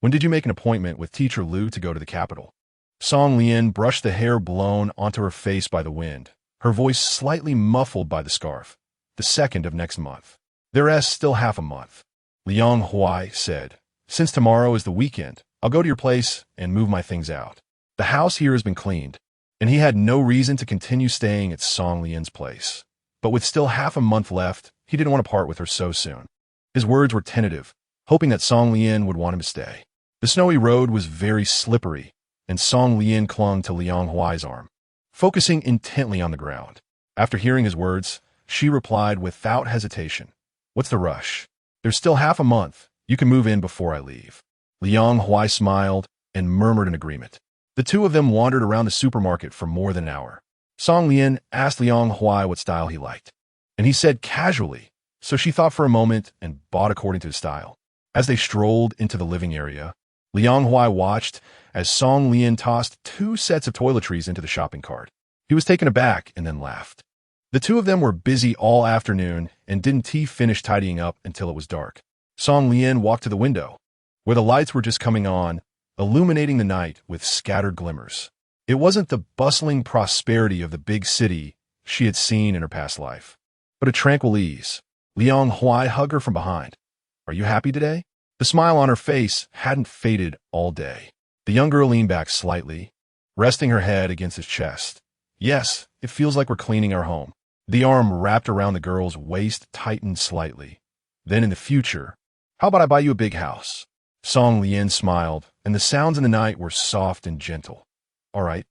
S1: When did you make an appointment with Teacher Lu to go to the capital? Song Lian brushed the hair blown onto her face by the wind, her voice slightly muffled by the scarf. The 2nd of next month. There's still half a month. Liang Huai said, since tomorrow is the weekend, I'll go to your place and move my things out. The house here has been cleaned, and he had no reason to continue staying at Song Lian's place. But with still half a month left, he didn't want to part with her so soon. His words were tentative, hoping that Song Lian would want him to stay. The snowy road was very slippery, and Song Lian clung to Liang Huai's arm, focusing intently on the ground. After hearing his words, she replied without hesitation, what's the rush? There's still half a month. You can move in before I leave. Liang Huai smiled and murmured in agreement. The two of them wandered around the supermarket for more than an hour. Song Lian asked Liang Huai what style he liked, and he said casually, so she thought for a moment and bought according to his style. As they strolled into the living area, Liang Huai watched as Song Lian tossed 2 sets of toiletries into the shopping cart. He was taken aback and then laughed. The two of them were busy all afternoon and didn't finish tidying up until it was dark. Song Lian walked to the window, where the lights were just coming on, illuminating the night with scattered glimmers. It wasn't the bustling prosperity of the big city she had seen in her past life, but a tranquil ease. Liang Huai hugged her from behind. Are you happy today? The smile on her face hadn't faded all day. The young girl leaned back slightly, resting her head against his chest. Yes, it feels like we're cleaning our home. The arm wrapped around the girl's waist tightened slightly. Then in the future, how about I buy you a big house? Song Lian smiled, and the sounds in the night were soft and gentle. All right.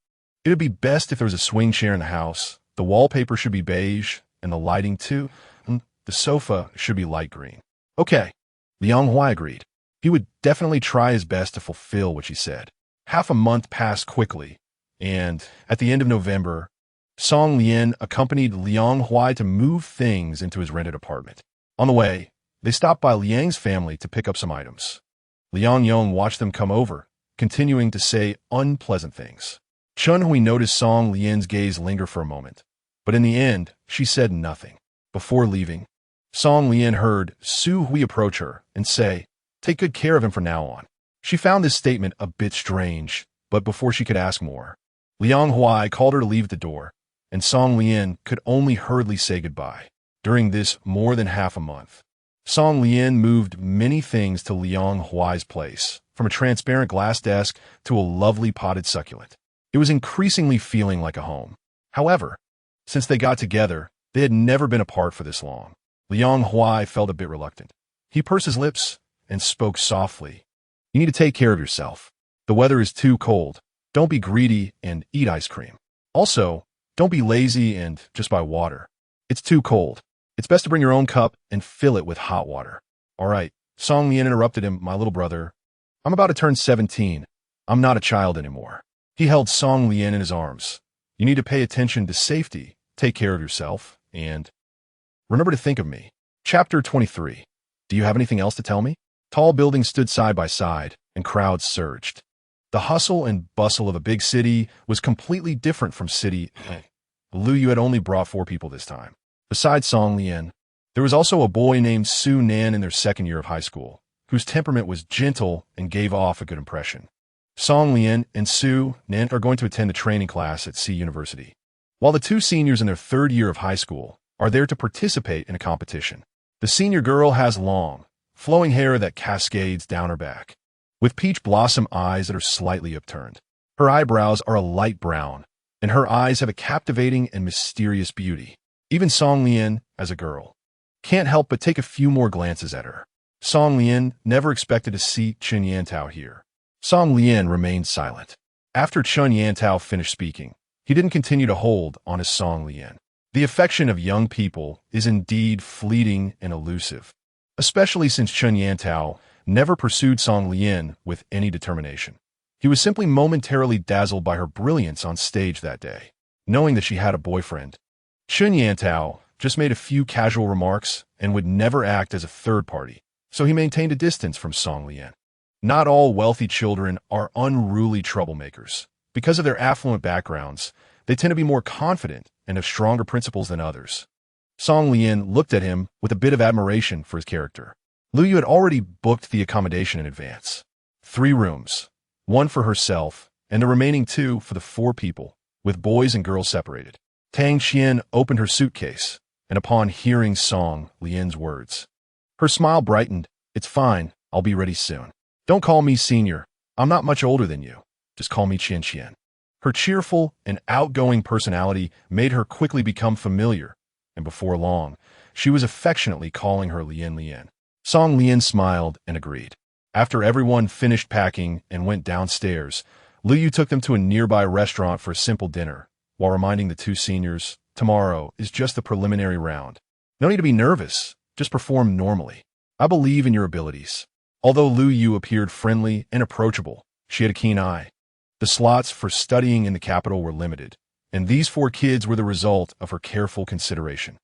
S1: It would be best if there was a swing chair in the house. The wallpaper should be beige, and the lighting too. The sofa should be light green. Okay. Liang Huai agreed. He would definitely try his best to fulfill what she said. Half a month passed quickly, and at the end of November, Song Lian accompanied Liang Huai to move things into his rented apartment. On the way, they stopped by Liang's family to pick up some items. Liang Yong watched them come over, continuing to say unpleasant things. Chun Hui noticed Song Lian's gaze linger for a moment, but in the end, she said nothing. Before leaving, Song Lian heard Su Hui approach her and say, take good care of him from now on. She found this statement a bit strange, but before she could ask more, Liang Huai called her to leave at the door, and Song Lian could only hurriedly say goodbye. During this more than half a month, Song Lian moved many things to Liang Huai's place, from a transparent glass desk to a lovely potted succulent. It was increasingly feeling like a home. However, since they got together, they had never been apart for this long. Liang Huai felt a bit reluctant. He pursed his lips and spoke softly. You need to take care of yourself. The weather is too cold. Don't be greedy and eat ice cream. Also, don't be lazy and just buy water. It's too cold. It's best to bring your own cup and fill it with hot water. All right, Song Lian interrupted him, my little brother. I'm about to turn 17. I'm not a child anymore. He held Song Lian in his arms. You need to pay attention to safety, take care of yourself, and remember to think of me. Chapter 23. Do you have anything else to tell me? Tall buildings stood side by side, and crowds surged. The hustle and bustle of a big city was completely different from city. Lu Yu had only brought 4 people this time. Besides Song Lian, there was also a boy named Su Nan in their 2nd year of high school, whose temperament was gentle and gave off a good impression. Song Lian and Su Nan are going to attend the training class at C University, while the 2 seniors in their 3rd year of high school are there to participate in a competition. The senior girl has long, flowing hair that cascades down her back, with peach blossom eyes that are slightly upturned. Her eyebrows are a light brown, and her eyes have a captivating and mysterious beauty. Even Song Lian, as a girl, can't help but take a few more glances at her. Song Lian never expected to see Chun Yantao here. Song Lian remained silent. After Chun Yantao finished speaking, he didn't continue to hold on his Song Lian. The affection of young people is indeed fleeting and elusive, especially since Chun Yantao never pursued Song Lian with any determination. He was simply momentarily dazzled by her brilliance on stage that day. Knowing that she had a boyfriend, Chun Yantao just made a few casual remarks and would never act as a third party, so he maintained a distance from Song Lian. Not all wealthy children are unruly troublemakers. Because of their affluent backgrounds, they tend to be more confident and have stronger principles than others. Song Lian looked at him with a bit of admiration for his character. Lu Yu had already booked the accommodation in advance. 3 rooms, 1 for herself and the remaining 2 for the 4 people, with boys and girls separated. Tang Qian opened her suitcase, and upon hearing Song Lian's words, her smile brightened. It's fine, I'll be ready soon. Don't call me senior, I'm not much older than you. Just call me Qian Qian. Her cheerful and outgoing personality made her quickly become familiar, and before long, she was affectionately calling her Lian Lian. Song Lian smiled and agreed. After everyone finished packing and went downstairs, Liu Yu took them to a nearby restaurant for a simple dinner, while reminding the 2 seniors, tomorrow is just the preliminary round. No need to be nervous, just perform normally. I believe in your abilities. Although Liu Yu appeared friendly and approachable, she had a keen eye. The slots for studying in the capital were limited, and these 4 kids were the result of her careful consideration.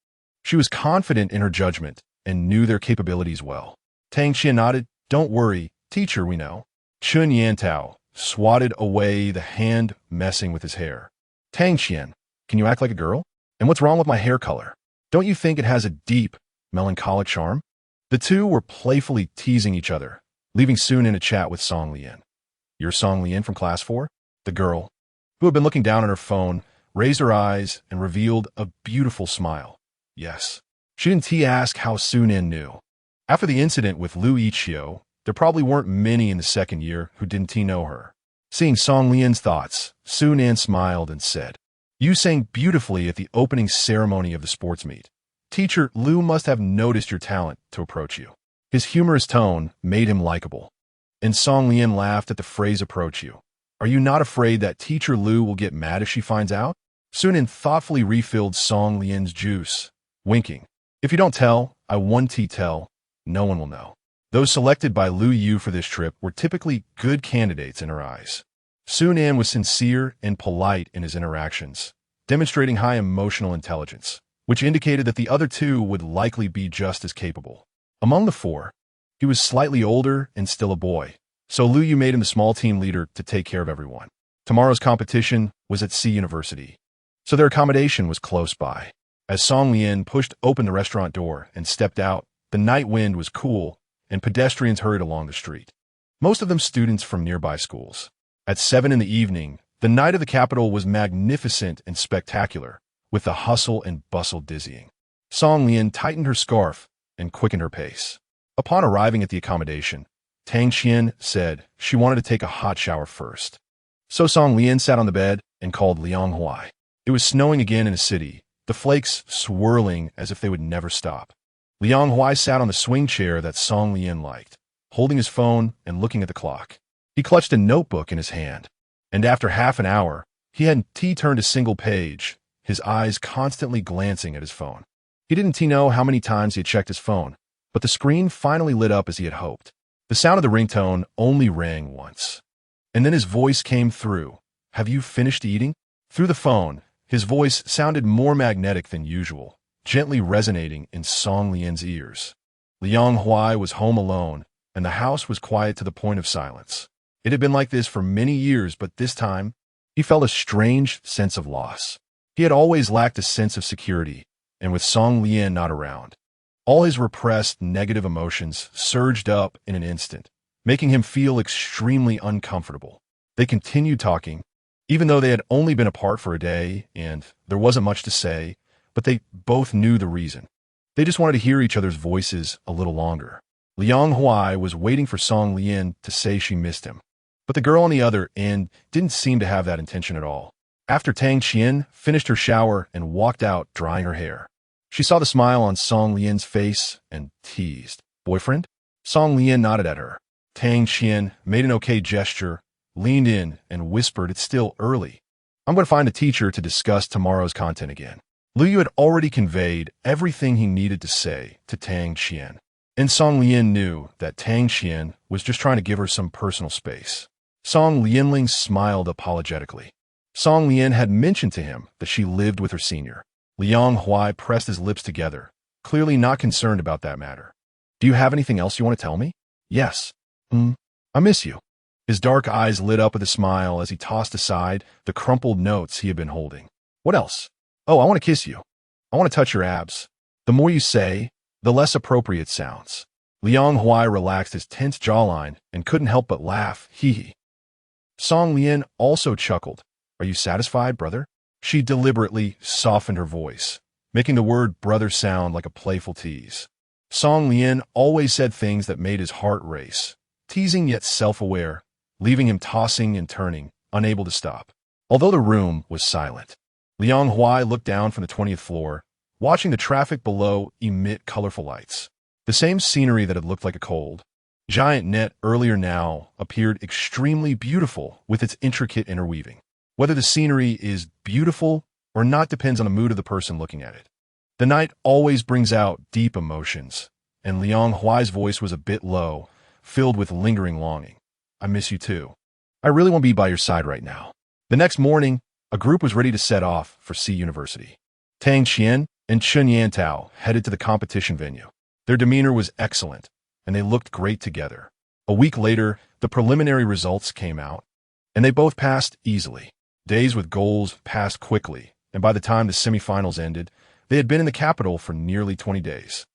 S1: She was confident in her judgment and knew their capabilities well. Tang Qian nodded. Don't worry, teacher, we know. Chun Yantao swatted away the hand messing with his hair. Tang Qian, can you act like a girl? And what's wrong with my hair color? Don't you think it has a deep, melancholic charm? The 2 were playfully teasing each other, leaving soon in a chat with Song Lian. You're Song Lian from class 4? The girl, who had been looking down at her phone, raised her eyes and revealed a beautiful smile. Yes. She didn't ask how Sunan knew. After the incident with Liu Yiqiu, there probably weren't many in the 2nd year who didn't know her. Seeing Song Lian's thoughts, Sunan smiled and said, You sang beautifully at the opening ceremony of the sports meet. Teacher, Liu must have noticed your talent to approach you. His humorous tone made him likable. And Song Lian laughed at the phrase approach you. Are you not afraid that Teacher Liu will get mad if she finds out? Sunan thoughtfully refilled Song Lian's juice, winking. If you don't tell, I won't tell, no one will know. Those selected by Liu Yu for this trip were typically good candidates in her eyes. Sunan was sincere and polite in his interactions, demonstrating high emotional intelligence, which indicated that the other 2 would likely be just as capable. Among the 4, he was slightly older and still a boy, so Liu Yu made him the small team leader to take care of everyone. Tomorrow's competition was at C University, so their accommodation was close by. As Song Lian pushed open the restaurant door and stepped out, the night wind was cool, and pedestrians hurried along the street. Most of them students from nearby schools. At 7 in the evening, the night of the capital was magnificent and spectacular, with the hustle and bustle dizzying. Song Lian tightened her scarf and quickened her pace. Upon arriving at the accommodation, Tang Qian said she wanted to take a hot shower first. So Song Lian sat on the bed and called Liang Huai. It was snowing again in the city, the flakes swirling as if they would never stop. Liang Huai sat on the swing chair that Song Lian liked, holding his phone and looking at the clock. He clutched a notebook in his hand, and after half an hour, he hadn't turned a single page, his eyes constantly glancing at his phone. He didn't know how many times he had checked his phone, but the screen finally lit up as he had hoped. The sound of the ringtone only rang once. And then his voice came through. Have you finished eating? Through the phone, his voice sounded more magnetic than usual, gently resonating in Song Lian's ears. Liang Huai was home alone, and the house was quiet to the point of silence. It had been like this for many years, but this time, he felt a strange sense of loss. He had always lacked a sense of security, and with Song Lian not around, all his repressed negative emotions surged up in an instant, making him feel extremely uncomfortable. They continued talking, even though they had only been apart for a day, and there wasn't much to say, but they both knew the reason. They just wanted to hear each other's voices a little longer. Liang Huai was waiting for Song Lian to say she missed him, but the girl on the other end didn't seem to have that intention at all. After Tang Qian finished her shower and walked out drying her hair, she saw the smile on Song Lian's face and teased, "Boyfriend?" Song Lian nodded at her. Tang Qian made an okay gesture, leaned in, and whispered, "It's still early. I'm going to find a teacher to discuss tomorrow's content again." Liu Yu had already conveyed everything he needed to say to Tang Qian, and Song Lian knew that Tang Qian was just trying to give her some personal space. Song Lianling smiled apologetically. Song Lian had mentioned to him that she lived with her senior. Liang Huai pressed his lips together, clearly not concerned about that matter. "Do you have anything else you want to tell me?" "Yes. I miss you." His dark eyes lit up with a smile as he tossed aside the crumpled notes he had been holding. "What else?" "Oh, I want to kiss you. I want to touch your abs. The more you say, the less appropriate it sounds." Liang Huai relaxed his tense jawline and couldn't help but laugh. Hee hee. Song Lian also chuckled. Are you satisfied, brother? She deliberately softened her voice, making the word brother sound like a playful tease. Song Lian always said things that made his heart race, teasing yet self-aware, leaving him tossing and turning, unable to stop. Although the room was silent, Liang Huai looked down from the 20th floor, watching the traffic below emit colorful lights. The same scenery that had looked like a cold, giant net earlier now appeared extremely beautiful with its intricate interweaving. Whether the scenery is beautiful or not depends on the mood of the person looking at it. The night always brings out deep emotions, and Liang Huai's voice was a bit low, filled with lingering longing. I miss you too. I really want to be by your side right now. The next morning, a group was ready to set off for C University. Tang Qian and Chun Yantao headed to the competition venue. Their demeanor was excellent, and they looked great together. A week later, the preliminary results came out, and they both passed easily. Days with goals passed quickly, and by the time the semifinals ended, they had been in the capital for nearly 20 days.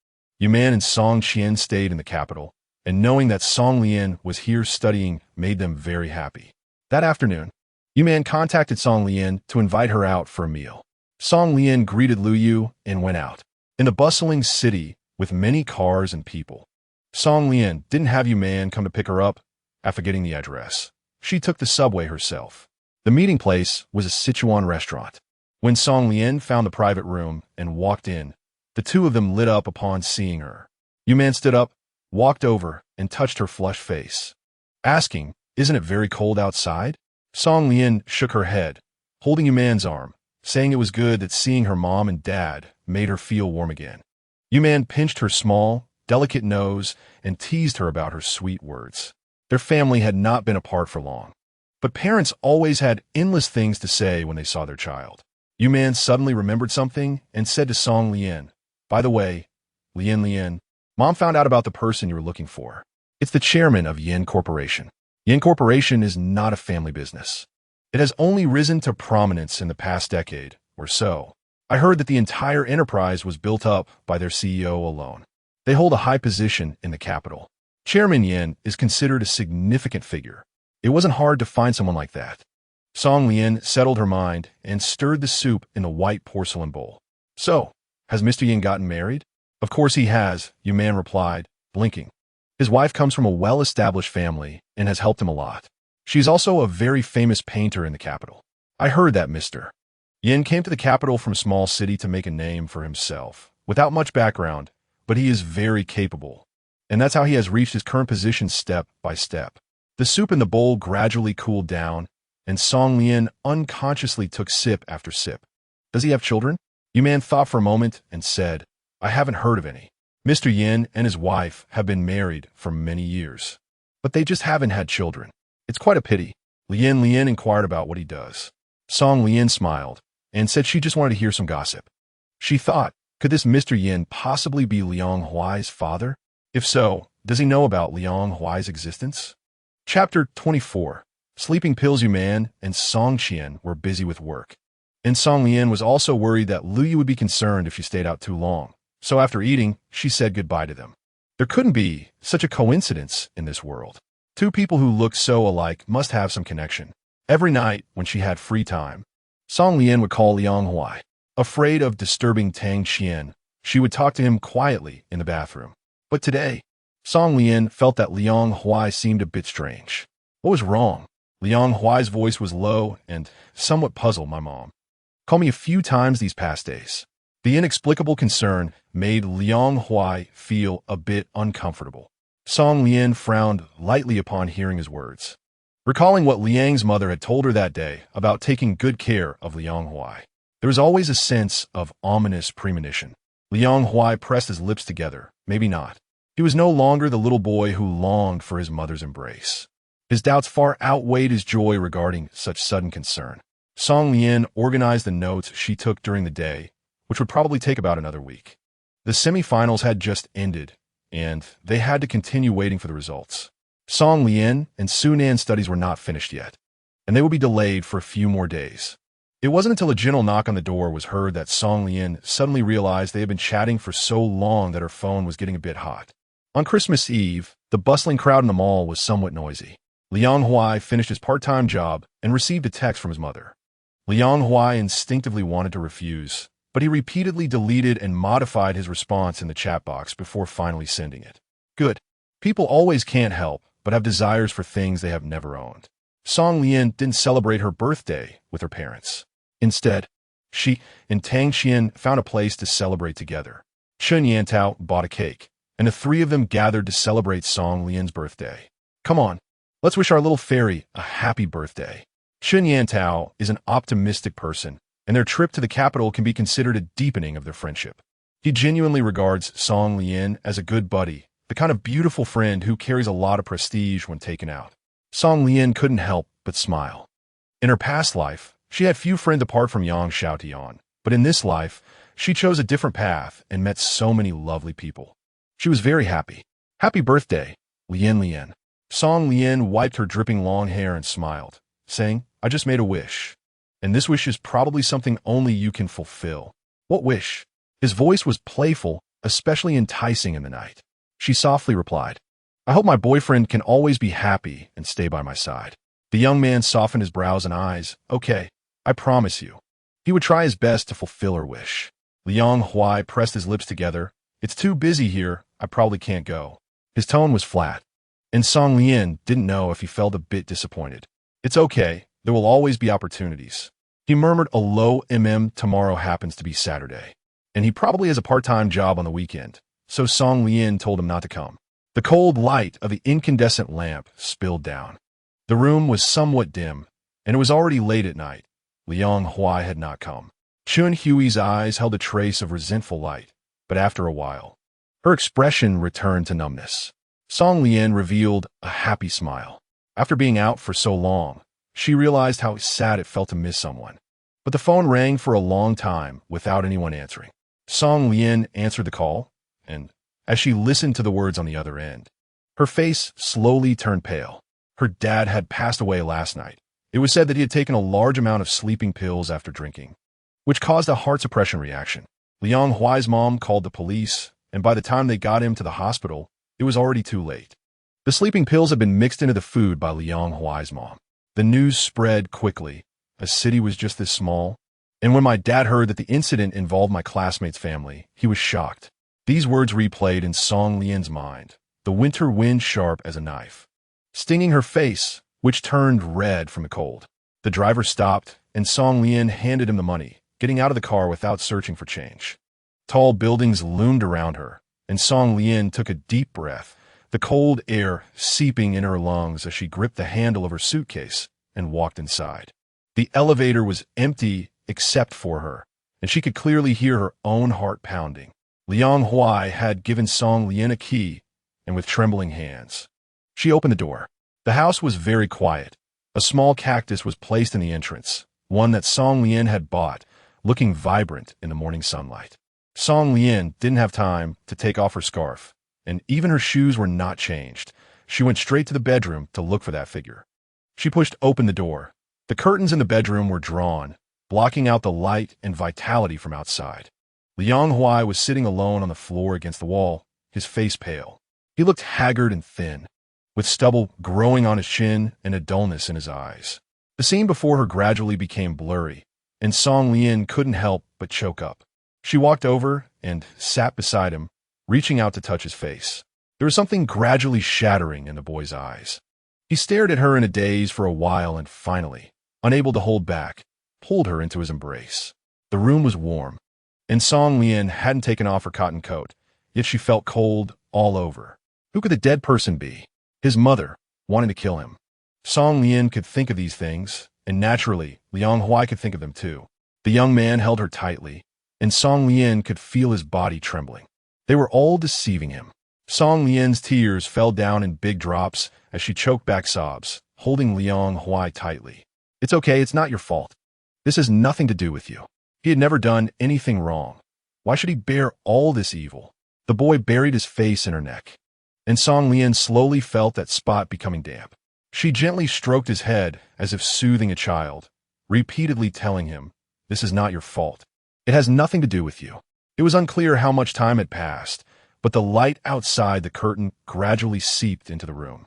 S1: Yuman and Song Qian stayed in the capital, and knowing that Song Lian was here studying made them very happy. That afternoon, Yuman contacted Song Lian to invite her out for a meal. Song Lian greeted Lu Yu and went out. In the bustling city with many cars and people, Song Lian didn't have Yuman come to pick her up. After getting the address, she took the subway herself. The meeting place was a Sichuan restaurant. When Song Lian found the private room and walked in, the two of them lit up upon seeing her. Yuman stood up, walked over, and touched her flushed face, asking, "Isn't it very cold outside?" Song Lian shook her head, holding Yuman's arm, saying it was good that seeing her mom and dad made her feel warm again. Yuman pinched her small, delicate nose and teased her about her sweet words. Their family had not been apart for long, but parents always had endless things to say when they saw their child. Yuman suddenly remembered something and said to Song Lian, "By the way, Lian, Mom found out about the person you were looking for. It's the chairman of Yin Corporation. Yin Corporation is not a family business. It has only risen to prominence in the past decade or so. I heard that the entire enterprise was built up by their CEO alone. They hold a high position in the capital. Chairman Yin is considered a significant figure. It wasn't hard to find someone like that." Song Lian settled her mind and stirred the soup in the white porcelain bowl. "So, has Mr. Yin gotten married?" "Of course he has," Yuman replied, blinking. "His wife comes from a well-established family and has helped him a lot. She's also a very famous painter in the capital." "I heard that Mr. Yin came to the capital from a small city to make a name for himself, without much background, but he is very capable, and that's how he has reached his current position step by step." The soup in the bowl gradually cooled down, and Song Lian unconsciously took sip after sip. "Does he have children?" Yuman thought for a moment and said, "I haven't heard of any. Mr. Yin and his wife have been married for many years, but they just haven't had children. It's quite a pity." Lian inquired about what he does. Song Lian smiled and said she just wanted to hear some gossip. She thought, could this Mr. Yin possibly be Liang Huai's father? If so, does he know about Liang Huai's existence? Chapter 24. Sleeping pills. Yuman and Song Qian were busy with work, and Song Lian was also worried that Lu Yu would be concerned if she stayed out too long. So after eating, she said goodbye to them. There couldn't be such a coincidence in this world. Two people who looked so alike must have some connection. Every night, when she had free time, Song Lian would call Liang Huai. Afraid of disturbing Tang Qian, she would talk to him quietly in the bathroom. But today, Song Lian felt that Liang Huai seemed a bit strange. What was wrong? Liang Huai's voice was low and somewhat puzzled. "My mom called me a few times these past days." The inexplicable concern made Liang Huai feel a bit uncomfortable. Song Lian frowned lightly upon hearing his words, recalling what Liang's mother had told her that day about taking good care of Liang Huai. There was always a sense of ominous premonition. Liang Huai pressed his lips together. Maybe not. He was no longer the little boy who longed for his mother's embrace. His doubts far outweighed his joy regarding such sudden concern. Song Lian organized the notes she took during the day, which would probably take about another week. The semifinals had just ended, and they had to continue waiting for the results. Song Lian and Sunan's studies were not finished yet, and they would be delayed for a few more days. It wasn't until a gentle knock on the door was heard that Song Lian suddenly realized they had been chatting for so long that her phone was getting a bit hot. On Christmas Eve, the bustling crowd in the mall was somewhat noisy. Liang Huai finished his part-time job and received a text from his mother. Liang Huai instinctively wanted to refuse, but he repeatedly deleted and modified his response in the chat box before finally sending it. Good. People always can't help but have desires for things they have never owned. Song Lian didn't celebrate her birthday with her parents. Instead, she and Tang Xian found a place to celebrate together. Chen Yantao bought a cake, and the three of them gathered to celebrate Song Lian's birthday. Come on, let's wish our little fairy a happy birthday. Chen Yantao is an optimistic person, and their trip to the capital can be considered a deepening of their friendship. He genuinely regards Song Lian as a good buddy, the kind of beautiful friend who carries a lot of prestige when taken out. Song Lian couldn't help but smile. In her past life, she had few friends apart from Yang Xiaotian, but in this life, she chose a different path and met so many lovely people. She was very happy. Happy birthday, Lian Lian. Song Lian wiped her dripping long hair and smiled, saying, I just made a wish. And this wish is probably something only you can fulfill. What wish? His voice was playful, especially enticing in the night. She softly replied, I hope my boyfriend can always be happy and stay by my side. The young man softened his brows and eyes. Okay, I promise you. He would try his best to fulfill her wish. Liang Huai pressed his lips together. It's too busy here, I probably can't go. His tone was flat, and Song Lian didn't know if he felt a bit disappointed. It's okay, there will always be opportunities. He murmured a low tomorrow happens to be Saturday, and he probably has a part-time job on the weekend, so Song Lian told him not to come. The cold light of the incandescent lamp spilled down. The room was somewhat dim, and it was already late at night. Liang Huai had not come. Chun Hui's eyes held a trace of resentful light, but after a while, her expression returned to numbness. Song Lian revealed a happy smile. After being out for so long, she realized how sad it felt to miss someone. But the phone rang for a long time without anyone answering. Song Lian answered the call, and as she listened to the words on the other end, her face slowly turned pale. Her dad had passed away last night. It was said that he had taken a large amount of sleeping pills after drinking, which caused a heart suppression reaction. Liang Huai's mom called the police, and by the time they got him to the hospital, it was already too late. The sleeping pills had been mixed into the food by Liang Huai's mom. The news spread quickly. A city was just this small, and when my dad heard that the incident involved my classmate's family, he was shocked. These words replayed in Song Lian's mind, the winter wind sharp as a knife, stinging her face, which turned red from the cold. The driver stopped, and Song Lian handed him the money, getting out of the car without searching for change. Tall buildings loomed around her, and Song Lian took a deep breath, the cold air seeping in her lungs as she gripped the handle of her suitcase and walked inside. The elevator was empty except for her, and she could clearly hear her own heart pounding. Liang Huai had given Song Lian a key, and with trembling hands, she opened the door. The house was very quiet. A small cactus was placed in the entrance, one that Song Lian had bought, looking vibrant in the morning sunlight. Song Lian didn't have time to take off her scarf, and even her shoes were not changed. She went straight to the bedroom to look for that figure. She pushed open the door. The curtains in the bedroom were drawn, blocking out the light and vitality from outside. Liang Huai was sitting alone on the floor against the wall, his face pale. He looked haggard and thin, with stubble growing on his chin and a dullness in his eyes. The scene before her gradually became blurry, and Song Lian couldn't help but choke up. She walked over and sat beside him, reaching out to touch his face. There was something gradually shattering in the boy's eyes. He stared at her in a daze for a while and finally, unable to hold back, pulled her into his embrace. The room was warm, and Song Lian hadn't taken off her cotton coat, yet she felt cold all over. Who could the dead person be? His mother, wanting to kill him. Song Lian could think of these things, and naturally, Liang Huai could think of them too. The young man held her tightly, and Song Lian could feel his body trembling. They were all deceiving him. Song Lian's tears fell down in big drops as she choked back sobs, holding Liang Huai tightly. It's okay, it's not your fault. This has nothing to do with you. He had never done anything wrong. Why should he bear all this evil? The boy buried his face in her neck, and Song Lian slowly felt that spot becoming damp. She gently stroked his head as if soothing a child, repeatedly telling him, this is not your fault. It has nothing to do with you. It was unclear how much time had passed, but the light outside the curtain gradually seeped into the room.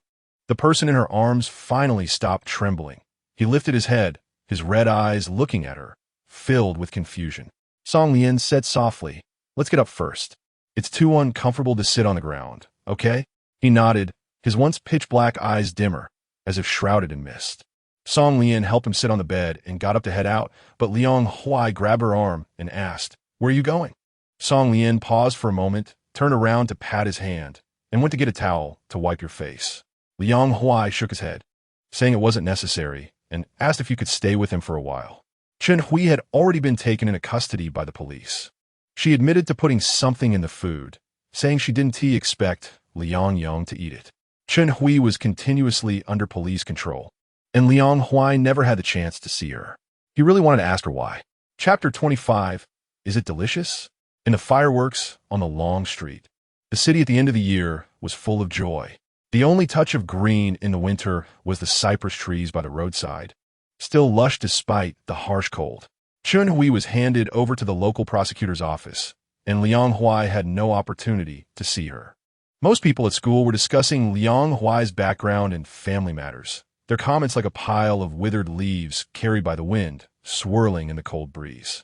S1: The person in her arms finally stopped trembling. He lifted his head, his red eyes looking at her, filled with confusion. Song Lian said softly, "Let's get up first. It's too uncomfortable to sit on the ground, okay?" He nodded, his once pitch-black eyes dimmer, as if shrouded in mist. Song Lian helped him sit on the bed and got up to head out, but Liang Huai grabbed her arm and asked, "Where are you going?" Song Lian paused for a moment, turned around to pat his hand, and went to get a towel to wipe your face. Liang Huai shook his head, saying it wasn't necessary, and asked if you could stay with him for a while. Chen Hui had already been taken into custody by the police. She admitted to putting something in the food, saying she didn't expect Liang Yang to eat it. Chen Hui was continuously under police control, and Liang Huai never had the chance to see her. He really wanted to ask her why. Chapter 25, Is it delicious? In the fireworks on the long street, the city at the end of the year was full of joy. The only touch of green in the winter was the cypress trees by the roadside, still lush despite the harsh cold. Chen Hui was handed over to the local prosecutor's office, and Liang Huai had no opportunity to see her. Most people at school were discussing Liang Huai's background and family matters, their comments like a pile of withered leaves carried by the wind, swirling in the cold breeze.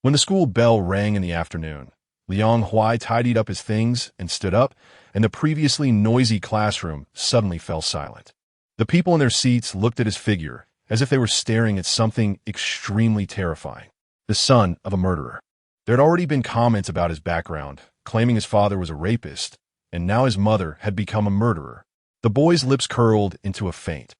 S1: When the school bell rang in the afternoon, Liang Huai tidied up his things and stood up, and the previously noisy classroom suddenly fell silent. The people in their seats looked at his figure as if they were staring at something extremely terrifying. The son of a murderer. There had already been comments about his background, claiming his father was a rapist, and now his mother had become a murderer. The boy's lips curled into a faint,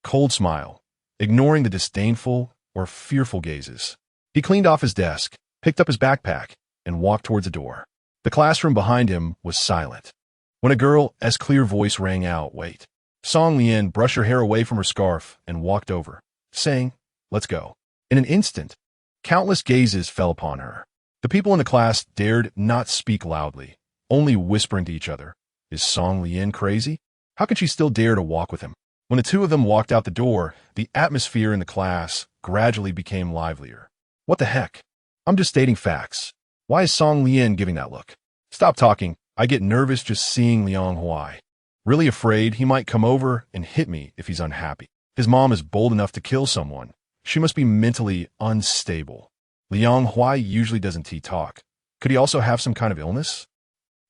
S1: cold smile, ignoring the disdainful or fearful gazes. He cleaned off his desk, picked up his backpack, and walked towards the door. The classroom behind him was silent. When a girl's clear voice rang out, "Wait." Song Lian brushed her hair away from her scarf and walked over, saying, "Let's go." In an instant, countless gazes fell upon her. The people in the class dared not speak loudly, only whispering to each other, "Is Song Lian crazy? How can she still dare to walk with him?" When the two of them walked out the door, the atmosphere in the class gradually became livelier. "What the heck? I'm just stating facts. Why is Song Lian giving that look?" "Stop talking. I get nervous just seeing Liang Huai. Really afraid he might come over and hit me if he's unhappy. His mom is bold enough to kill someone. She must be mentally unstable. Liang Huai usually doesn't talk. Could he also have some kind of illness?"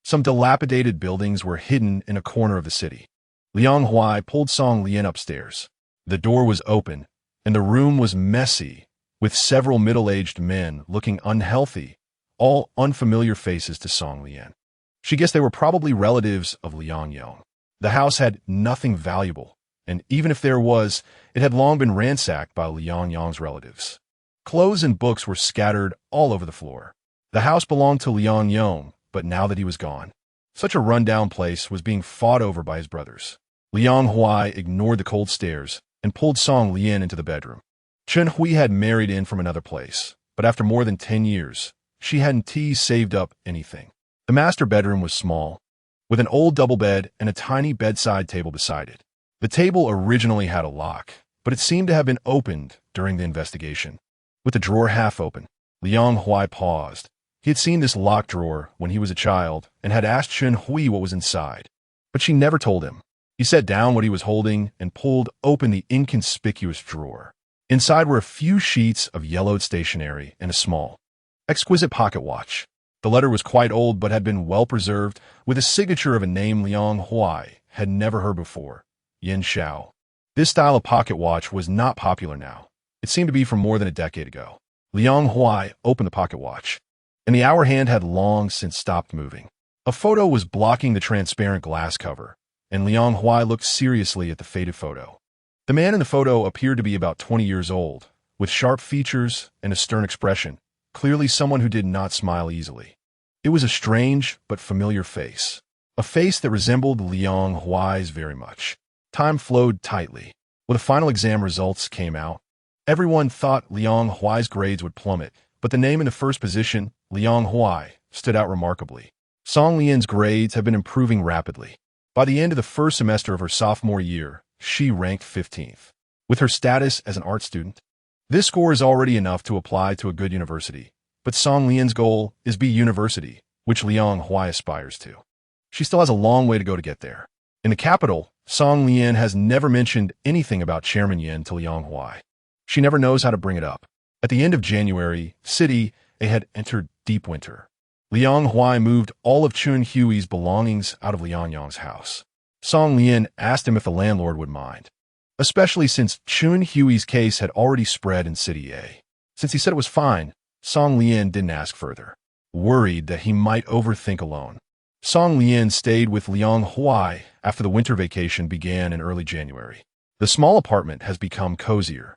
S1: Some dilapidated buildings were hidden in a corner of the city. Liang Huai pulled Song Lian upstairs. The door was open, and the room was messy, with several middle-aged men looking unhealthy, all unfamiliar faces to Song Lian. She guessed they were probably relatives of Liang Yang. The house had nothing valuable, and even if there was, it had long been ransacked by Liang Yang's relatives. Clothes and books were scattered all over the floor. The house belonged to Liang Yang, but now that he was gone, such a rundown place was being fought over by his brothers. Liang Huai ignored the cold stares and pulled Song Lian into the bedroom. Chen Hui had married in from another place, but after more than 10 years, she hadn't saved up anything. The master bedroom was small, with an old double bed and a tiny bedside table beside it. The table originally had a lock, but it seemed to have been opened during the investigation. With the drawer half open, Liang Huai paused. He had seen this locked drawer when he was a child and had asked Chen Hui what was inside, but she never told him. He set down what he was holding and pulled open the inconspicuous drawer. Inside were a few sheets of yellowed stationery and a small, exquisite pocket watch. The letter was quite old but had been well preserved, with a signature of a name Liang Huai had never heard before, Yin Xiao. This style of pocket watch was not popular now. It seemed to be from more than a decade ago. Liang Huai opened the pocket watch, and the hour hand had long since stopped moving. A photo was blocking the transparent glass cover, and Liang Huai looked seriously at the faded photo. The man in the photo appeared to be about 20 years old, with sharp features and a stern expression, clearly someone who did not smile easily. It was a strange but familiar face, a face that resembled Liang Huai's very much. Time flowed tightly. When the final exam results came out, everyone thought Liang Huai's grades would plummet, but the name in the first position, Liang Huai, stood out remarkably. Song Lian's grades have been improving rapidly. By the end of the first semester of her sophomore year, she ranked 15th. With her status as an art student, this score is already enough to apply to a good university. But Song Lian's goal is be university, which Liang Huai aspires to. She still has a long way to go to get there. In the capital, Song Lian has never mentioned anything about Chairman Yin to Liang Huai. She never knows how to bring it up. At the end of January, City A had entered deep winter. Liang Huai moved all of Chun Hui's belongings out of Liang Yang's house. Song Lian asked him if the landlord would mind, especially since Chun Hui's case had already spread in City A. Since he said it was fine, Song Lian didn't ask further, worried that he might overthink alone. Song Lian stayed with Liang Huai after the winter vacation began in early January. The small apartment has become cozier,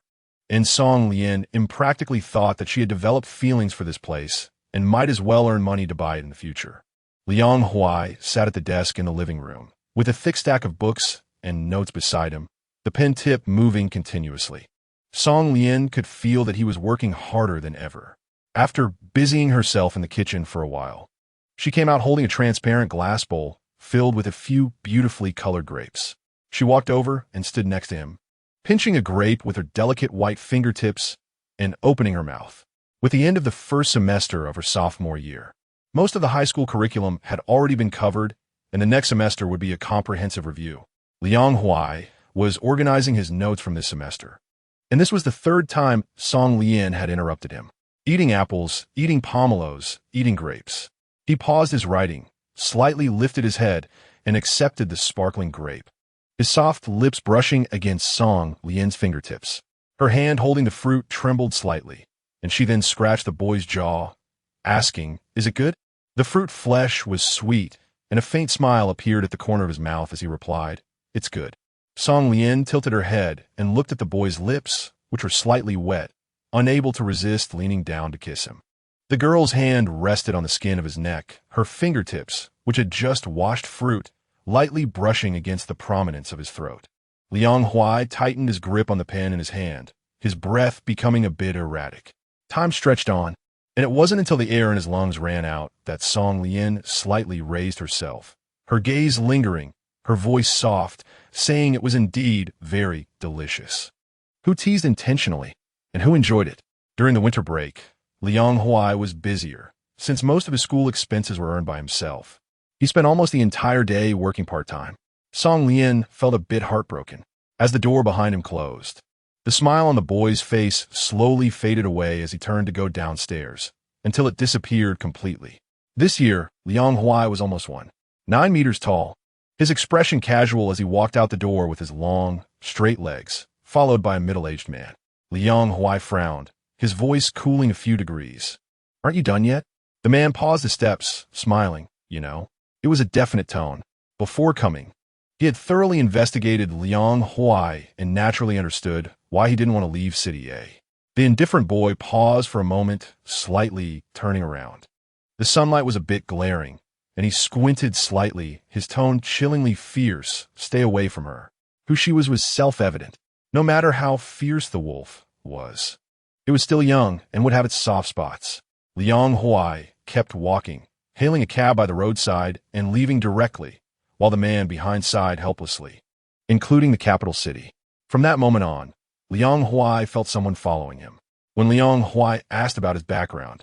S1: and Song Lian impractically thought that she had developed feelings for this place and might as well earn money to buy it in the future. Liang Huai sat at the desk in the living room, with a thick stack of books and notes beside him, the pen tip moving continuously. Song Lian could feel that he was working harder than ever. After busying herself in the kitchen for a while, she came out holding a transparent glass bowl filled with a few beautifully colored grapes. She walked over and stood next to him, pinching a grape with her delicate white fingertips and opening her mouth. With the end of the first semester of her sophomore year, most of the high school curriculum had already been covered, and the next semester would be a comprehensive review. Liang Huai was organizing his notes from this semester, and this was the third time Song Lian had interrupted him. Eating apples, eating pomelos, eating grapes. He paused his writing, slightly lifted his head, and accepted the sparkling grape, his soft lips brushing against Song Lian's fingertips. Her hand holding the fruit trembled slightly, and she then scratched the boy's jaw, asking, "Is it good?" The fruit flesh was sweet, and a faint smile appeared at the corner of his mouth as he replied, "It's good." Song Lian tilted her head and looked at the boy's lips, which were slightly wet, unable to resist leaning down to kiss him. The girl's hand rested on the skin of his neck, her fingertips, which had just washed fruit, lightly brushing against the prominence of his throat. Liang Huai tightened his grip on the pen in his hand, his breath becoming a bit erratic. Time stretched on, and it wasn't until the air in his lungs ran out that Song Lian slightly raised herself, her gaze lingering, her voice soft, saying it was indeed very delicious. Who teased intentionally, and who enjoyed it? During the winter break, Liang Huai was busier, since most of his school expenses were earned by himself. He spent almost the entire day working part-time. Song Lian felt a bit heartbroken as the door behind him closed. The smile on the boy's face slowly faded away as he turned to go downstairs, until it disappeared completely. This year, Liang Huai was almost 9 meters tall, his expression casual as he walked out the door with his long, straight legs, followed by a middle-aged man. Liang Huai frowned, his voice cooling a few degrees. "Aren't you done yet?" The man paused the steps, smiling. It was a definite tone. Before coming, he had thoroughly investigated Liang Huai and naturally understood why he didn't want to leave City A. The indifferent boy paused for a moment, slightly turning around. The sunlight was a bit glaring, and he squinted slightly, his tone chillingly fierce. Stay away from her. Who she was self-evident, no matter how fierce the wolf was. It was still young and would have its soft spots. Liang Huai kept walking, hailing a cab by the roadside and leaving directly, while the man behind sighed helplessly, including the capital city. From that moment on, Liang Huai felt someone following him. When Liang Huai asked about his background,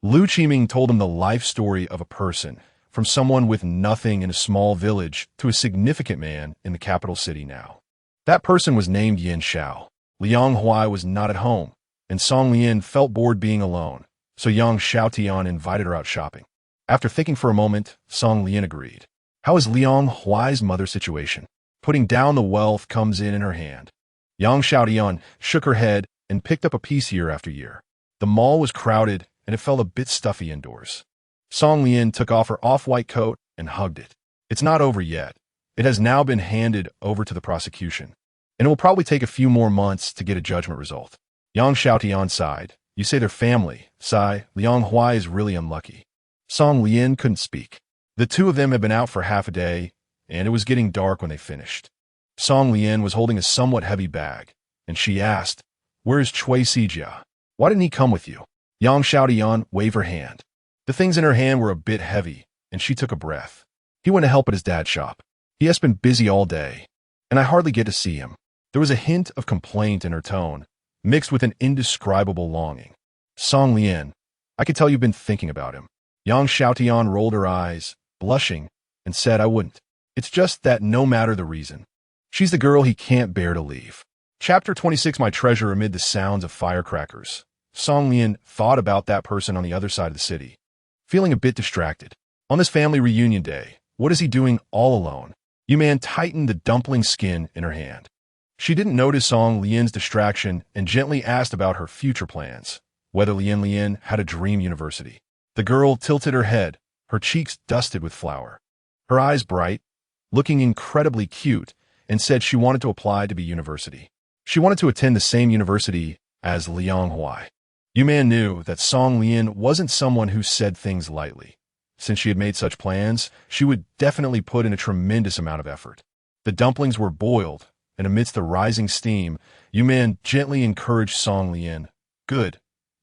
S1: Lu Qiming told him the life story of a person, from someone with nothing in a small village to a significant man in the capital city now. That person was named Yin Xiao. Liang Huai was not at home, and Song Lian felt bored being alone, so young Xiao Tian invited her out shopping. After thinking for a moment, Song Lian agreed. How is Liang Huai's mother's situation? Putting down the wealth comes in her hand. Yang Xiaotian shook her head and picked up a piece year after year. The mall was crowded, and it felt a bit stuffy indoors. Song Lian took off her off-white coat and hugged it. It's not over yet. It has now been handed over to the prosecution, and it will probably take a few more months to get a judgment result. Yang Xiaotian sighed. You say they're family. Sigh, Liang Huai is really unlucky. Song Lian couldn't speak. The two of them had been out for half a day, and it was getting dark when they finished. Song Lian was holding a somewhat heavy bag, and she asked, "Where is Cui Sijia? Why didn't he come with you?" Yang Xiaotian waved her hand. The things in her hand were a bit heavy, and she took a breath. He went to help at his dad's shop. He has been busy all day, and I hardly get to see him. There was a hint of complaint in her tone, mixed with an indescribable longing. Song Lian, I could tell you've been thinking about him. Yang Xiaotian rolled her eyes, blushing, and said, I wouldn't. It's just that no matter the reason, She's the girl he can't bear to leave. Chapter 26, My Treasure Amid the Sounds of Firecrackers. Song Lian thought about that person on the other side of the city, feeling a bit distracted. On this family reunion day, what is he doing all alone? Yuman tightened the dumpling skin in her hand. She didn't notice Song Lian's distraction and gently asked about her future plans, whether Lian had a dream university. The girl tilted her head, her cheeks dusted with flour, her eyes bright, looking incredibly cute, and said she wanted to apply to be university. She wanted to attend the same university as Liang Huai. Yuman knew that Song Lian wasn't someone who said things lightly. Since she had made such plans, she would definitely put in a tremendous amount of effort. The dumplings were boiled, and amidst the rising steam, Yuman gently encouraged Song Lian. Good.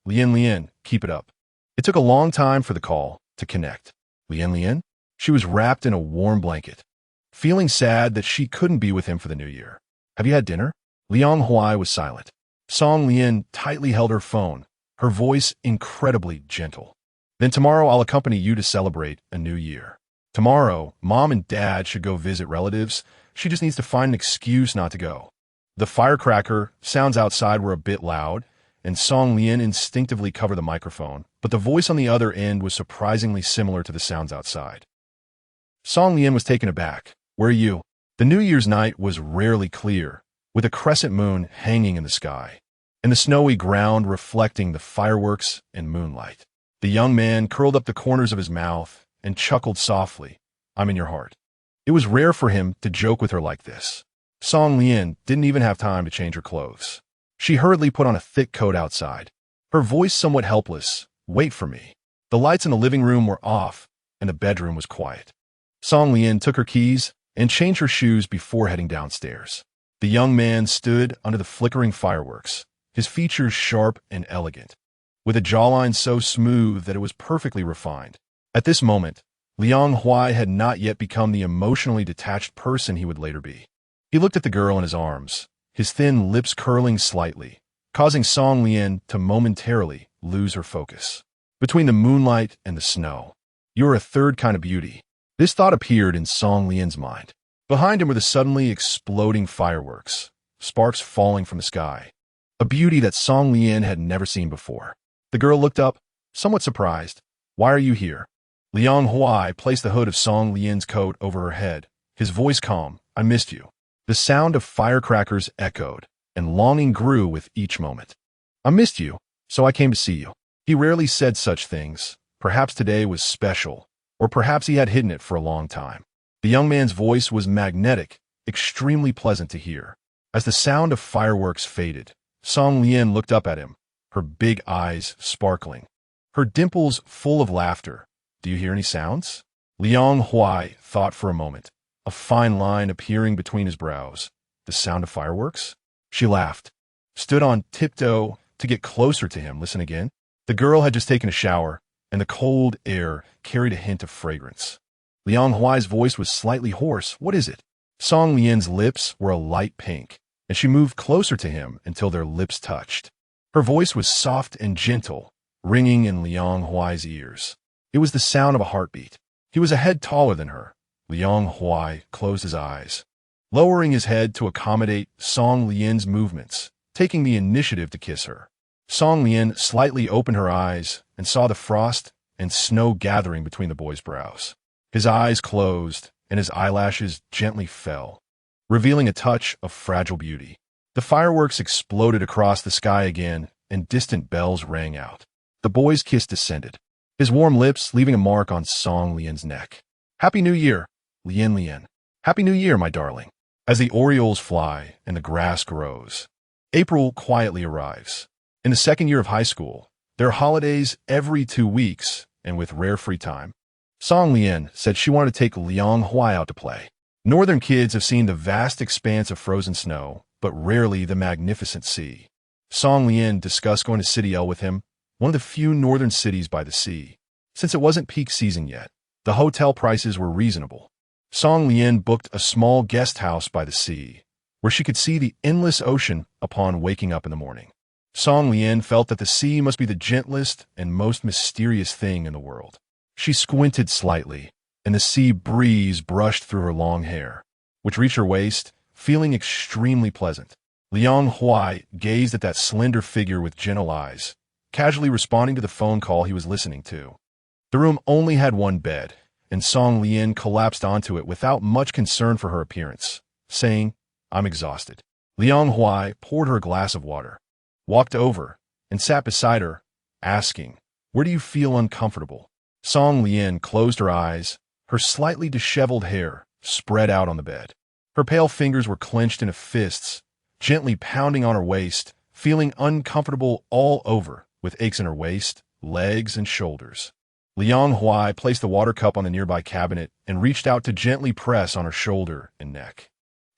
S1: Lian, keep it up. It took a long time for the call to connect. Lian? She was wrapped in a warm blanket, feeling sad that she couldn't be with him for the new year. Have you had dinner? Liang Huai was silent. Song Lian tightly held her phone, her voice incredibly gentle. Then tomorrow I'll accompany you to celebrate a new year. Tomorrow, Mom and Dad should go visit relatives. She just needs to find an excuse not to go. The firecracker sounds outside were a bit loud, and Song Lian instinctively covered the microphone, but the voice on the other end was surprisingly similar to the sounds outside. Song Lian was taken aback. Where are you? The New Year's night was rarely clear, with a crescent moon hanging in the sky, and the snowy ground reflecting the fireworks and moonlight. The young man curled up the corners of his mouth and chuckled softly. I'm in your heart. It was rare for him to joke with her like this. Song Lian didn't even have time to change her clothes. She hurriedly put on a thick coat outside, her voice somewhat helpless. Wait for me. The lights in the living room were off, and the bedroom was quiet. Song Lian took her keys and changed her shoes before heading downstairs. The young man stood under the flickering fireworks, his features sharp and elegant, with a jawline so smooth that it was perfectly refined. At this moment, Liang Huai had not yet become the emotionally detached person he would later be. He looked at the girl in his arms, his thin lips curling slightly, causing Song Lian to momentarily lose her focus. Between the moonlight and the snow, you're a third kind of beauty. This thought appeared in Song Lian's mind. Behind him were the suddenly exploding fireworks, sparks falling from the sky, a beauty that Song Lian had never seen before. The girl looked up, somewhat surprised. Why are you here? Liang Huai placed the hood of Song Lian's coat over her head, his voice calm. I missed you. The sound of firecrackers echoed, and longing grew with each moment. I missed you, so I came to see you. He rarely said such things. Perhaps today was special, or perhaps he had hidden it for a long time. The young man's voice was magnetic, extremely pleasant to hear. As the sound of fireworks faded, Song Lian looked up at him, her big eyes sparkling, her dimples full of laughter. Do you hear any sounds? Liang Huai thought for a moment, a fine line appearing between his brows. The sound of fireworks? She laughed, stood on tiptoe to get closer to him. Listen again. The girl had just taken a shower, and the cold air carried a hint of fragrance. Liang Huai's voice was slightly hoarse. What is it? Song Lian's lips were a light pink, and she moved closer to him until their lips touched. Her voice was soft and gentle, ringing in Liang Huai's ears. It was the sound of a heartbeat. He was a head taller than her. Liang Huai closed his eyes, lowering his head to accommodate Song Lian's movements, taking the initiative to kiss her. Song Lian slightly opened her eyes and saw the frost and snow gathering between the boy's brows. His eyes closed, and his eyelashes gently fell, revealing a touch of fragile beauty. The fireworks exploded across the sky again, and distant bells rang out. The boy's kiss descended, his warm lips leaving a mark on Song Lian's neck. Happy New Year, Lian. Happy New Year, my darling. As the orioles fly and the grass grows, April quietly arrives. In the second year of high school, there are holidays every 2 weeks, and with rare free time. Song Lian said she wanted to take Liang Huai out to play. Northern kids have seen the vast expanse of frozen snow, but rarely the magnificent sea. Song Lian discussed going to City L with him, one of the few northern cities by the sea. Since it wasn't peak season yet, the hotel prices were reasonable. Song Lian booked a small guest house by the sea, where she could see the endless ocean upon waking up in the morning. Song Lian felt that the sea must be the gentlest and most mysterious thing in the world. She squinted slightly, and the sea breeze brushed through her long hair, which reached her waist, feeling extremely pleasant. Liang Huai gazed at that slender figure with gentle eyes, casually responding to the phone call he was listening to. The room only had one bed, and Song Lian collapsed onto it without much concern for her appearance, saying, "I'm exhausted." Liang Huai poured her a glass of water, walked over, and sat beside her, asking, "Where do you feel uncomfortable?" Song Lian closed her eyes, her slightly disheveled hair spread out on the bed. Her pale fingers were clenched into fists, gently pounding on her waist, feeling uncomfortable all over, with aches in her waist, legs, and shoulders. Liang Huai placed the water cup on the nearby cabinet and reached out to gently press on her shoulder and neck.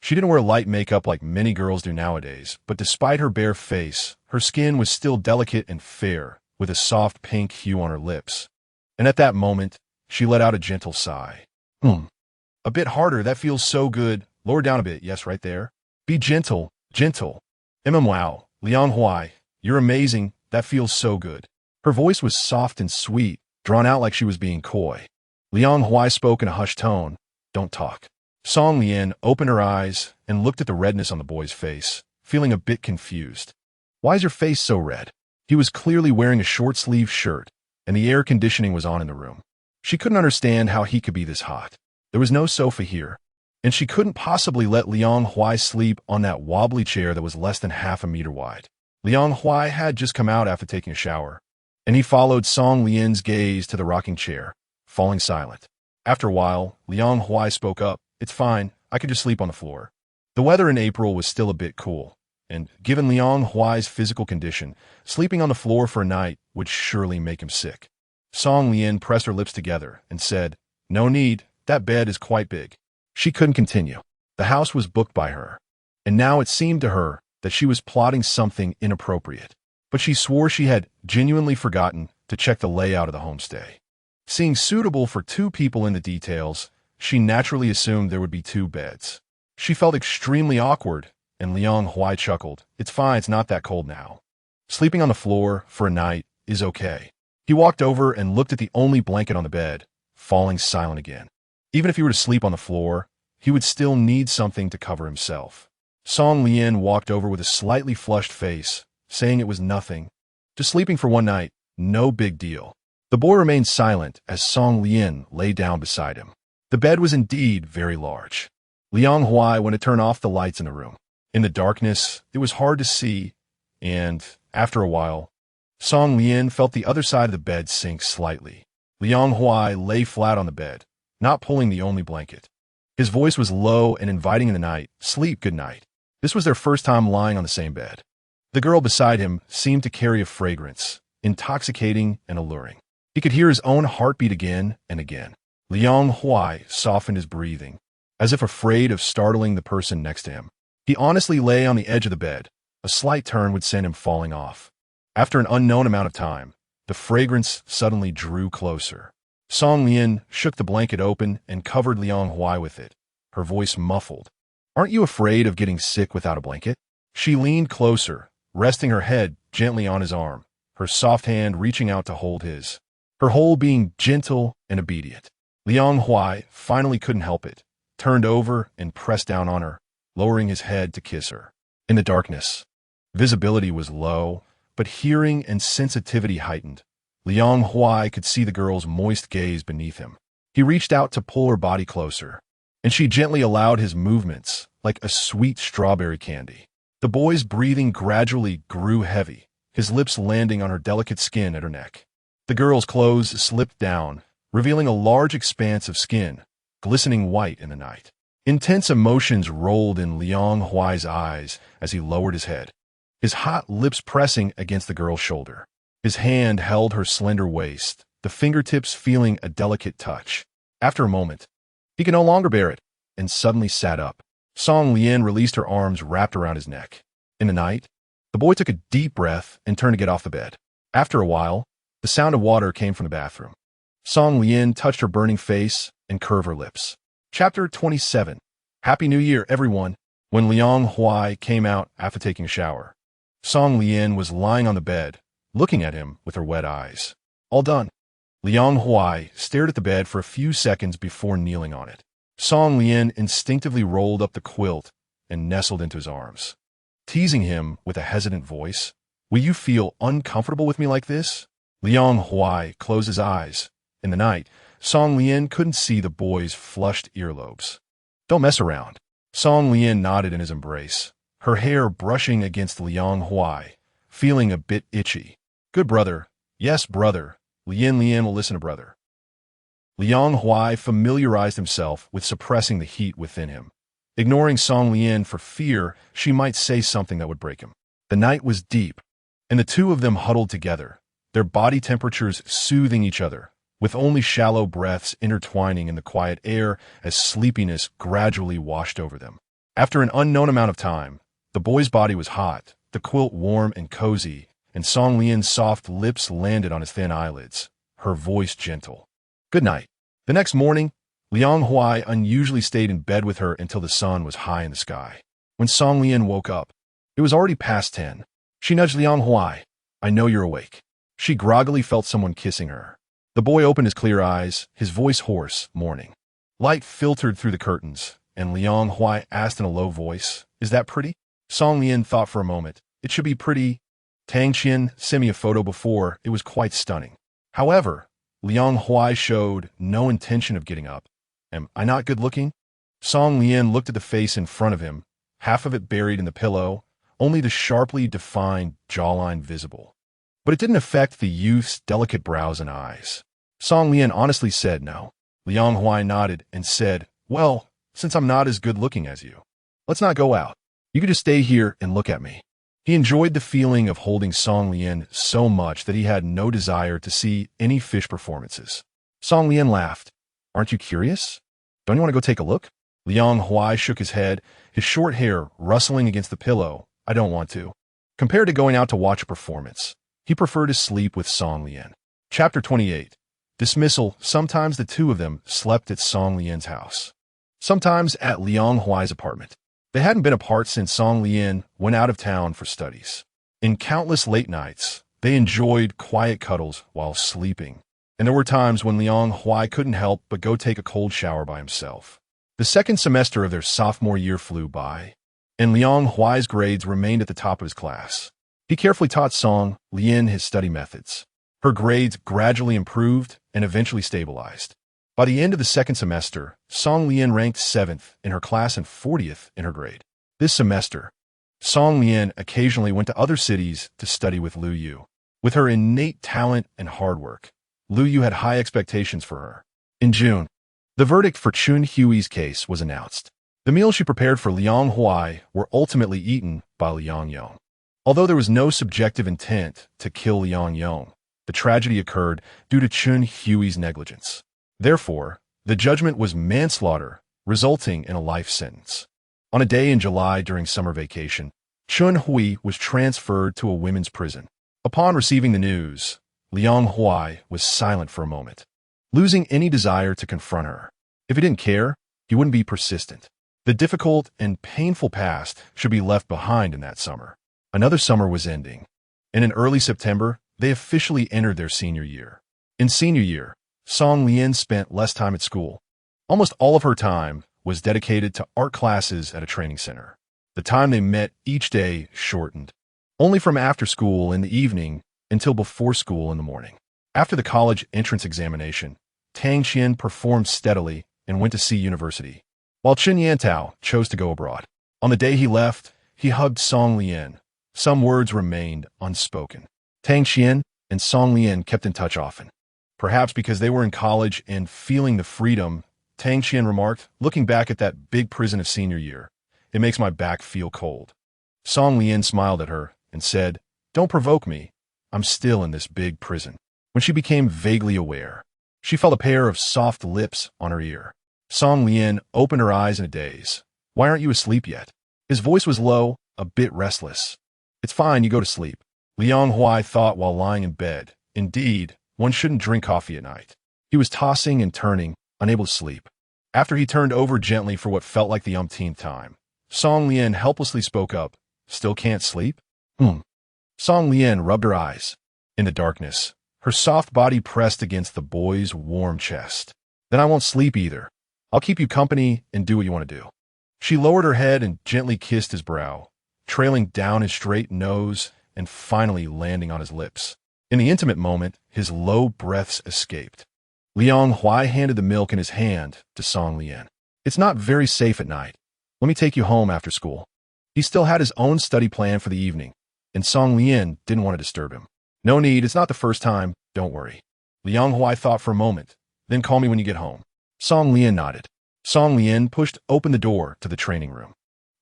S1: She didn't wear light makeup like many girls do nowadays, but despite her bare face, her skin was still delicate and fair, with a soft pink hue on her lips. And at that moment, she let out a gentle sigh. A bit harder, that feels so good. Lower down a bit, yes, right there. Be gentle, gentle. Wow, Liang Huai, you're amazing, that feels so good. Her voice was soft and sweet, drawn out like she was being coy. Liang Huai spoke in a hushed tone, "Don't talk." Song Lian opened her eyes and looked at the redness on the boy's face, feeling a bit confused. "Why is your face so red?" He was clearly wearing a short-sleeved shirt, and the air conditioning was on in the room. She couldn't understand how he could be this hot. There was no sofa here, and she couldn't possibly let Liang Huai sleep on that wobbly chair that was less than half a meter wide. Liang Huai had just come out after taking a shower, and he followed Song Lian's gaze to the rocking chair, falling silent. After a while, Liang Huai spoke up, "It's fine, I could just sleep on the floor." The weather in April was still a bit cool, and given Liang Huai's physical condition, sleeping on the floor for a night would surely make him sick. Song Lian pressed her lips together and said, "No need, that bed is quite big." She couldn't continue. The house was booked by her, and now it seemed to her that she was plotting something inappropriate. But she swore she had genuinely forgotten to check the layout of the homestay. Seeing suitable for 2 people in the details, she naturally assumed there would be 2 beds. She felt extremely awkward, and Liang Huai chuckled, "It's fine, it's not that cold now. Sleeping on the floor for a night is okay." He walked over and looked at the only blanket on the bed, falling silent again. Even if he were to sleep on the floor, he would still need something to cover himself. Song Lian walked over with a slightly flushed face, saying it was nothing. Just sleeping for one night, no big deal. The boy remained silent as Song Lian lay down beside him. The bed was indeed very large. Liang Huai went to turn off the lights in the room. In the darkness, it was hard to see, and, after a while, Song Lian felt the other side of the bed sink slightly. Liang Huai lay flat on the bed, not pulling the only blanket. His voice was low and inviting in the night, "Sleep, good night." This was their first time lying on the same bed. The girl beside him seemed to carry a fragrance, intoxicating and alluring. He could hear his own heartbeat again and again. Liang Huai softened his breathing, as if afraid of startling the person next to him. He honestly lay on the edge of the bed. A slight turn would send him falling off. After an unknown amount of time, the fragrance suddenly drew closer. Song Lian shook the blanket open and covered Liang Huai with it, her voice muffled. "Aren't you afraid of getting sick without a blanket?" She leaned closer, resting her head gently on his arm, her soft hand reaching out to hold his, her whole being gentle and obedient. Liang Huai finally couldn't help it, turned over and pressed down on her, lowering his head to kiss her. In the darkness, visibility was low, but hearing and sensitivity heightened. Liang Huai could see the girl's moist gaze beneath him. He reached out to pull her body closer, and she gently allowed his movements, like a sweet strawberry candy. The boy's breathing gradually grew heavy, his lips landing on her delicate skin at her neck. The girl's clothes slipped down, revealing a large expanse of skin, glistening white in the night. Intense emotions rolled in Liang Huai's eyes as he lowered his head, his hot lips pressing against the girl's shoulder. His hand held her slender waist, the fingertips feeling a delicate touch. After a moment, he could no longer bear it, and suddenly sat up. Song Lian released her arms wrapped around his neck. In the night, the boy took a deep breath and turned to get off the bed. After a while, the sound of water came from the bathroom. Song Lian touched her burning face and curved her lips. Chapter 27. Happy New Year, everyone. When Liang Huai came out after taking a shower, Song Lian was lying on the bed, looking at him with her wet eyes. "All done." Liang Huai stared at the bed for a few seconds before kneeling on it. Song Lian instinctively rolled up the quilt, and nestled into his arms, teasing him with a hesitant voice. Will you feel uncomfortable with me like this? Liang Huai closed his eyes. In the night, Song Lian couldn't see the boy's flushed earlobes. Don't mess around. Song Lian nodded in his embrace, her hair brushing against Liang Huai, feeling a bit itchy. Good brother. Yes, brother. Lian will listen to brother. Liang Huai familiarized himself with suppressing the heat within him, ignoring Song Lian for fear she might say something that would break him. The night was deep, and the two of them huddled together, their body temperatures soothing each other, with only shallow breaths intertwining in the quiet air as sleepiness gradually washed over them. After an unknown amount of time, the boy's body was hot, the quilt warm and cozy, and Song Lian's soft lips landed on his thin eyelids, her voice gentle. Good night. The next morning, Liang Huai unusually stayed in bed with her until the sun was high in the sky. When Song Lian woke up, it was already past 10. She nudged Liang Huai. I know you're awake. She groggily felt someone kissing her. The boy opened his clear eyes, his voice hoarse, morning. Light filtered through the curtains, and Liang Huai asked in a low voice, Is that pretty? Song Lian thought for a moment. It should be pretty. Tang Qian sent me a photo before. It was quite stunning. However, Liang Huai showed no intention of getting up. Am I not good looking? Song Lian looked at the face in front of him, half of it buried in the pillow, only the sharply defined jawline visible. But it didn't affect the youth's delicate brows and eyes. Song Lian honestly said no. Liang Huai nodded and said, Well, since I'm not as good looking as you, let's not go out. You could just stay here and look at me. He enjoyed the feeling of holding Song Lian so much that he had no desire to see any fish performances. Song Lian laughed. Aren't you curious? Don't you want to go take a look? Liang Huai shook his head, his short hair rustling against the pillow. I don't want to. Compared to going out to watch a performance, he preferred to sleep with Song Lian. Chapter 28. Dismissal. Sometimes the two of them slept at Song Lian's house. Sometimes at Liang Huai's apartment. They hadn't been apart since Song Lian went out of town for studies. In countless late nights, they enjoyed quiet cuddles while sleeping. And there were times when Liang Huai couldn't help but go take a cold shower by himself. The second semester of their sophomore year flew by, and Liang Huai's grades remained at the top of his class. He carefully taught Song Lian his study methods. Her grades gradually improved and eventually stabilized. By the end of the second semester, Song Lian ranked 7th in her class and 40th in her grade. This semester, Song Lian occasionally went to other cities to study with Liu Yu. With her innate talent and hard work, Liu Yu had high expectations for her. In June, the verdict for Chun Hui's case was announced. The meals she prepared for Liang Huai were ultimately eaten by Liang Yong. Although there was no subjective intent to kill Liang Yong, the tragedy occurred due to Chun Hui's negligence. Therefore, the judgment was manslaughter, resulting in a life sentence. On a day in July during summer vacation, Chun Hui was transferred to a women's prison. Upon receiving the news, Liang Huai was silent for a moment, losing any desire to confront her. If he didn't care, he wouldn't be persistent. The difficult and painful past should be left behind in that summer. Another summer was ending, and in early September, they officially entered their senior year. In senior year, Song Lian spent less time at school. Almost all of her time was dedicated to art classes at a training center. The time they met each day shortened, only from after school in the evening until before school in the morning. After the college entrance examination, Tang Qian performed steadily and went to see university, while Chen Yantao chose to go abroad. On the day he left, he hugged Song Lian. Some words remained unspoken. Tang Qian and Song Lian kept in touch often. Perhaps because they were in college and feeling the freedom, Tang Qian remarked, looking back at that big prison of senior year, it makes my back feel cold. Song Lian smiled at her and said, Don't provoke me. I'm still in this big prison. When she became vaguely aware, she felt a pair of soft lips on her ear. Song Lian opened her eyes in a daze. Why aren't you asleep yet? His voice was low, a bit restless. It's fine, you go to sleep. Liang Huai thought while lying in bed. Indeed, one shouldn't drink coffee at night. He was tossing and turning, unable to sleep. After he turned over gently for what felt like the umpteenth time, Song Lian helplessly spoke up. Still can't sleep? Song Lian rubbed her eyes. In the darkness, her soft body pressed against the boy's warm chest. Then I won't sleep either. I'll keep you company and do what you want to do. She lowered her head and gently kissed his brow, trailing down his straight nose and finally landing on his lips. In the intimate moment, his low breaths escaped. Liang Huai handed the milk in his hand to Song Lian. It's not very safe at night. Let me take you home after school. He still had his own study plan for the evening, and Song Lian didn't want to disturb him. No need, it's not the first time, don't worry. Liang Huai thought for a moment, then call me when you get home. Song Lian nodded. Song Lian pushed open the door to the training room.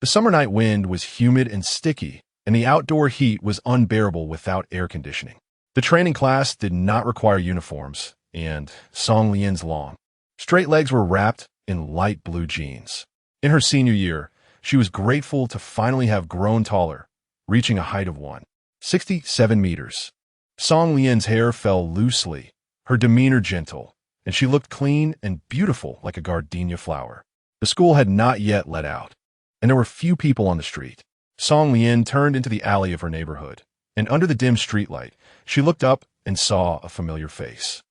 S1: The summer night wind was humid and sticky, and the outdoor heat was unbearable without air conditioning. The training class did not require uniforms, and Song Lian's long, straight legs were wrapped in light blue jeans. In her senior year, she was grateful to finally have grown taller, reaching a height of 167 meters. Song Lian's hair fell loosely, her demeanor gentle, and she looked clean and beautiful like a gardenia flower. The school had not yet let out, and there were few people on the street. Song Lian turned into the alley of her neighborhood, and under the dim streetlight, she looked up and saw a familiar face.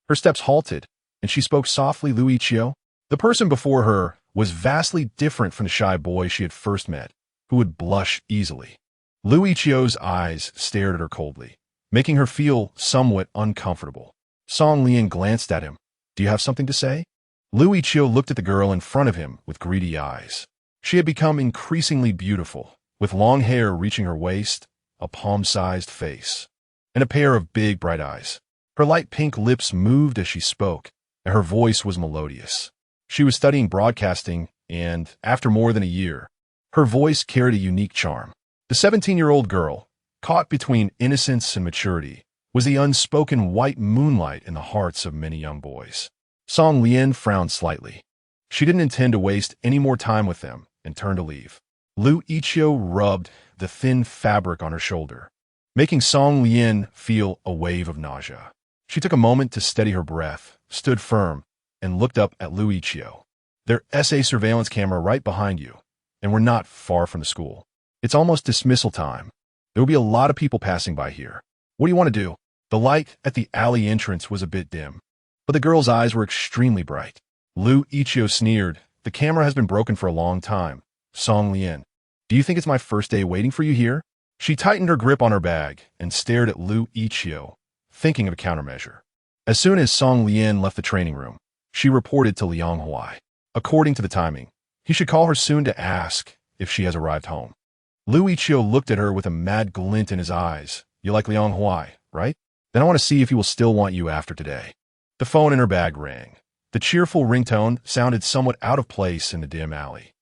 S1: Her steps halted, and she spoke softly, Lu Ichio. The person before her was vastly different from the shy boy she had first met, who would blush easily. Lu Ichio's eyes stared at her coldly, making her feel somewhat uncomfortable. Song Lian glanced at him. Do you have something to say? Lu Ichio looked at the girl in front of him with greedy eyes. She had become increasingly beautiful, with long hair reaching her waist, a palm-sized face, and a pair of big, bright eyes. Her light pink lips moved as she spoke, and her voice was melodious. She was studying broadcasting, and, after more than a year, her voice carried a unique charm. The 17-year-old girl, caught between innocence and maturity, was the unspoken white moonlight in the hearts of many young boys. Song Lian frowned slightly. She didn't intend to waste any more time with them and turned to leave. Lu Ichio rubbed the thin fabric on her shoulder, making Song Lian feel a wave of nausea. She took a moment to steady her breath, stood firm, and looked up at Lu Ichio. There's a surveillance camera right behind you, and we're not far from the school. It's almost dismissal time. There will be a lot of people passing by here. What do you want to do? The light at the alley entrance was a bit dim, but the girl's eyes were extremely bright. Lu Ichio sneered. The camera has been broken for a long time. Song Lian, do you think it's my first day waiting for you here? She tightened her grip on her bag and stared at Lu Ichio, thinking of a countermeasure. As soon as Song Lian left the training room, she reported to Liang Huai. According to the timing, he should call her soon to ask if she has arrived home. Lu Ichio looked at her with a mad glint in his eyes. You like Liang Huai, right? Then I want to see if he will still want you after today. The phone in her bag rang. The cheerful ringtone sounded somewhat out of place in the dim alley,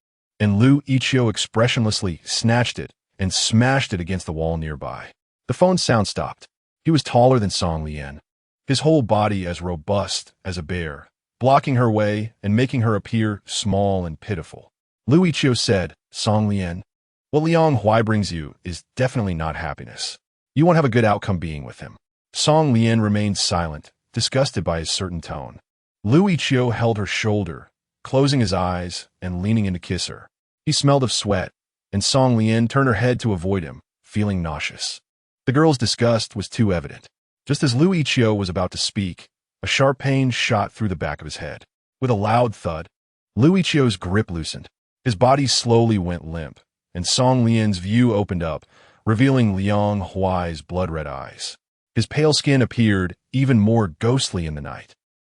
S1: and Lu Ichio expressionlessly snatched it and smashed it against the wall nearby. The phone's sound stopped. He was taller than Song Lian, his whole body as robust as a bear, blocking her way and making her appear small and pitiful. Lu Ichio said, Song Lian, what Liang Huai brings you is definitely not happiness. You won't have a good outcome being with him. Song Lian remained silent, disgusted by his certain tone. Lu Ichio held her shoulder, closing his eyes and leaning in to kiss her. He smelled of sweat, and Song Lian turned her head to avoid him, feeling nauseous. The girl's disgust was too evident. Just as Lu Ichio was about to speak, a sharp pain shot through the back of his head. With a loud thud, Lu Ichio's grip loosened. His body slowly went limp, and Song Lian's view opened up, revealing Liang Huai's blood-red eyes. His pale skin appeared even more ghostly in the night,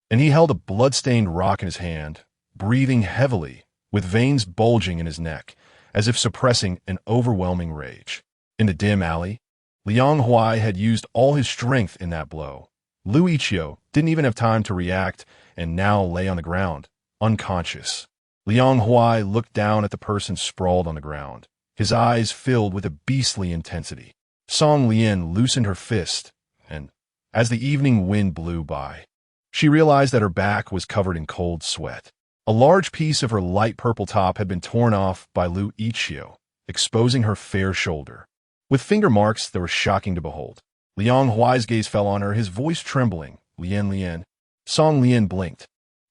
S1: and he held a blood-stained rock in his hand, breathing heavily, with veins bulging in his neck, as if suppressing an overwhelming rage. In the dim alley, Liang Huai had used all his strength in that blow. Lu Ichio didn't even have time to react and now lay on the ground, unconscious. Liang Huai looked down at the person sprawled on the ground, his eyes filled with a beastly intensity. Song Lian loosened her fist, and, as the evening wind blew by, she realized that her back was covered in cold sweat. A large piece of her light purple top had been torn off by Lu Ichio, exposing her fair shoulder. With finger marks that were shocking to behold. Liang Huai's gaze fell on her, his voice trembling. Lian. Song Lian blinked,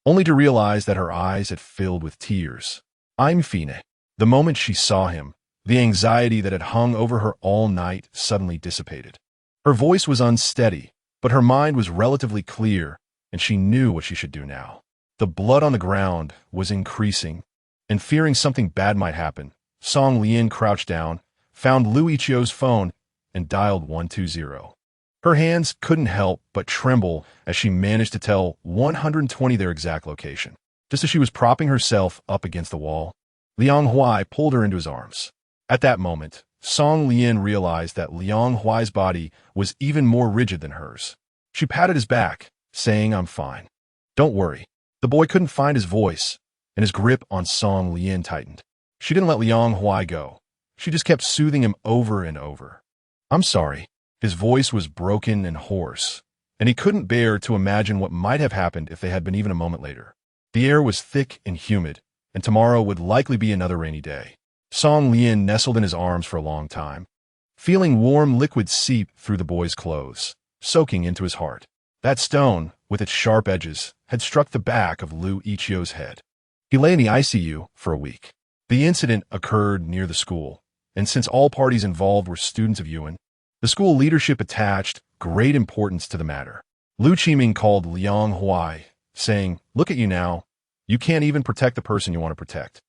S1: only to realize that her eyes had filled with tears. I'm Fine. The moment she saw him, the anxiety that had hung over her all night suddenly dissipated. Her voice was unsteady, but her mind was relatively clear, and she knew what she should do now. The blood on the ground was increasing, and fearing something bad might happen, Song Lian crouched down, found Lu Ichio's phone, and dialed 120. Her hands couldn't help but tremble as she managed to tell 120 their exact location. Just as she was propping herself up against the wall, Liang Huai pulled her into his arms. At that moment, Song Lian realized that Liang Huai's body was even more rigid than hers. She patted his back, saying, "I'm fine. Don't worry." The boy couldn't find his voice, and his grip on Song Lian tightened. She didn't let Liang Huai go. She just kept soothing him over and over. "I'm sorry." His voice was broken and hoarse, and he couldn't bear to imagine what might have happened if they had been even a moment later. The air was thick and humid, and tomorrow would likely be another rainy day. Song Lian nestled in his arms for a long time, feeling warm liquid seep through the boy's clothes, soaking into his heart. That stone, with its sharp edges, had struck the back of Lu Ichio's head. He lay in the ICU for a week. The incident occurred near the school, and since all parties involved were students of Yuan, the school leadership attached great importance to the matter. Lu Qiming called Liang Huai, saying, "Look at you now. You can't even protect the person you want to protect."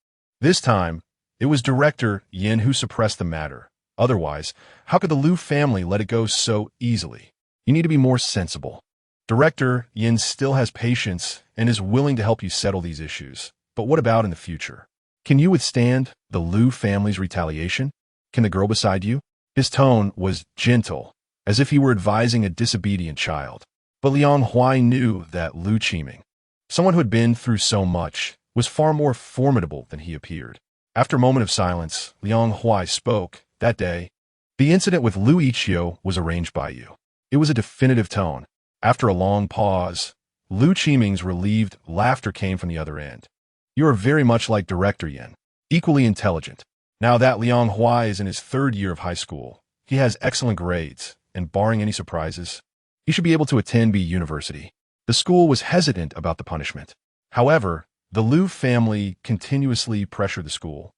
S1: This time, it was Director Yin who suppressed the matter. Otherwise, how could the Lu family let it go so easily? You need to be more sensible. Director Yin still has patience and is willing to help you settle these issues. But what about in the future? Can you withstand the Lu family's retaliation? Can the girl beside you? His tone was gentle, as if he were advising a disobedient child. But Liang Huai knew that Lu Qiming, someone who had been through so much, was far more formidable than he appeared. After a moment of silence, Liang Huai spoke. "That day, the incident with Lu Ichio was arranged by you." It was a definitive tone. After a long pause, Lu Qiming's relieved laughter came from the other end. "You are very much like Director Yin, equally intelligent. Now that Liang Huai is in his 3rd year of high school, he has excellent grades, and barring any surprises, he should be able to attend B University." The school was hesitant about the punishment. However, the Lu family continuously pressured the school,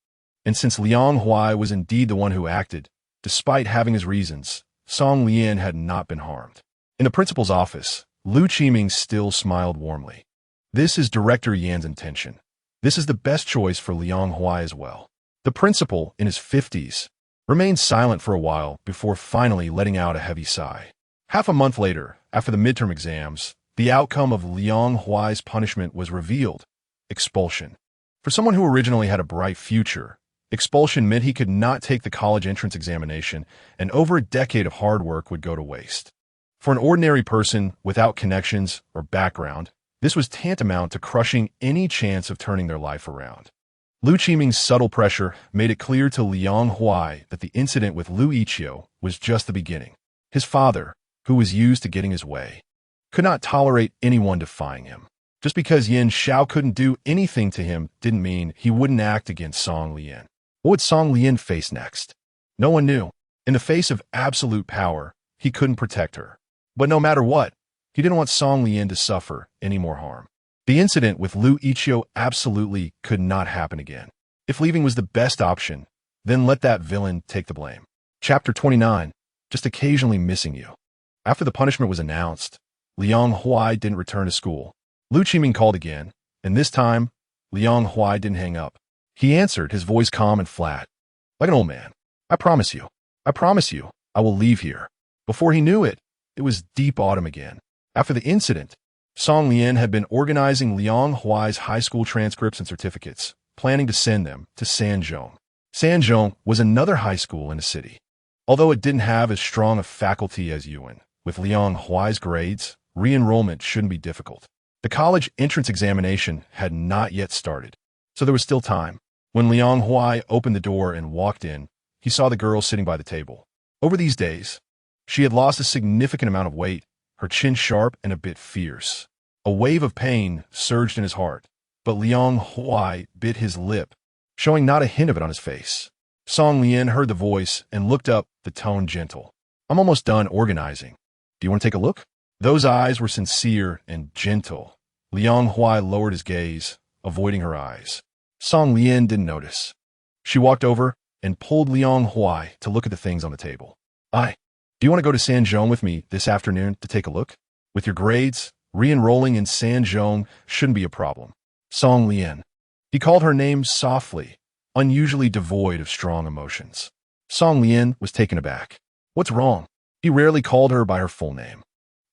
S1: and since Liang Huai was indeed the one who acted, despite having his reasons, Song Lian had not been harmed. In the principal's office, Lu Qiming still smiled warmly. "This is Director Yan's intention. This is the best choice for Liang Huai as well." The principal, in his 50s, remained silent for a while before finally letting out a heavy sigh. Half a month later, after the midterm exams, the outcome of Liang Huai's punishment was revealed: expulsion. For someone who originally had a bright future, expulsion meant he could not take the college entrance examination, and over a decade of hard work would go to waste. For an ordinary person without connections or background, this was tantamount to crushing any chance of turning their life around. Lu Qiming's subtle pressure made it clear to Liang Huai that the incident with Lu Ichio was just the beginning. His father, who was used to getting his way, could not tolerate anyone defying him. Just because Yin Xiao couldn't do anything to him didn't mean he wouldn't act against Song Lian. What would Song Lian face next? No one knew. In the face of absolute power, he couldn't protect her. But no matter what, he didn't want Song Lian to suffer any more harm. The incident with Lu Ichio absolutely could not happen again. If leaving was the best option, then let that villain take the blame. Chapter 29, just occasionally missing you. After the punishment was announced, Liang Huai didn't return to school. Lu Qiming called again, and this time, Liang Huai didn't hang up. He answered, his voice calm and flat. Like an old man. I promise you, I will leave here." Before he knew it, it was deep autumn again. After the incident, Song Lian had been organizing Liang Huai's high school transcripts and certificates, planning to send them to Sanzhong. Sanzhong was another high school in the city. Although it didn't have as strong a faculty as Yuan, with Liang Huai's grades, re-enrollment shouldn't be difficult. The college entrance examination had not yet started, so there was still time. When Liang Huai opened the door and walked in, he saw the girl sitting by the table. Over these days, she had lost a significant amount of weight, her chin sharp and a bit fierce. A wave of pain surged in his heart, but Liang Huai bit his lip, showing not a hint of it on his face. Song Lian heard the voice and looked up, the tone gentle. "I'm almost done organizing. Do you want to take a look?" Those eyes were sincere and gentle. Liang Huai lowered his gaze, avoiding her eyes. Song Lian didn't notice. She walked over and pulled Liang Huai to look at the things on the table. Do you want to go to Sanzhong with me this afternoon to take a look? With your grades, re-enrolling in Sanzhong shouldn't be a problem." Song Lian. He called her name softly, unusually devoid of strong emotions. Song Lian was taken aback. What's wrong? He rarely called her by her full name,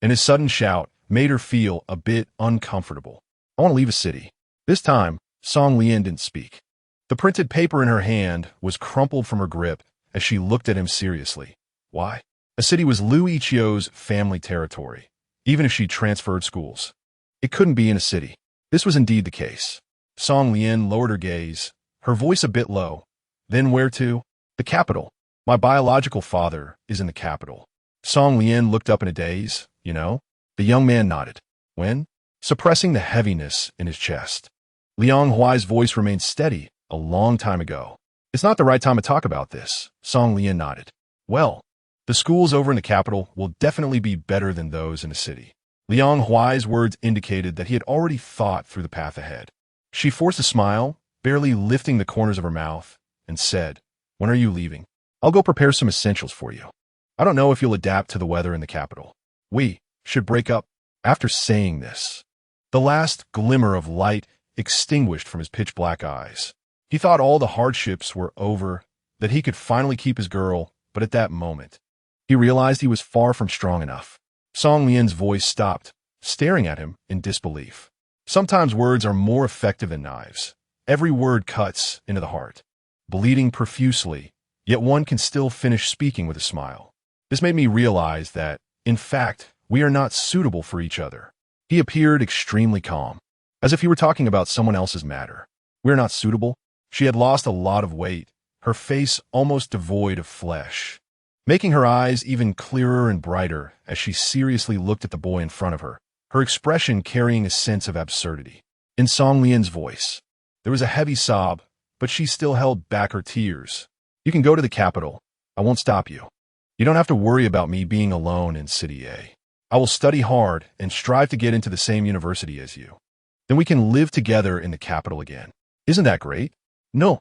S1: and his sudden shout made her feel a bit uncomfortable. I want to leave a city. This time, Song Lian didn't speak. The printed paper in her hand was crumpled from her grip as she looked at him seriously. Why? A city was Lu Ichio's family territory, even if she transferred schools. It couldn't be in a city. This was indeed the case. Song Lian lowered her gaze, her voice a bit low. Then where to? The capital. My biological father is in the capital. Song Lian looked up in a daze. You know? The young man nodded. When? Suppressing the heaviness in his chest. Liang Huai's voice remained steady. A long time ago. It's not the right time to talk about this. Song Lian nodded. Well, the schools over in the capital will definitely be better than those in the city. Liang Huai's words indicated that he had already thought through the path ahead. She forced a smile, barely lifting the corners of her mouth, and said, When are you leaving? I'll go prepare some essentials for you. I don't know if you'll adapt to the weather in the capital. We should break up. After saying this, the last glimmer of light extinguished from his pitch-black eyes. He thought all the hardships were over, that he could finally keep his girl, but at that moment, he realized he was far from strong enough. Song Lian's voice stopped, staring at him in disbelief. Sometimes words are more effective than knives. Every word cuts into the heart, bleeding profusely, yet one can still finish speaking with a smile. This made me realize that, in fact, we are not suitable for each other. He appeared extremely calm, as if he were talking about someone else's matter. We're not suitable? She had lost a lot of weight, her face almost devoid of flesh, making her eyes even clearer and brighter as she seriously looked at the boy in front of her, her expression carrying a sense of absurdity. In Song Lian's voice, there was a heavy sob, but she still held back her tears. You can go to the capital. I won't stop you. You don't have to worry about me being alone in City A. I will study hard and strive to get into the same university as you. Then we can live together in the capital again. Isn't that great? No,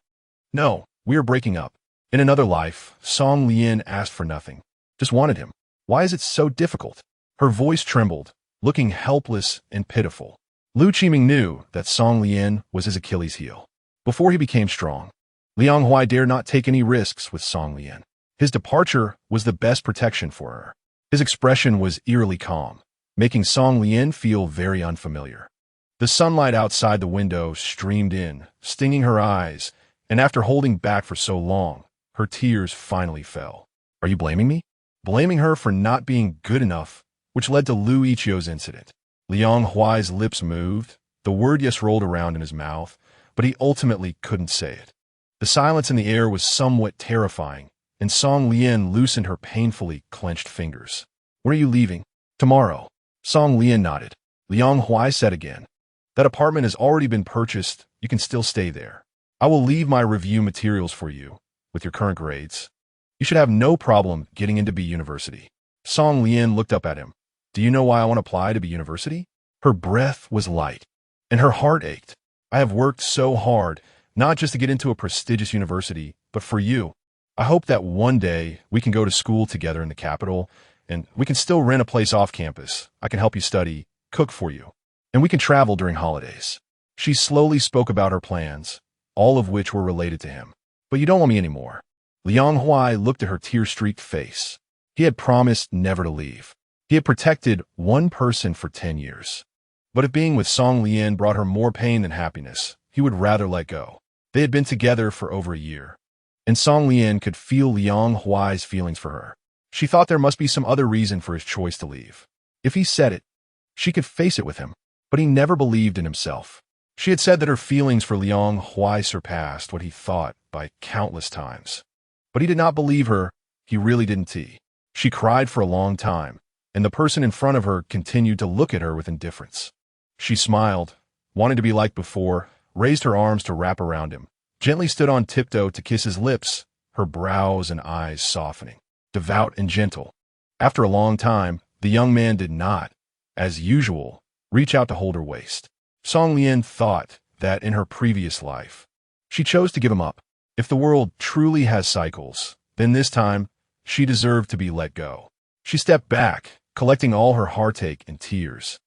S1: we are breaking up. In another life, Song Lian asked for nothing, just wanted him. Why is it so difficult? Her voice trembled, looking helpless and pitiful. Lu Qiming knew that Song Lian was his Achilles heel. Before he became strong, Liang Huai dared not take any risks with Song Lian. His departure was the best protection for her. His expression was eerily calm, making Song Lian feel very unfamiliar. The sunlight outside the window streamed in, stinging her eyes, and after holding back for so long, her tears finally fell. Are you blaming me? Blaming her for not being good enough, which led to Lu Ichio's incident. Liang Huai's lips moved, the word yes rolled around in his mouth, but he ultimately couldn't say it. The silence in the air was somewhat terrifying, and Song Lian loosened her painfully clenched fingers. When are you leaving? Tomorrow. Song Lian nodded. Liang Huai said again, That apartment has already been purchased. You can still stay there. I will leave my review materials for you, with your current grades. You should have no problem getting into B University. Song Lian looked up at him. Do you know why I want to apply to B University? Her breath was light, and her heart ached. I have worked so hard, not just to get into a prestigious university, but for you. I hope that one day we can go to school together in the capital, and we can still rent a place off campus. I can help you study, cook for you, and we can travel during holidays. She slowly spoke about her plans, all of which were related to him. But you don't want me anymore. Liang Huai looked at her tear-streaked face. He had promised never to leave. He had protected one person for 10 years. But if being with Song Lian brought her more pain than happiness, he would rather let go. They had been together for over a year, and Song Lian could feel Liang Huai's feelings for her. She thought there must be some other reason for his choice to leave. If he said it, she could face it with him, but he never believed in himself. She had said that her feelings for Liang Huai surpassed what he thought by countless times. But he did not believe her. He really didn't. She cried for a long time, and the person in front of her continued to look at her with indifference. She smiled, wanted to be like before, raised her arms to wrap around him, gently stood on tiptoe to kiss his lips, her brows and eyes softening, devout and gentle. After a long time, the young man did not, as usual, reach out to hold her waist. Song Lian thought that in her previous life, she chose to give him up. If the world truly has cycles, then this time, she deserved to be let go. She stepped back, collecting all her heartache and tears.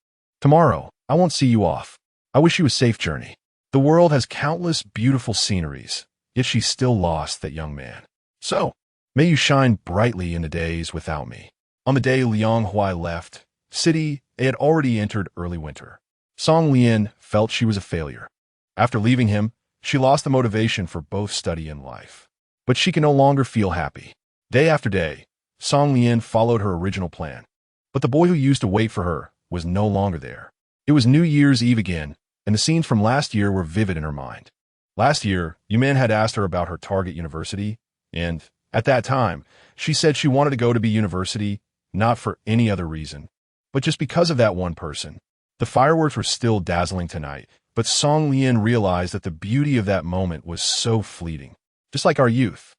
S1: Tomorrow, I won't see you off. I wish you a safe journey. The world has countless beautiful sceneries, yet she still lost that young man. So, may you shine brightly in the days without me. On the day Liang Huai left, City A had already entered early winter. Song Lian felt she was a failure. After leaving him, she lost the motivation for both study and life. But she can no longer feel happy. Day after day, Song Lian followed her original plan. But the boy who used to wait for her was no longer there. It was New Year's Eve again, and the scenes from last year were vivid in her mind. Last year, Yuman had asked her about her target university, and, at that time, she said she wanted to go to B university, not for any other reason, but just because of that one person. The fireworks were still dazzling tonight, but Song Lian realized that the beauty of that moment was so fleeting, just like our youth.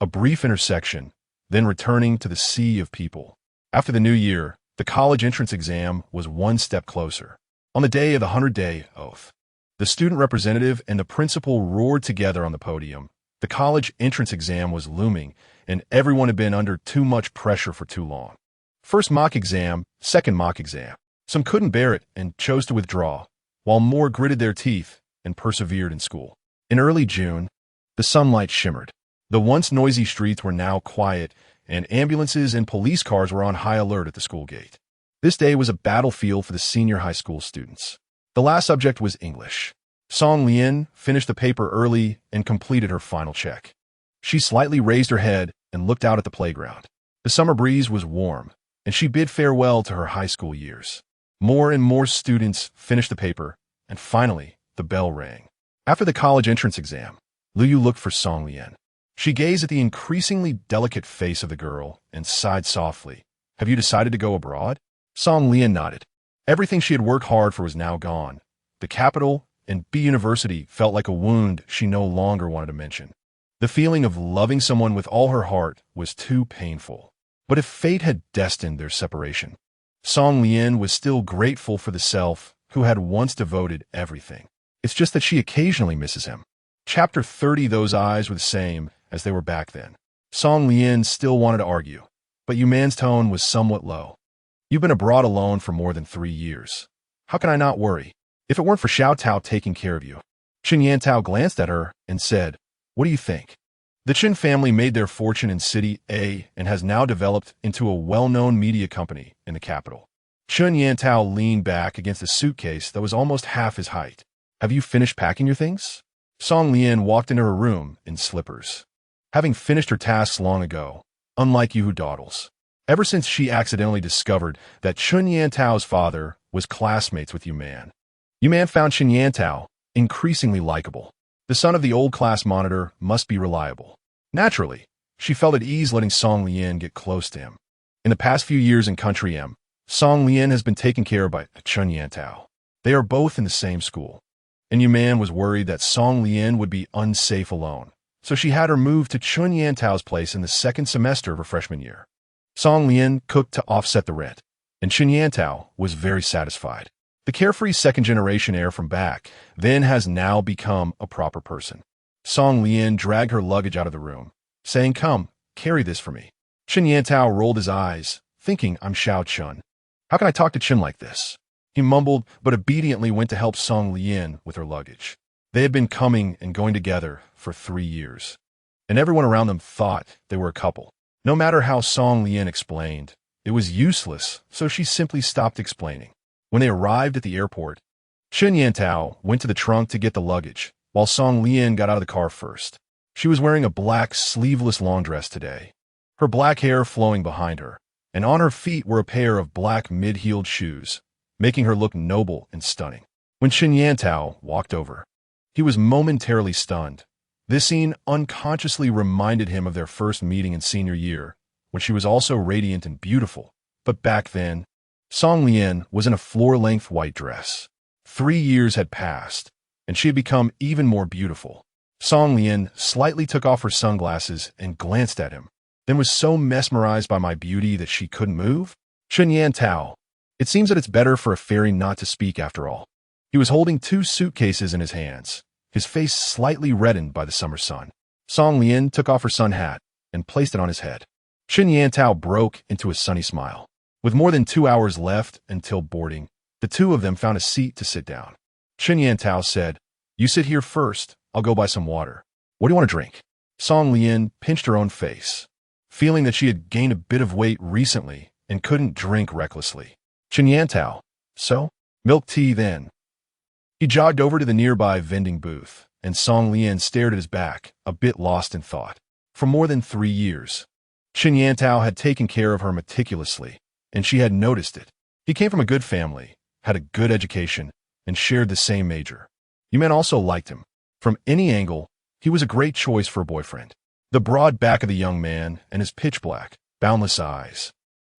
S1: A brief intersection, then returning to the sea of people. After the new year, the college entrance exam was one step closer. On the day of the 100-day oath, the student representative and the principal roared together on the podium. The college entrance exam was looming, and everyone had been under too much pressure for too long. First mock exam, second mock exam. Some couldn't bear it and chose to withdraw, while more gritted their teeth and persevered in school. In early June, the sunlight shimmered. The once noisy streets were now quiet, and ambulances and police cars were on high alert at the school gate. This day was a battlefield for the senior high school students. The last subject was English. Song Lian finished the paper early and completed her final check. She slightly raised her head and looked out at the playground. The summer breeze was warm, and she bid farewell to her high school years. More and more students finished the paper, and finally, the bell rang. After the college entrance exam, Liu looked for Song Lian. She gazed at the increasingly delicate face of the girl and sighed softly. "Have you decided to go abroad?" Song Lian nodded. Everything she had worked hard for was now gone. The capital and B University felt like a wound she no longer wanted to mention. The feeling of loving someone with all her heart was too painful. But if fate had destined their separation, Song Lian was still grateful for the self who had once devoted everything. It's just that she occasionally misses him. Chapter 30. Those eyes were the same as they were back then. Song Lian still wanted to argue, but Yuman's tone was somewhat low. "You've been abroad alone for more than 3 years. How can I not worry? If it weren't for Xiao Tao taking care of you." Chen Yantao glanced at her and said, "What do you think?" The Chen family made their fortune in City A and has now developed into a well-known media company in the capital. Chen Yantao leaned back against a suitcase that was almost half his height. "Have you finished packing your things?" Song Lian walked into her room in slippers. Having finished her tasks long ago, unlike you who dawdles. Ever since she accidentally discovered that Chen Yantao's father was classmates with Yuman. Yuman found Chen Yantao increasingly likable. The son of the old class monitor must be reliable. Naturally, she felt at ease letting Song Lian get close to him. In the past few years in Country M, Song Lian has been taken care of by Chen Yantao. They are both in the same school. And Yuman was worried that Song Lian would be unsafe alone, so she had her moved to Chen Yantao's place in the second semester of her freshman year. Song Lian cooked to offset the rent, and Chen Yantao was very satisfied. The carefree second-generation heir from back then has now become a proper person. Song Lian dragged her luggage out of the room, saying, "Come, carry this for me." Chen Yantao rolled his eyes, thinking, "I'm Xiao Chun. How can I talk to Chen like this?" He mumbled, but obediently went to help Song Lian with her luggage. They had been coming and going together for 3 years, and everyone around them thought they were a couple. No matter how Song Lian explained, it was useless, so she simply stopped explaining. When they arrived at the airport, Chen Yantao went to the trunk to get the luggage, while Song Lian got out of the car first. She was wearing a black sleeveless long dress today, her black hair flowing behind her, and on her feet were a pair of black mid-heeled shoes, making her look noble and stunning. When Chen Yantao walked over, he was momentarily stunned. This scene unconsciously reminded him of their first meeting in senior year, when she was also radiant and beautiful. But back then, Song Lian was in a floor-length white dress. 3 years had passed, and she had become even more beautiful. Song Lian slightly took off her sunglasses and glanced at him, then was so mesmerized by my beauty that she couldn't move. Chen Yantao, it seems that it's better for a fairy not to speak after all. He was holding 2 suitcases in his hands, his face slightly reddened by the summer sun. Song Lian took off her sun hat and placed it on his head. Chen Yantao broke into a sunny smile. With more than 2 hours left until boarding, the two of them found a seat to sit down. Chen Yantao said, You sit here first. I'll go buy some water. What do you want to drink? Song Lian pinched her own face, feeling that she had gained a bit of weight recently and couldn't drink recklessly. Tao. So? Milk tea then. He jogged over to the nearby vending booth, and Song Lian stared at his back, a bit lost in thought. For more than 3 years, Tao had taken care of her meticulously, and she had noticed it. He came from a good family, had a good education, and shared the same major. You men also liked him. From any angle, he was a great choice for a boyfriend. The broad back of the young man and his pitch-black, boundless eyes.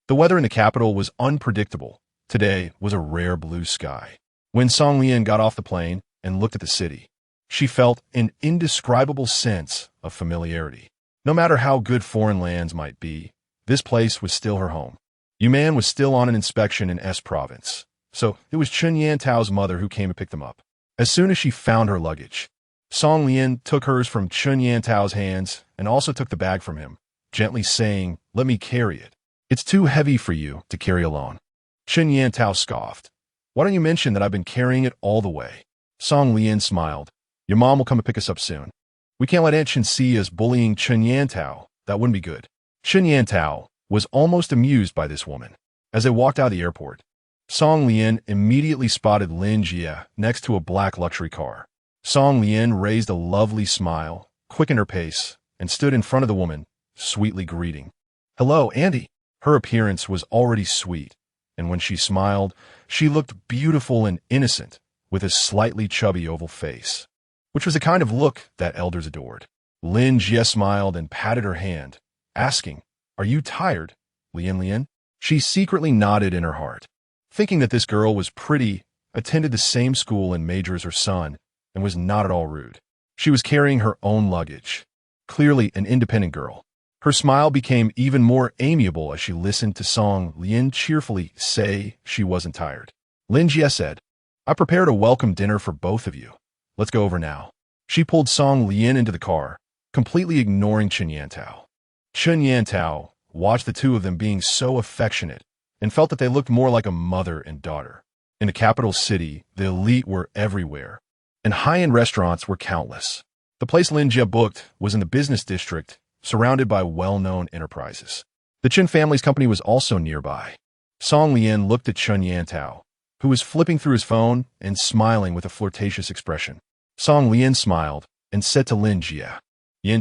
S1: The weather in the capital was unpredictable. Today was a rare blue sky. When Song Lian got off the plane and looked at the city, she felt an indescribable sense of familiarity. No matter how good foreign lands might be, this place was still her home. Yuman was still on an inspection in S province, so it was Tao's mother who came to pick them up. As soon as she found her luggage, Song Lian took hers from Tao's hands and also took the bag from him, gently saying, "Let me carry it. It's too heavy for you to carry alone." Tao scoffed. "Why don't you mention that I've been carrying it all the way?" Song Lian smiled. "Your mom will come and pick us up soon. We can't let Aunt Chen see us bullying Tao. That wouldn't be good." Tao was almost amused by this woman. As they walked out of the airport, Song Lian immediately spotted Lin Jie next to a black luxury car. Song Lian raised a lovely smile, quickened her pace, and stood in front of the woman, sweetly greeting. "Hello, Auntie." Her appearance was already sweet, and when she smiled, she looked beautiful and innocent, with a slightly chubby oval face, which was the kind of look that elders adored. Lin Jie smiled and patted her hand, asking, "Are you tired, Lian?" She secretly nodded in her heart, thinking that this girl was pretty, attended the same school and major as her son, and was not at all rude. She was carrying her own luggage, clearly an independent girl. Her smile became even more amiable as she listened to Song Lian cheerfully say she wasn't tired. Lin Jie said, "I prepared a welcome dinner for both of you. Let's go over now." She pulled Song Lian into the car, completely ignoring Tao. Tao watched the two of them being so affectionate and felt that they looked more like a mother and daughter. In the capital city, the elite were everywhere, and high-end restaurants were countless. The place Lin Jie booked was in the business district, surrounded by well-known enterprises. The Chen family's company was also nearby. Song Lian looked at Tao, who was flipping through his phone and smiling with a flirtatious expression. Song Lian smiled and said to Lin Jie,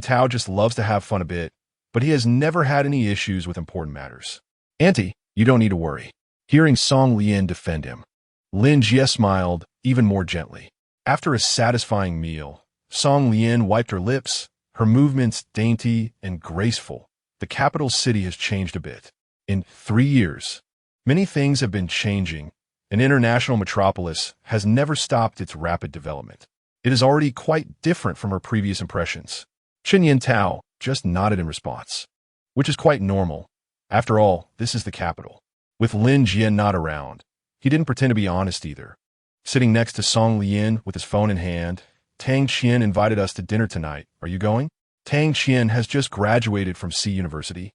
S1: "Tao just loves to have fun a bit, but he has never had any issues with important matters. Auntie, you don't need to worry." Hearing Song Lian defend him, Lin Jie smiled even more gently. After a satisfying meal, Song Lian wiped her lips, her movements dainty and graceful. The capital city has changed a bit. In 3 years, many things have been changing. An international metropolis has never stopped its rapid development. It is already quite different from her previous impressions. Tao just nodded in response, which is quite normal. After all, this is the capital. With Lin Jie not around, he didn't pretend to be honest either. Sitting next to Song Lian with his phone in hand, "Tang Qian invited us to dinner tonight. Are you going?" Tang Qian has just graduated from C University,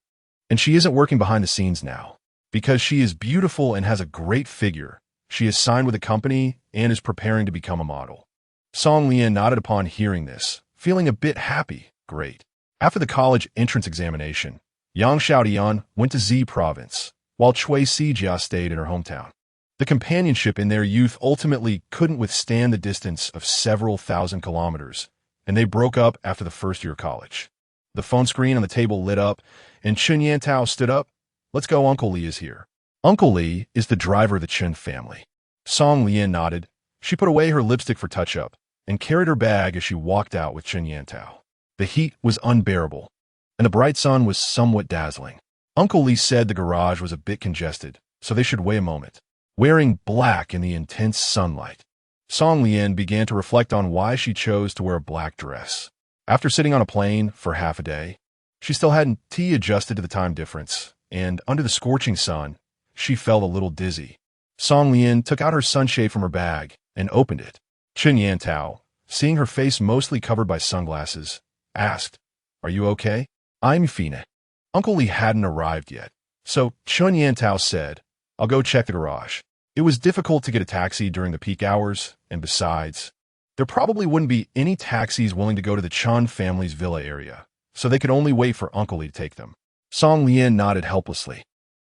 S1: and she isn't working behind the scenes now. Because she is beautiful and has a great figure, she is signed with a company and is preparing to become a model. Song Lian nodded upon hearing this, feeling a bit happy. Great. After the college entrance examination, Yang Xiaodian went to Z province, while Chui Sijia stayed in her hometown. The companionship in their youth ultimately couldn't withstand the distance of several thousand kilometers, and they broke up after the first year of college. The phone screen on the table lit up, and Tao stood up. "Let's go, Uncle Li is here." Uncle Li is the driver of the Chen family. Song Lian nodded. She put away her lipstick for touch-up and carried her bag as she walked out with Tao. The heat was unbearable, and the bright sun was somewhat dazzling. Uncle Li said the garage was a bit congested, so they should wait a moment. Wearing black in the intense sunlight, Song Lian began to reflect on why she chose to wear a black dress. After sitting on a plane for half a day, she still hadn't adjusted to the time difference, and under the scorching sun, she felt a little dizzy. Song Lian took out her sunshade from her bag and opened it. Tao, seeing her face mostly covered by sunglasses, asked, "Are you okay?" "I'm fine." Uncle Li hadn't arrived yet, so Tao said, "I'll go check the garage." It was difficult to get a taxi during the peak hours, and besides, There probably wouldn't be any taxis willing to go to the Chun family's villa area, so they could only wait for Uncle Lee to take them. Song Lian nodded helplessly.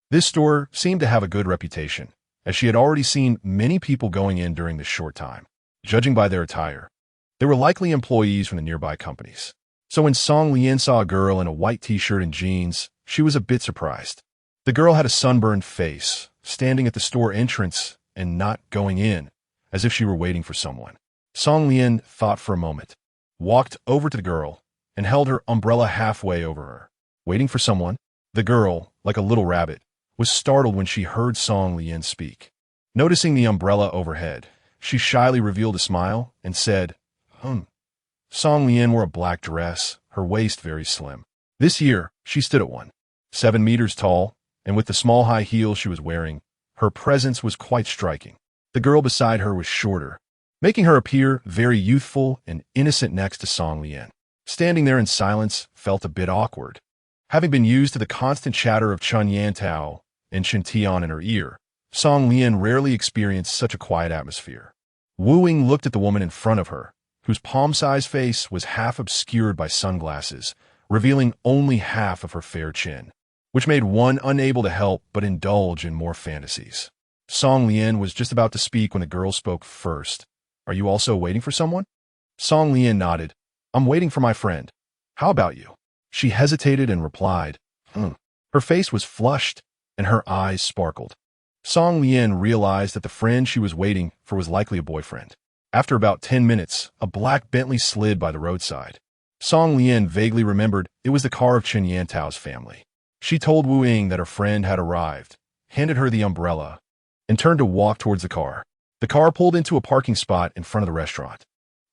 S1: This store seemed to have a good reputation, as she had already seen many people going in during this short time. Judging by their attire, they were likely employees from the nearby companies. So when Song Lian saw a girl in a white t-shirt and jeans, she was a bit surprised. The girl had a sunburned face, standing at the store entrance and not going in, as if she were waiting for someone. Song Lian thought for a moment, walked over to the girl, and held her umbrella halfway over her. Waiting for someone? The girl, like a little rabbit, was startled when she heard Song Lian speak. Noticing the umbrella overhead, she shyly revealed a smile and said, Song Lian wore a black dress, her waist very slim. This year, she stood at 1.7 meters tall, and with the small high heels she was wearing, her presence was quite striking. The girl beside her was shorter, making her appear very youthful and innocent next to Song Lian. Standing there in silence felt a bit awkward. Having been used to the constant chatter of Chun Yantao and Chen Tian in her ear, Song Lian rarely experienced such a quiet atmosphere. Wu Ying looked at the woman in front of her, whose palm-sized face was half obscured by sunglasses, revealing only half of her fair chin, which made one unable to help but indulge in more fantasies. Song Lian was just about to speak when the girl spoke first. Are you also waiting for someone? Song Lian nodded. I'm waiting for my friend. How about you? She hesitated and replied, Her face was flushed, and her eyes sparkled. Song Lian realized that the friend she was waiting for was likely a boyfriend. After about 10 minutes, a black Bentley slid by the roadside. Song Lian vaguely remembered it was the car of Chen Yantao's family. She told Wu Ying that her friend had arrived, handed her the umbrella, and turned to walk towards the car. The car pulled into a parking spot in front of the restaurant.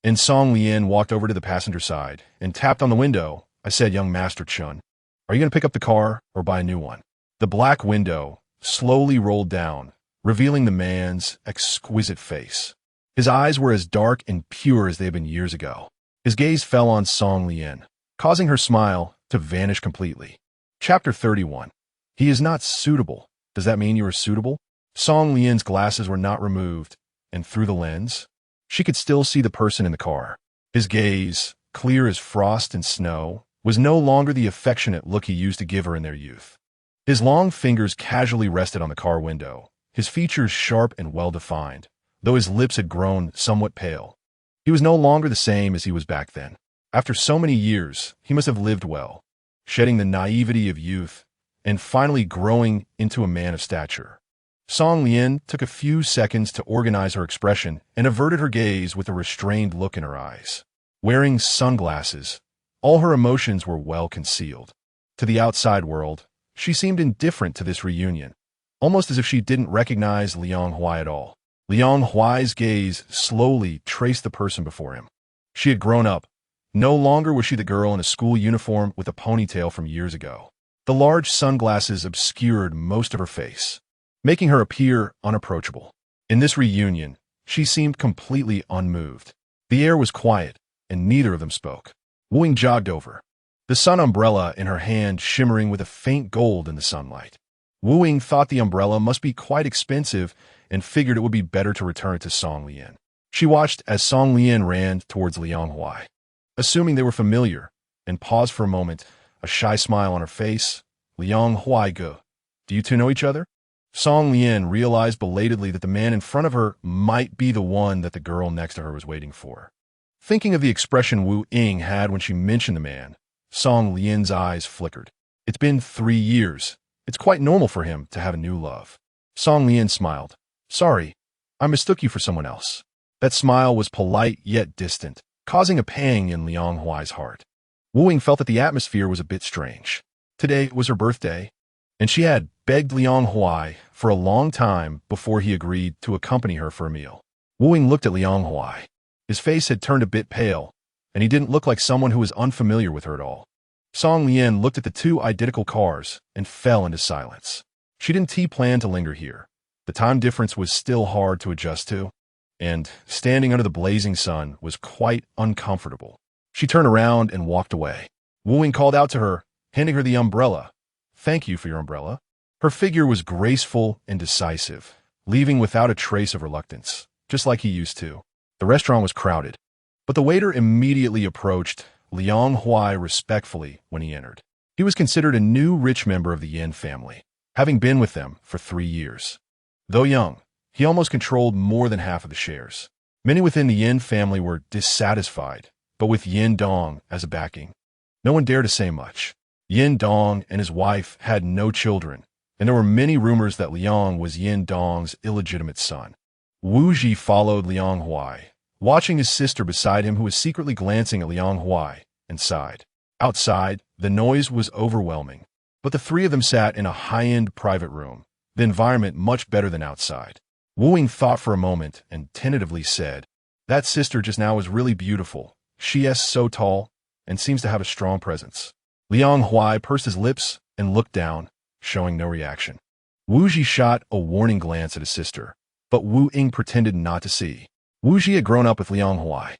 S1: And Song Lian walked over to the passenger side and tapped on the window. I said, Young Master Chun, are you going to pick up the car or buy a new one? The black window slowly rolled down, revealing the man's exquisite face. His eyes were as dark and pure as they had been years ago. His gaze fell on Song Lian, causing her smile to vanish completely. Chapter 31. He is not suitable. Does that mean you are suitable? Song Lian's glasses were not removed, and through the lens, she could still see the person in the car. His gaze, clear as frost and snow, was no longer the affectionate look he used to give her in their youth. His long fingers casually rested on the car window, his features sharp and well-defined, though his lips had grown somewhat pale. He was no longer the same as he was back then. After so many years, he must have lived well, shedding the naivety of youth and finally growing into a man of stature. Song Lian took a few seconds to organize her expression and averted her gaze with a restrained look in her eyes. Wearing sunglasses, all her emotions were well concealed. To the outside world, she seemed indifferent to this reunion, almost as if she didn't recognize Liang Huai at all. Liang Huai's gaze slowly traced the person before him. She had grown up. No longer was she the girl in a school uniform with a ponytail from years ago. The large sunglasses obscured most of her face, making her appear unapproachable. In this reunion, she seemed completely unmoved. The air was quiet, and neither of them spoke. Wu Ying jogged over, the sun umbrella in her hand shimmering with a faint gold in the sunlight. Wu Ying thought the umbrella must be quite expensive and figured it would be better to return it to Song Lian. She watched as Song Lian ran towards Liang Huai, assuming they were familiar, and paused for a moment, a shy smile on her face. Liang Huai go. Do you two know each other? Song Lian realized belatedly that the man in front of her might be the one that the girl next to her was waiting for. Thinking of the expression Wu Ying had when she mentioned the man, Song Lian's eyes flickered. It's been 3 years. It's quite normal for him to have a new love. Song Lian smiled. Sorry, I mistook you for someone else. That smile was polite yet distant, causing a pang in Liang Huai's heart. Wu Ying felt that the atmosphere was a bit strange. Today was her birthday, and she had begged Liang Huai for a long time before he agreed to accompany her for a meal. Wu Ying looked at Liang Huai. His face had turned a bit pale, and he didn't look like someone who was unfamiliar with her at all. Song Lian looked at the two identical cars and fell into silence. She didn't plan to linger here. The time difference was still hard to adjust to, and standing under the blazing sun was quite uncomfortable. She turned around and walked away. Wu Ying called out to her, handing her the umbrella. Thank you for your umbrella. Her figure was graceful and decisive, leaving without a trace of reluctance, just like he used to. The restaurant was crowded. But the waiter immediately approached Liang Huai respectfully when he entered. He was considered a new rich member of the Yin family, having been with them for 3 years. Though young, he almost controlled more than half of the shares. Many within the Yin family were dissatisfied, but with Yin Dong as a backing, no one dared to say much. Yin Dong and his wife had no children, and there were many rumors that Liang was Yin Dong's illegitimate son. Wu Ji followed Liang Huai, watching his sister beside him, who was secretly glancing at Liang Huai, and sighed. Outside, the noise was overwhelming, but the three of them sat in a high-end private room, the environment much better than outside. Wu Ying thought for a moment and tentatively said, "That sister just now was really beautiful. She is so tall and seems to have a strong presence." Liang Huai pursed his lips and looked down, showing no reaction. Wu Ji shot a warning glance at his sister, but Wu Ying pretended not to see. Wu Ji had grown up with Liang Huai.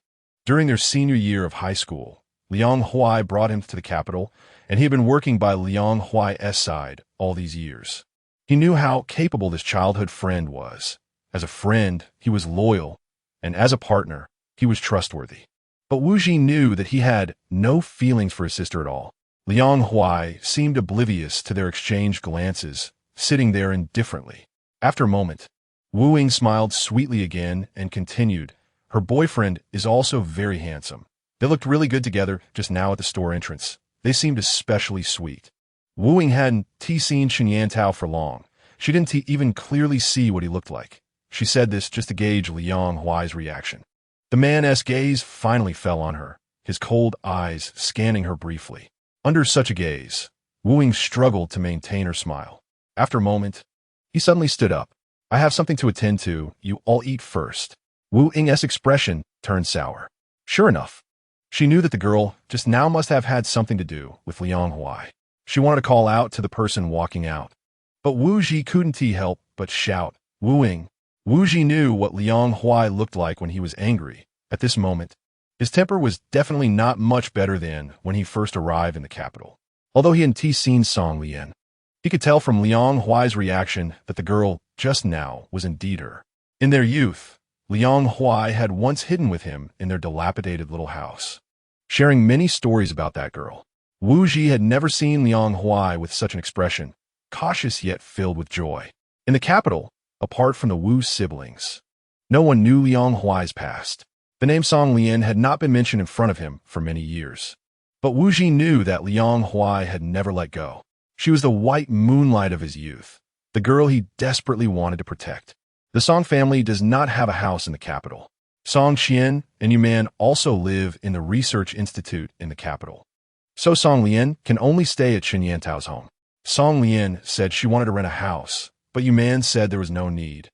S1: During their senior year of high school, Liang Huai brought him to the capital, and he had been working by Liang Huai's side all these years. He knew how capable this childhood friend was. As a friend, he was loyal, and as a partner, he was trustworthy. But Wu Ji knew that he had no feelings for his sister at all. Liang Huai seemed oblivious to their exchanged glances, sitting there indifferently. After a moment, Wu Ying smiled sweetly again and continued, "Her boyfriend is also very handsome. They looked really good together just now at the store entrance. They seemed especially sweet." Wu Ying hadn't seen Chen Yantao for long. She didn't even clearly see what he looked like. She said this just to gauge Liang Huai's reaction. The man's gaze finally fell on her, his cold eyes scanning her briefly. Under such a gaze, Wu Ying struggled to maintain her smile. After a moment, he suddenly stood up. "I have something to attend to. You all eat first." Wu Ying's expression turned sour. Sure enough, she knew that the girl just now must have had something to do with Liang Huai. She wanted to call out to the person walking out, but Wu Ji couldn't help but shout, "Wu Ying." Wu Ji knew what Liang Huai looked like when he was angry. At this moment, his temper was definitely not much better than when he first arrived in the capital. Although he hadn't seen Song Lian, he could tell from Liang Huai's reaction that the girl just now was indeed her. In their youth, Liang Huai had once hidden with him in their dilapidated little house, sharing many stories about that girl. Wu Ji had never seen Liang Huai with such an expression, cautious yet filled with joy. In the capital, apart from the Wu siblings, no one knew Liang Huai's past. The name Song Lian had not been mentioned in front of him for many years. But Wu Ji knew that Liang Huai had never let go. She was the white moonlight of his youth, the girl he desperately wanted to protect. The Song family does not have a house in the capital. Song Qian and Yuman also live in the research institute in the capital. So Song Lian can only stay at Chen Yantao's home. Song Lian said she wanted to rent a house, but Yuman said there was no need,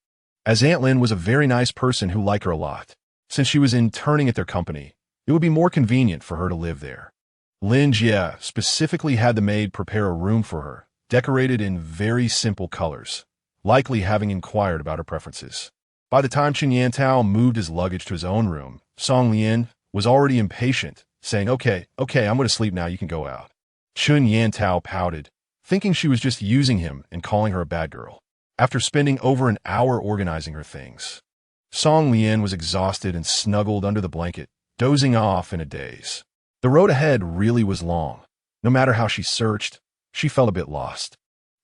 S1: as Aunt Lin was a very nice person who liked her a lot. Since she was interning at their company, it would be more convenient for her to live there. Lin Jie specifically had the maid prepare a room for her, decorated in very simple colors, likely having inquired about her preferences. By the time Chen Yantao moved his luggage to his own room, Song Lian was already impatient, saying, Okay, I'm going to sleep now, you can go out." Chen Yantao pouted, thinking she was just using him and calling her a bad girl. After spending over an hour organizing her things, Song Lian was exhausted and snuggled under the blanket, dozing off in a daze. The road ahead really was long. No matter how she searched, she felt a bit lost.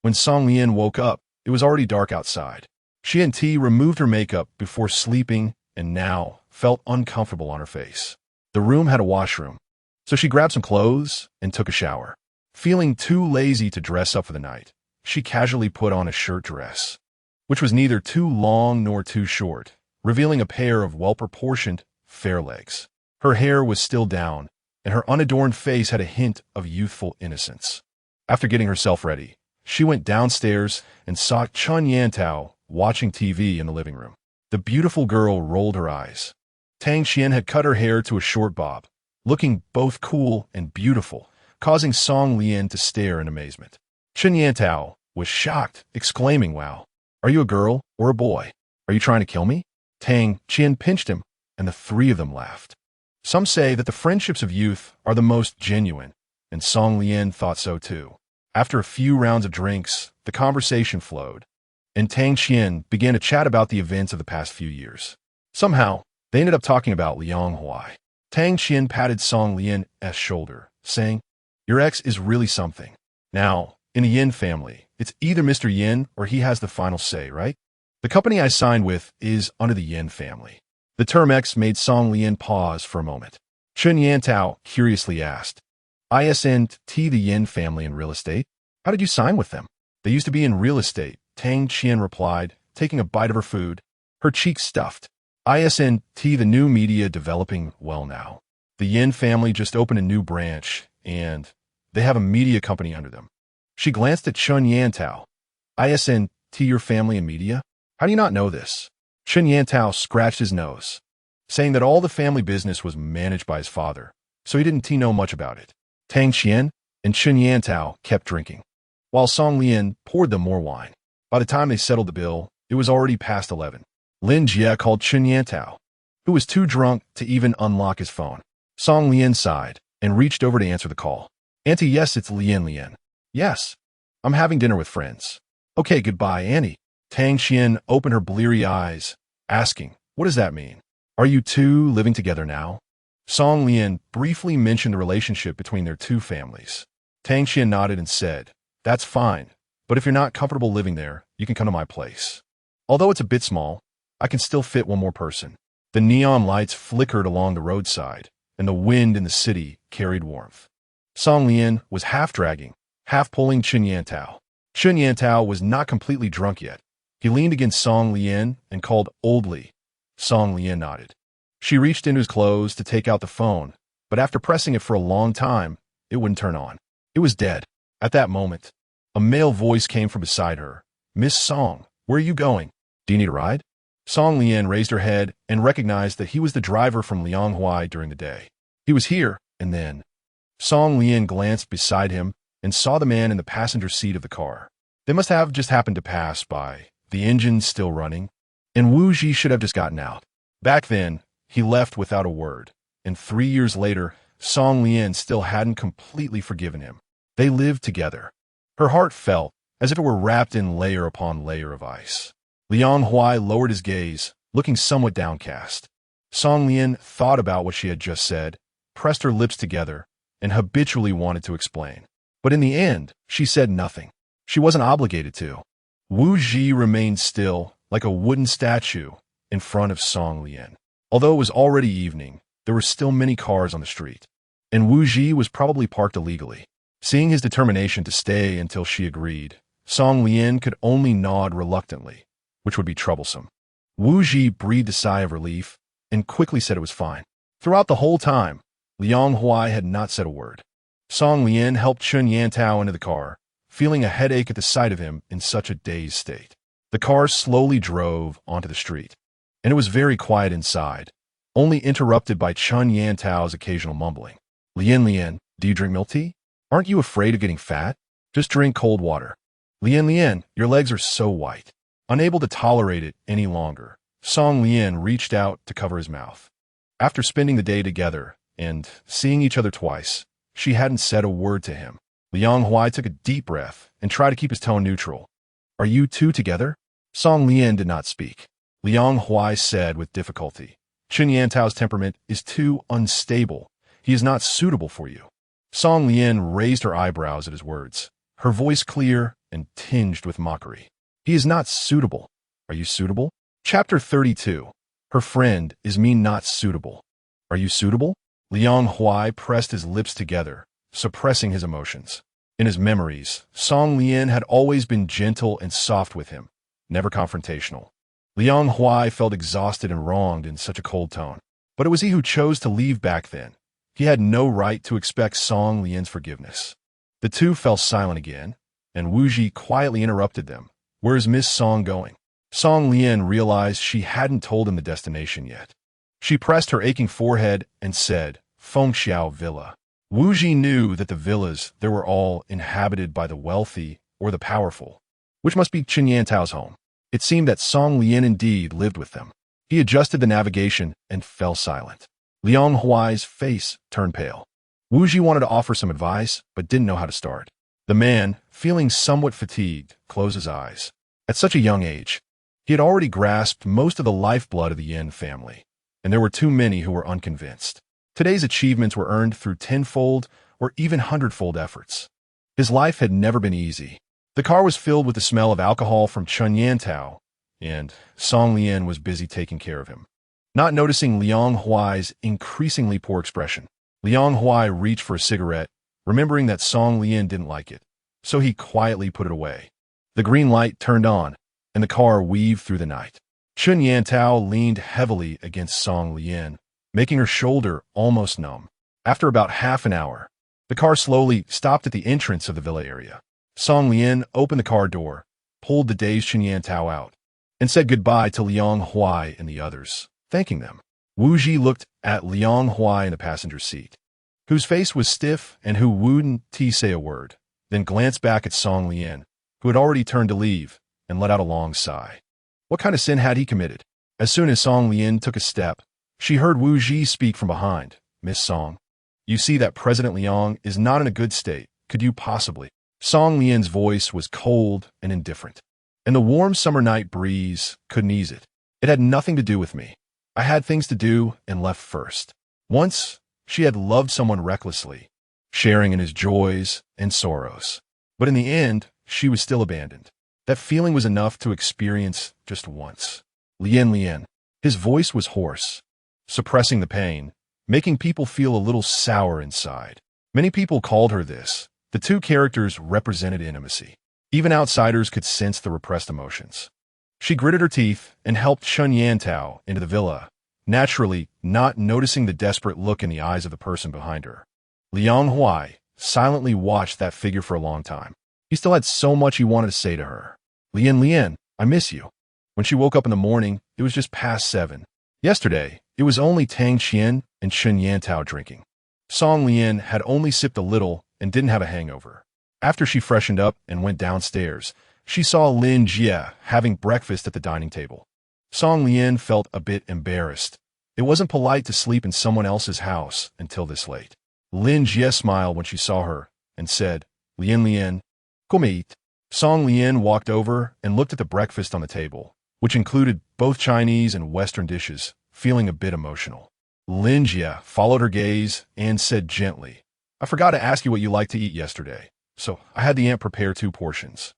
S1: When Song Lian woke up, it was already dark outside. She and T removed her makeup before sleeping and now felt uncomfortable on her face. The room had a washroom, so she grabbed some clothes and took a shower. Feeling too lazy to dress up for the night, she casually put on a shirt dress, which was neither too long nor too short, revealing a pair of well-proportioned, fair legs. Her hair was still down, and her unadorned face had a hint of youthful innocence. After getting herself ready, she went downstairs and saw Chen Yantao watching TV in the living room. The beautiful girl rolled her eyes. Tang Xian had cut her hair to a short bob, looking both cool and beautiful, causing Song Lian to stare in amazement. Chen Yantao was shocked, exclaiming, "Wow, are you a girl or a boy? Are you trying to kill me?" Tang Qian pinched him, and the three of them laughed. Some say that the friendships of youth are the most genuine, and Song Lian thought so too. After a few rounds of drinks, the conversation flowed, and Tang Qian began to chat about the events of the past few years. Somehow, they ended up talking about Liang Huai. Tang Qian patted Song Lian's shoulder, saying, "Your ex is really something. Now, in a Yin family, it's either Mr. Yin or he has the final say, right? The company I signed with is under the Yin family." The term ex made Song Lian pause for a moment. Chun Yantao curiously asked, "Isn't the Yin family in real estate? How did you sign with them?" "They used to be in real estate," Tang Qian replied, taking a bite of her food, her cheeks stuffed. "Isn't the new media developing well now? The Yin family just opened a new branch, and they have a media company under them." She glanced at Chun Yantao. "Isn't your family in media? How do you not know this?" Chun Yantao scratched his nose, saying that all the family business was managed by his father, so he didn't know much about it. Tang Qian and Chun Yantao kept drinking, while Song Lian poured them more wine. By the time they settled the bill, it was already past 11. Lin Jie called Chun Yantao, who was too drunk to even unlock his phone. Song Lian sighed and reached over to answer the call. "Auntie, yes, it's Lian. Yes, I'm having dinner with friends." "Okay, goodbye, Annie." Tang Qian opened her bleary eyes, asking, "What does that mean? Are you two living together now?" Song Lian briefly mentioned the relationship between their two families. Tang Qian nodded and said, "That's fine, but if you're not comfortable living there, you can come to my place. Although it's a bit small, I can still fit one more person." The neon lights flickered along the roadside, and the wind in the city carried warmth. Song Lian was half dragging, half pulling Chun Yantao. Chun Yantao was not completely drunk yet. He leaned against Song Lian and called oldly. Song Lian nodded. She reached into his clothes to take out the phone, but after pressing it for a long time, it wouldn't turn on. It was dead. At that moment, a male voice came from beside her. "Miss Song, where are you going? Do you need a ride?" Song Lian raised her head and recognized that he was the driver from Liang Huai during the day. He was here, and then Song Lian glanced beside him and saw the man in the passenger seat of the car. They must have just happened to pass by, the engine still running, and Wu Ji should have just gotten out. Back then, he left without a word, and 3 years later, Song Lian still hadn't completely forgiven him. They lived together. Her heart felt as if it were wrapped in layer upon layer of ice. Liang Huai lowered his gaze, looking somewhat downcast. Song Lian thought about what she had just said, pressed her lips together, and habitually wanted to explain. But in the end, she said nothing. She wasn't obligated to. Wu Ji remained still, like a wooden statue, in front of Song Lian. Although it was already evening, there were still many cars on the street, and Wu Ji was probably parked illegally. Seeing his determination to stay until she agreed, Song Lian could only nod reluctantly, which would be troublesome. Wu Ji breathed a sigh of relief and quickly said it was fine. Throughout the whole time, Liang Huai had not said a word. Song Lian helped Chun Yantao into the car, feeling a headache at the sight of him in such a dazed state. The car slowly drove onto the street, and it was very quiet inside, only interrupted by Chun Yantao's occasional mumbling. Lian, do you drink milk tea? Aren't you afraid of getting fat? Just drink cold water." Lian, your legs are so white." Unable to tolerate it any longer, Song Lian reached out to cover his mouth. After spending the day together and seeing each other twice, she hadn't said a word to him. Liang Huai took a deep breath and tried to keep his tone neutral. "Are you two together?" Song Lian did not speak. Liang Huai said with difficulty, "Chun Yantao's temperament is too unstable. He is not suitable for you." Song Lian raised her eyebrows at his words, her voice clear and tinged with mockery. "He is not suitable. Are you suitable?" Chapter 32. Her friend is me not suitable. Are you suitable? Liang Huai pressed his lips together, suppressing his emotions. In his memories, Song Lian had always been gentle and soft with him, never confrontational. Liang Huai felt exhausted and wronged in such a cold tone. But it was he who chose to leave back then. He had no right to expect Song Lian's forgiveness. The two fell silent again, and Wu Ji quietly interrupted them. "Where is Miss Song going?" Song Lian realized she hadn't told him the destination yet. She pressed her aching forehead and said, "Fengxiao Villa." Wu Ji knew that the villas there were all inhabited by the wealthy or the powerful, which must be Chun Yantao's home. It seemed that Song Lian indeed lived with them. He adjusted the navigation and fell silent. Liang Huai's face turned pale. Wu Ji wanted to offer some advice, but didn't know how to start. The man, feeling somewhat fatigued, closed his eyes. At such a young age, he had already grasped most of the lifeblood of the Yin family, and there were too many who were unconvinced. Today's achievements were earned through tenfold or even hundredfold efforts. His life had never been easy. The car was filled with the smell of alcohol from Chun Yantao, and Song Lian was busy taking care of him. Not noticing Liang Huai's increasingly poor expression, Liang Huai reached for a cigarette, remembering that Song Lian didn't like it, so he quietly put it away. The green light turned on, and the car weaved through the night. Chun Yantao leaned heavily against Song Lian, making her shoulder almost numb. After about half an hour, the car slowly stopped at the entrance of the villa area. Song Lian opened the car door, pulled the dazed Chun Yantao out, and said goodbye to Liang Huai and the others, thanking them. Wu Ji looked at Liang Huai in the passenger seat, whose face was stiff and who wouldn't say a word, then glanced back at Song Lian, who had already turned to leave, and let out a long sigh. What kind of sin had he committed? As soon as Song Lian took a step, she heard Wu Ji speak from behind. Miss Song, you see that President Liang is not in a good state. Could you possibly? Song Lian's voice was cold and indifferent, and the warm summer night breeze couldn't ease it. It had nothing to do with me. I had things to do and left first. Once, she had loved someone recklessly, sharing in his joys and sorrows. But in the end, she was still abandoned. That feeling was enough to experience just once. Lian. His voice was hoarse, suppressing the pain, making people feel a little sour inside. Many people called her this. The two characters represented intimacy. Even outsiders could sense the repressed emotions. She gritted her teeth and helped Chun Yantao into the villa, naturally not noticing the desperate look in the eyes of the person behind her. Liang Huai silently watched that figure for a long time. He still had so much he wanted to say to her. Lian, I miss you. When she woke up in the morning, it was just past 7. Yesterday, it was only Tang Qian and Chun Yantao drinking. Song Lian had only sipped a little and didn't have a hangover. After she freshened up and went downstairs, she saw Lin Jie having breakfast at the dining table. Song Lian felt a bit embarrassed. It wasn't polite to sleep in someone else's house until this late. Lin Jie smiled when she saw her and said, Lian, come eat. Song Lian walked over and looked at the breakfast on the table, which included both Chinese and Western dishes, feeling a bit emotional. Lin Jie followed her gaze and said gently, I forgot to ask you what you liked to eat yesterday, so I had the aunt prepare 2 portions.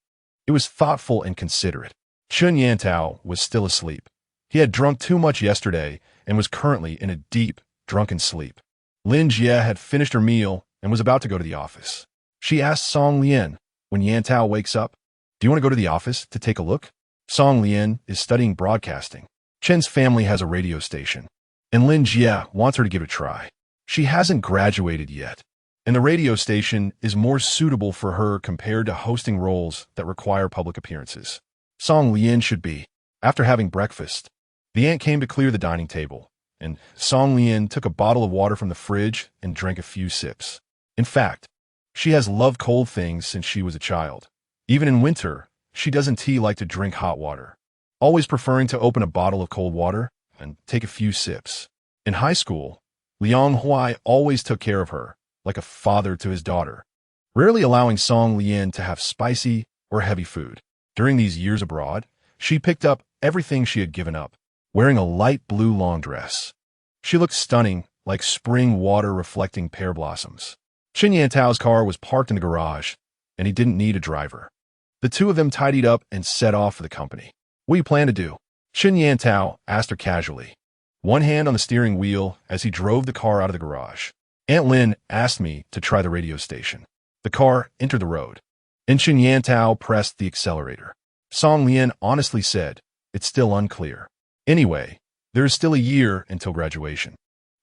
S1: It was thoughtful and considerate. Chun Yantao was still asleep. He had drunk too much yesterday and was currently in a deep, drunken sleep. Lin Jie had finished her meal and was about to go to the office. She asked Song Lian, when Yantao wakes up, do you want to go to the office to take a look? Song Lian is studying broadcasting. Chen's family has a radio station, and Lin Jie wants her to give it a try. She hasn't graduated yet, and the radio station is more suitable for her compared to hosting roles that require public appearances. Song Lian should be. After having breakfast, the aunt came to clear the dining table, and Song Lian took a bottle of water from the fridge and drank a few sips. In fact, she has loved cold things since she was a child. Even in winter, she doesn't like to drink hot water, always preferring to open a bottle of cold water and take a few sips. In high school, Liang Huai always took care of her, like a father to his daughter, rarely allowing Song Lian to have spicy or heavy food. During these years abroad, she picked up everything she had given up, wearing a light blue long dress. She looked stunning, like spring water reflecting pear blossoms. Chun Yantao's car was parked in the garage, and he didn't need a driver. The two of them tidied up and set off for the company. What do you plan to do? Chun Yantao asked her casually, one hand on the steering wheel as he drove the car out of the garage. Aunt Lin asked me to try the radio station. The car entered the road, and Chun Yantao pressed the accelerator. Song Lian honestly said, it's still unclear. Anyway, there is still a year until graduation.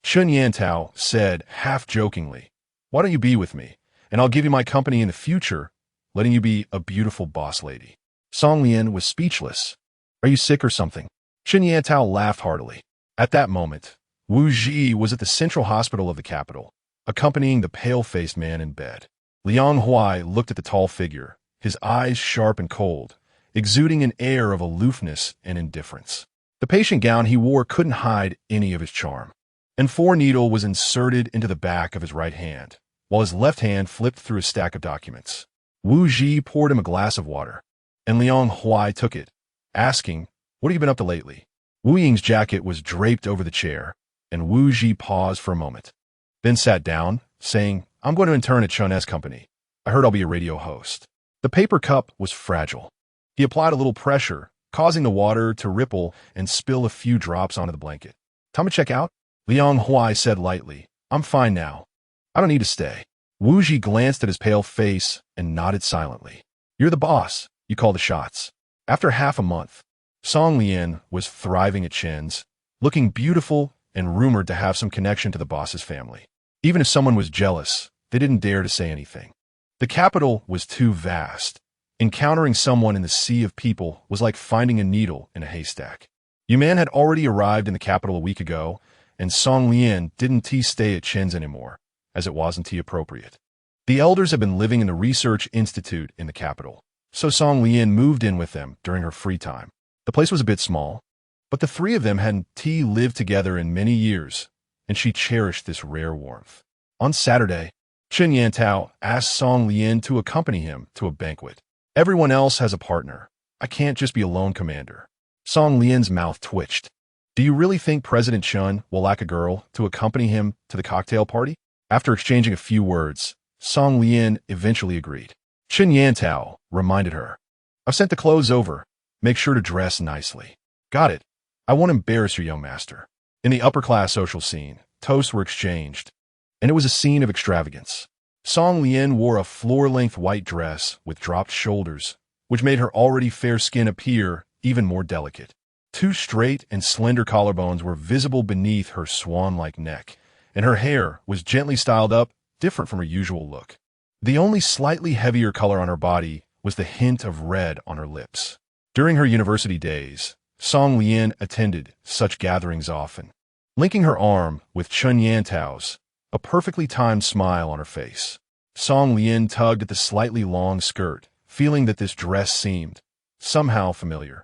S1: Chun Yantao said, half-jokingly, why don't you be with me, and I'll give you my company in the future, letting you be a beautiful boss lady. Song Lian was speechless. Are you sick or something? Chun Yantao laughed heartily. At that moment, Wu Ji was at the central hospital of the capital, accompanying the pale-faced man in bed. Liang Huai looked at the tall figure, his eyes sharp and cold, exuding an air of aloofness and indifference. The patient gown he wore couldn't hide any of his charm. And 4 needle was inserted into the back of his right hand, while his left hand flipped through a stack of documents. Wu Ji poured him a glass of water, and Liang Huai took it, asking, what have you been up to lately? Wu Ying's jacket was draped over the chair, and Wu Ji paused for a moment. then sat down, saying, "I'm going to intern at Chun's company. I heard I'll be a radio host." The paper cup was fragile. He applied a little pressure, causing the water to ripple and spill a few drops onto the blanket. "Time to check out?" Liang Huai said lightly. "I'm fine now. I don't need to stay." Wu Ji glanced at his pale face and nodded silently. "You're the boss. You call the shots." After half a month, Song Lian was thriving at Chen's, looking beautiful and rumored to have some connection to the boss's family. Even if someone was jealous, they didn't dare to say anything. The capital was too vast. Encountering someone in the sea of people was like finding a needle in a haystack. Yuman had already arrived in the capital a week ago, and Song Lian didn't stay at Chen's anymore, as it wasn't appropriate. The elders had been living in the research institute in the capital, so Song Lian moved in with them during her free time. The place was a bit small, but the three of them hadn't lived together in many years, and she cherished this rare warmth. On Saturday, Chen Yantao asked Song Lian to accompany him to a banquet. "Everyone else has a partner. I can't just be a lone commander." Song Lian's mouth twitched. "Do you really think President Chun will lack a girl to accompany him to the cocktail party?" After exchanging a few words, Song Lian eventually agreed. Chen Yantao reminded her, "I've sent the clothes over. Make sure to dress nicely." "Got it. I won't embarrass your young master." In the upper-class social scene, toasts were exchanged, and it was a scene of extravagance. Song Lian wore a floor-length white dress with dropped shoulders, which made her already fair skin appear even more delicate. Two straight and slender collarbones were visible beneath her swan-like neck, and her hair was gently styled up, different from her usual look. The only slightly heavier color on her body was the hint of red on her lips. During her university days, Song Lian attended such gatherings often, linking her arm with Chen Yantao's, a perfectly timed smile on her face. Song Lian tugged at the slightly long skirt, feeling that this dress seemed somehow familiar.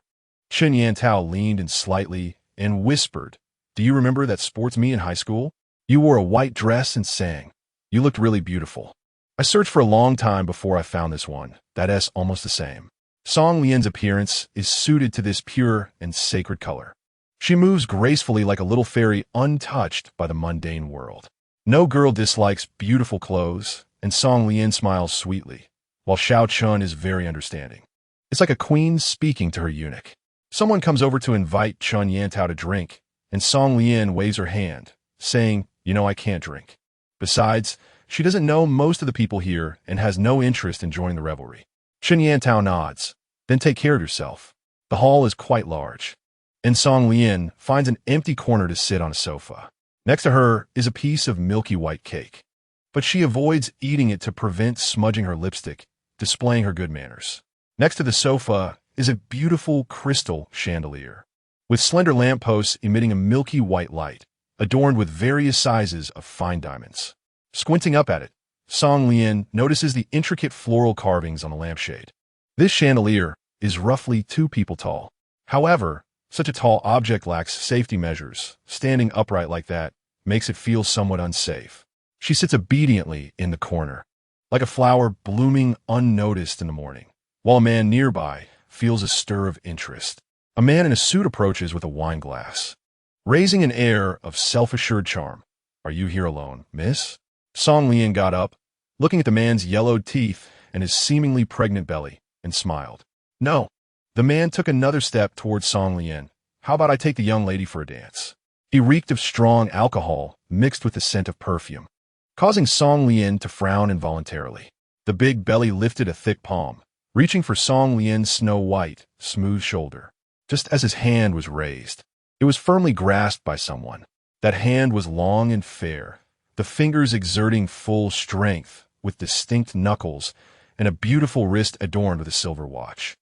S1: Chen Yantao leaned in slightly and whispered, "Do you remember that sports meet in high school? You wore a white dress and sang. You looked really beautiful. I searched for a long time before I found this one. That's almost the same." Song Lian's appearance is suited to this pure and sacred color. She moves gracefully like a little fairy untouched by the mundane world. No girl dislikes beautiful clothes, and Song Lian smiles sweetly, while Xiao Chun is very understanding. It's like a queen speaking to her eunuch. Someone comes over to invite Chen Yantao to drink, and Song Lian waves her hand, saying, I can't drink." Besides, she doesn't know most of the people here and has no interest in joining the revelry. Chen Yantao nods. "Then take care of yourself." The hall is quite large, and Song Lian finds an empty corner to sit on a sofa. Next to her is a piece of milky white cake, but she avoids eating it to prevent smudging her lipstick, displaying her good manners. Next to the sofa is a beautiful crystal chandelier, with slender lampposts emitting a milky white light, adorned with various sizes of fine diamonds. Squinting up at it, Song Lian notices the intricate floral carvings on the lampshade. This chandelier is roughly 2 people tall. However, such a tall object lacks safety measures. Standing upright like that makes it feel somewhat unsafe. She sits obediently in the corner, like a flower blooming unnoticed in the morning, while a man nearby feels a stir of interest. A man in a suit approaches with a wine glass, raising an air of self-assured charm. "Are you here alone, miss?" Song Lian got up, looking at the man's yellowed teeth and his seemingly pregnant belly, and smiled. "No." The man took another step towards Song Lian. "How about I take the young lady for a dance?" He reeked of strong alcohol mixed with the scent of perfume, causing Song Lian to frown involuntarily. The big belly lifted a thick palm, reaching for Song Lian's snow-white, smooth shoulder. Just as his hand was raised, it was firmly grasped by someone. That hand was long and fair, the fingers exerting full strength, with distinct knuckles, and a beautiful wrist adorned with a silver watch.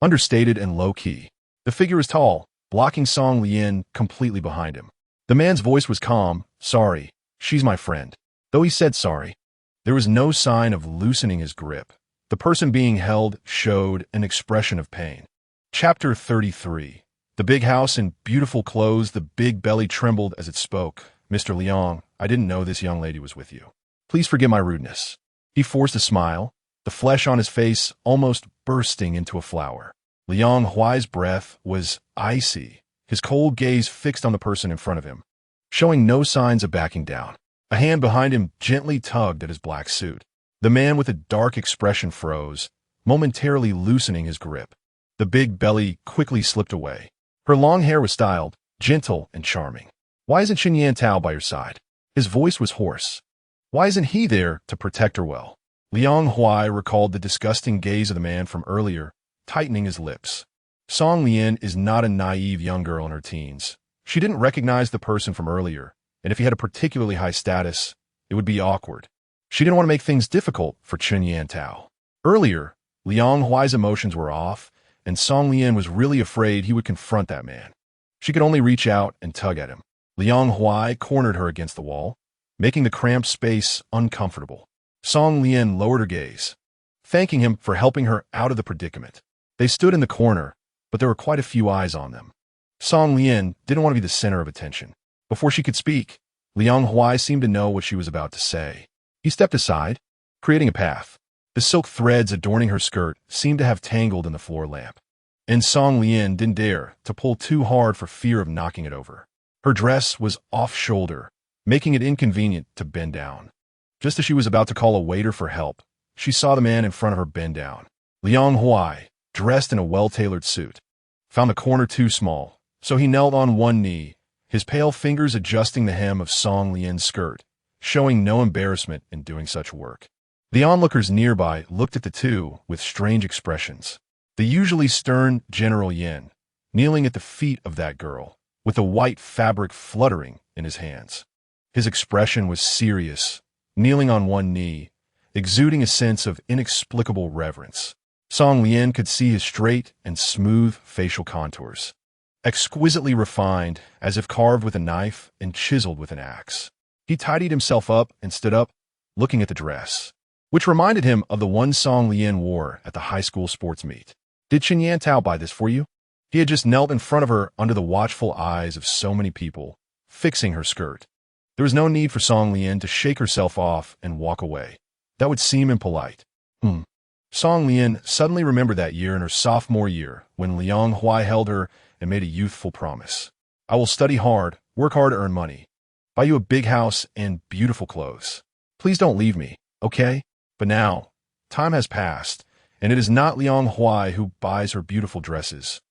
S1: Understated and low-key, the figure was tall, blocking Song Lian completely behind him. The man's voice was calm. "Sorry, she's my friend." Though he said sorry, there was no sign of loosening his grip. The person being held showed an expression of pain. Chapter 33. The big house in beautiful clothes. The big belly trembled as it spoke. "Mr. Liang, I didn't know this young lady was with you. Please forgive my rudeness." He forced a smile, the flesh on his face almost bursting into a flower. Liang Huai's breath was icy, his cold gaze fixed on the person in front of him, showing no signs of backing down. A hand behind him gently tugged at his black suit. The man with a dark expression froze, momentarily loosening his grip. The big belly quickly slipped away. Her long hair was styled, gentle and charming. Why isn't Chen Yantao by your side? His voice was hoarse. Why isn't he there to protect her well? Liang Huai recalled the disgusting gaze of the man from earlier, tightening his lips. Song Lian is not a naive young girl in her teens. She didn't recognize the person from earlier, and if he had a particularly high status, it would be awkward. She didn't want to make things difficult for Chen Yantao. Earlier, Liang Huai's emotions were off, and Song Lian was really afraid he would confront that man. She could only reach out and tug at him. Liang Huai cornered her against the wall, making the cramped space uncomfortable. Song Lian lowered her gaze, thanking him for helping her out of the predicament. They stood in the corner, but there were quite a few eyes on them. Song Lian didn't want to be the center of attention. Before she could speak, Liang Huai seemed to know what she was about to say. He stepped aside, creating a path. The silk threads adorning her skirt seemed to have tangled in the floor lamp. And Song Lian didn't dare to pull too hard for fear of knocking it over. Her dress was off-shoulder, making it inconvenient to bend down. Just as she was about to call a waiter for help, she saw the man in front of her bend down. Liang Huai, dressed in a well-tailored suit, found the corner too small, so he knelt on one knee, his pale fingers adjusting the hem of Song Lian's skirt, showing no embarrassment in doing such work. The onlookers nearby looked at the two with strange expressions. The usually stern General Yin, kneeling at the feet of that girl, with the white fabric fluttering in his hands. His expression was serious, kneeling on one knee, exuding a sense of inexplicable reverence. Song Lian could see his straight and smooth facial contours, exquisitely refined as if carved with a knife and chiseled with an axe. He tidied himself up and stood up, looking at the dress, which reminded him of the one Song Lian wore at the high school sports meet. Did Chen Yantao buy this for you? He had just knelt in front of her under the watchful eyes of so many people, fixing her skirt. There was no need for Song Lian to shake herself off and walk away. That would seem impolite. Song Lian suddenly remembered that year in her sophomore year when Liang Huai held her and made a youthful promise. I will study hard, work hard to earn money, buy you a big house and beautiful clothes. Please don't leave me, okay? But now, time has passed, and it is not Liang Huai who buys her beautiful dresses,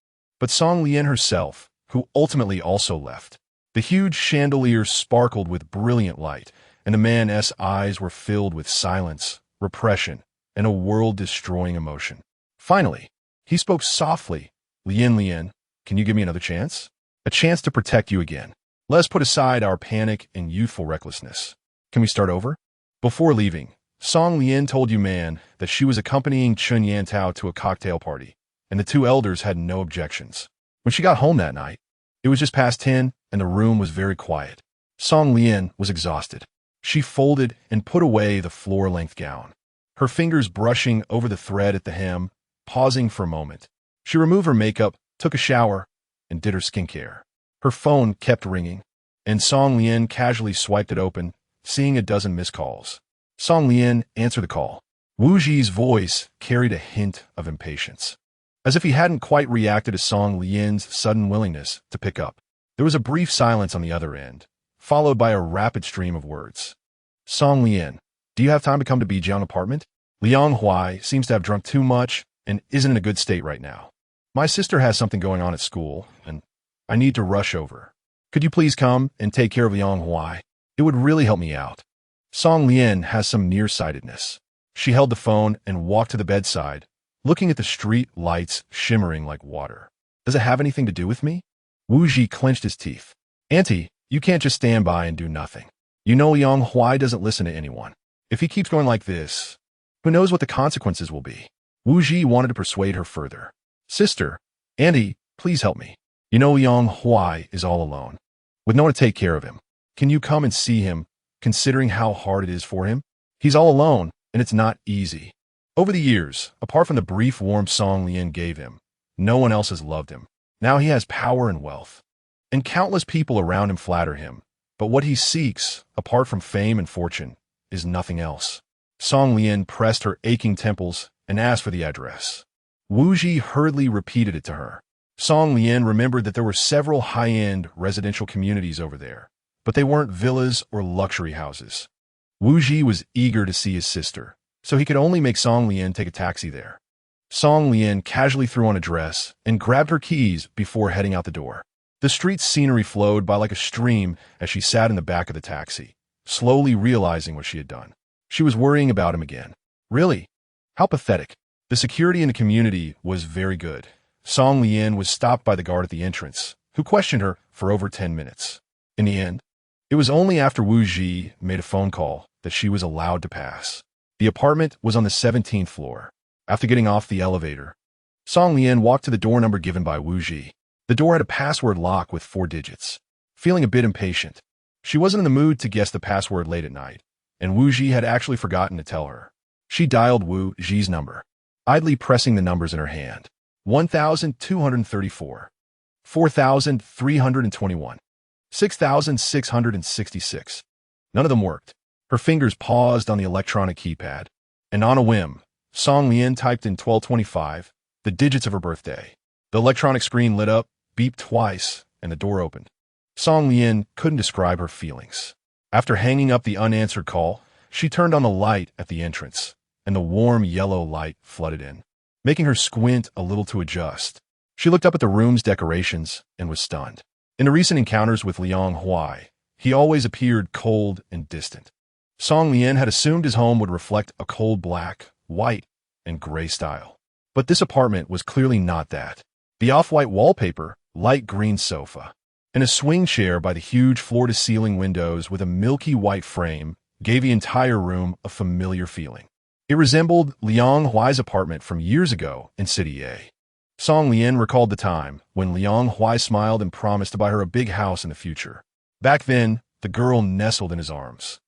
S1: but Song Lian herself, who ultimately also left. The huge chandelier sparkled with brilliant light, and the man's eyes were filled with silence, repression, and a world-destroying emotion. Finally, he spoke softly. Lian, can you give me another chance? A chance to protect you again. Let us put aside our panic and youthful recklessness. Can we start over? Before leaving, Song Lian told Yu Man that she was accompanying Chen Yantao to a cocktail party, and the two elders had no objections. When she got home that night, it was just past 10, and the room was very quiet. Song Lian was exhausted. She folded and put away the floor-length gown, her fingers brushing over the thread at the hem, pausing for a moment. She removed her makeup, took a shower, and did her skincare. Her phone kept ringing, and Song Lian casually swiped it open, seeing a dozen missed calls. Song Lian answered the call. Wu Ji's voice carried a hint of impatience, as if he hadn't quite reacted to Song Lian's sudden willingness to pick up. There was a brief silence on the other end, followed by a rapid stream of words. Song Lian, do you have time to come to Bijiang apartment? Liang Huai seems to have drunk too much and isn't in a good state right now. My sister has something going on at school, and I need to rush over. Could you please come and take care of Liang Huai? It would really help me out. Song Lian has some nearsightedness. She held the phone and walked to the bedside, looking at the street lights shimmering like water. Does it have anything to do with me? Wu Ji clenched his teeth. Auntie, you can't just stand by and do nothing. You know Liang Huai doesn't listen to anyone. If he keeps going like this, who knows what the consequences will be? Wu Ji wanted to persuade her further. Sister, Auntie, please help me. You know Liang Huai is all alone, with no one to take care of him. Can you come and see him, considering how hard it is for him? He's all alone, and it's not easy. Over the years, apart from the brief warmth Song Lian gave him, no one else has loved him. Now he has power and wealth, and countless people around him flatter him. But what he seeks, apart from fame and fortune, is nothing else. Song Lian pressed her aching temples and asked for the address. Wu Ji hurriedly repeated it to her. Song Lian remembered that there were several high-end residential communities over there, but they weren't villas or luxury houses. Wu Ji was eager to see his sister, so he could only make Song Lian take a taxi there. Song Lian casually threw on a dress and grabbed her keys before heading out the door. The street scenery flowed by like a stream as she sat in the back of the taxi, slowly realizing what she had done. She was worrying about him again. Really? How pathetic. The security in the community was very good. Song Lian was stopped by the guard at the entrance, who questioned her for over 10 minutes. In the end, it was only after Wu Ji made a phone call that she was allowed to pass. The apartment was on the 17th floor. After getting off the elevator, Song Lian walked to the door number given by Wu Ji. The door had a password lock with 4 digits. Feeling a bit impatient, she wasn't in the mood to guess the password late at night, and Wu Ji had actually forgotten to tell her. She dialed Wu Ji's number, idly pressing the numbers in her hand. 1,234, 4,321, 6,666. None of them worked. Her fingers paused on the electronic keypad, and on a whim, Song Lian typed in 1225, the digits of her birthday. The electronic screen lit up, beeped twice, and the door opened. Song Lian couldn't describe her feelings. After hanging up the unanswered call, she turned on the light at the entrance, and the warm yellow light flooded in, making her squint a little to adjust. She looked up at the room's decorations and was stunned. In the recent encounters with Liang Huai, he always appeared cold and distant. Song Lian had assumed his home would reflect a cold black, white, and gray style. But this apartment was clearly not that. The off-white wallpaper, light green sofa, and a swing chair by the huge floor-to-ceiling windows with a milky white frame gave the entire room a familiar feeling. It resembled Liang Huai's apartment from years ago in City A. Song Lian recalled the time when Liang Huai smiled and promised to buy her a big house in the future. Back then, the girl nestled in his arms,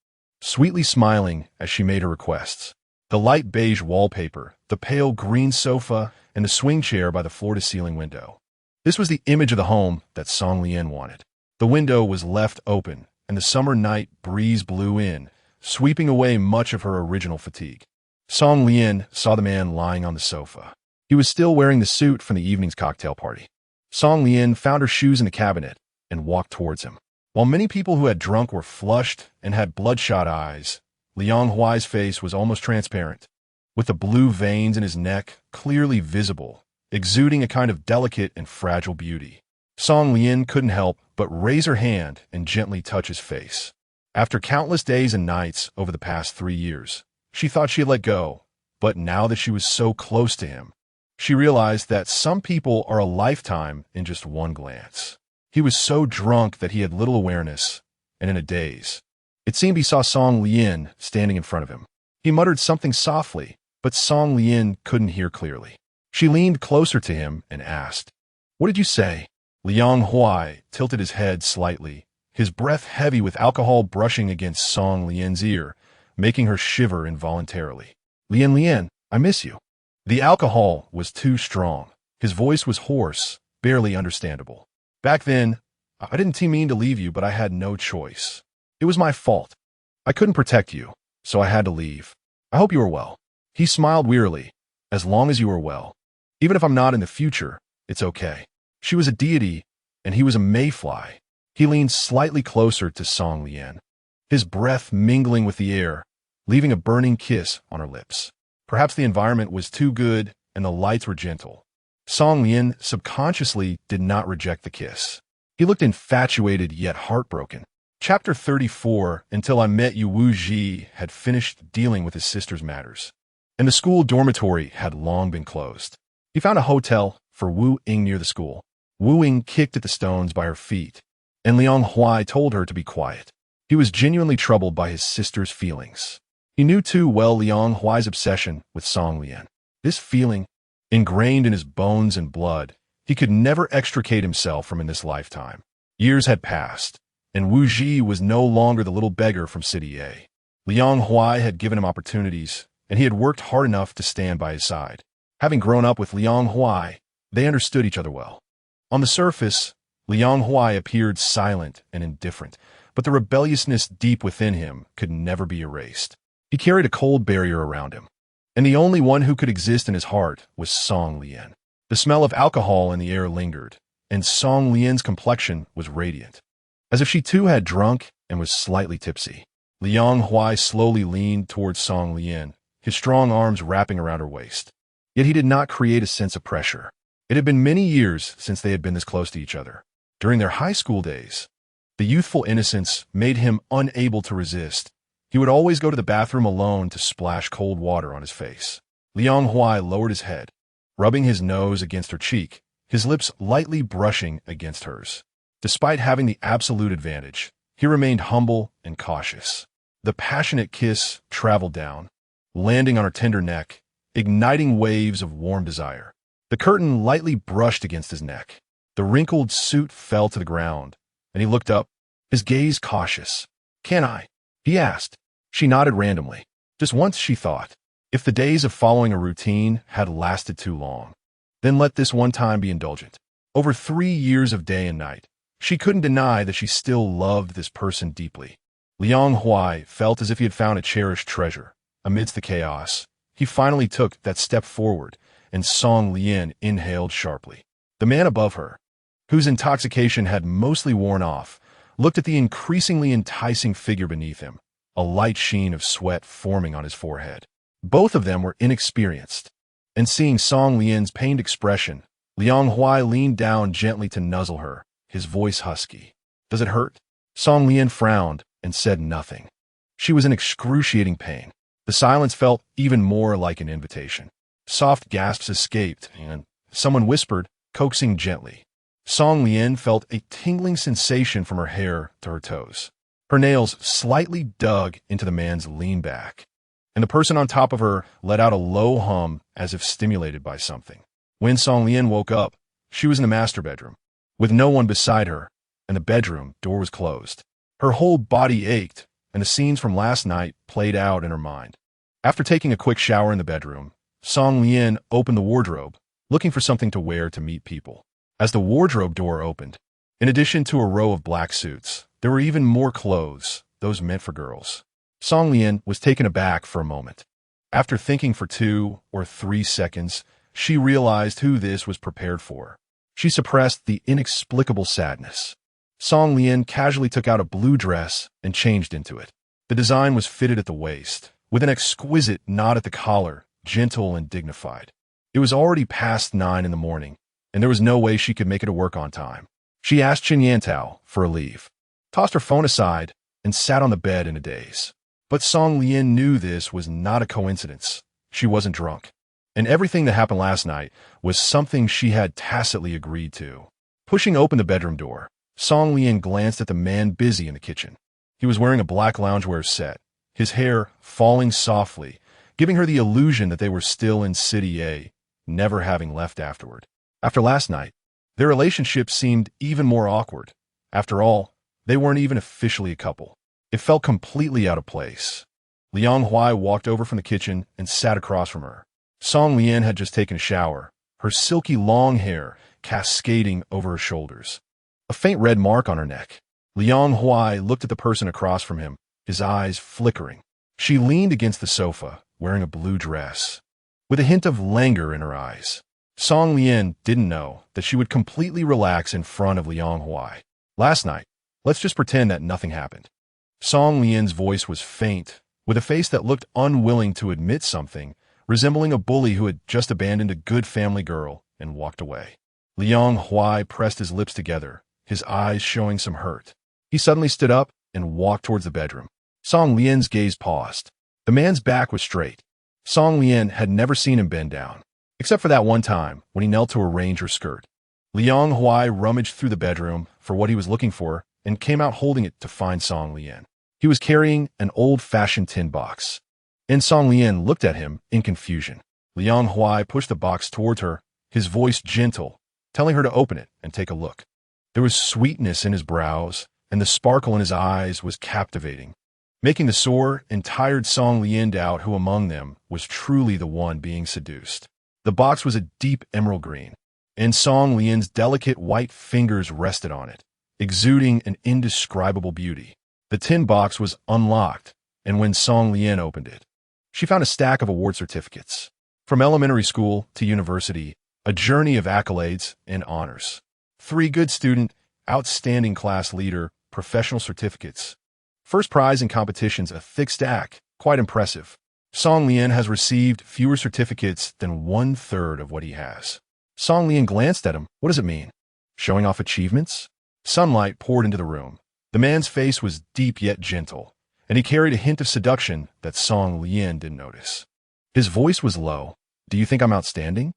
S1: sweetly smiling as she made her requests. The light beige wallpaper, the pale green sofa, and the swing chair by the floor-to-ceiling window. This was the image of the home that Song Lian wanted. The window was left open, and the summer night breeze blew in, sweeping away much of her original fatigue. Song Lian saw the man lying on the sofa. He was still wearing the suit from the evening's cocktail party. Song Lian found her shoes in the cabinet and walked towards him. While many people who had drunk were flushed and had bloodshot eyes, Liang Huai's face was almost transparent, with the blue veins in his neck clearly visible, exuding a kind of delicate and fragile beauty. Song Lian couldn't help but raise her hand and gently touch his face. After countless days and nights over the past 3 years, she thought she had let go, but now that she was so close to him, she realized that some people are a lifetime in just one glance. He was so drunk that he had little awareness, and in a daze. It seemed he saw Song Lian standing in front of him. He muttered something softly, but Song Lian couldn't hear clearly. She leaned closer to him and asked, "What did you say?" Liang Huai tilted his head slightly, his breath heavy with alcohol brushing against Song Lian's ear, making her shiver involuntarily. Lian, I miss you." The alcohol was too strong. His voice was hoarse, barely understandable. "Back then, I didn't mean to leave you, but I had no choice. It was my fault. I couldn't protect you, so I had to leave. I hope you are well." He smiled wearily. "As long as you are well. Even if I'm not in the future, it's okay." She was a deity, and he was a mayfly. He leaned slightly closer to Song Lian, his breath mingling with the air, leaving a burning kiss on her lips. Perhaps the environment was too good and the lights were gentle. Song Lian subconsciously did not reject the kiss. He looked infatuated yet heartbroken. Chapter 34, Until I Met You. Wu Ji had finished dealing with his sister's matters, and the school dormitory had long been closed. He found a hotel for Wu Ying near the school. Wu Ying kicked at the stones by her feet, and Liang Huai told her to be quiet. He was genuinely troubled by his sister's feelings. He knew too well Liang Huai's obsession with Song Lian. This feeling, ingrained in his bones and blood, he could never extricate himself from in this lifetime. Years had passed, and Wu Ji was no longer the little beggar from City A. Liang Huai had given him opportunities, and he had worked hard enough to stand by his side. Having grown up with Liang Huai, they understood each other well. On the surface, Liang Huai appeared silent and indifferent, but the rebelliousness deep within him could never be erased. He carried a cold barrier around him, and the only one who could exist in his heart was Song Lian. The smell of alcohol in the air lingered, and Song Lian's complexion was radiant. as if she too had drunk and was slightly tipsy. Liang Huai slowly leaned towards Song Lian, his strong arms wrapping around her waist. Yet he did not create a sense of pressure. It had been many years since they had been this close to each other. During their high school days, the youthful innocence made him unable to resist. He would always go to the bathroom alone to splash cold water on his face. Liang Huai lowered his head, rubbing his nose against her cheek, his lips lightly brushing against hers. Despite having the absolute advantage, he remained humble and cautious. The passionate kiss traveled down, landing on her tender neck, igniting waves of warm desire. The curtain lightly brushed against his neck. The wrinkled suit fell to the ground, and he looked up, his gaze cautious. "Can I?" he asked. She nodded randomly. Just once, she thought. If the days of following a routine had lasted too long, then let this one time be indulgent. Over 3 years of day and night, she couldn't deny that she still loved this person deeply. Liang Huai felt as if he had found a cherished treasure. Amidst the chaos, he finally took that step forward, and Song Lian inhaled sharply. The man above her, whose intoxication had mostly worn off, looked at the increasingly enticing figure beneath him, a light sheen of sweat forming on his forehead. Both of them were inexperienced, and seeing Song Lian's pained expression, Liang Huai leaned down gently to nuzzle her, his voice husky. "Does it hurt?" Song Lian frowned and said nothing. She was in excruciating pain. The silence felt even more like an invitation. Soft gasps escaped, and someone whispered, coaxing gently. Song Lian felt a tingling sensation from her hair to her toes. Her nails slightly dug into the man's lean back, and the person on top of her let out a low hum as if stimulated by something. When Song Lian woke up, she was in the master bedroom, with no one beside her, and the bedroom door was closed. Her whole body ached, and the scenes from last night played out in her mind. After taking a quick shower in the bedroom, Song Lian opened the wardrobe, looking for something to wear to meet people. As the wardrobe door opened, in addition to a row of black suits, there were even more clothes, those meant for girls. Song Lian was taken aback for a moment. After thinking for 2 or 3 seconds, she realized who this was prepared for. She suppressed the inexplicable sadness. Song Lian casually took out a blue dress and changed into it. The design was fitted at the waist, with an exquisite knot at the collar, gentle and dignified. It was already past 9 in the morning, and there was no way she could make it to work on time. She asked Chen Yantao for a leave, tossed her phone aside, and sat on the bed in a daze. But Song Lian knew this was not a coincidence. She wasn't drunk, and everything that happened last night was something she had tacitly agreed to. Pushing open the bedroom door, Song Lian glanced at the man busy in the kitchen. He was wearing a black loungewear set, his hair falling softly, giving her the illusion that they were still in City A, never having left afterward. After last night, their relationship seemed even more awkward. After all, they weren't even officially a couple. It felt completely out of place. Liang Huai walked over from the kitchen and sat across from her. Song Lian had just taken a shower, her silky long hair cascading over her shoulders. A faint red mark on her neck. Liang Huai looked at the person across from him, his eyes flickering. She leaned against the sofa, wearing a blue dress, with a hint of languor in her eyes. Song Lian didn't know that she would completely relax in front of Liang Huai. Last night, let's just pretend that nothing happened. Song Lian's voice was faint, with a face that looked unwilling to admit something, resembling a bully who had just abandoned a good family girl and walked away. Liang Huai pressed his lips together, his eyes showing some hurt. He suddenly stood up and walked towards the bedroom. Song Lian's gaze paused. The man's back was straight. Song Lian had never seen him bend down, except for that one time when he knelt to arrange her skirt. Liang Huai rummaged through the bedroom for what he was looking for and came out holding it to find Song Lian. He was carrying an old-fashioned tin box, and Song Lian looked at him in confusion. Liang Huai pushed the box towards her, his voice gentle, telling her to open it and take a look. There was sweetness in his brows, and the sparkle in his eyes was captivating, making the sore and tired Song Lian doubt who among them was truly the one being seduced. The box was a deep emerald green, and Song Lian's delicate white fingers rested on it, exuding an indescribable beauty. The tin box was unlocked, and when Song Lian opened it, she found a stack of award certificates. From elementary school to university, a journey of accolades and honors. 3 good student, outstanding class leader, professional certificates. First prize in competitions, a thick stack, quite impressive. Song Lian has received fewer certificates than 1/3 of what he has. Song Lian glanced at him. What does it mean? Showing off achievements? Sunlight poured into the room. The man's face was deep yet gentle, and he carried a hint of seduction that Song Lian didn't notice. His voice was low. Do you think I'm outstanding?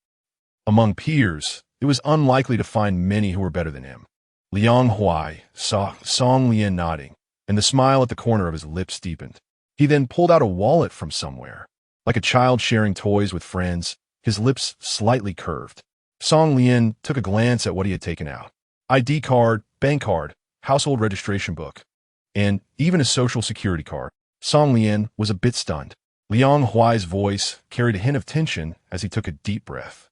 S1: Among peers, it was unlikely to find many who were better than him. Liang Huai saw Song Lian nodding, and the smile at the corner of his lips deepened. He then pulled out a wallet from somewhere. Like a child sharing toys with friends, his lips slightly curved. Song Lian took a glance at what he had taken out. ID card, bank card, household registration book, and even a social security card. Song Lian was a bit stunned. Liang Huai's voice carried a hint of tension as he took a deep breath.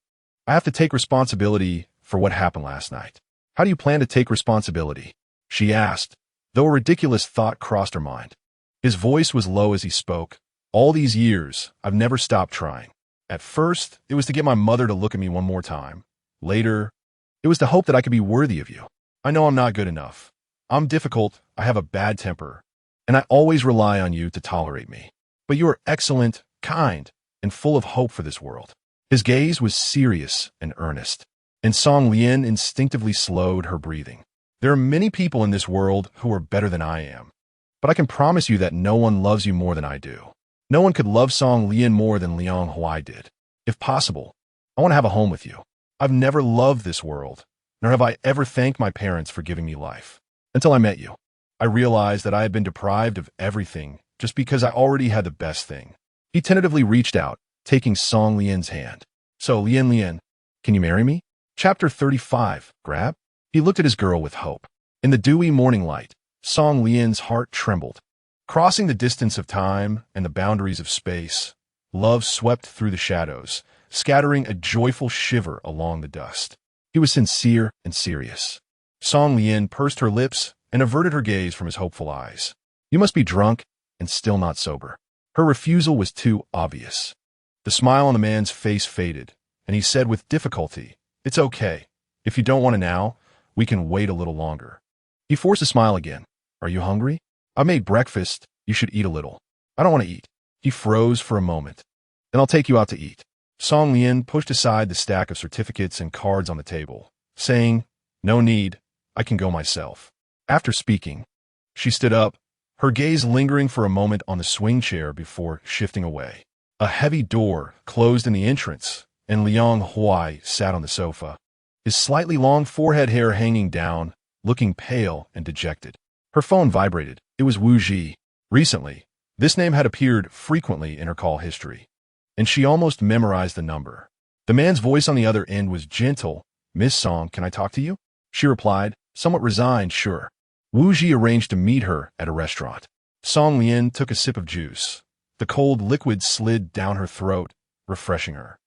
S1: I have to take responsibility for what happened last night. How do you plan to take responsibility? She asked, though a ridiculous thought crossed her mind. His voice was low as he spoke. All these years, I've never stopped trying. At first, it was to get my mother to look at me one more time. Later, it was to hope that I could be worthy of you. I know I'm not good enough. I'm difficult, I have a bad temper, and I always rely on you to tolerate me. But you are excellent, kind, and full of hope for this world. His gaze was serious and earnest, and Song Lian instinctively slowed her breathing. There are many people in this world who are better than I am, but I can promise you that no one loves you more than I do. No one could love Song Lian more than Liang Huai did. If possible, I want to have a home with you. I've never loved this world, nor have I ever thanked my parents for giving me life. Until I met you, I realized that I had been deprived of everything just because I already had the best thing. He tentatively reached out, taking Song Lian's hand. So, Lian, can you marry me? Chapter 35, Grab? He looked at his girl with hope. In the dewy morning light, Song Lian's heart trembled. Crossing the distance of time and the boundaries of space, love swept through the shadows, scattering a joyful shiver along the dust. He was sincere and serious. Song Lian pursed her lips and averted her gaze from his hopeful eyes. You must be drunk and still not sober. Her refusal was too obvious. The smile on the man's face faded, and he said with difficulty, It's okay. If you don't want it now, we can wait a little longer. He forced a smile again. Are you hungry? I made breakfast. You should eat a little. I don't want to eat. He froze for a moment. Then I'll take you out to eat. Song Lian pushed aside the stack of certificates and cards on the table, saying, No need. I can go myself. After speaking, she stood up, her gaze lingering for a moment on the swing chair before shifting away. A heavy door closed in the entrance, and Liang Huai sat on the sofa, his slightly long forehead hair hanging down, looking pale and dejected. Her phone vibrated. It was Wu Ji. Recently, this name had appeared frequently in her call history, and she almost memorized the number. The man's voice on the other end was gentle. Miss Song, can I talk to you? She replied, somewhat resigned, sure. Wu Ji arranged to meet her at a restaurant. Song Lian took a sip of juice. The cold liquid slid down her throat, refreshing her.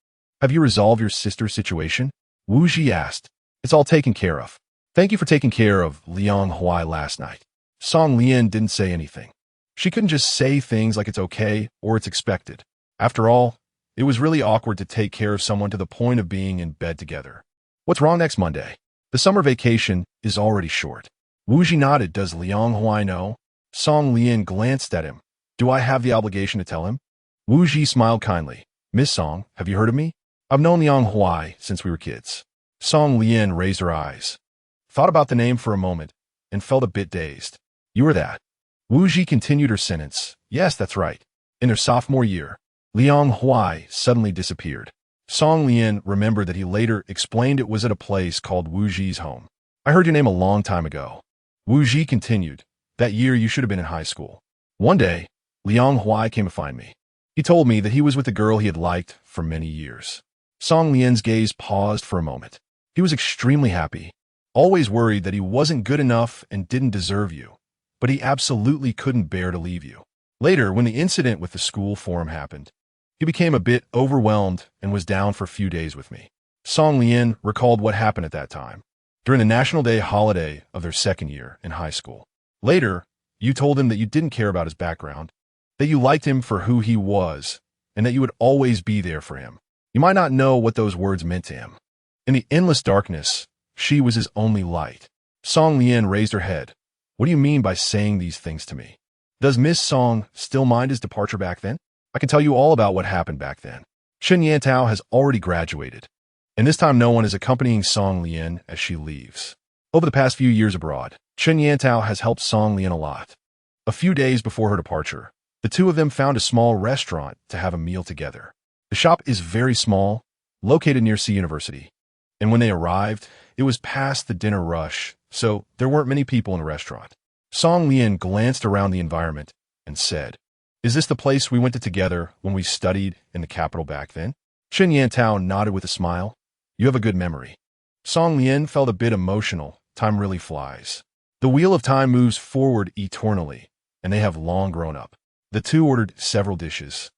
S1: Have you resolved your sister's situation? Wu Ji asked. It's all taken care of. Thank you for taking care of Liang Huai last night. Song Lian didn't say anything. She couldn't just say things like it's okay or it's expected. After all, it was really awkward to take care of someone to the point of being in bed together. What's wrong next Monday? The summer vacation is already short. Wu Ji nodded. Does Liang Huai know? Song Lian glanced at him. Do I have the obligation to tell him? Wu Ji smiled kindly. Miss Song, have you heard of me? I've known Liang Huai since we were kids. Song Lian raised her eyes, thought about the name for a moment, and felt a bit dazed. You were that. Wu Ji continued her sentence. Yes, that's right. In their sophomore year, Liang Huai suddenly disappeared. Song Lian remembered that he later explained it was at a place called Wu Ji's home. I heard your name a long time ago. Wu Ji continued. That year you should have been in high school. One day, Liang Huai came to find me. He told me that he was with the girl he had liked for many years. Song Lian's gaze paused for a moment. He was extremely happy, always worried that he wasn't good enough and didn't deserve you, but he absolutely couldn't bear to leave you. Later, when the incident with the school forum happened, he became a bit overwhelmed and was down for a few days with me. Song Lian recalled what happened at that time, during the National Day holiday of their second year in high school. Later, you told him that you didn't care about his background, that you liked him for who he was, and that you would always be there for him. You might not know what those words meant to him. In the endless darkness, she was his only light. Song Lian raised her head. What do you mean by saying these things to me? Does Miss Song still mind his departure back then? I can tell you all about what happened back then. Chen Yantao has already graduated, and this time no one is accompanying Song Lian as she leaves. Over the past few years abroad, Chen Yantao has helped Song Lian a lot. A few days before her departure, the two of them found a small restaurant to have a meal together. The shop is very small, located near C University, and when they arrived, it was past the dinner rush, so there weren't many people in the restaurant. Song Lian glanced around the environment and said, "Is this the place we went to together when we studied in the capital back then?" Chen Yantao nodded with a smile. "You have a good memory." Song Lian felt a bit emotional. Time really flies. The wheel of time moves forward eternally, and they have long grown up. The two ordered several dishes,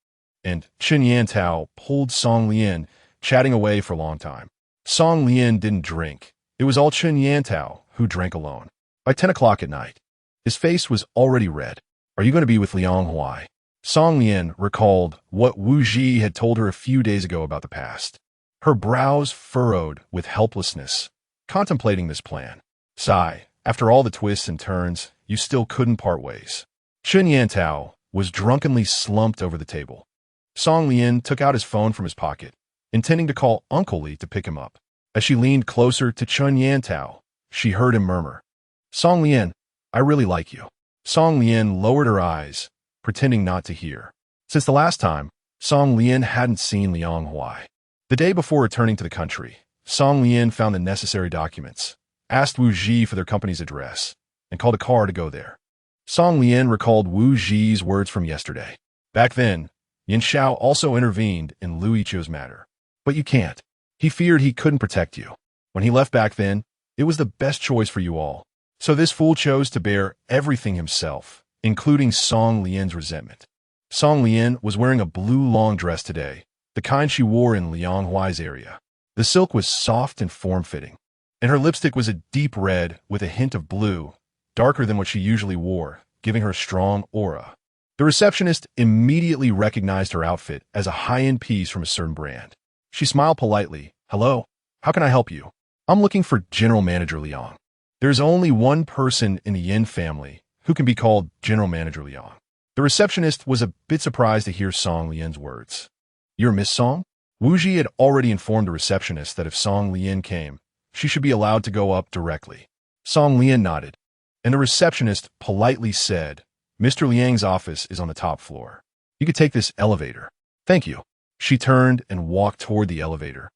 S1: and Chen Yantao pulled Song Lian, chatting away for a long time. Song Lian didn't drink. It was all Chen Yantao who drank alone. By 10 o'clock at night, his face was already red. "Are you going to be with Liang Huai?" Song Lian recalled what Wu Ji had told her a few days ago about the past. Her brows furrowed with helplessness, contemplating this plan. Sigh, after all the twists and turns, you still couldn't part ways. Chen Yantao was drunkenly slumped over the table. Song Lian took out his phone from his pocket, intending to call Uncle Li to pick him up. As she leaned closer to Chen Yantao, she heard him murmur, "Song Lian, I really like you." Song Lian lowered her eyes, pretending not to hear. Since the last time, Song Lian hadn't seen Liang Huai. The day before returning to the country, Song Lian found the necessary documents, asked Wu Ji for their company's address, and called a car to go there. Song Lian recalled Wu Ji's words from yesterday. Back then, Yin Xiao also intervened in Lu Yiqiu's matter. But you can't. He feared he couldn't protect you. When he left back then, it was the best choice for you all. So this fool chose to bear everything himself, including Song Lian's resentment. Song Lian was wearing a blue long dress today, the kind she wore in Liang Huai's area. The silk was soft and form-fitting, and her lipstick was a deep red with a hint of blue, darker than what she usually wore, giving her a strong aura. The receptionist immediately recognized her outfit as a high-end piece from a certain brand. She smiled politely. "Hello, how can I help you?" "I'm looking for General Manager Liang." There's only one person in the Yin family who can be called General Manager Liang. The receptionist was a bit surprised to hear Song Lian's words. "You're Miss Song?" Wu Ji had already informed the receptionist that if Song Lian came, she should be allowed to go up directly. Song Lian nodded, and the receptionist politely said, "Mr. Liang's office is on the top floor. You could take this elevator." "Thank you." She turned and walked toward the elevator,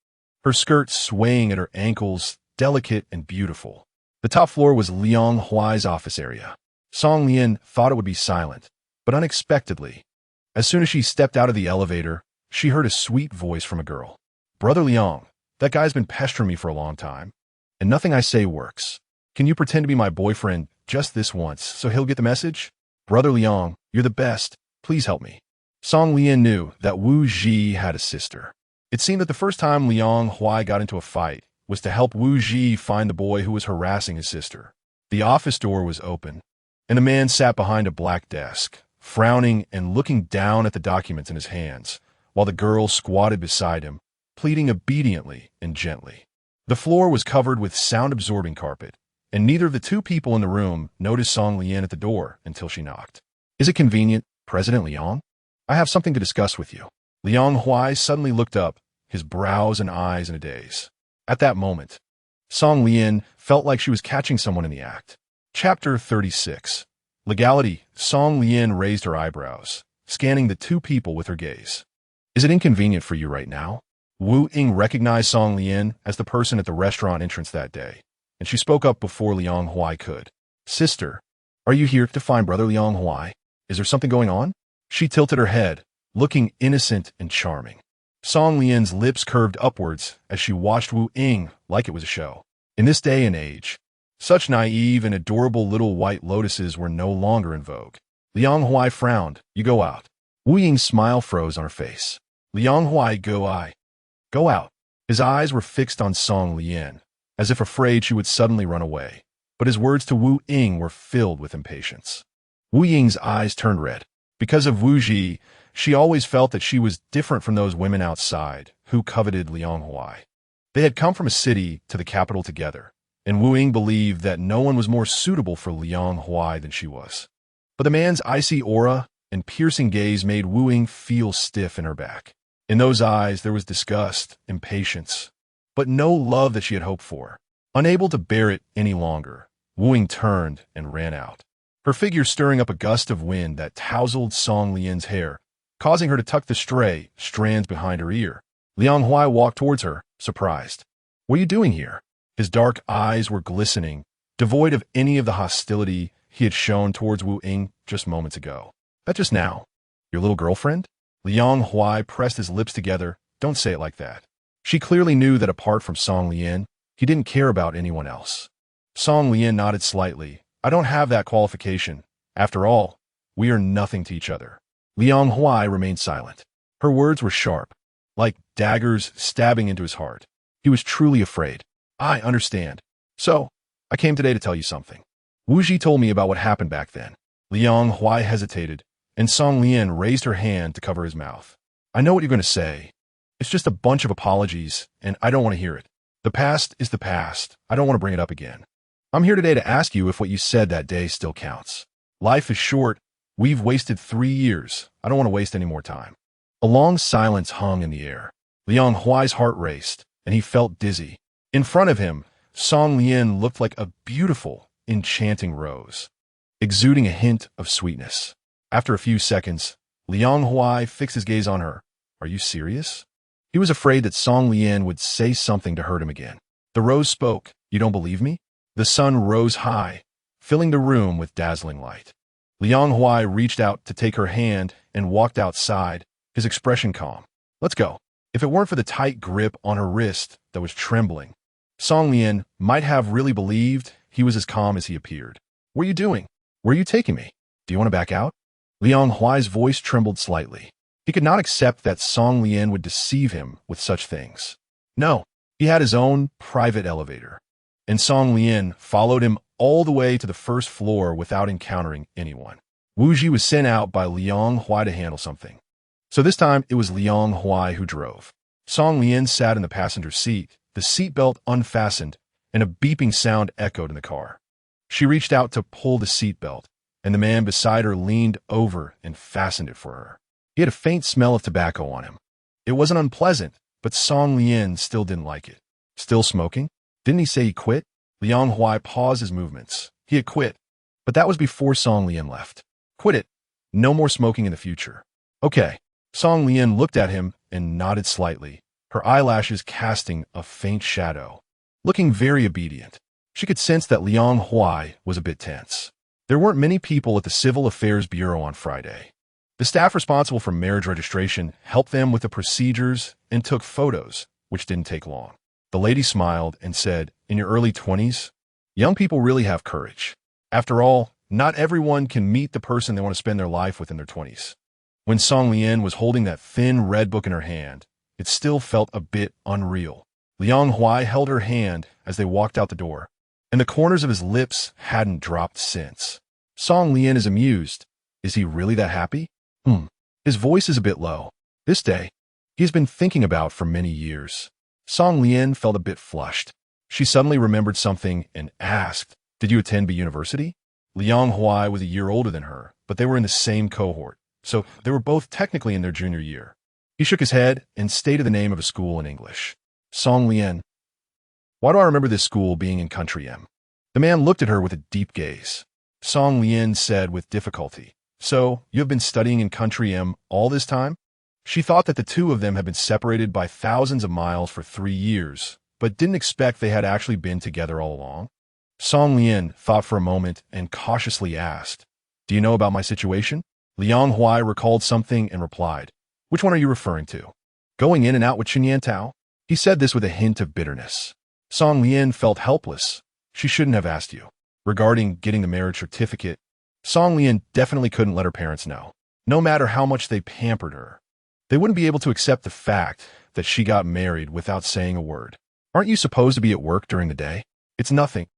S1: her skirt swaying at her ankles, delicate and beautiful. The top floor was Liang Huai's office area. Song Lian thought it would be silent, but unexpectedly, as soon as she stepped out of the elevator, she heard a sweet voice from a girl. "Brother Liang, that guy's been pestering me for a long time, and nothing I say works. Can you pretend to be my boyfriend just this once so he'll get the message? Brother Liang, you're the best. Please help me." Song Lian knew that Wu Ji had a sister. It seemed that the first time Liang Huai got into a fight was to help Wu Ji find the boy who was harassing his sister. The office door was open, and a man sat behind a black desk, frowning and looking down at the documents in his hands, while the girl squatted beside him, pleading obediently and gently. The floor was covered with sound-absorbing carpet, and neither of the two people in the room noticed Song Lian at the door until she knocked. "Is it convenient, President Liang? I have something to discuss with you." Liang Huai suddenly looked up, his brows and eyes in a daze. At that moment, Song Lian felt like she was catching someone in the act. Chapter 36. Legality. Song Lian raised her eyebrows, scanning the two people with her gaze. "Is it inconvenient for you right now?" Wu Ying recognized Song Lian as the person at the restaurant entrance that day, and she spoke up before Liang Huai could. "Sister, are you here to find Brother Liang Huai? Is there something going on?" She tilted her head, looking innocent and charming. Song Lian's lips curved upwards as she watched Wu Ying like it was a show. In this day and age, such naive and adorable little white lotuses were no longer in vogue. Liang Huai frowned. "You go out." Wu Ying's smile froze on her face. Liang Huai, go out. His eyes were fixed on Song Lian, as if afraid she would suddenly run away, but his words to Wu Ying were filled with impatience. Wu Ying's eyes turned red. Because of Wu Ji, she always felt that she was different from those women outside who coveted Liang Huai. They had come from a city to the capital together, and Wu Ying believed that no one was more suitable for Liang Huai than she was. But the man's icy aura and piercing gaze made Wu Ying feel stiff in her back. In those eyes, there was disgust, impatience, but no love that she had hoped for. Unable to bear it any longer, Wu Ying turned and ran out, her figure stirring up a gust of wind that tousled Song Lian's hair, causing her to tuck the stray strands behind her ear. Liang Huai walked towards her, surprised. "What are you doing here?" His dark eyes were glistening, devoid of any of the hostility he had shown towards Wu Ying just moments ago. "That just now? Your little girlfriend?" Liang Huai pressed his lips together. "Don't say it like that." She clearly knew that apart from Song Lian, he didn't care about anyone else. Song Lian nodded slightly. "I don't have that qualification. After all, we are nothing to each other." Liang Huai remained silent. Her words were sharp, like daggers stabbing into his heart. He was truly afraid. "I understand. So, I came today to tell you something. Wu Ji told me about what happened back then." Liang Huai hesitated, and Song Lian raised her hand to cover his mouth. "I know what you're going to say. It's just a bunch of apologies, and I don't want to hear it. The past is the past. I don't want to bring it up again. I'm here today to ask you if what you said that day still counts. Life is short. We've wasted 3 years. I don't want to waste any more time." A long silence hung in the air. Liang Huai's heart raced, and he felt dizzy. In front of him, Song Lian looked like a beautiful, enchanting rose, exuding a hint of sweetness. After a few seconds, Liang Huai fixed his gaze on her. "Are you serious?" He was afraid that Song Lian would say something to hurt him again. The rose spoke. "You don't believe me?" The sun rose high, filling the room with dazzling light. Liang Huai reached out to take her hand and walked outside, his expression calm. "Let's go." If it weren't for the tight grip on her wrist that was trembling, Song Lian might have really believed he was as calm as he appeared. "What are you doing? Where are you taking me? Do you want to back out?" Liang Huai's voice trembled slightly. He could not accept that Song Lian would deceive him with such things. No, he had his own private elevator, and Song Lian followed him all the way to the first floor without encountering anyone. Wu Ji was sent out by Liang Huai to handle something. So this time, it was Liang Huai who drove. Song Lian sat in the passenger seat, the seatbelt unfastened, and a beeping sound echoed in the car. She reached out to pull the seatbelt, and the man beside her leaned over and fastened it for her. He had a faint smell of tobacco on him. It wasn't unpleasant, but Song Lian still didn't like it. "Still smoking? Didn't he say he quit?" Liang Huai paused his movements. He had quit, but that was before Song Lian left. "Quit it. No more smoking in the future." "Okay." Song Lian looked at him and nodded slightly, her eyelashes casting a faint shadow. Looking very obedient, she could sense that Liang Huai was a bit tense. There weren't many people at the Civil Affairs Bureau on Friday. The staff responsible for marriage registration helped them with the procedures and took photos, which didn't take long. The lady smiled and said, "In your early 20s, young people really have courage. After all, not everyone can meet the person they want to spend their life with in their 20s. When Song Lian was holding that thin red book in her hand, it still felt a bit unreal. Liang Huai held her hand as they walked out the door, and the corners of his lips hadn't dropped since. Song Lian is amused. Is he really that happy? His voice is a bit low. This day, he has been thinking about for many years. Song Lian felt a bit flushed. She suddenly remembered something and asked, "Did you attend B University?" Liang Huai was a year older than her, but they were in the same cohort, so they were both technically in their junior year. He shook his head and stated the name of a school in English. Song Lian. "Why do I remember this school being in Country M?" The man looked at her with a deep gaze. Song Lian said with difficulty, "So, you have been studying in Country M all this time?" She thought that the two of them had been separated by thousands of miles for 3 years, but didn't expect they had actually been together all along. Song Lian thought for a moment and cautiously asked, "Do you know about my situation?" Liang Huai recalled something and replied, "Which one are you referring to? Going in and out with Chinyan Tao?" He said this with a hint of bitterness. Song Lian felt helpless. She shouldn't have asked you. Regarding getting the marriage certificate, Song Lian definitely couldn't let her parents know. No matter how much they pampered her, they wouldn't be able to accept the fact that she got married without saying a word. "Aren't you supposed to be at work during the day?" "It's nothing.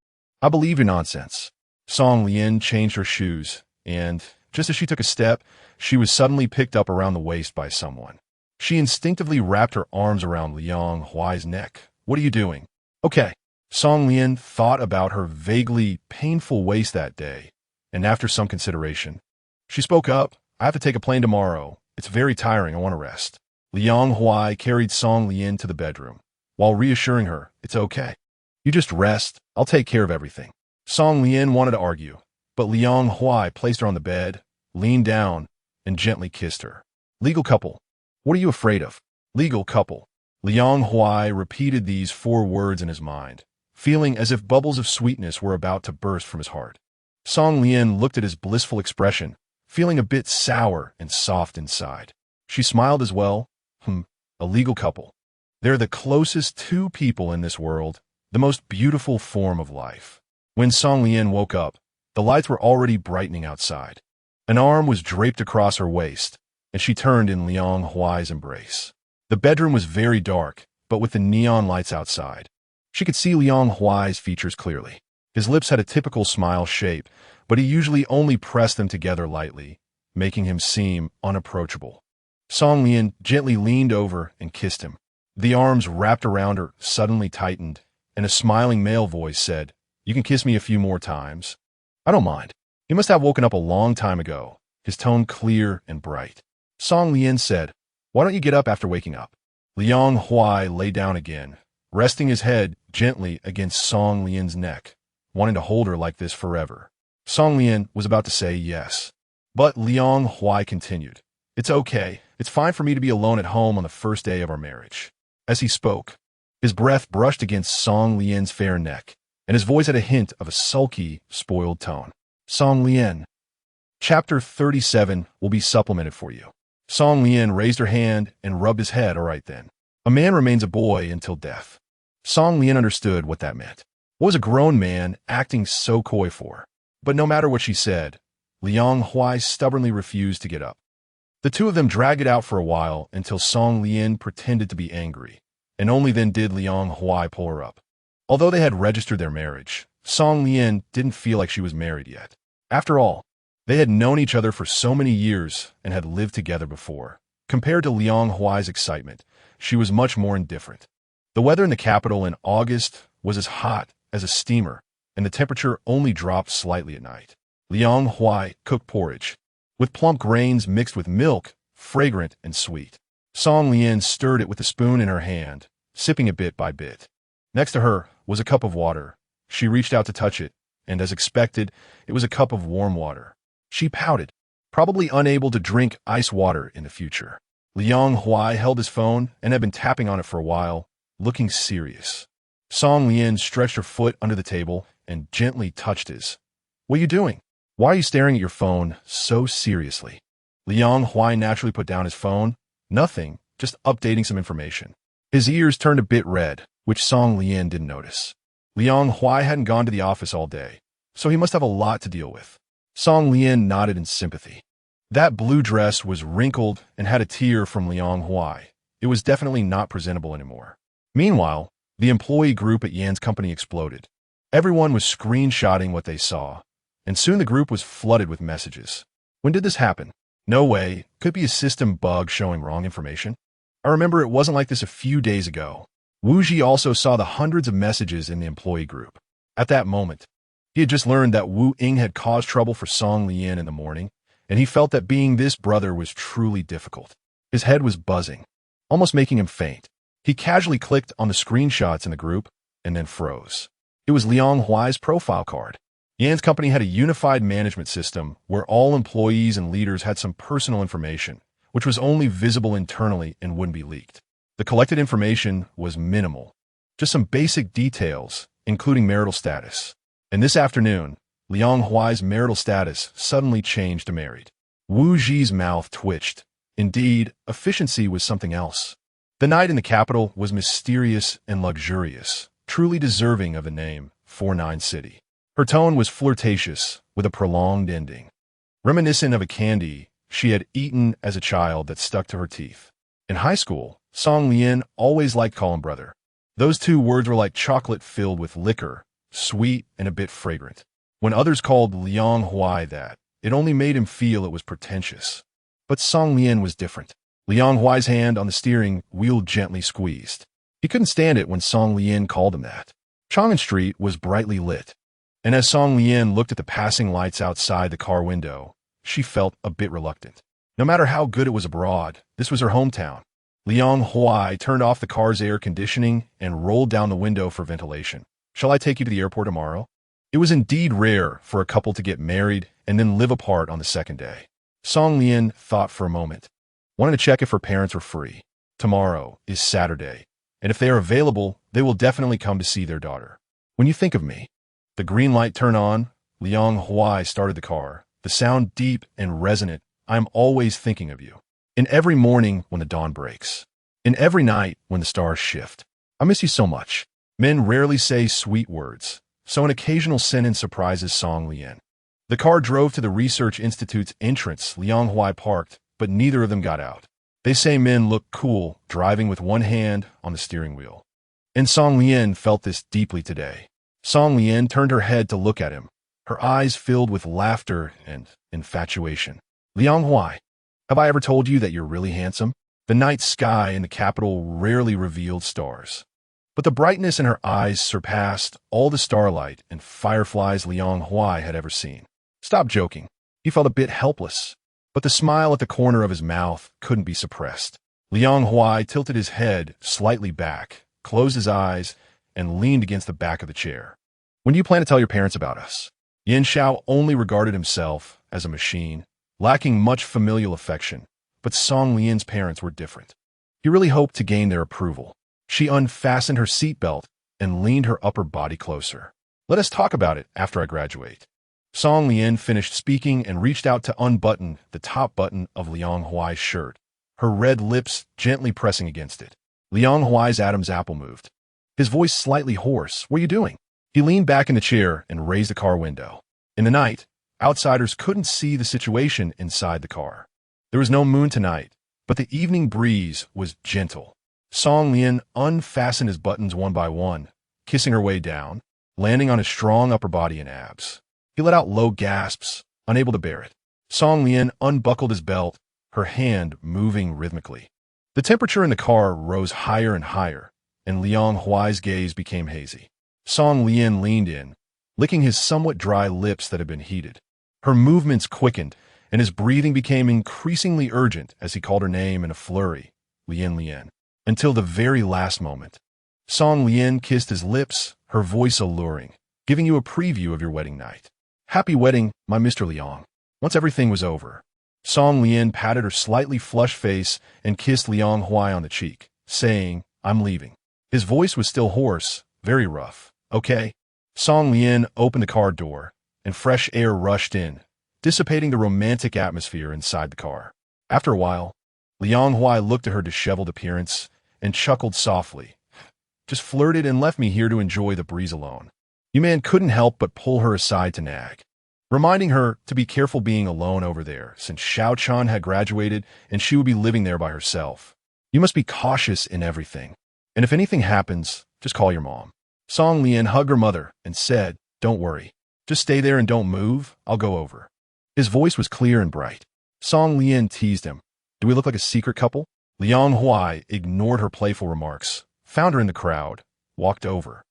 S1: I believe your nonsense." Song Lian changed her shoes, and just as she took a step, she was suddenly picked up around the waist by someone. She instinctively wrapped her arms around Liang Huai's neck. "What are you doing?" "Okay." Song Lian thought about her vaguely painful waist that day, and after some consideration, she spoke up. I have to take a plane tomorrow. It's very tiring. I want to rest. Liang Huai carried Song Lian to the bedroom, while reassuring her, it's okay. You just rest. I'll take care of everything. Song Lian wanted to argue, but Liang Huai placed her on the bed, leaned down, and gently kissed her. Legal couple. What are you afraid of? Legal couple. Liang Huai repeated these 4 words in his mind, feeling as if bubbles of sweetness were about to burst from his heart. Song Lian looked at his blissful expression, feeling a bit sour and soft inside. She smiled as well. A legal couple. They're the closest 2 people in this world, the most beautiful form of life. When Song Lian woke up, the lights were already brightening outside. An arm was draped across her waist, and she turned in Liang Huai's embrace. The bedroom was very dark, but with the neon lights outside, she could see Liang Huai's features clearly. His lips had a typical smile shape, but he usually only pressed them together lightly, making him seem unapproachable. Song Lian gently leaned over and kissed him. The arms wrapped around her suddenly tightened, and a smiling male voice said, "You can kiss me a few more times." "I don't mind." He must have woken up a long time ago, his tone clear and bright. Song Lian said, "Why don't you get up after waking up?" Liang Huai lay down again, resting his head gently against Song Lian's neck, wanting to hold her like this forever. Song Lian was about to say yes, but Liang Huai continued, "It's okay. It's fine for me to be alone at home on the first day of our marriage." As he spoke, his breath brushed against Song Lian's fair neck, and his voice had a hint of a sulky, spoiled tone. Song Lian. Chapter 37 will be supplemented for you. Song Lian raised her hand and rubbed his head. All right then. A man remains a boy until death. Song Lian understood what that meant. What was a grown man acting so coy for? But no matter what she said, Liang Huai stubbornly refused to get up. The 2 of them dragged it out for a while until Song Lian pretended to be angry, and only then did Liang Huai pull her up. Although they had registered their marriage, Song Lian didn't feel like she was married yet. After all, they had known each other for so many years and had lived together before. Compared to Liang Huai's excitement, she was much more indifferent. The weather in the capital in August was as hot as a steamer, and the temperature only dropped slightly at night. Liang Huai cooked porridge, with plump grains mixed with milk, fragrant and sweet. Song Lian stirred it with a spoon in her hand, sipping it bit by bit. Next to her was a cup of water. She reached out to touch it, and as expected, it was a cup of warm water. She pouted, probably unable to drink ice water in the future. Liang Huai held his phone and had been tapping on it for a while, looking serious. Song Lian stretched her foot under the table and gently touched his. "What are you doing? Why are you staring at your phone so seriously?" Liang Huai naturally put down his phone. "Nothing, just updating some information." His ears turned a bit red, which Song Lian didn't notice. Liang Huai hadn't gone to the office all day, so he must have a lot to deal with. Song Lian nodded in sympathy. That blue dress was wrinkled and had a tear from Liang Huai. It was definitely not presentable anymore. Meanwhile, the employee group at Yan's company exploded. Everyone was screenshotting what they saw, and soon the group was flooded with messages. When did this happen? No way. Could be a system bug showing wrong information. I remember it wasn't like this a few days ago. Wu Ji also saw the hundreds of messages in the employee group. At that moment, he had just learned that Wu Ying had caused trouble for Song Lian in the morning, and he felt that being this brother was truly difficult. His head was buzzing, almost making him faint. He casually clicked on the screenshots in the group and then froze. It was Liang Huai's profile card. Yan's company had a unified management system where all employees and leaders had some personal information, which was only visible internally and wouldn't be leaked. The collected information was minimal, just some basic details, including marital status. And this afternoon, Liang Huai's marital status suddenly changed to married. Wu Ji's mouth twitched. Indeed, efficiency was something else. The night in the capital was mysterious and luxurious, truly deserving of the name 49 City. Her tone was flirtatious, with a prolonged ending, reminiscent of a candy she had eaten as a child that stuck to her teeth. In high school, Song Lian always liked calling brother. Those 2 words were like chocolate filled with liquor, sweet and a bit fragrant. When others called Liang Huai that, it only made him feel it was pretentious. But Song Lian was different. Liang Huai's hand on the steering wheel gently squeezed. He couldn't stand it when Song Lian called him that. Chang'an Street was brightly lit, and as Song Lian looked at the passing lights outside the car window, she felt a bit reluctant. No matter how good it was abroad, this was her hometown. Liang Huai turned off the car's air conditioning and rolled down the window for ventilation. "Shall I take you to the airport tomorrow?" It was indeed rare for a couple to get married and then live apart on the second day. Song Lian thought for a moment, wanted to check if her parents were free. Tomorrow is Saturday, and if they are available, they will definitely come to see their daughter. "When you think of me." The green light turned on. Liang Huai started the car, the sound deep and resonant. "I'm always thinking of you. In every morning when the dawn breaks. In every night when the stars shift. I miss you so much." Men rarely say sweet words, so an occasional sentence surprises Song Lian. The car drove to the Research Institute's entrance. Liang Huai parked, but neither of them got out. They say men look cool driving with one hand on the steering wheel. And Song Lian felt this deeply today. Song Lian turned her head to look at him, her eyes filled with laughter and infatuation. "Liang Huai, have I ever told you that you're really handsome?" The night sky in the capital rarely revealed stars, but the brightness in her eyes surpassed all the starlight and fireflies Liang Huai had ever seen. "Stop joking." He felt a bit helpless, but the smile at the corner of his mouth couldn't be suppressed. Liang Huai tilted his head slightly back, closed his eyes, and leaned against the back of the chair. "When do you plan to tell your parents about us?" Yin Xiao only regarded himself as a machine, lacking much familial affection, but Song Lian's parents were different. He really hoped to gain their approval. She unfastened her seatbelt and leaned her upper body closer. "Let us talk about it after I graduate." Song Lian finished speaking and reached out to unbutton the top button of Liang Huai's shirt, her red lips gently pressing against it. Liang Huai's Adam's apple moved. His voice slightly hoarse. "What are you doing?" He leaned back in the chair and raised the car window. In the night, outsiders couldn't see the situation inside the car. There was no moon tonight, but the evening breeze was gentle. Song Lian unfastened his buttons one by one, kissing her way down, landing on his strong upper body and abs. He let out low gasps, unable to bear it. Song Lian unbuckled his belt, her hand moving rhythmically. The temperature in the car rose higher and higher, and Liang Huai's gaze became hazy. Song Lian leaned in, licking his somewhat dry lips that had been heated. Her movements quickened, and his breathing became increasingly urgent as he called her name in a flurry, "Lian Lian," until the very last moment. Song Lian kissed his lips, her voice alluring, "Giving you a preview of your wedding night. Happy wedding, my Mr. Liang." Once everything was over, Song Lian patted her slightly flushed face and kissed Liang Huai on the cheek, saying, "I'm leaving." His voice was still hoarse, very rough. "Okay." Song Lian opened the car door, and fresh air rushed in, dissipating the romantic atmosphere inside the car. After a while, Liang Huai looked at her disheveled appearance and chuckled softly. "Just flirted and left me here to enjoy the breeze alone." You man couldn't help but pull her aside to nag, reminding her to be careful being alone over there, since Xiao Chan had graduated and she would be living there by herself. "You must be cautious in everything, and if anything happens, just call your mom." Song Lian hugged her mother and said, "Don't worry. Just stay there and don't move. I'll go over." His voice was clear and bright. Song Lian teased him. "Do we look like a secret couple?" Liang Huai ignored her playful remarks, found her in the crowd, walked over,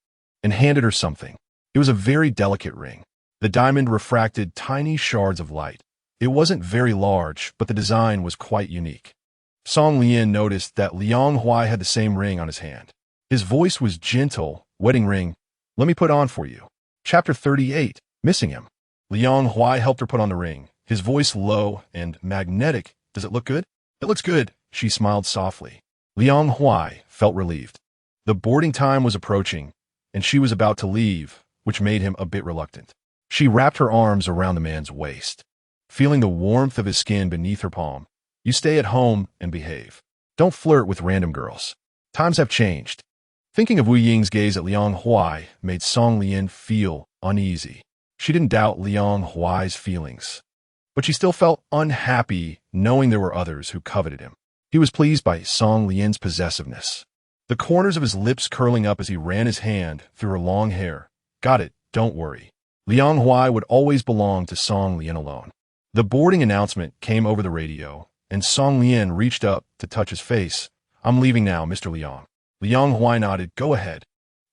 S1: and handed her something. It was a very delicate ring. The diamond refracted tiny shards of light. It wasn't very large, but the design was quite unique. Song Lian noticed that Liang Huai had the same ring on his hand. His voice was gentle. "Wedding ring, let me put on for you." Chapter 38, Missing Him. Liang Huai helped her put on the ring, his voice low and magnetic. "Does it look good?" "It looks good," she smiled softly. Liang Huai felt relieved. The boarding time was approaching, and she was about to leave, which made him a bit reluctant. She wrapped her arms around the man's waist, feeling the warmth of his skin beneath her palm. "You stay at home and behave. Don't flirt with random girls. Times have changed." Thinking of Wu Ying's gaze at Liang Huai made Song Lian feel uneasy. She didn't doubt Liang Huai's feelings, but she still felt unhappy knowing there were others who coveted him. He was pleased by Song Lian's possessiveness, the corners of his lips curling up as he ran his hand through her long hair. "Got it, don't worry." Liang Huai would always belong to Song Lian alone. The boarding announcement came over the radio, and Song Lian reached up to touch his face. "I'm leaving now, Mr. Liang." Liang Huai nodded. "Go ahead."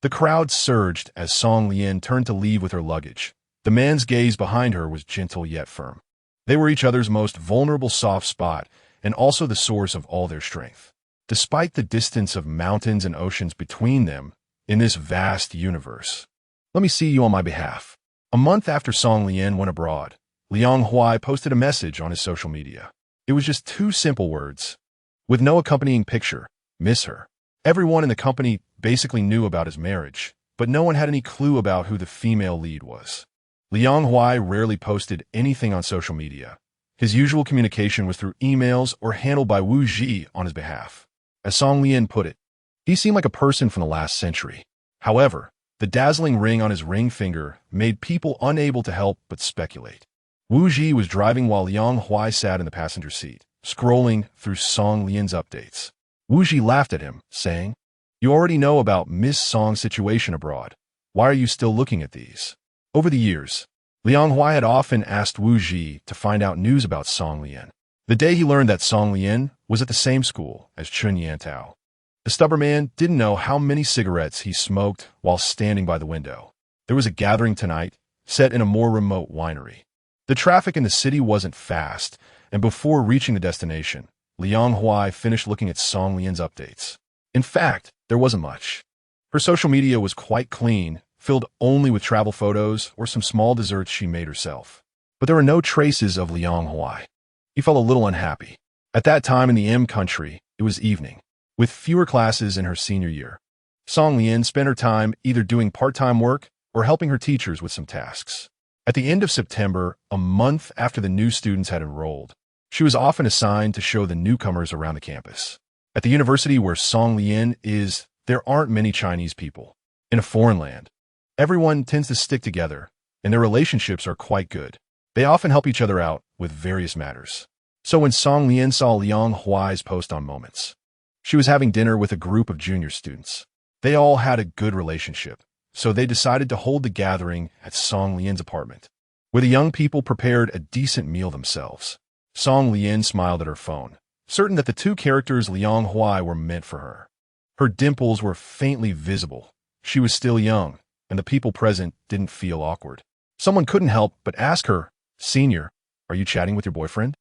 S1: The crowd surged as Song Lian turned to leave with her luggage. The man's gaze behind her was gentle yet firm. They were each other's most vulnerable soft spot and also the source of all their strength. Despite the distance of mountains and oceans between them in this vast universe. Let me see you on my behalf. A month after Song Lian went abroad, Liang Huai posted a message on his social media. It was just 2 simple words, with no accompanying picture: miss her. Everyone in the company basically knew about his marriage, but no one had any clue about who the female lead was. Liang Huai rarely posted anything on social media. His usual communication was through emails or handled by Wu Ji on his behalf. As Song Lian put it, he seemed like a person from the last century. However, the dazzling ring on his ring finger made people unable to help but speculate. Wu Ji was driving while Liang Huai sat in the passenger seat, scrolling through Song Lian's updates. Wu Ji laughed at him, saying, "You already know about Miss Song's situation abroad. Why are you still looking at these?" Over the years, Liang Huai had often asked Wu Ji to find out news about Song Lian. The day he learned that Song Lian was at the same school as Chun Yantao, the stubborn man didn't know how many cigarettes he smoked while standing by the window. There was a gathering tonight, set in a more remote winery. The traffic in the city wasn't fast, and before reaching the destination, Liang Huai finished looking at Song Lian's updates. In fact, there wasn't much. Her social media was quite clean, filled only with travel photos or some small desserts she made herself. But there were no traces of Liang Huai. He felt a little unhappy. At that time in the M country, it was evening, with fewer classes in her senior year. Song Lian spent her time either doing part-time work or helping her teachers with some tasks. At the end of September, a month after the new students had enrolled, she was often assigned to show the newcomers around the campus. At the university where Song Lian is, there aren't many Chinese people. In a foreign land, everyone tends to stick together, and their relationships are quite good. They often help each other out with various matters. So when Song Lian saw Liang Huai's post on Moments, she was having dinner with a group of junior students. They all had a good relationship, so they decided to hold the gathering at Song Lian's apartment, where the young people prepared a decent meal themselves. Song Lian smiled at her phone, certain that the 2 characters Liang Huai were meant for her. Her dimples were faintly visible. She was still young, and the people present didn't feel awkward. Someone couldn't help but ask her, "Senior, are you chatting with your boyfriend?"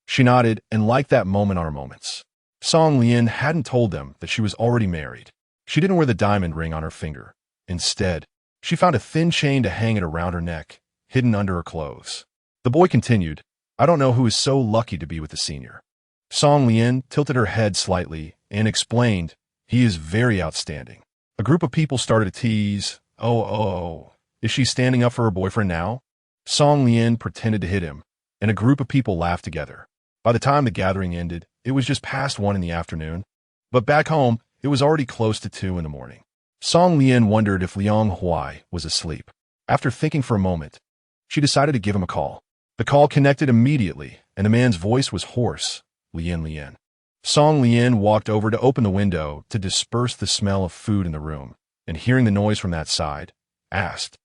S1: She nodded and liked that moment on her Moments. Song Lian hadn't told them that she was already married. She didn't wear the diamond ring on her finger. Instead, she found a thin chain to hang it around her neck, hidden under her clothes. The boy continued, "I don't know who is so lucky to be with the senior." Song Lian tilted her head slightly and explained, "He is very outstanding." A group of people started to tease, Oh, is she standing up for her boyfriend now?" Song Lian pretended to hit him, and a group of people laughed together. By the time the gathering ended, it was just past 1 in the afternoon. But back home, it was already close to 2 in the morning. Song Lian wondered if Liang Huai was asleep. After thinking for a moment, she decided to give him a call. The call connected immediately, and the man's voice was hoarse, Lian. Song Lian walked over to open the window to disperse the smell of food in the room, and hearing the noise from that side, asked,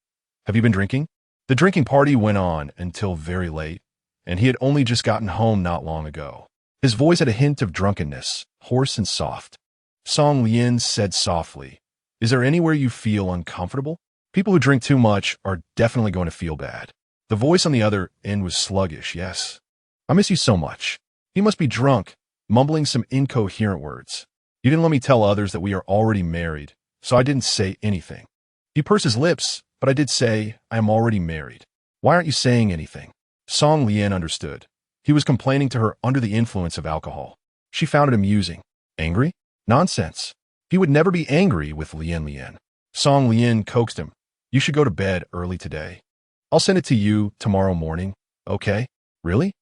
S1: "Have you been drinking?" The drinking party went on until very late, and he had only just gotten home not long ago. His voice had a hint of drunkenness, hoarse and soft. Song Lian said softly, "Is there anywhere you feel uncomfortable? People who drink too much are definitely going to feel bad." The voice on the other end was sluggish. "Yes. I miss you so much." He must be drunk, mumbling some incoherent words. "You didn't let me tell others that we are already married, so I didn't say anything." He pursed his lips, "But I did say I am already married. Why aren't you saying anything?" Song Lian understood. He was complaining to her under the influence of alcohol. She found it amusing. Angry? Nonsense. He would never be angry with Lian. Song Lian coaxed him. "You should go to bed early today. I'll send it to you tomorrow morning, okay?" "Really?"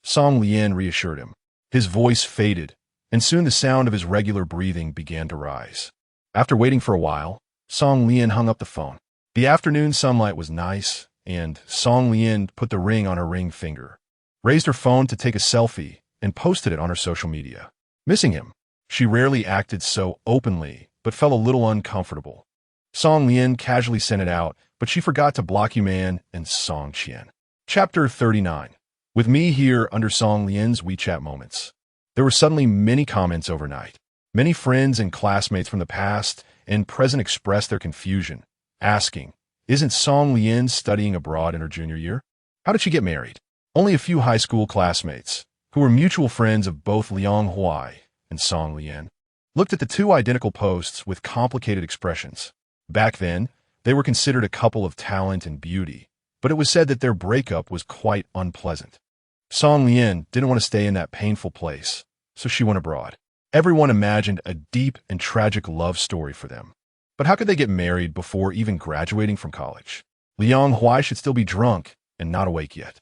S1: Song Lian reassured him. His voice faded, and soon the sound of his regular breathing began to rise. After waiting for a while, Song Lian hung up the phone. The afternoon sunlight was nice, and Song Lian put the ring on her ring finger, raised her phone to take a selfie, and posted it on her social media. Missing him. She rarely acted so openly, but felt a little uncomfortable. Song Lian casually sent it out, but she forgot to block Yuman and Song Qian. Chapter 39. With me here under Song Lian's WeChat Moments. There were suddenly many comments overnight. Many friends and classmates from the past and present expressed their confusion, asking, "Isn't Song Lian studying abroad in her junior year? How did she get married?" Only a few high school classmates, who were mutual friends of both Liang Huai and Song Lian, looked at the two identical posts with complicated expressions. Back then, they were considered a couple of talent and beauty, but it was said that their breakup was quite unpleasant. Song Lian didn't want to stay in that painful place, so she went abroad. Everyone imagined a deep and tragic love story for them. But how could they get married before even graduating from college? Liang Huai should still be drunk and not awake yet.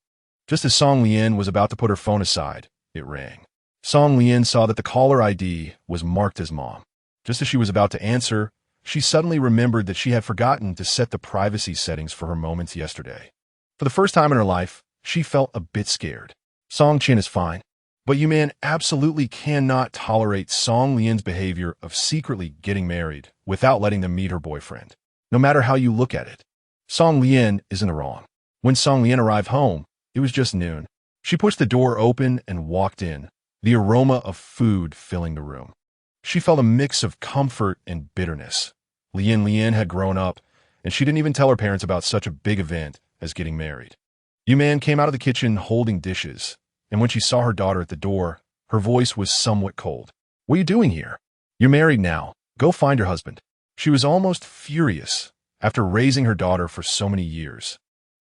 S1: Just as Song Lian was about to put her phone aside, it rang. Song Lian saw that the caller ID was marked as Mom. Just as she was about to answer, she suddenly remembered that she had forgotten to set the privacy settings for her moments yesterday. For the first time in her life, she felt a bit scared. Song Chin is fine, but you man absolutely cannot tolerate Song Lian's behavior of secretly getting married without letting them meet her boyfriend, no matter how you look at it. Song Lian is in the wrong. When Song Lian arrived home, it was just noon. She pushed the door open and walked in, the aroma of food filling the room. She felt a mix of comfort and bitterness. Lian had grown up, and she didn't even tell her parents about such a big event as getting married. Yuman came out of the kitchen holding dishes, and when she saw her daughter at the door, her voice was somewhat cold. "What are you doing here? You're married now. Go find your husband." She was almost furious after raising her daughter for so many years.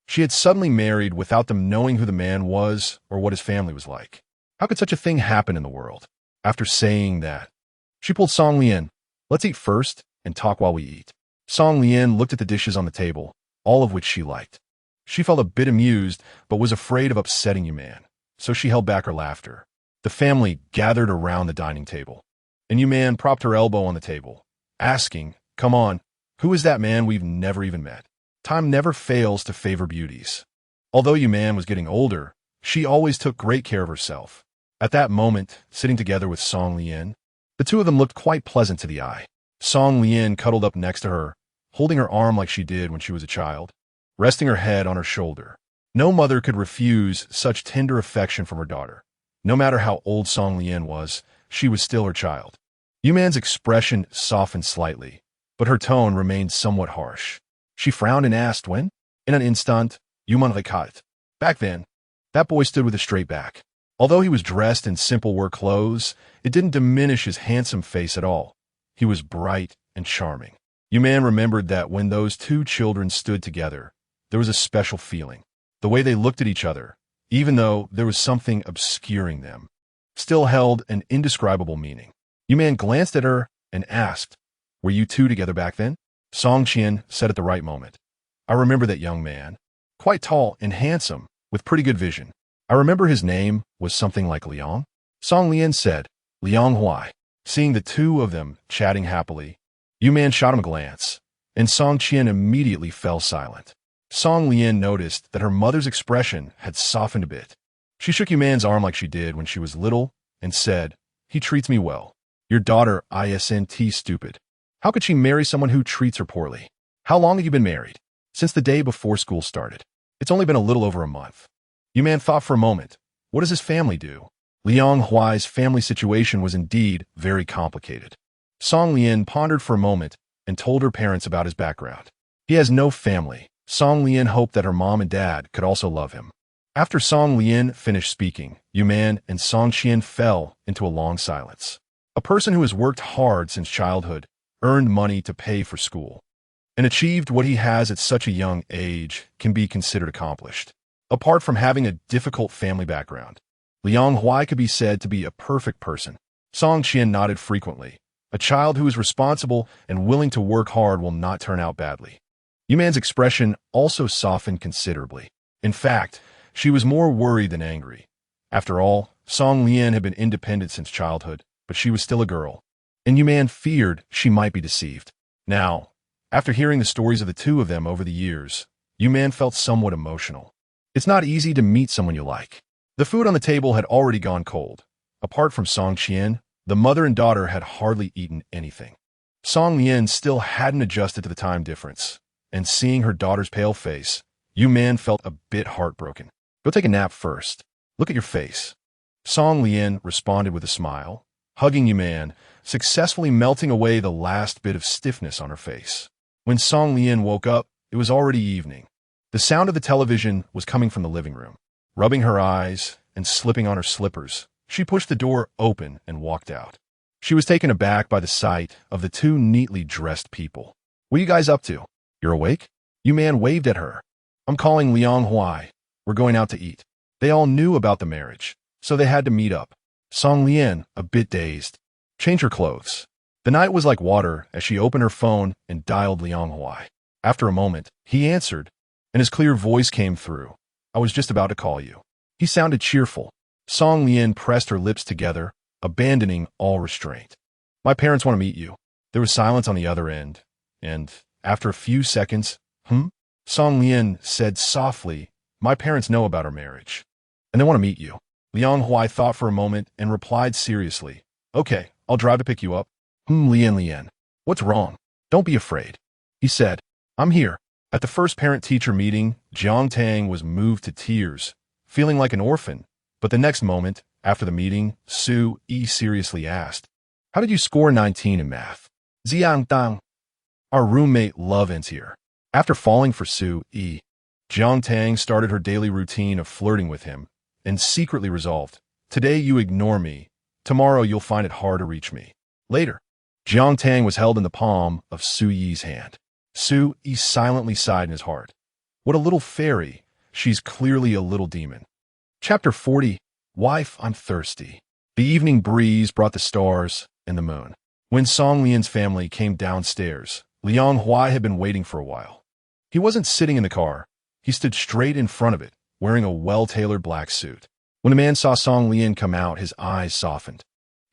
S1: She had suddenly married without them knowing who the man was or what his family was like. How could such a thing happen in the world? After saying that, she pulled Song Lian. "Let's eat first and talk while we eat." Song Lian looked at the dishes on the table, all of which she liked. She felt a bit amused, but was afraid of upsetting Yuman, so she held back her laughter. The family gathered around the dining table, and Yuman propped her elbow on the table, asking, "Come on, who is that man we've never even met?" Time never fails to favor beauties. Although Yuman was getting older, she always took great care of herself. At that moment, sitting together with Song Lian, the two of them looked quite pleasant to the eye. Song Lian cuddled up next to her, holding her arm like she did when she was a child, resting her head on her shoulder. No mother could refuse such tender affection from her daughter. No matter how old Song Lian was, she was still her child. Yuman's expression softened slightly, but her tone remained somewhat harsh. She frowned and asked when? In an instant, Yuman recat. Back then, that boy stood with a straight back. Although he was dressed in simple work clothes, it didn't diminish his handsome face at all. He was bright and charming. Yuman remembered that when those two children stood together, there was a special feeling. The way they looked at each other, even though there was something obscuring them, still held an indescribable meaning. Yuman glanced at her and asked, "Were you two together back then?" Song Qian said at the right moment, "I remember that young man. Quite tall and handsome, with pretty good vision. I remember his name was something like Liang." Song Lian said, "Liang Huai." Seeing the two of them chatting happily, Yuman shot him a glance, and Song Qian immediately fell silent. Song Lian noticed that her mother's expression had softened a bit. She shook Yuman's arm like she did when she was little and said, "He treats me well. Your daughter isn't stupid. How could she marry someone who treats her poorly? How long have you been married?" "Since the day before school started. It's only been a little over a month." Yuman thought for a moment. What does his family do? Liang Huai's family situation was indeed very complicated. Song Lian pondered for a moment and told her parents about his background. He has no family. Song Lian hoped that her mom and dad could also love him. After Song Lian finished speaking, Yuman and Song Qian fell into a long silence. A person who has worked hard since childhood, earned money to pay for school, and achieved what he has at such a young age can be considered accomplished. Apart from having a difficult family background, Liang Huai could be said to be a perfect person. Song Qian nodded frequently. A child who is responsible and willing to work hard will not turn out badly. Yuman's expression also softened considerably. In fact, she was more worried than angry. After all, Song Lian had been independent since childhood, but she was still a girl, and Yuman feared she might be deceived. Now, after hearing the stories of the two of them over the years, Yuman felt somewhat emotional. It's not easy to meet someone you like. The food on the table had already gone cold. Apart from Song Qian, the mother and daughter had hardly eaten anything. Song Lian still hadn't adjusted to the time difference, and seeing her daughter's pale face, Yuman felt a bit heartbroken. "Go take a nap first. Look at your face." Song Lian responded with a smile, hugging Yuman, successfully melting away the last bit of stiffness on her face. When Song Lian woke up, it was already evening. The sound of the television was coming from the living room. Rubbing her eyes and slipping on her slippers, she pushed the door open and walked out. She was taken aback by the sight of the two neatly dressed people. "What are you guys up to? You're awake?" Yu Man waved at her. "I'm calling Liang Huai. We're going out to eat." They all knew about the marriage, so they had to meet up. Song Lian, a bit dazed, changed her clothes. The night was like water as she opened her phone and dialed Liang Huai. After a moment, he answered, and his clear voice came through. "I was just about to call you." He sounded cheerful. Song Lian pressed her lips together, abandoning all restraint. "My parents want to meet you." There was silence on the other end, and after a few seconds, Song Lian said softly, "My parents know about our marriage, and they want to meet you." Liang Huai thought for a moment and replied seriously, "Okay, I'll drive to pick you up." Lian. "What's wrong? Don't be afraid." He said, "I'm here." At the first parent-teacher meeting, Jiang Tang was moved to tears, feeling like an orphan. But the next moment, after the meeting, Su Yi seriously asked, "How did you score 19 in math?" "Ziang Dang. Our roommate Lovin's here." After falling for Su Yi, Jiang Tang started her daily routine of flirting with him and secretly resolved, "Today you ignore me, tomorrow you'll find it hard to reach me." Later, Jiang Tang was held in the palm of Su Yi's hand. Su Yi silently sighed in his heart. What a little fairy, she's clearly a little demon. Chapter 40, Wife, I'm Thirsty. The evening breeze brought the stars and the moon. When Song Lian's family came downstairs, Liang Huai had been waiting for a while. He wasn't sitting in the car. He stood straight in front of it, wearing a well-tailored black suit. When the man saw Song Lian come out, his eyes softened.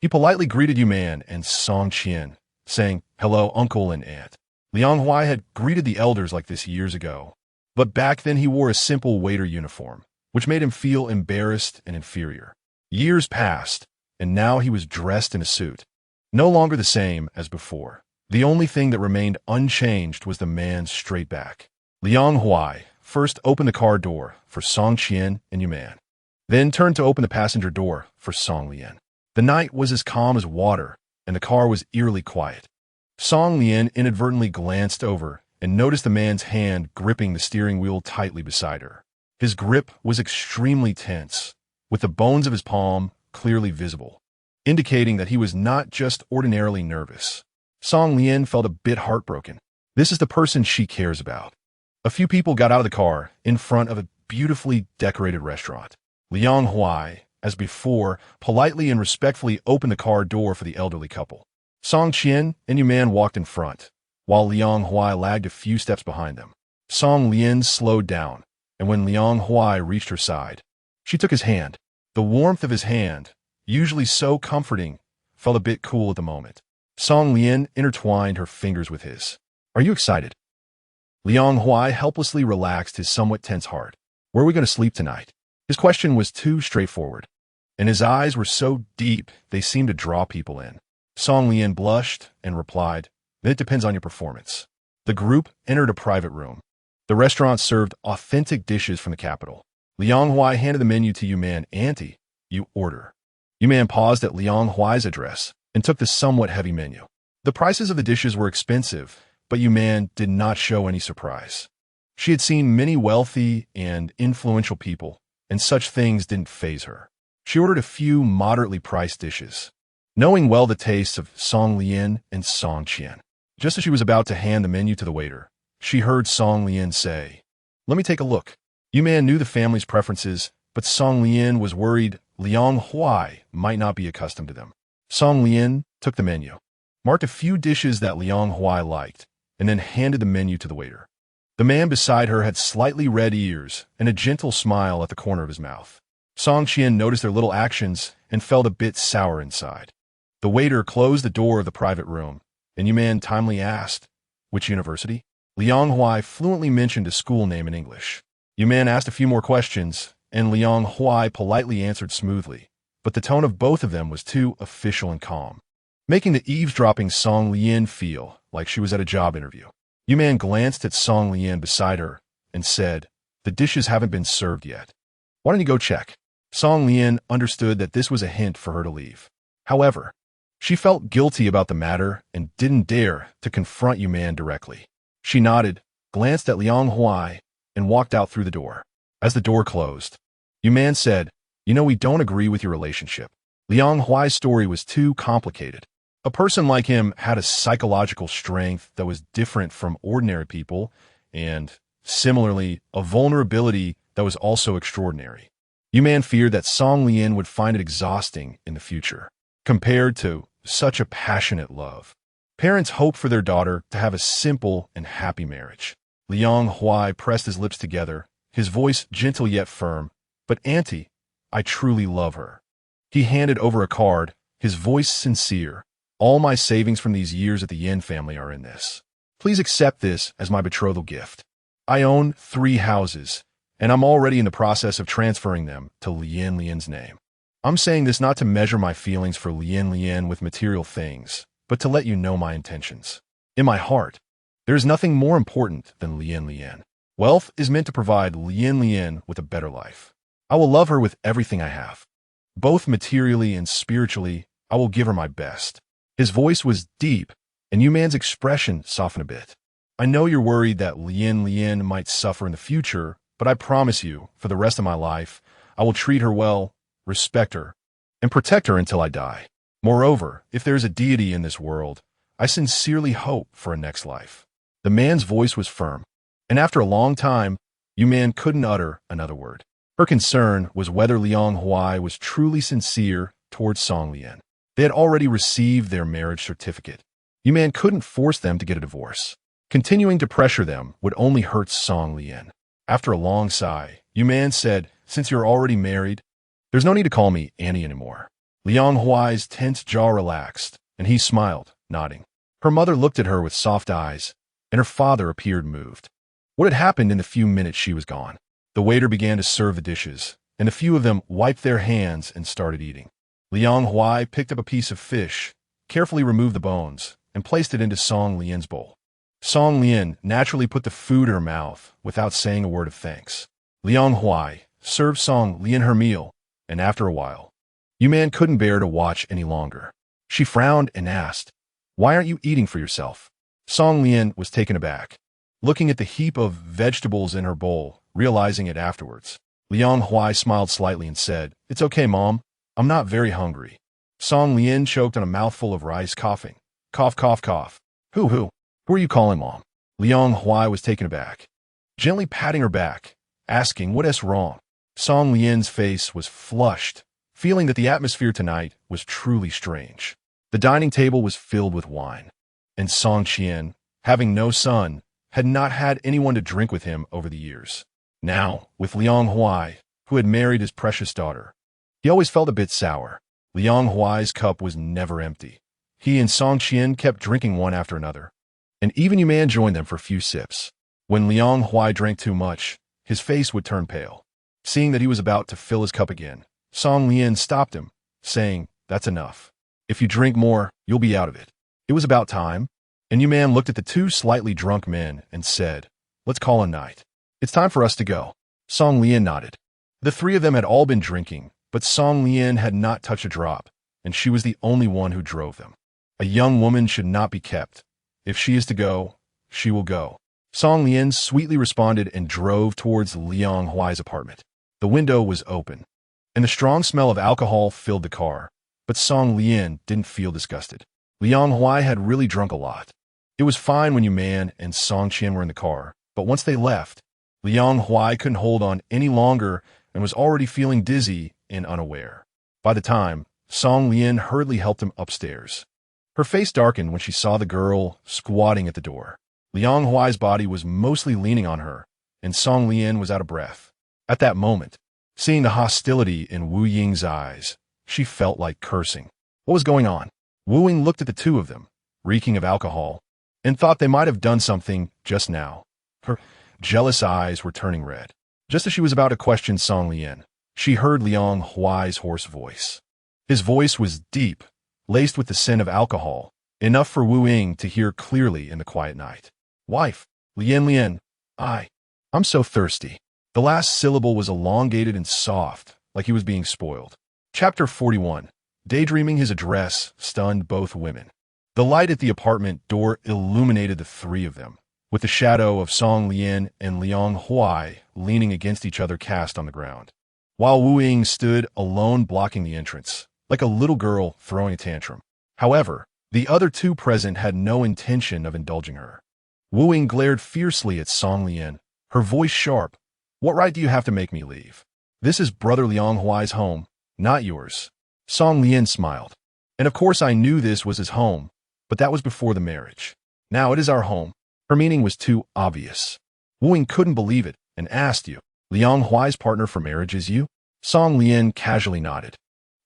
S1: He politely greeted Yu Man and Song Qian, saying, "Hello, uncle and aunt." Liang Huai had greeted the elders like this years ago, but back then he wore a simple waiter uniform, which made him feel embarrassed and inferior. Years passed, and now he was dressed in a suit. No longer the same as before. The only thing that remained unchanged was the man's straight back. Liang Huai first opened the car door for Song Qian and Yu Man, then turned to open the passenger door for Song Lian. The night was as calm as water, and the car was eerily quiet. Song Lian inadvertently glanced over and noticed the man's hand gripping the steering wheel tightly beside her. His grip was extremely tense, with the bones of his palm clearly visible, indicating that he was not just ordinarily nervous. Song Lian felt a bit heartbroken. This is the person she cares about. A few people got out of the car in front of a beautifully decorated restaurant. Liang Huai, as before, politely and respectfully opened the car door for the elderly couple. Song Qian and Yu Man walked in front, while Liang Huai lagged a few steps behind them. Song Lian slowed down, and when Liang Huai reached her side, she took his hand. The warmth of his hand, usually so comforting, felt a bit cool at the moment. Song Lian intertwined her fingers with his. "Are you excited?" Liang Huai helplessly relaxed his somewhat tense heart. "Where are we going to sleep tonight?" His question was too straightforward, and his eyes were so deep they seemed to draw people in. Song Lian blushed and replied, "It depends on your performance." The group entered a private room. The restaurant served authentic dishes from the capital. Liang Huai handed the menu to Yu Man. "Auntie, you order." Yu Man paused at Liang Huai's address and took the somewhat heavy menu. The prices of the dishes were expensive, but Yu Man did not show any surprise. She had seen many wealthy and influential people, and such things didn't faze her. She ordered a few moderately priced dishes, knowing well the tastes of Song Lian and Song Qian. Just as she was about to hand the menu to the waiter, she heard Song Lian say, "Let me take a look." Yu Man knew the family's preferences, but Song Lian was worried Liang Huai might not be accustomed to them. Song Lian took the menu, marked a few dishes that Liang Huai liked, and then handed the menu to the waiter. The man beside her had slightly red ears and a gentle smile at the corner of his mouth. Song Qian noticed their little actions and felt a bit sour inside. The waiter closed the door of the private room, and Yu Man timely asked, "Which university?" Liang Huai fluently mentioned a school name in English. Yu Man asked a few more questions, and Liang Huai politely answered smoothly, but the tone of both of them was too official and calm, making the eavesdropping Song Lian feel like she was at a job interview. Yu Man glanced at Song Lian beside her and said, "The dishes haven't been served yet. Why don't you go check?" Song Lian understood that this was a hint for her to leave. However, She felt guilty about the matter and didn't dare to confront Yuman directly. She nodded, glanced at Liang Huai, and walked out through the door. As the door closed, Yuman said, "You know, we don't agree with your relationship." Liang Huai's story was too complicated. A person like him had a psychological strength that was different from ordinary people, and, similarly, a vulnerability that was also extraordinary. Yuman feared that Song Lian would find it exhausting in the future, compared to such a passionate love. Parents hope for their daughter to have a simple and happy marriage. Liang Huai pressed his lips together, his voice gentle yet firm. "But Auntie, I truly love her." He handed over a card, his voice sincere. "All my savings from these years at the Yin family are in this. Please accept this as my betrothal gift. I own 3 houses, and I'm already in the process of transferring them to Lian's name. I'm saying this not to measure my feelings for Lian with material things, but to let you know my intentions. In my heart, there is nothing more important than Lian. Wealth is meant to provide Lian with a better life. I will love her with everything I have. Both materially and spiritually, I will give her my best." His voice was deep, and Yuman's expression softened a bit. "I know you're worried that Lian might suffer in the future, but I promise you, for the rest of my life, I will treat her well, respect her, and protect her until I die. Moreover, if there is a deity in this world, I sincerely hope for a next life." The man's voice was firm, and after a long time, Yuman couldn't utter another word. Her concern was whether Liang Huai was truly sincere towards Song Lian. They had already received their marriage certificate. Yuman couldn't force them to get a divorce. Continuing to pressure them would only hurt Song Lian. After a long sigh, Yuman said, "Since you're already married, there's no need to call me Annie anymore." Liang Huai's tense jaw relaxed, and he smiled, nodding. Her mother looked at her with soft eyes, and her father appeared moved. What had happened in the few minutes she was gone? The waiter began to serve the dishes, and a few of them wiped their hands and started eating. Liang Huai picked up a piece of fish, carefully removed the bones, and placed it into Song Lian's bowl. Song Lian naturally put the food in her mouth without saying a word of thanks. Liang Huai served Song Lian her meal, and after a while, Yuman couldn't bear to watch any longer. She frowned and asked, "Why aren't you eating for yourself?" Song Lian was taken aback, looking at the heap of vegetables in her bowl, realizing it afterwards. Liang Huai smiled slightly and said, "It's okay, Mom. I'm not very hungry." Song Lian choked on a mouthful of rice, coughing. Cough, cough, cough. Who are you calling Mom?" Liang Huai was taken aback, gently patting her back, asking what's wrong. Song Lian's face was flushed, feeling that the atmosphere tonight was truly strange. The dining table was filled with wine, and Song Qian, having no son, had not had anyone to drink with him over the years. Now, with Liang Huai, who had married his precious daughter, he always felt a bit sour. Liang Huai's cup was never empty. He and Song Qian kept drinking one after another, and even Yuman joined them for a few sips. When Liang Huai drank too much, his face would turn pale. Seeing that he was about to fill his cup again, Song Lian stopped him, saying, "That's enough. If you drink more, you'll be out of it." It was about time, and Yuman looked at the 2 slightly drunk men and said, "Let's call a night. It's time for us to go." Song Lian nodded. The 3 of them had all been drinking, but Song Lian had not touched a drop, and she was the only one who drove them. A young woman should not be kept. If she is to go, she will go. Song Lian sweetly responded and drove towards Liang Huai's apartment. The window was open, and the strong smell of alcohol filled the car, but Song Lian didn't feel disgusted. Liang Huai had really drunk a lot. It was fine when Yuman and Song Qian were in the car, but once they left, Liang Huai couldn't hold on any longer and was already feeling dizzy and unaware. By the time, Song Lian hurriedly helped him upstairs. Her face darkened when she saw the girl squatting at the door. Liang Huai's body was mostly leaning on her, and Song Lian was out of breath. At that moment, seeing the hostility in Wu Ying's eyes, she felt like cursing. What was going on? Wu Ying looked at the 2 of them, reeking of alcohol, and thought they might have done something just now. Her jealous eyes were turning red. Just as she was about to question Song Lian, she heard Liang Huai's hoarse voice. His voice was deep, laced with the scent of alcohol, enough for Wu Ying to hear clearly in the quiet night. "Wife, Lian, I'm so thirsty." The last syllable was elongated and soft, like he was being spoiled. Chapter 41. Daydreaming his address stunned both women. The light at the apartment door illuminated the three of them, with the shadow of Song Lian and Liang Huai leaning against each other cast on the ground, while Wu Ying stood alone blocking the entrance, like a little girl throwing a tantrum. However, the other two present had no intention of indulging her. Wu Ying glared fiercely at Song Lian, her voice sharp. "What right do you have to make me leave? This is Brother Liang Huai's home, not yours." Song Lian smiled. "And of course I knew this was his home, but that was before the marriage. Now it is our home." Her meaning was too obvious. Wu Ying couldn't believe it and asked, "You, Liang Huai's partner for marriage is you?" Song Lian casually nodded.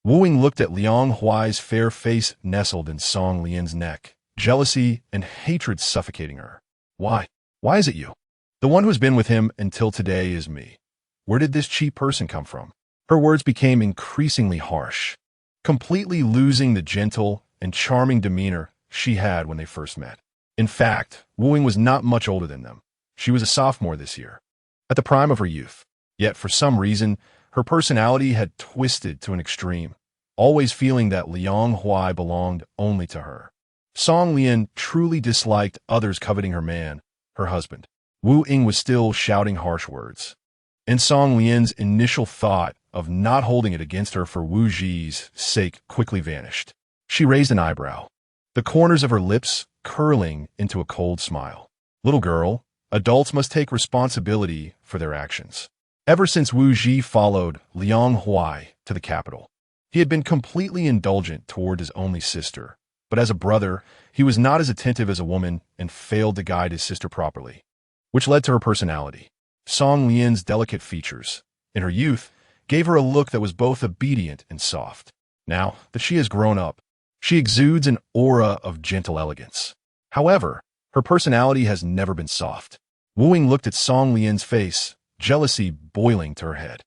S1: Wu Ying looked at Liang Huai's fair face nestled in Song Lian's neck, jealousy and hatred suffocating her. "Why? Why is it you? The one who's been with him until today is me. Where did this cheap person come from?" Her words became increasingly harsh, completely losing the gentle and charming demeanor she had when they first met. In fact, Wu Ying was not much older than them. She was a sophomore this year, at the prime of her youth. Yet, for some reason, her personality had twisted to an extreme, always feeling that Liang Huai belonged only to her. Song Lian truly disliked others coveting her man, her husband. Wu Ying was still shouting harsh words, and Song Lian's initial thought of not holding it against her for Wu Ji's sake quickly vanished. She raised an eyebrow, the corners of her lips curling into a cold smile. "Little girl, adults must take responsibility for their actions." Ever since Wu Ji followed Liang Huai to the capital, he had been completely indulgent toward his only sister, but as a brother, he was not as attentive as a woman and failed to guide his sister properly, which led to her personality. Song Lian's delicate features, in her youth, gave her a look that was both obedient and soft. Now that she has grown up, she exudes an aura of gentle elegance. However, her personality has never been soft. Wu Ying looked at Song Lian's face, jealousy boiling to her head.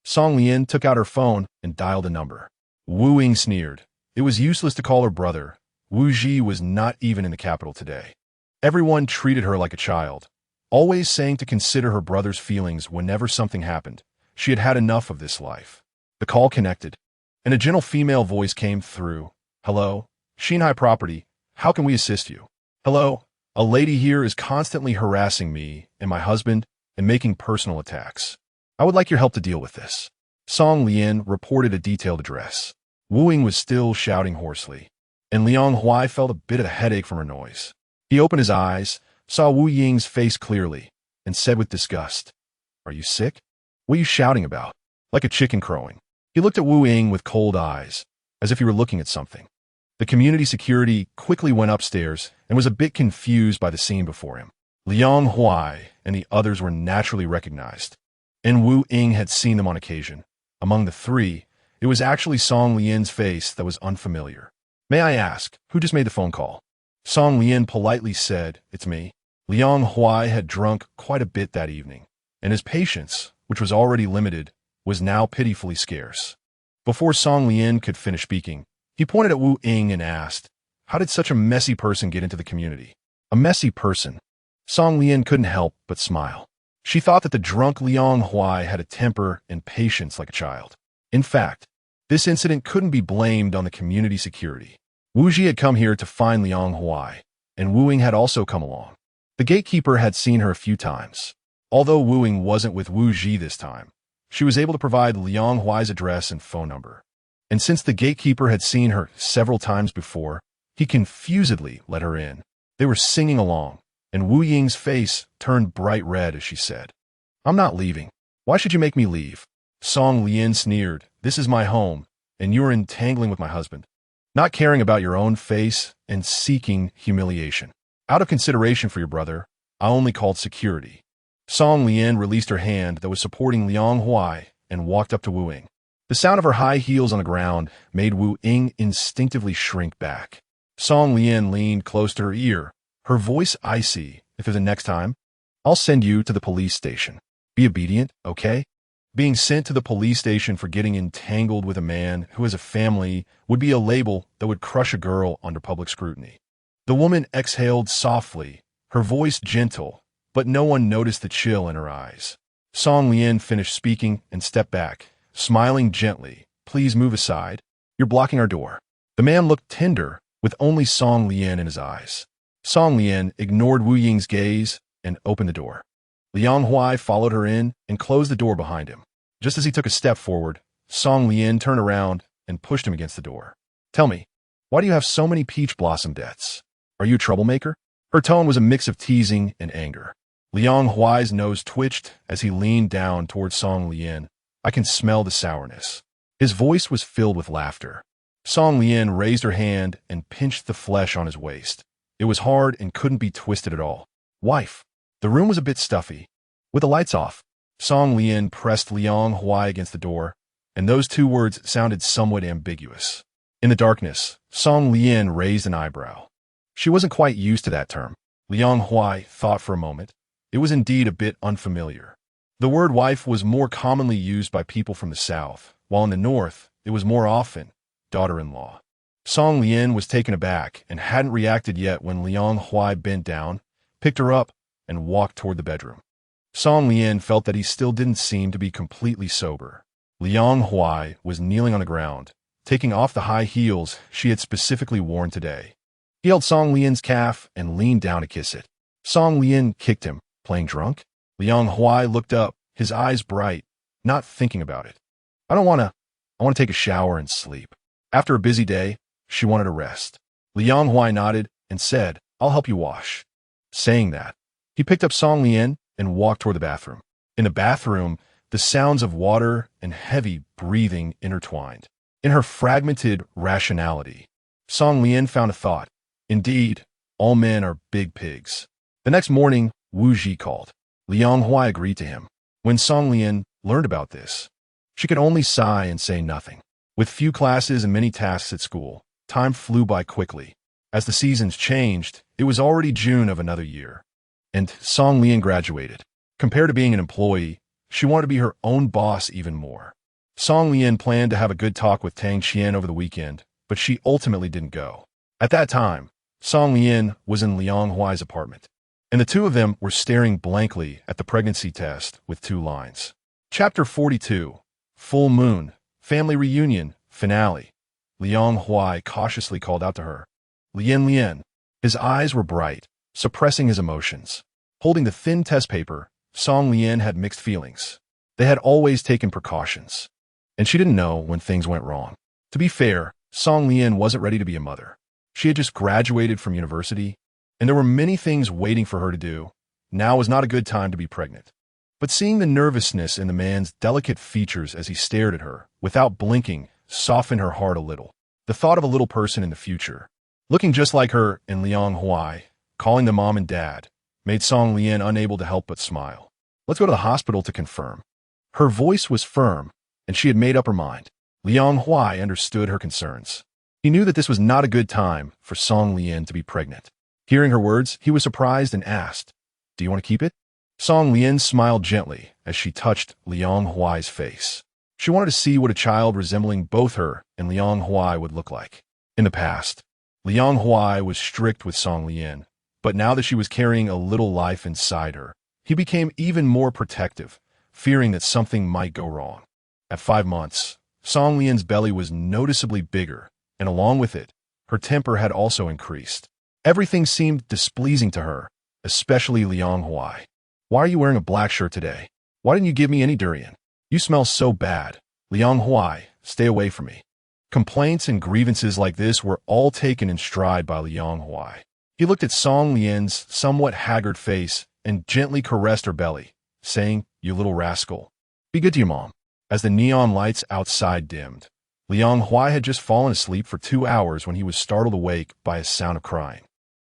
S1: Song Lian took out her phone and dialed a number. Wu Ying sneered. It was useless to call her brother. Wu Ji was not even in the capital today. Everyone treated her like a child, always saying to consider her brother's feelings whenever something happened. She had had enough of this life. The call connected, and a gentle female voice came through. "Hello, Xinhai Property. How can we assist you?" "Hello, a lady here is constantly harassing me and my husband and making personal attacks. I would like your help to deal with this." Song Lian reported a detailed address. Wu Ying was still shouting hoarsely, and Liang Huai felt a bit of a headache from her noise. He opened his eyes, saw Wu Ying's face clearly, and said with disgust, "Are you sick? What are you shouting about?" Like a chicken crowing. He looked at Wu Ying with cold eyes, as if he were looking at something. The community security quickly went upstairs and was a bit confused by the scene before him. Liang Huai and the others were naturally recognized, and Wu Ying had seen them on occasion. Among the three, it was actually Song Lian's face that was unfamiliar. "May I ask, who just made the phone call?" Song Lian politely said, "It's me." Liang Huai had drunk quite a bit that evening, and his patience, which was already limited, was now pitifully scarce. Before Song Lian could finish speaking, he pointed at Wu Ying and asked, "How did such a messy person get into the community?" A messy person? Song Lian couldn't help but smile. She thought that the drunk Liang Huai had a temper and patience like a child. In fact, this incident couldn't be blamed on the community security. Wu Ji had come here to find Liang Huai, and Wu Ying had also come along. The gatekeeper had seen her a few times. Although Wu Ying wasn't with Wu Ji this time, she was able to provide Liang Huai's address and phone number. And since the gatekeeper had seen her several times before, he confusedly let her in. They were singing along, and Wu Ying's face turned bright red as she said, "I'm not leaving. Why should you make me leave?" Song Lian sneered, "This is my home, and you are entangling with my husband, not caring about your own face and seeking humiliation. Out of consideration for your brother, I only called security." Song Lian released her hand that was supporting Liang Huai and walked up to Wu Ying. The sound of her high heels on the ground made Wu Ying instinctively shrink back. Song Lian leaned close to her ear, her voice icy. "If there's a next time, I'll send you to the police station. Be obedient, okay?" Being sent to the police station for getting entangled with a man who has a family would be a label that would crush a girl under public scrutiny. The woman exhaled softly, her voice gentle, but no one noticed the chill in her eyes. Song Lian finished speaking and stepped back, smiling gently. "Please move aside." You're blocking our door." The man looked tender, with only Song Lian in his eyes. Song Lian ignored Wu Ying's gaze and opened the door. Liang Huai followed her in and closed the door behind him. Just as he took a step forward, Song Lian turned around and pushed him against the door. "Tell me, why do you have so many peach blossom deaths? Are you a troublemaker?" Her tone was a mix of teasing and anger. Liang Huai's nose twitched as he leaned down towards Song Lian. "I can smell the sourness." His voice was filled with laughter. Song Lian raised her hand and pinched the flesh on his waist. It was hard and couldn't be twisted at all. "Wife." The room was a bit stuffy. With the lights off, Song Lian pressed Liang Huai against the door, and those two words sounded somewhat ambiguous. In the darkness, Song Lian raised an eyebrow. She wasn't quite used to that term. Liang Huai thought for a moment. It was indeed a bit unfamiliar. The word wife was more commonly used by people from the south, while in the north, it was more often daughter-in-law. Song Lian was taken aback and hadn't reacted yet when Liang Huai bent down, picked her up, and walked toward the bedroom. Song Lian felt that he still didn't seem to be completely sober. Liang Huai was kneeling on the ground, taking off the high heels she had specifically worn today. He held Song Lian's calf and leaned down to kiss it. Song Lian kicked him, playing drunk. Liang Huai looked up, his eyes bright, not thinking about it. I want to take a shower and sleep." After a busy day, she wanted a rest. Liang Huai nodded and said, "I'll help you wash." Saying that, he picked up Song Lian and walked toward the bathroom. In the bathroom, the sounds of water and heavy breathing intertwined. In her fragmented rationality, Song Lian found a thought. Indeed, all men are big pigs. The next morning, Wu Ji called. Liang Huai agreed to him. When Song Lian learned about this, she could only sigh and say nothing. With few classes and many tasks at school, time flew by quickly. As the seasons changed, it was already June of another year. And Song Lian graduated. Compared to being an employee, she wanted to be her own boss even more. Song Lian planned to have a good talk with Tang Qian over the weekend, but she ultimately didn't go. At that time, Song Lian was in Liang Huai's apartment, and the two of them were staring blankly at the pregnancy test with two lines. Chapter 42, Full Moon, Family Reunion, Finale. Liang Huai cautiously called out to her. Lian. His eyes were bright, suppressing his emotions. Holding the thin test paper, Song Lian had mixed feelings. They had always taken precautions, and she didn't know when things went wrong. To be fair, Song Lian wasn't ready to be a mother. She had just graduated from university, and there were many things waiting for her to do. Now was not a good time to be pregnant. But seeing the nervousness in the man's delicate features as he stared at her, without blinking, softened her heart a little. The thought of a little person in the future, looking just like her and Liang Huai, calling them mom and dad, made Song Lian unable to help but smile. "Let's go to the hospital to confirm." Her voice was firm, and she had made up her mind. Liang Huai understood her concerns. He knew that this was not a good time for Song Lian to be pregnant. Hearing her words, he was surprised and asked, "Do you want to keep it?" Song Lian smiled gently as she touched Liang Huai's face. She wanted to see what a child resembling both her and Liang Huai would look like. In the past, Liang Huai was strict with Song Lian, but now that she was carrying a little life inside her, he became even more protective, fearing that something might go wrong. At 5 months, Song Lian's belly was noticeably bigger, and along with it, her temper had also increased. Everything seemed displeasing to her, especially Liang Huai. "Why are you wearing a black shirt today? Why didn't you give me any durian? You smell so bad. Liang Huai, stay away from me." Complaints and grievances like this were all taken in stride by Liang Huai. He looked at Song Lian's somewhat haggard face and gently caressed her belly, saying, "You little rascal. Be good to your mom." As the neon lights outside dimmed, Liang Huai had just fallen asleep for 2 hours when he was startled awake by a sound of crying.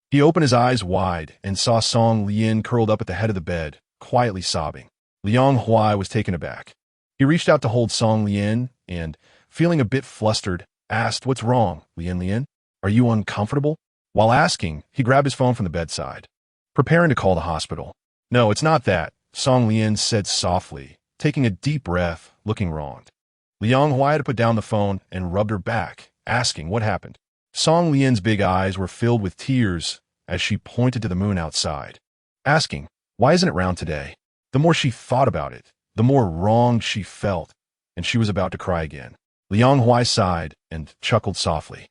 S1: He opened his eyes wide and saw Song Lian curled up at the head of the bed, quietly sobbing. Liang Huai was taken aback. He reached out to hold Song Lian and, feeling a bit flustered, asked, "What's wrong, Lian? Are you uncomfortable?" While asking, he grabbed his phone from the bedside, preparing to call the hospital. "No, it's not that," Song Lian said softly, taking a deep breath, looking wronged. Liang Huai had to put down the phone and rubbed her back, asking what happened. Song Lian's big eyes were filled with tears as she pointed to the moon outside, asking, "Why isn't it round today?" The more she thought about it, the more wronged she felt, and she was about to cry again. Liang Huai sighed and chuckled softly.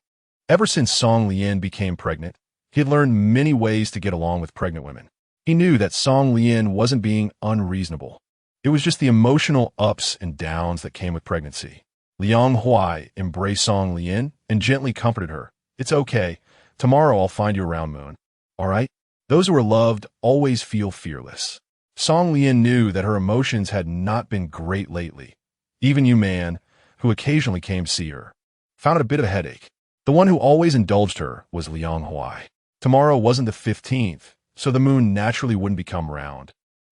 S1: Ever since Song Lian became pregnant, he had learned many ways to get along with pregnant women. He knew that Song Lian wasn't being unreasonable. It was just the emotional ups and downs that came with pregnancy. Liang Huai embraced Song Lian and gently comforted her. "It's okay. Tomorrow I'll find you around moon. All right?" Those who are loved always feel fearless. Song Lian knew that her emotions had not been great lately. Even Yu Man, who occasionally came to see her, found it a bit of a headache. The one who always indulged her was Liang Huai. Tomorrow wasn't the 15th, so the moon naturally wouldn't become round.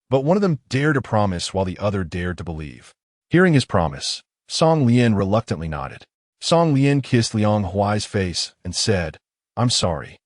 S1: But one of them dared to promise while the other dared to believe. Hearing his promise, Song Lian reluctantly nodded. Song Lian kissed Liang Huai's face and said, "I'm sorry.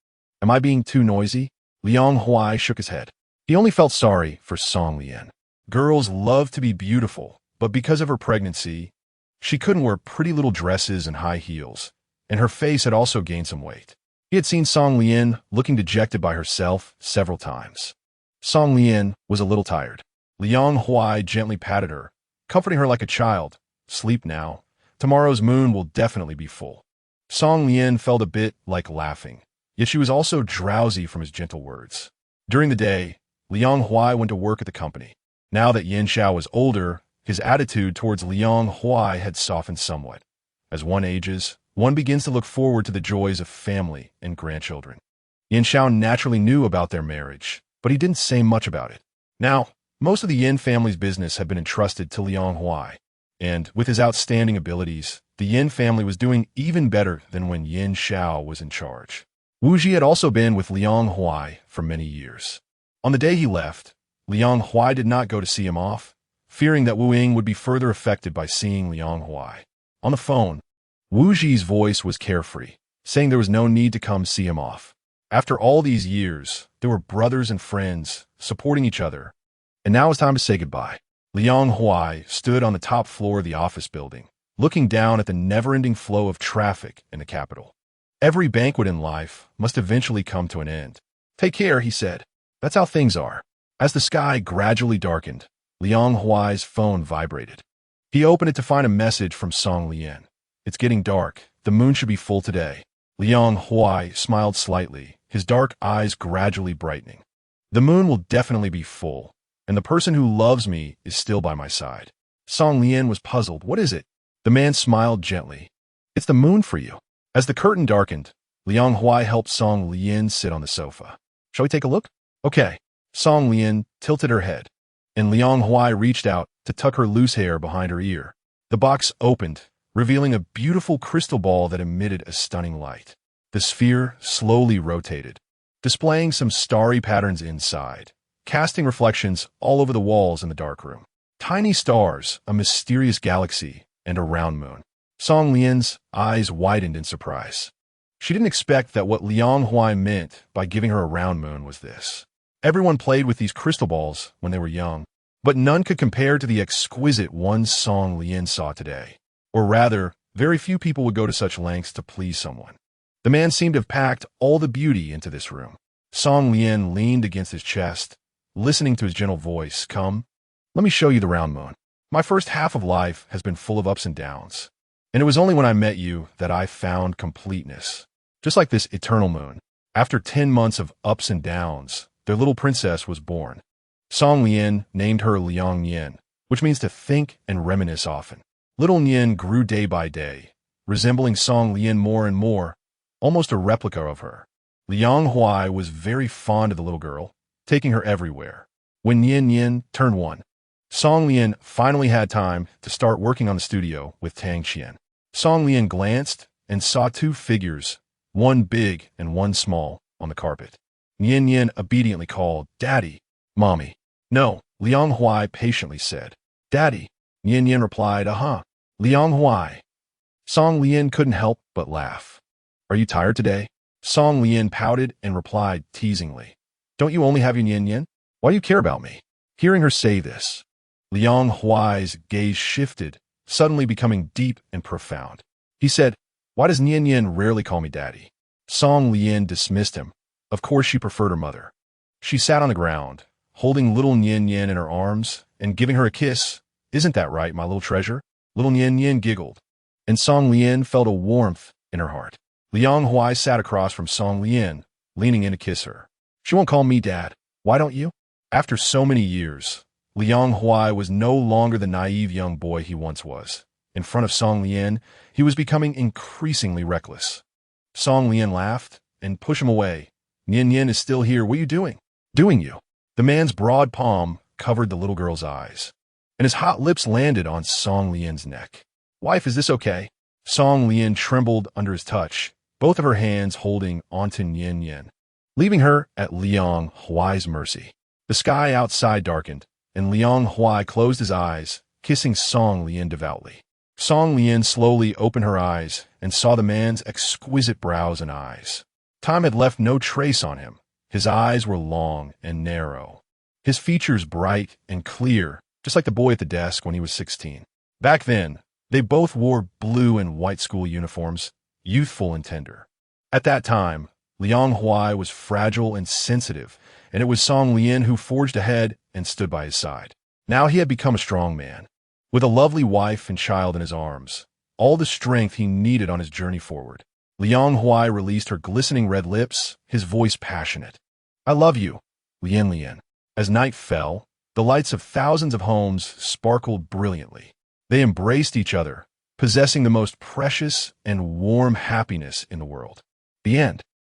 S1: Am I being too noisy?" Liang Huai shook his head. He only felt sorry for Song Lian. Girls love to be beautiful, but because of her pregnancy, she couldn't wear pretty little dresses and high heels, and her face had also gained some weight. He had seen Song Lian looking dejected by herself several times. Song Lian was a little tired. Liang Huai gently patted her, comforting her like a child. "Sleep now. Tomorrow's moon will definitely be full." Song Lian felt a bit like laughing, yet she was also drowsy from his gentle words. During the day, Liang Huai went to work at the company. Now that Yin Xiao was older, his attitude towards Liang Huai had softened somewhat. As one ages, one begins to look forward to the joys of family and grandchildren. Yin Xiao naturally knew about their marriage, but he didn't say much about it. Now, most of the Yin family's business had been entrusted to Liang Huai, and with his outstanding abilities, the Yin family was doing even better than when Yin Xiao was in charge. Wu Ji had also been with Liang Huai for many years. On the day he left, Liang Huai did not go to see him off, fearing that Wu Ying would be further affected by seeing Liang Huai. On the phone, Wu Ji's voice was carefree, saying there was no need to come see him off. After all these years, they were brothers and friends, supporting each other, and now it was time to say goodbye. Liang Huai stood on the top floor of the office building, looking down at the never-ending flow of traffic in the capital. Every banquet in life must eventually come to an end. "Take care," he said. "That's how things are." As the sky gradually darkened, Liang Huai's phone vibrated. He opened it to find a message from Song Lian. "It's getting dark. The moon should be full today." Liang Huai smiled slightly, his dark eyes gradually brightening. "The moon will definitely be full, and the person who loves me is still by my side." Song Lian was puzzled. "What is it?" The man smiled gently. "It's the moon for you." As the curtain darkened, Liang Huai helped Song Lian sit on the sofa. "Shall we take a look?" "Okay." Song Lian tilted her head, and Liang Huai reached out to tuck her loose hair behind her ear. The box opened, revealing a beautiful crystal ball that emitted a stunning light. The sphere slowly rotated, displaying some starry patterns inside, casting reflections all over the walls in the darkroom. Tiny stars, a mysterious galaxy, and a round moon. Song Lian's eyes widened in surprise. She didn't expect that what Liang Huai meant by giving her a round moon was this. Everyone played with these crystal balls when they were young, but none could compare to the exquisite one Song Lian saw today. Or rather, very few people would go to such lengths to please someone. The man seemed to have packed all the beauty into this room. Song Lian leaned against his chest, listening to his gentle voice. "Come, let me show you the round moon. My first half of life has been full of ups and downs, and it was only when I met you that I found completeness. Just like this eternal moon. After 10 months of ups and downs, their little princess was born." Song Lian named her Liang Nian, which means to think and reminisce often. Little Nian grew day by day, resembling Song Lian more and more, almost a replica of her. Liang Huai was very fond of the little girl, taking her everywhere. When Nian Nian turned 1, Song Lian finally had time to start working on the studio with Tang Qian. Song Lian glanced and saw 2 figures, one big and one small, on the carpet. Nian Nian obediently called, "Daddy." "Mommy." "No," Liang Huai patiently said. "Daddy." Nian Nian replied, "Uh-huh." "Liang Huai." Song Lian couldn't help but laugh. "Are you tired today?" Song Lian pouted and replied teasingly, "Don't you only have your Nian Nian? Why do you care about me?" Hearing her say this, Liang Huai's gaze shifted, suddenly becoming deep and profound. He said, "Why does Nian Nian rarely call me daddy?" Song Lian dismissed him. Of course she preferred her mother. She sat on the ground, holding little Nian Nian in her arms and giving her a kiss. "Isn't that right, my little treasure?" Little Nian Nian giggled. and Song Lian felt a warmth in her heart. Liang Huai sat across from Song Lian, leaning in to kiss her. She won't call me Dad. Why don't you? After so many years, Liang Huai was no longer the naive young boy he once was. In front of Song Lian, he was becoming increasingly reckless. Song Lian laughed and pushed him away. Nian Nian is still here. What are you doing? Doing you. The man's broad palm covered the little girl's eyes, and his hot lips landed on Song Lian's neck. Wife, is this okay? Song Lian trembled under his touch, both of her hands holding onto Nian Nian, leaving her at Liang Huai's mercy. The sky outside darkened, and Liang Huai closed his eyes, kissing Song Lian devoutly. Song Lian slowly opened her eyes and saw the man's exquisite brows and eyes. Time had left no trace on him. His eyes were long and narrow, his features bright and clear, just like the boy at the desk when he was 16. Back then, they both wore blue and white school uniforms, youthful and tender. At that time, Liang Huai was fragile and sensitive, and it was Song Lian who forged ahead and stood by his side. Now he had become a strong man, with a lovely wife and child in his arms, all the strength he needed on his journey forward. Liang Huai released her glistening red lips, his voice passionate. I love you, Lian Lian. As night fell, the lights of thousands of homes sparkled brilliantly. They embraced each other, possessing the most precious and warm happiness in the world. The end.